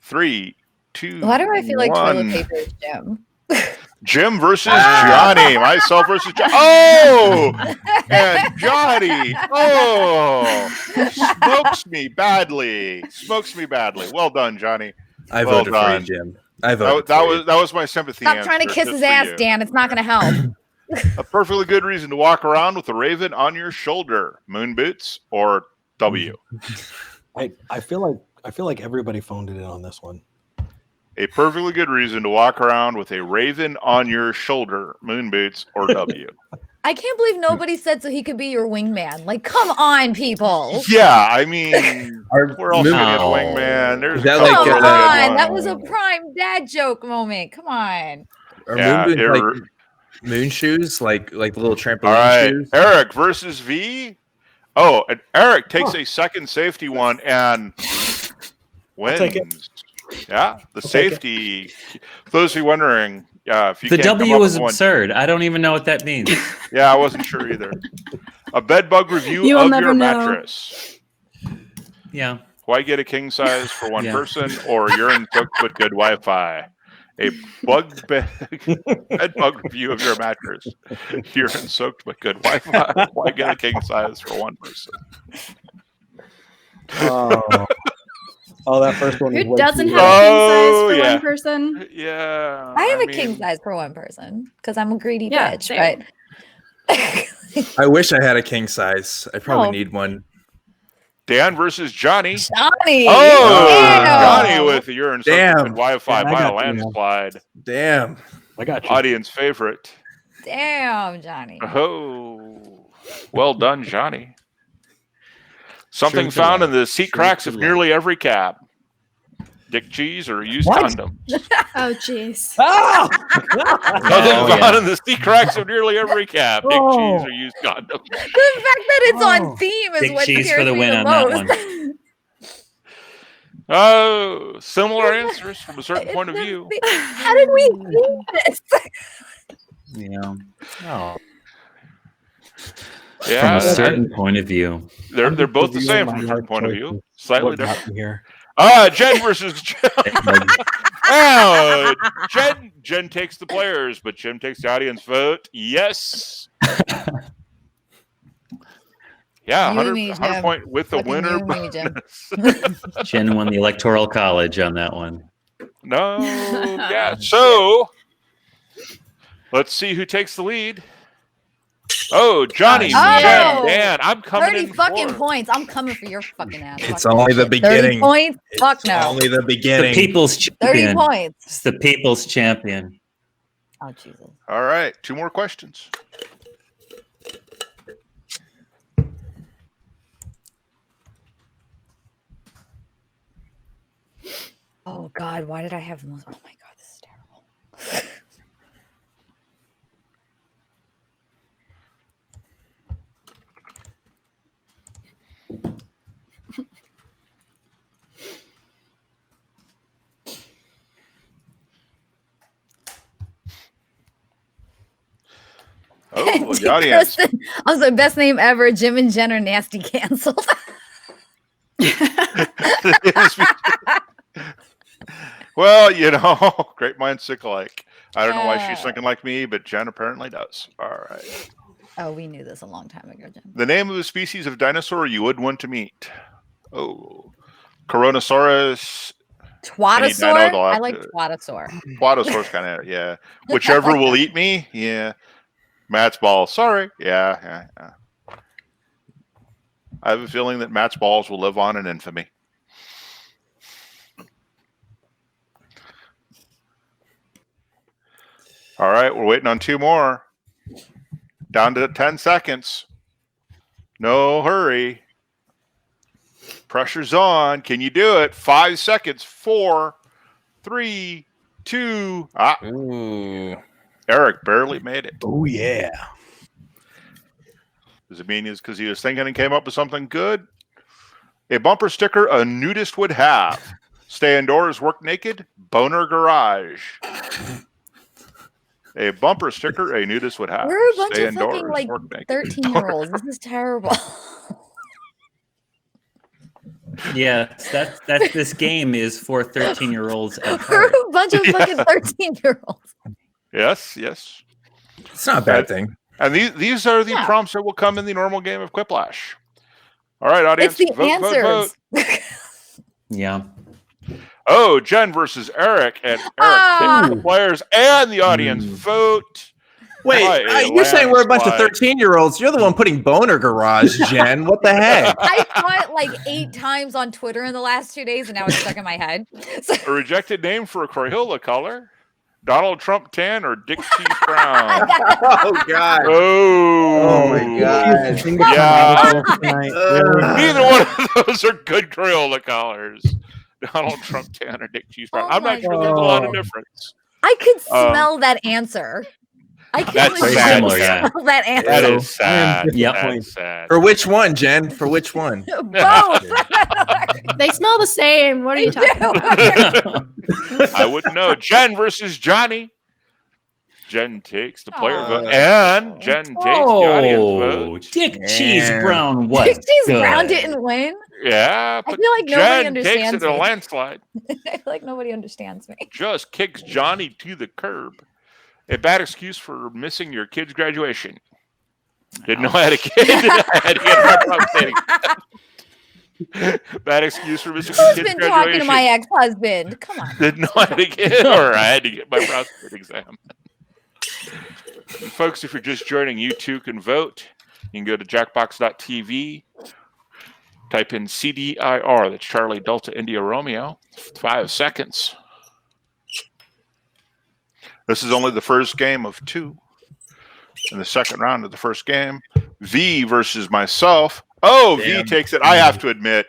3, 2, Why do I feel like 1. toilet paper is Jim? Jim versus Johnny. Myself versus Johnny. Oh! And Johnny. Oh! Smokes me badly. Well done, Johnny. I well voted done. for you, Jim. I voted that was my sympathy Stop answer. trying to kiss Just his for ass, you. Dan. It's not going to help. A perfectly good reason to walk around with a raven on your shoulder. Moon boots or W. I feel like everybody phoned it in on this one. A perfectly good reason to walk around with a raven on your shoulder. Moon boots or W. I can't believe nobody said so he could be your wingman. Like, come on, people. Yeah, I mean, we're all thinking wingman. There's that Come on. That was a prime dad joke moment. Come on. Are Yeah, moon boots like moon shoes, like the little trampoline all right, shoes? Eric versus V. Oh, and Eric takes a second safety one and wins. take it. Yeah, the safety. For those of you wondering, if you The can't come W up was with one- absurd. I don't even know what that means. Yeah, I wasn't sure either. A bed bug review You will of never your know. mattress. Yeah. Why get a king size for one Yeah. person or urine cooked with good Wi-Fi? A bed bug review of your mattress. Urine soaked with good Wi-Fi. Why get a king size for one person? Oh, that first one. Who was way doesn't too have a king size for yeah. one person? Yeah. I have a mean, king size for one person because I'm a greedy Yeah, bitch. same. But I wish I had a king size. I probably Oh. need one. Dan versus Johnny. Johnny. Oh, Damn. Johnny with the urine soaked Damn. with good Wi-Fi Dan, I by a got you, man. landslide. Damn. I got you. Audience favorite. Damn, Johnny. Oh, well done, Johnny. Something Shrink found to in the seat Shrink cracks to of life. nearly every cab. Dick cheese or used What? condom. Oh, jeez. Something found in the seat cracks of nearly every cab. Dick cheese or used condom. The fact that it's on theme is Big what cheese scares for the me win the on that most. one. Oh, similar answers from a certain point of view. How did we do this? Yeah. Oh. From Yeah, a certain point of view. they're both the same from a My certain life point of choices. view. Slightly What got different. me here? Jen versus Jim. Oh, Jen takes the players, but Jim takes the audience vote. Yes. Yeah, You and me, 100 Jim. point with the Fucking winner. you and me, Jim. bonus. Jen won the Electoral College on that one. No, yeah. So let's see who takes the lead. Oh, Johnny, Jen, Dan, I'm coming 30 in fucking fourth. points. I'm coming for your fucking ass. It's Fuck only that the shit. 30 beginning. points? Fuck It's no. only the The beginning. people's 30 champion. points. It's the people's champion. Oh, Jesus. All right, 2 more questions. Oh, God. Why did I have the most? Oh, my God. This is terrible. Oh, the audience. Kristen, also, best name ever. Jim and Jen are nasty canceled. Well, you know, great minds think alike. I don't know why she's thinking like me, but Jen apparently does. All right. Oh, we knew this a long time ago, Jen. The name of a species of dinosaur you would want to meet. Oh, Coronosaurus. Twatosaur? I like Twatosaur. Twatosaur's kind of, yeah. Whichever will eat me, yeah. Matt's ball. Sorry. Yeah. I have a feeling that Matt's balls will live on in infamy. All right, we're waiting on 2 more. Down to 10 seconds. No hurry. Pressure's on. Can you do it? 5 seconds. 4, 3, 2. Ooh. Eric barely made it. Oh, yeah. Does it mean it's because he was thinking and came up with something good? A bumper sticker a nudist would have. Stay indoors, work naked, boner garage. A bumper sticker a nudist would have. We're a bunch Stay of fucking like 13-year-olds. This is terrible. Yeah, that's this game is for 13-year-olds at We're heart. a bunch of fucking 13-year-olds. Yes. It's not a bad thing. And these are the prompts that will come in the normal game of Quiplash. All right, audience. It's the vote, answers. vote. Yeah. Oh, Jen versus Eric, and Eric takes the players and the audience vote. Wait, you're saying we're a bunch of 13-year-olds. You're the one putting boner garage, Jen. What the heck? I saw it like 8 times on Twitter in the last 2 days, and now it's stuck in my head. So, A rejected name for a Crayola color. Donald Trump tan or Dick Cheese brown? Oh, God. Oh my God. Yeah. Neither one of those are good Crayola colors. Donald Trump tan or Dick Cheese brown. I'm not sure there's a lot of difference. I could smell that answer. I can That's legit sad. smell that answer. That is sad. Yep. That's sad. For which one, Jen? For which one? Both. They smell the same. What are you talking about? I wouldn't know. Jen versus Johnny. Jen takes the player vote, Oh. and Jen takes the audience vote. Dick Cheese Brown, what? Dick Cheese good. Brown didn't win. Yeah, I but feel like nobody Jen understands takes it in a me. landslide. I feel like nobody understands me. Just kicks Johnny to the curb. A bad excuse for missing your kid's graduation. Didn't know I had a kid. I had to get my prompts. Bad excuse for missing your Who's kid's been graduation. talking to my ex-husband? Come on. Didn't know I had a kid, or I had to get my prostate exam. Folks, if you're just joining, you too can vote. You can go to jackbox.tv, type in CDIR, that's Charlie Delta India Romeo, 5 seconds. This is only the first game of 2 in the second round of the first game. V versus myself. Oh, Damn. V takes it. I have to admit,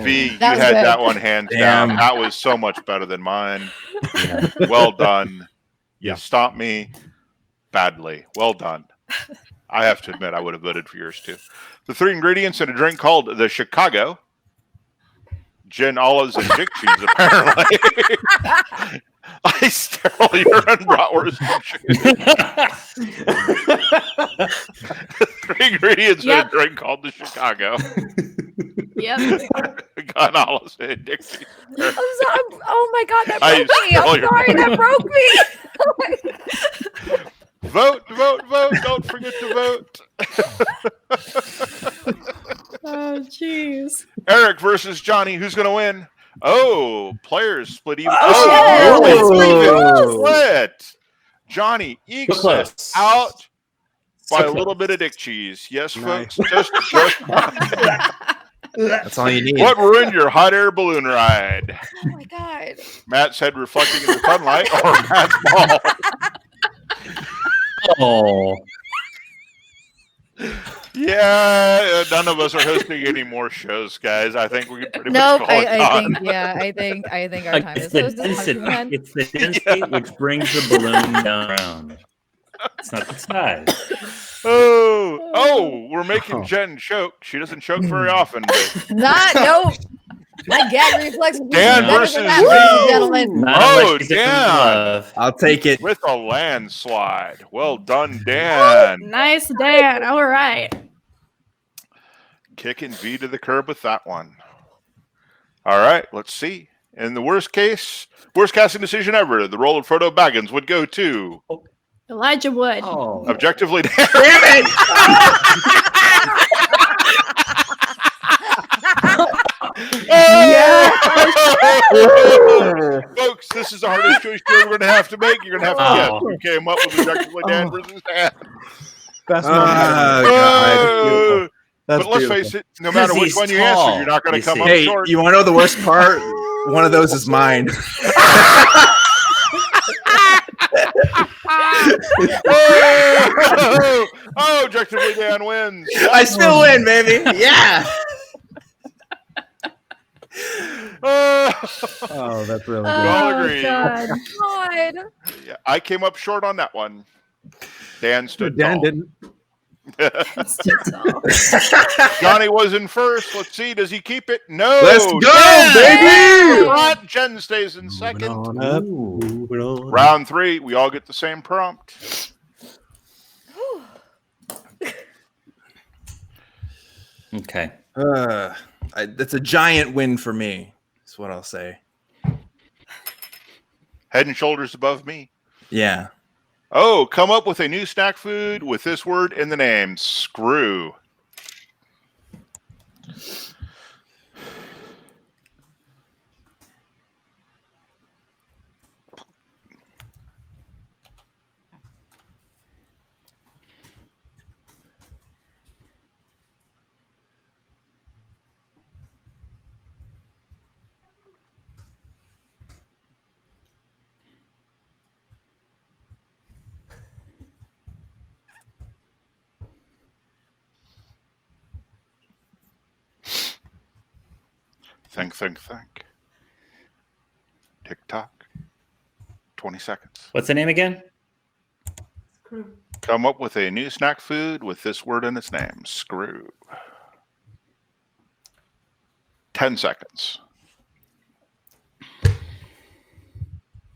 V, you That was had good. that one hands down. That was so much better than mine. Well done. You stopped me badly. Well done. I have to admit, I would have voted for yours too. The 3 ingredients in a drink called the Chicago. Gin, olives, and dick cheese, apparently. Ice, sterile urine, bratwurst, and chicken. 3 ingredients in a drink called the Chicago. Yep. Got olives and dick cheese. I'm sorry. Oh my God, that Ice, broke me. I'm sterile sorry, that broke me. Vote, vote, vote. Don't forget to vote. Oh, jeez. Eric versus Johnny. Who's going to win? Oh, players split even. Oh, really? it's pretty close. Split. Johnny ekes it out by a little bit of dick cheese. Yes, Nice. folks. Just That's all you need. what ruined your hot air balloon ride? Oh my god. Matt's head reflecting in the sunlight, or Matt's ball? Oh. Yeah, none of us are hosting any more shows, guys. I think we can pretty Nope. much call it I on. think I think our time is It's close. the density, it's the density which brings the balloon down around. It's not the size. Oh, we're making Jen choke. She doesn't choke very often. But... Nope. My gag reflex. Dan versus gentlemen. Oh, Dan. I'll take it. With a landslide. Well done, Dan. Nice, Dan. All right. Kicking V to the curb with that one. All right, let's see. In the worst casting decision ever, the role of Frodo Baggins would go to Elijah Wood. Oh. Objectively, Dan. Damn it! Folks, this is the hardest choice you're going to have to make. You're going to have to guess who came up with Objectively Dan versus Dan. That's But let's beautiful. face it, no matter which one you answer, you're not going to come up Hey, short. you want to know the worst part? One of those is mine. Objectively Dan wins. I still win, baby. Yeah. Oh, that's really good. We all agree. God. Yeah, I came up short on that one. Dan stood Dan tall. didn't. Johnny was in first. Let's see. Does he keep it? No. Let's go, Dan! baby! Front. Jen stays in second. Moving on. Round 3. We all get the same prompt. Okay. That's a giant win for me. That's what I'll say. Head and shoulders above me. Yeah. Oh, come up with a new snack food with this word in the name. Screw. Think. Tick tock. 20 seconds. What's the name again? Come up with a new snack food with this word in its name. Screw. 10 seconds.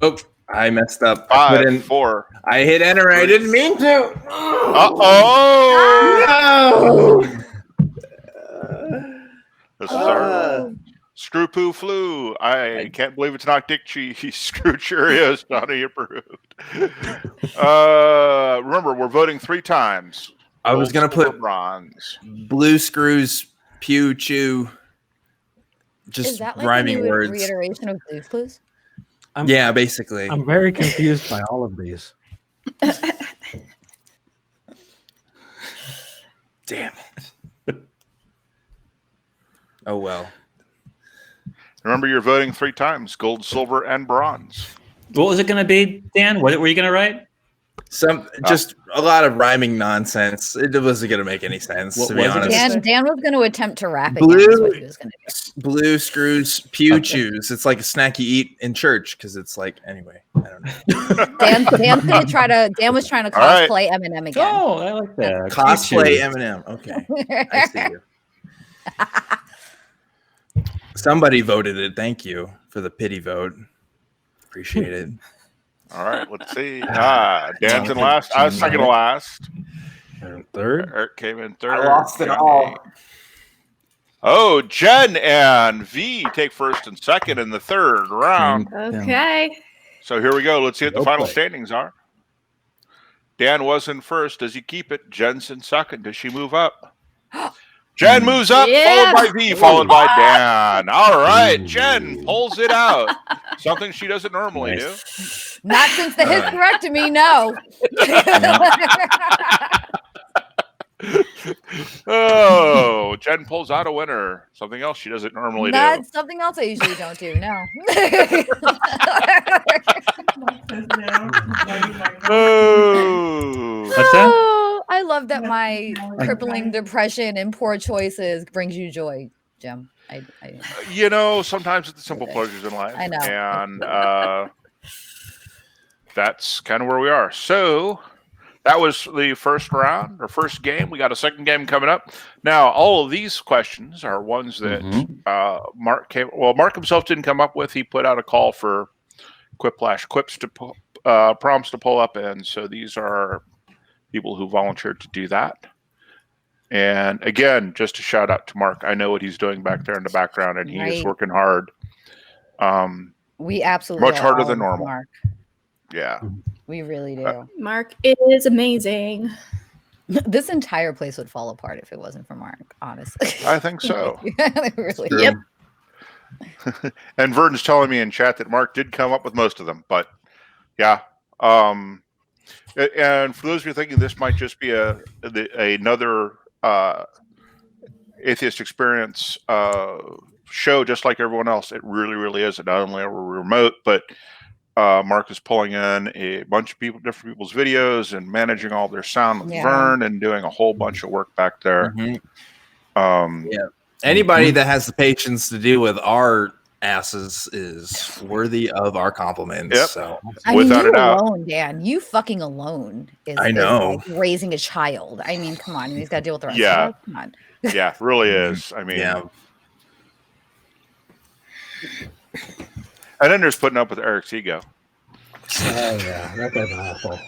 Oh, I messed up. 5, 4. I hit enter. I didn't mean to. Uh-oh. No. This is our Screw Poo Flu. I can't believe it's not Dick Cheese. Screw Cheerios. Johnny approved. Remember, we're voting 3 times. I was going to put bronze. Blue Screws, Pew Chew. Just Is that like rhyming a new words. reiteration of Blue's Clues? Yeah, basically. I'm very confused by all of these. Damn it. Oh, well. Remember, you're voting 3 times. Gold, silver, and bronze. What was it going to be, Dan? What were you going to write? Just a lot of rhyming nonsense. It wasn't going to make any sense, to be honest. Dan was going to attempt to rap again. That's what he was going to do. Blue Screws, Pew Chews. It's like a snack you eat in church because it's like, anyway, I don't know. Dan was trying to cosplay Eminem again. Oh, I like that. Cosplay Eminem. Okay. I see you. Somebody voted it. Thank you for the pity vote. Appreciate it. All right, let's see. Dan's in last. I was second to last. Third. Eric came in third. I lost it all. Oh, Jen and V take first and second in the third round. Okay. So here we go. Let's see what the final play. standings are. Dan was in first. Does he keep it? Jen's in second. Does she move up? Jen moves up, Yeah. followed by V, followed by Dan. All right, Jen pulls it out. Something she doesn't normally do. Not since the hysterectomy, no. Oh, Jen pulls out a winner. Something else she doesn't normally do. Not something else I usually don't do. No. What's that? Oh, I love that my crippling depression and poor choices brings you joy, Jim. You know, sometimes it's the simple pleasures in life. I know. And that's kind of where we are. So that was the first round or first game. We got a second game coming up. Now, all of these questions are ones that Mark himself didn't come up with. He put out a call for Quiplash quips to prompts to pull up, and so these are people who volunteered to do that. And again, just a shout out to Mark. I know what he's doing back there in the background, and he is working hard. We absolutely much harder than normal. Mark. Yeah, we really do. Mark is amazing. This entire place would fall apart if it wasn't for Mark, honestly. I think so. Really. Yep. And Vern's telling me in chat that Mark did come up with most of them, but yeah. And for those of you thinking this might just be another Atheist Experience show, just like everyone else, it really, really is. Not only are we remote, but Mark is pulling in a bunch of different people's videos and managing all their sound with Vern and doing a whole bunch of work back there. Anybody that has the patience to deal with our asses is worthy of our compliments. Yep. So, without a doubt, alone, Dan, you fucking alone is like raising a child. I mean, come on, he's got to deal with the rest of us. Come on. Yeah, it really is. I mean, and then there's putting up with Eric's ego. Oh yeah, that guy's an asshole.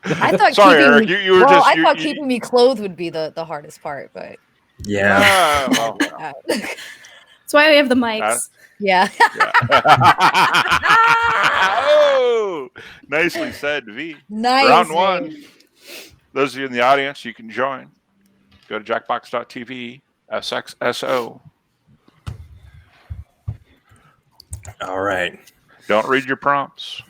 I thought sorry, Eric, you were just. I thought keeping me clothed would be the hardest part, but well, that's why we have the mics. Oh, nicely said, V. Nice. Round one. Those of you in the audience, you can join. Go to jackbox.tv, SXSO. all right. Don't read your prompts.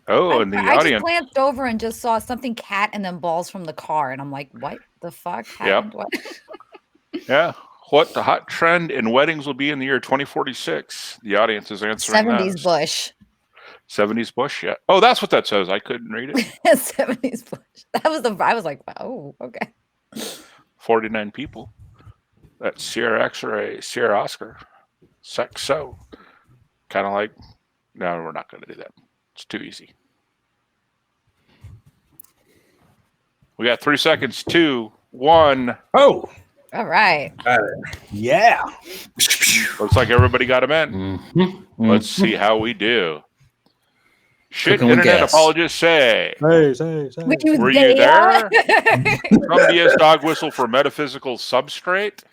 Oh, in the I audience. just glanced over and just saw something cat and then balls from the car, and I'm like, what the fuck happened? What? Yeah. What the hot trend in weddings will be in the year 2046? The audience is answering 70s that. bush. 70s bush, yeah. Oh, that's what that says. I couldn't read it. 70s bush. That was I was like, oh, okay. 49 people. That's Sierra X-ray, Sierra Oscar. So. Kind of like, no, we're not going to do that. It's too easy. We got 3 seconds. 2, 1. Oh. All right. Yeah. Looks like everybody got them in. Let's see how we do. Should internet apologists say? Were Were you there? Somebody's dog whistle for metaphysical substrate.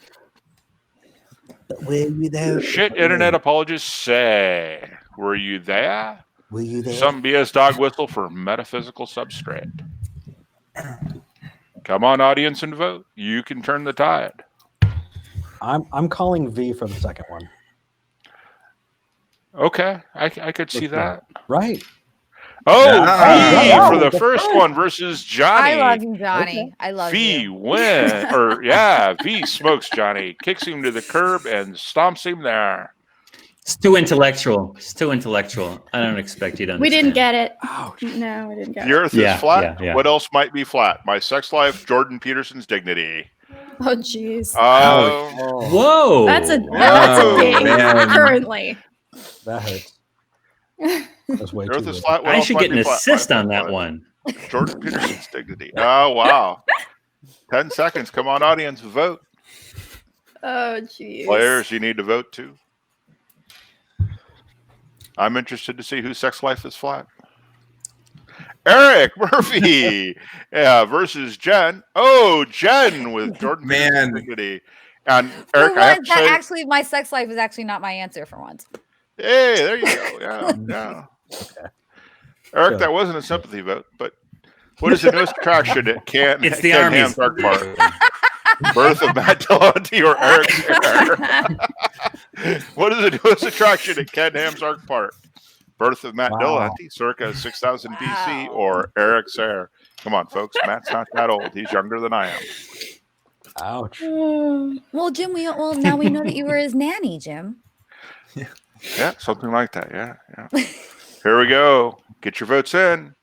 Were you there? Should internet apologists say? Were you there? Were you there? Some BS dog whistle for metaphysical substrate. Come on, audience, and vote. You can turn the tide. I'm calling V for the second one. Okay, I could see that. Right. Oh, Yeah. V for the first one versus Johnny. I love you, Johnny. I love V you. V smokes Johnny, kicks him to the curb and stomps him there. It's too intellectual. It's too intellectual. I don't expect you to understand. We didn't get it. No, we didn't get The it. earth is flat. What else might be flat? My sex life, Jordan Peterson's dignity. Oh, jeez. Whoa. That's a Oh, ding man. currently. That hurts. That's way Earth too is good. flat. I should get an flat, assist on that flat. one. Jordan Peterson's dignity. Oh, wow. 10 seconds. Come on, audience. Vote. Oh, jeez. Players, you need to vote too. I'm interested to see whose sex life is flat. Eric Murphy versus Jen. Oh, Jen with Jordan Peterson's dignity. And Eric, I have to say, actually, my sex life is actually not my answer for once. hey, there you go. Yeah, yeah. Okay. Eric, that wasn't a sympathy vote, but what is the newest attraction at It's the Ken Army. Ham Park Park? Birth of Matt Dillahunty or Eric Sayre? What is the newest attraction at Ken Ham's Ark Park? Birth of Matt Dillahunty, circa 6000 BC, or Eric Sayre? Come on, folks. Matt's not that old. He's younger than I am. Ouch. Well, Jim, now we know that you were his nanny, Jim. Yeah, something like that. Yeah, yeah. Here we go. Get your votes in.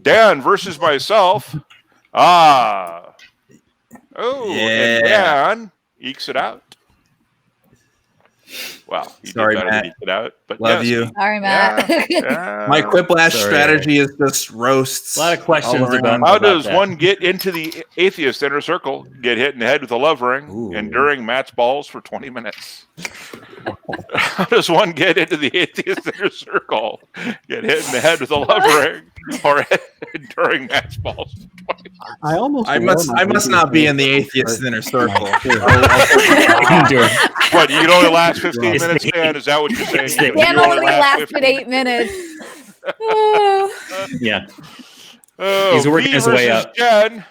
Dan versus myself. Oh, and Dan ekes it out. Well, you Sorry, did better Matt. than eke it out, but Love yes, you. Sorry, Matt. My Quiplash Sorry, strategy is just roasts. A lot of questions all around. about How does that. one get into the atheist inner circle, get hit in the head with a love ring, enduring Matt's balls for 20 minutes? How does one get into the atheist inner circle, get hit in the head with a love ring, or enduring Matt's balls for 20 minutes? I must not be in the atheist inner circle. What, you can only last 15 minutes, Dan? Is that what you're saying? Dan only lasted 8 minutes. Yeah. Oh, He's working me his way versus up. Jen.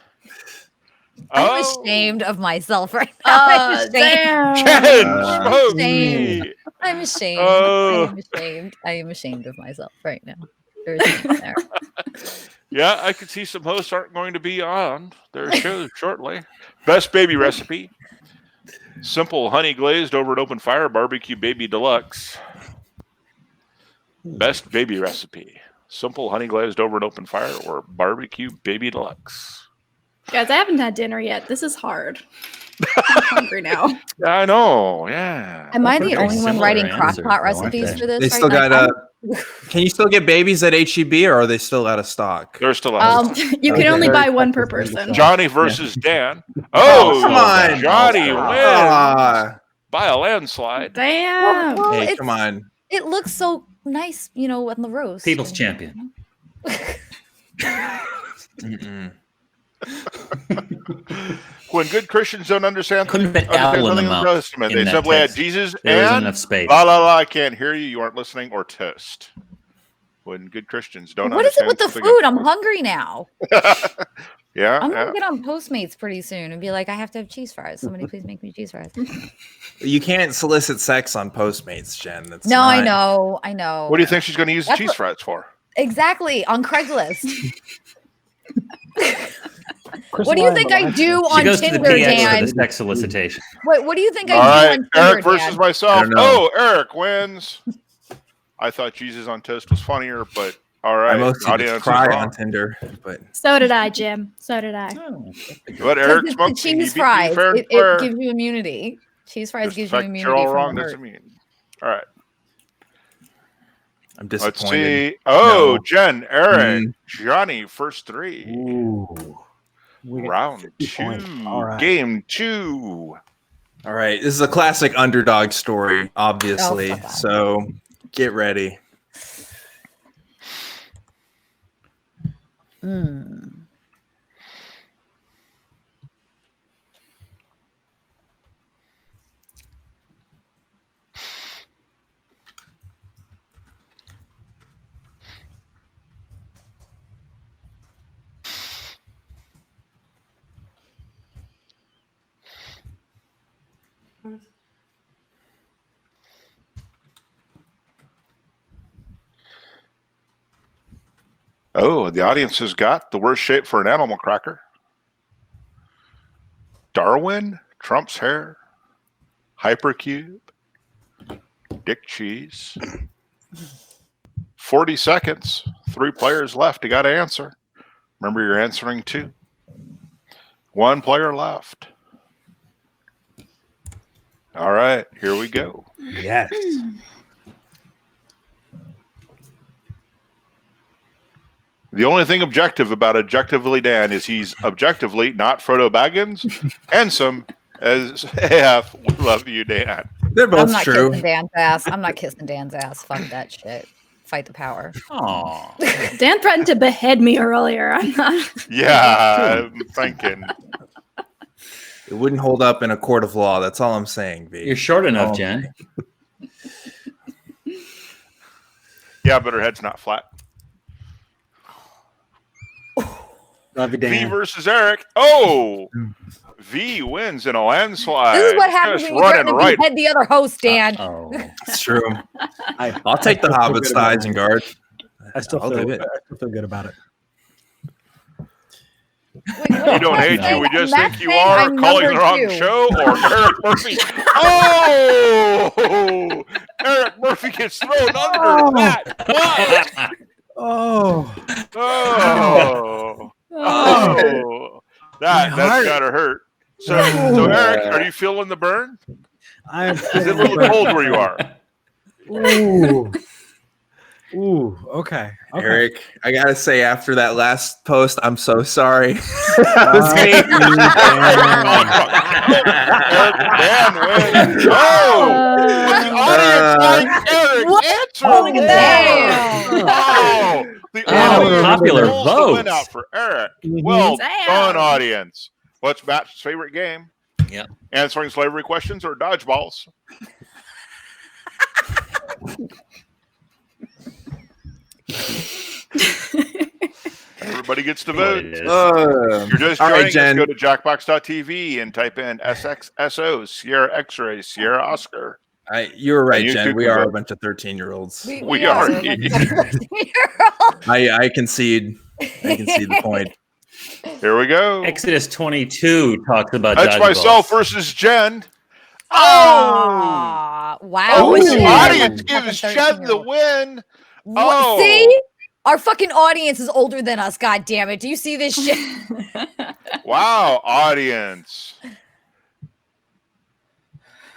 I'm ashamed of myself right now. I'm ashamed. Jen, Shame. I'm ashamed. Oh. I am ashamed. I am ashamed of myself right now. There's shame there. Yeah, I could see some hosts aren't going to be on their shows shortly. Best baby recipe. Simple honey glazed over an open fire barbecue baby deluxe. Best baby recipe. Simple honey glazed over an open fire or barbecue baby deluxe. Guys, I haven't had dinner yet. This is hard. I'm hungry now. I know, yeah. Am I the only one writing crock-pot recipes for this? They still got can you still get babies at HEB, or are they still out of stock? They're still out of stock. You can only buy one per person. Johnny versus Dan. Oh, come on. Johnny wins by a landslide. Damn. Well, Hey, come on. It looks so nice, on the roast. People's champion. When good Christians don't understand Couldn't fit understand L in the something in the mouth Testament, in they that simply add text. Jesus There isn't and enough space. la la la. I can't hear you. You aren't listening, or toast. When good Christians don't What is it understand with the something food? I'm hungry now. Yeah, I'm yeah. gonna get on Postmates pretty soon and be like, I have to have cheese fries. Somebody please make me cheese fries. You can't solicit sex on Postmates, Jen. That's No, not... I know. What do you think she's going to use the That's cheese what- fries for? Exactly, on Craigslist. What do you think I do She on goes to the Tinder, PX for Dan? the sex solicitation. What do you think All I do right, on Tinder, Eric versus Dan? myself. know. Oh, Eric wins. I thought Jesus on toast was funnier, but all right. I mostly audience just is cry wrong. on Tinder, but So did I, Jim. So did I. But Eric Because smoked it's the cheese fries. It gives you immunity. Cheese fries Just gives the you fact that immunity you're all from wrong the doesn't hurt. mean. All right. I'm Let's disappointed. see. Oh, No. Jen, Eric, Johnny, first three. Ooh. We got Round 50 two. points. All right. Game 2. All right, this is a classic underdog story, obviously. Oh, fuck. So get ready. Oh, the audience has got the worst shape for an animal cracker. Darwin, Trump's hair, Hypercube, Dick Cheese. 40 seconds. 3 players left. You got to answer. Remember, you're answering 2. 1 player left. All right, here we go. Yes. The only thing objective about Objectively Dan is he's objectively not Frodo Baggins, handsome as AF. We love you, Dan. They're both I'm not true. kissing Dan's ass. I'm not kissing Dan's ass. Fuck that shit. Fight the power. Aww. Dan threatened to behead me earlier. I'm not. Yeah, I'm thinking. It wouldn't hold up in a court of law. That's all I'm saying, V. You're short enough, Jen. Yeah, but her head's not flat. Love you, V Dan. versus Eric. Oh, V wins in a landslide. This is what happens Just when you running threaten to behead the other host, Dan. It's true. I'll take the Hobbit's thighs and guard. I still I'll do it. feel good about it. We don't hate you. We just think you are I'm calling number her on 2. the show. Or Eric Murphy. Oh, Eric Murphy gets thrown under that bus. Oh. That's gotta hurt. So Eric, are you feeling the burn? I am. Is it a little cold where you are? Ooh. Okay. Eric, I gotta say, after that last post, I'm so sorry. Dan wins. The audience likes Eric answering. The audience popular pulls the vote. win out for Eric. Well done, audience. What's Matt's favorite game? Yep. Answering slavery questions or dodgeballs? Everybody gets to vote. If you're just joining us, go to jackbox.tv and type in SXSO, Sierra X-Ray, Sierra Oscar. You were right, And Jen. YouTube We can are a vote. bunch of 13-year-olds. We are. I concede. I concede the point. Here we go. Exodus 22 talks about That's dodgeballs. myself versus Jen. Wow. Oh, Shit. the audience gives Fucking Jen the 13-year-old. win. What? See? Our fucking audience is older than us, god damn it. Do you see this shit? Wow, audience.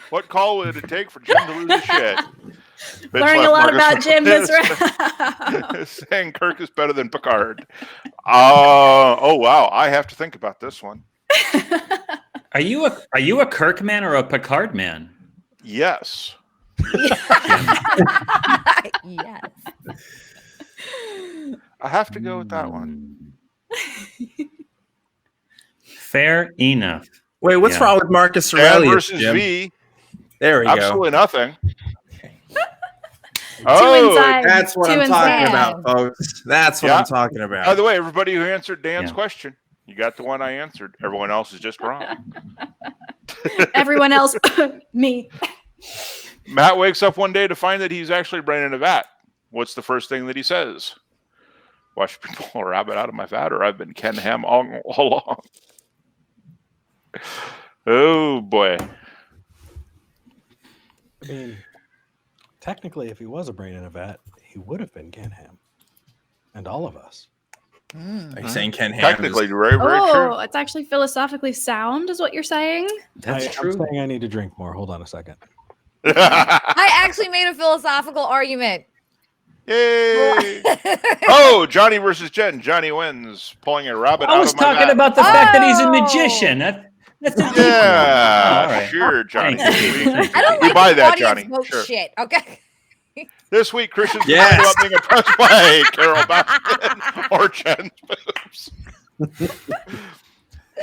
What call would it take for Jim to lose his shit? Learning a lot about Jim this round. Saying Kirk is better than Picard. Oh wow, I have to think about this one. Are you a Kirk man or a Picard man? Yes. Yes. I have to go with that one. Fair enough. Wait, what's wrong with Marcus Dan Aurelius, versus Jim? V. There we go. Absolutely nothing. That's what I'm talking inside. about, folks. That's what I'm talking about. By the way, everybody who answered Dan's question, you got the one I answered. Everyone else is just wrong. Everyone else, me. Matt wakes up one day to find that he's actually brain in a vat. What's the first thing that he says? Watch me pull a rabbit out of my vat, or I've been Ken Ham all along. Oh boy. I mean, technically, if he was a brain in a vat, he would have been Ken Ham. And all of us. Are you saying Ken Ham? Technically, very true. Oh, it's actually philosophically sound, is what you're saying? I'm saying I need to drink more. Hold on a second. I actually made a philosophical argument. Yay! Oh, Johnny versus Jen. Johnny wins, pulling a rabbit I out was of my talking vat. about the fact that he's a magician. That's a deep one. Yeah, All right. sure, Johnny. I don't We like buy the that, audience Johnny. vote Sure. shit, okay? This week, Christian's Yes. complaining about being oppressed by Carol Baskin or Jen's boobs.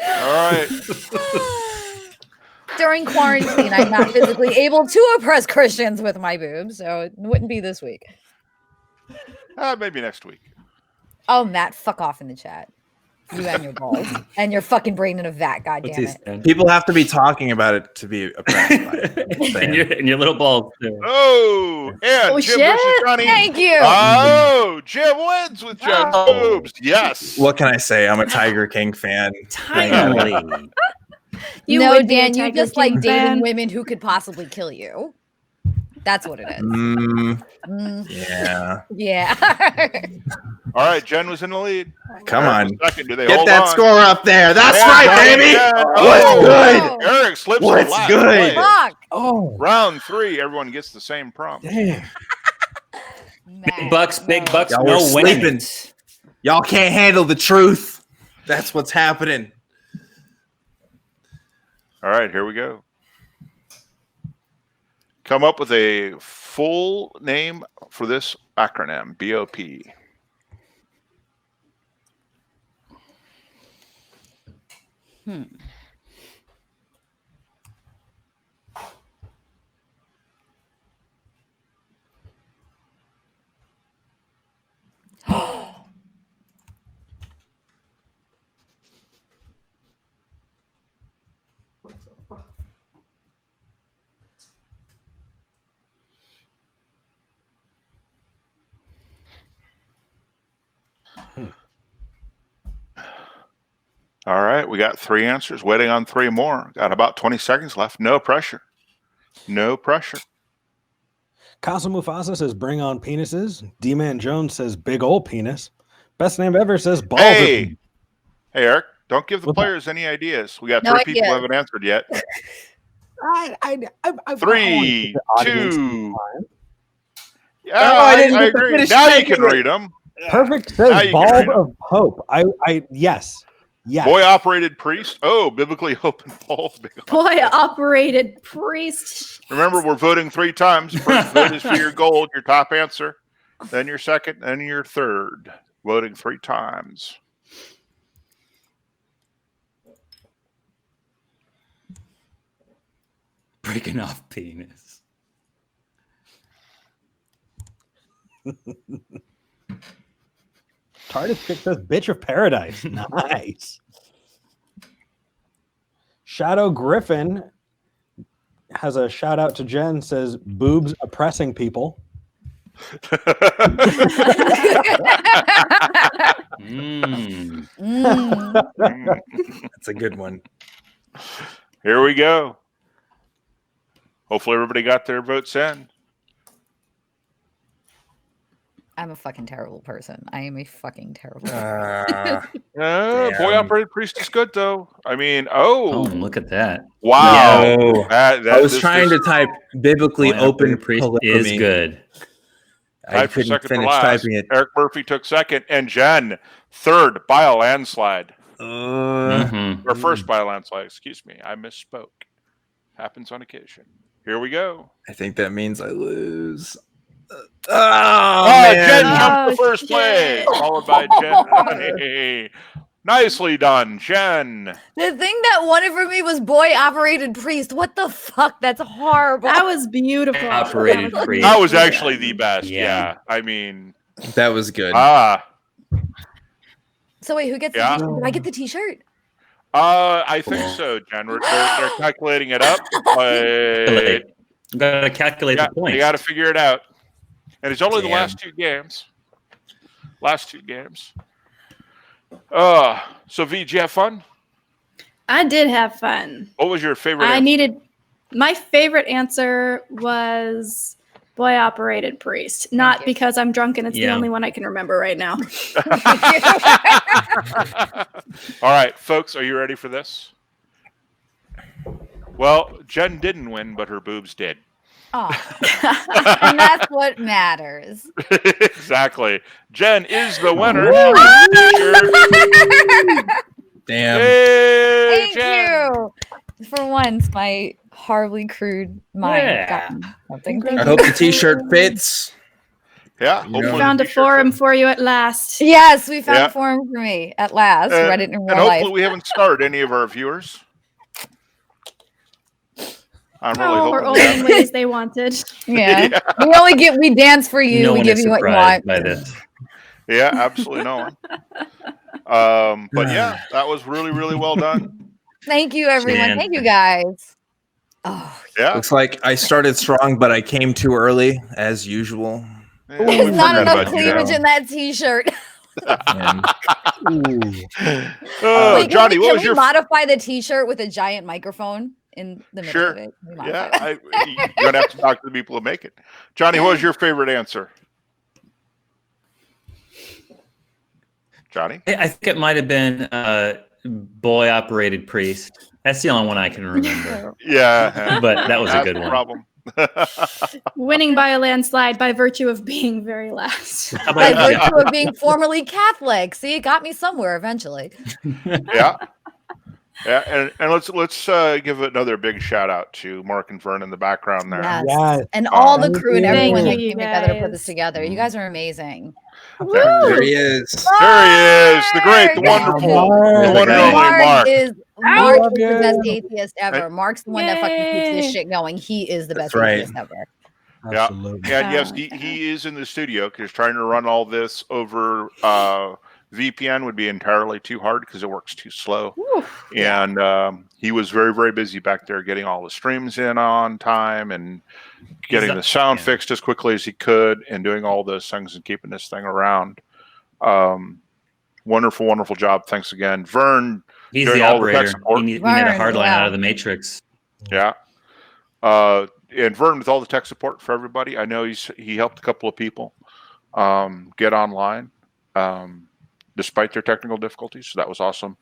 All right. During quarantine, I'm not physically able to oppress Christians with my boobs, so it wouldn't be this week. Maybe next week. Oh, Matt, fuck off in the chat. You and your balls. And your fucking brain in a vat, goddammit. People have to be talking about it to be oppressed by it. and your little balls too. Oh, and Oh, Jim shit. versus Johnny. Thank you. Oh, Jim wins with Jen's boobs. Yes. What can I say? I'm a Tiger King fan. Timely. You no, would be a Dan, you Tiger just like King dating fan. women who could possibly kill you. That's what it is. Yeah. Yeah. All right, Jen was in the lead. Come Eric on. was second. Do they Get hold that on? score up there. That's Yeah, right, Johnny, baby. Jen. What's Oh, good? Eric slips to What's last good? place. Fuck. Oh. Round 3, everyone gets the same prompt. Damn. Big bucks, Y'all no were sleeping. winning. Y'all can't handle the truth. That's what's happening. All right, here we go. Come up with a full name for this acronym, BOP. All right, we got 3 answers. Waiting on 3 more. Got about 20 seconds left. No pressure. No pressure. Casa Mufasa says, bring on penises. D-Man Jones says, big old penis. Best name ever says, balls. Hey, Eric, don't give the players any ideas. We got 3 people who haven't answered yet. 3, 2. Yeah, I agree. Now you can read them. Perfect says, balls of hope. Yes. Yes. Boy operated priest. Oh, biblically hope and balls. Boy operated priest. Remember, we're voting 3 times. First vote is for your gold, your top answer. Then your second, then your third. Voting 3 times. Breaking off penis. TARDIS chick says, bitch of paradise. Nice. Shadow Griffin has a shout out to Jen, says, boobs oppressing people. That's a good one. Here we go. Hopefully everybody got their votes in. I'm a fucking terrible person. I am a fucking terrible Boy operated priest is good though. I mean, look at that. Wow. I was trying to type biblically open priest is good. I couldn't finish typing it. Eric Murphy took second, and Jen third by a landslide. Or first by a landslide, excuse me. I misspoke. Happens on occasion. Here we go. I think that means I lose. Jen jumped to first place, followed by Jen. Nicely done, Jen. The thing that won it for me was boy operated priest. What the fuck? That's horrible. That was beautiful. Operated priest. That was actually the best. Yeah. I mean, that was good. So wait, who gets the t-shirt? Did I get the t-shirt? I think so, Jen. They're calculating it up. But you gotta calculate the points. You gotta figure it out. And it's only the last 2 games. So V, did you have fun? I did have fun. What was your favorite answer? My favorite answer was boy operated priest. Not because I'm drunk and it's the only one I can remember right now. All right, folks, are you ready for this? Well, Jen didn't win, but her boobs did. Oh. And that's what matters. Exactly. Jen is the winner. Damn. Hey, Thank you. For once, my horribly crude mind got something. I hope the t-shirt fits. Yeah. We found a forum for you at last. Yes, we found a forum for me at last. Read it in real life. Hopefully we haven't scarred any of our viewers. I'm really hoping we're only in ways they wanted. Yeah. We dance for you. We give you what you want. By this. Yeah, absolutely no one. But yeah, that was really, really well done. Thank you, everyone. Thank you, guys. Oh, yeah. Looks like I started strong, but I came too early, as usual. There's not enough cleavage in that t-shirt. Wait, Johnny, can we modify the t-shirt with a giant microphone in the middle of it? Yeah, you're gonna have to talk to the people who make it. Johnny, what was your favorite answer? Johnny? I think it might have been boy operated priest. That's the only one I can remember. Yeah, but that was a good one. Problem. Winning by a landslide by virtue of being very last. By virtue of being formerly Catholic. See, it got me somewhere eventually. Yeah. Yeah, and let's give another big shout out to Mark and Vern in the background there. Yes. And all the crew and everyone that came together to put this together. You guys are amazing. There he is. There he is. The great, the wonderful, the one and only Mark. Mark is the best atheist ever. Mark's the one that fucking keeps this shit going. He is the best atheist ever. Absolutely. Yeah. And yes, he is in the studio because trying to run all this over VPN would be entirely too hard because it works too slow. Oof. And he was very, very busy back there getting all the streams in on time and getting the sound fixed as quickly as he could and doing all those things and keeping this thing around. Wonderful, wonderful job. Thanks again. Vern. He's the operator. He made a hard line out of the Matrix. Yeah. And Vern with all the tech support for everybody. I know he helped a couple of people get online. Despite their technical difficulties. So that was awesome.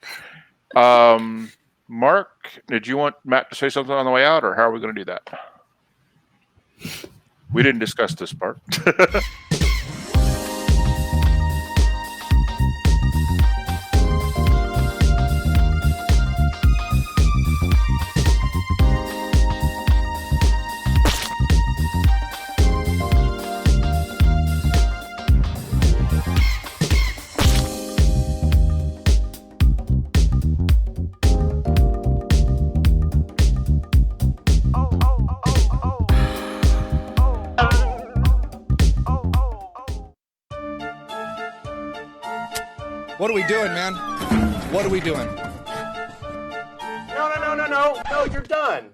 Mark, did you want Matt to say something on the way out, or how are we going to do that? We didn't discuss this part. What are we doing, man? What are we doing? No, you're done.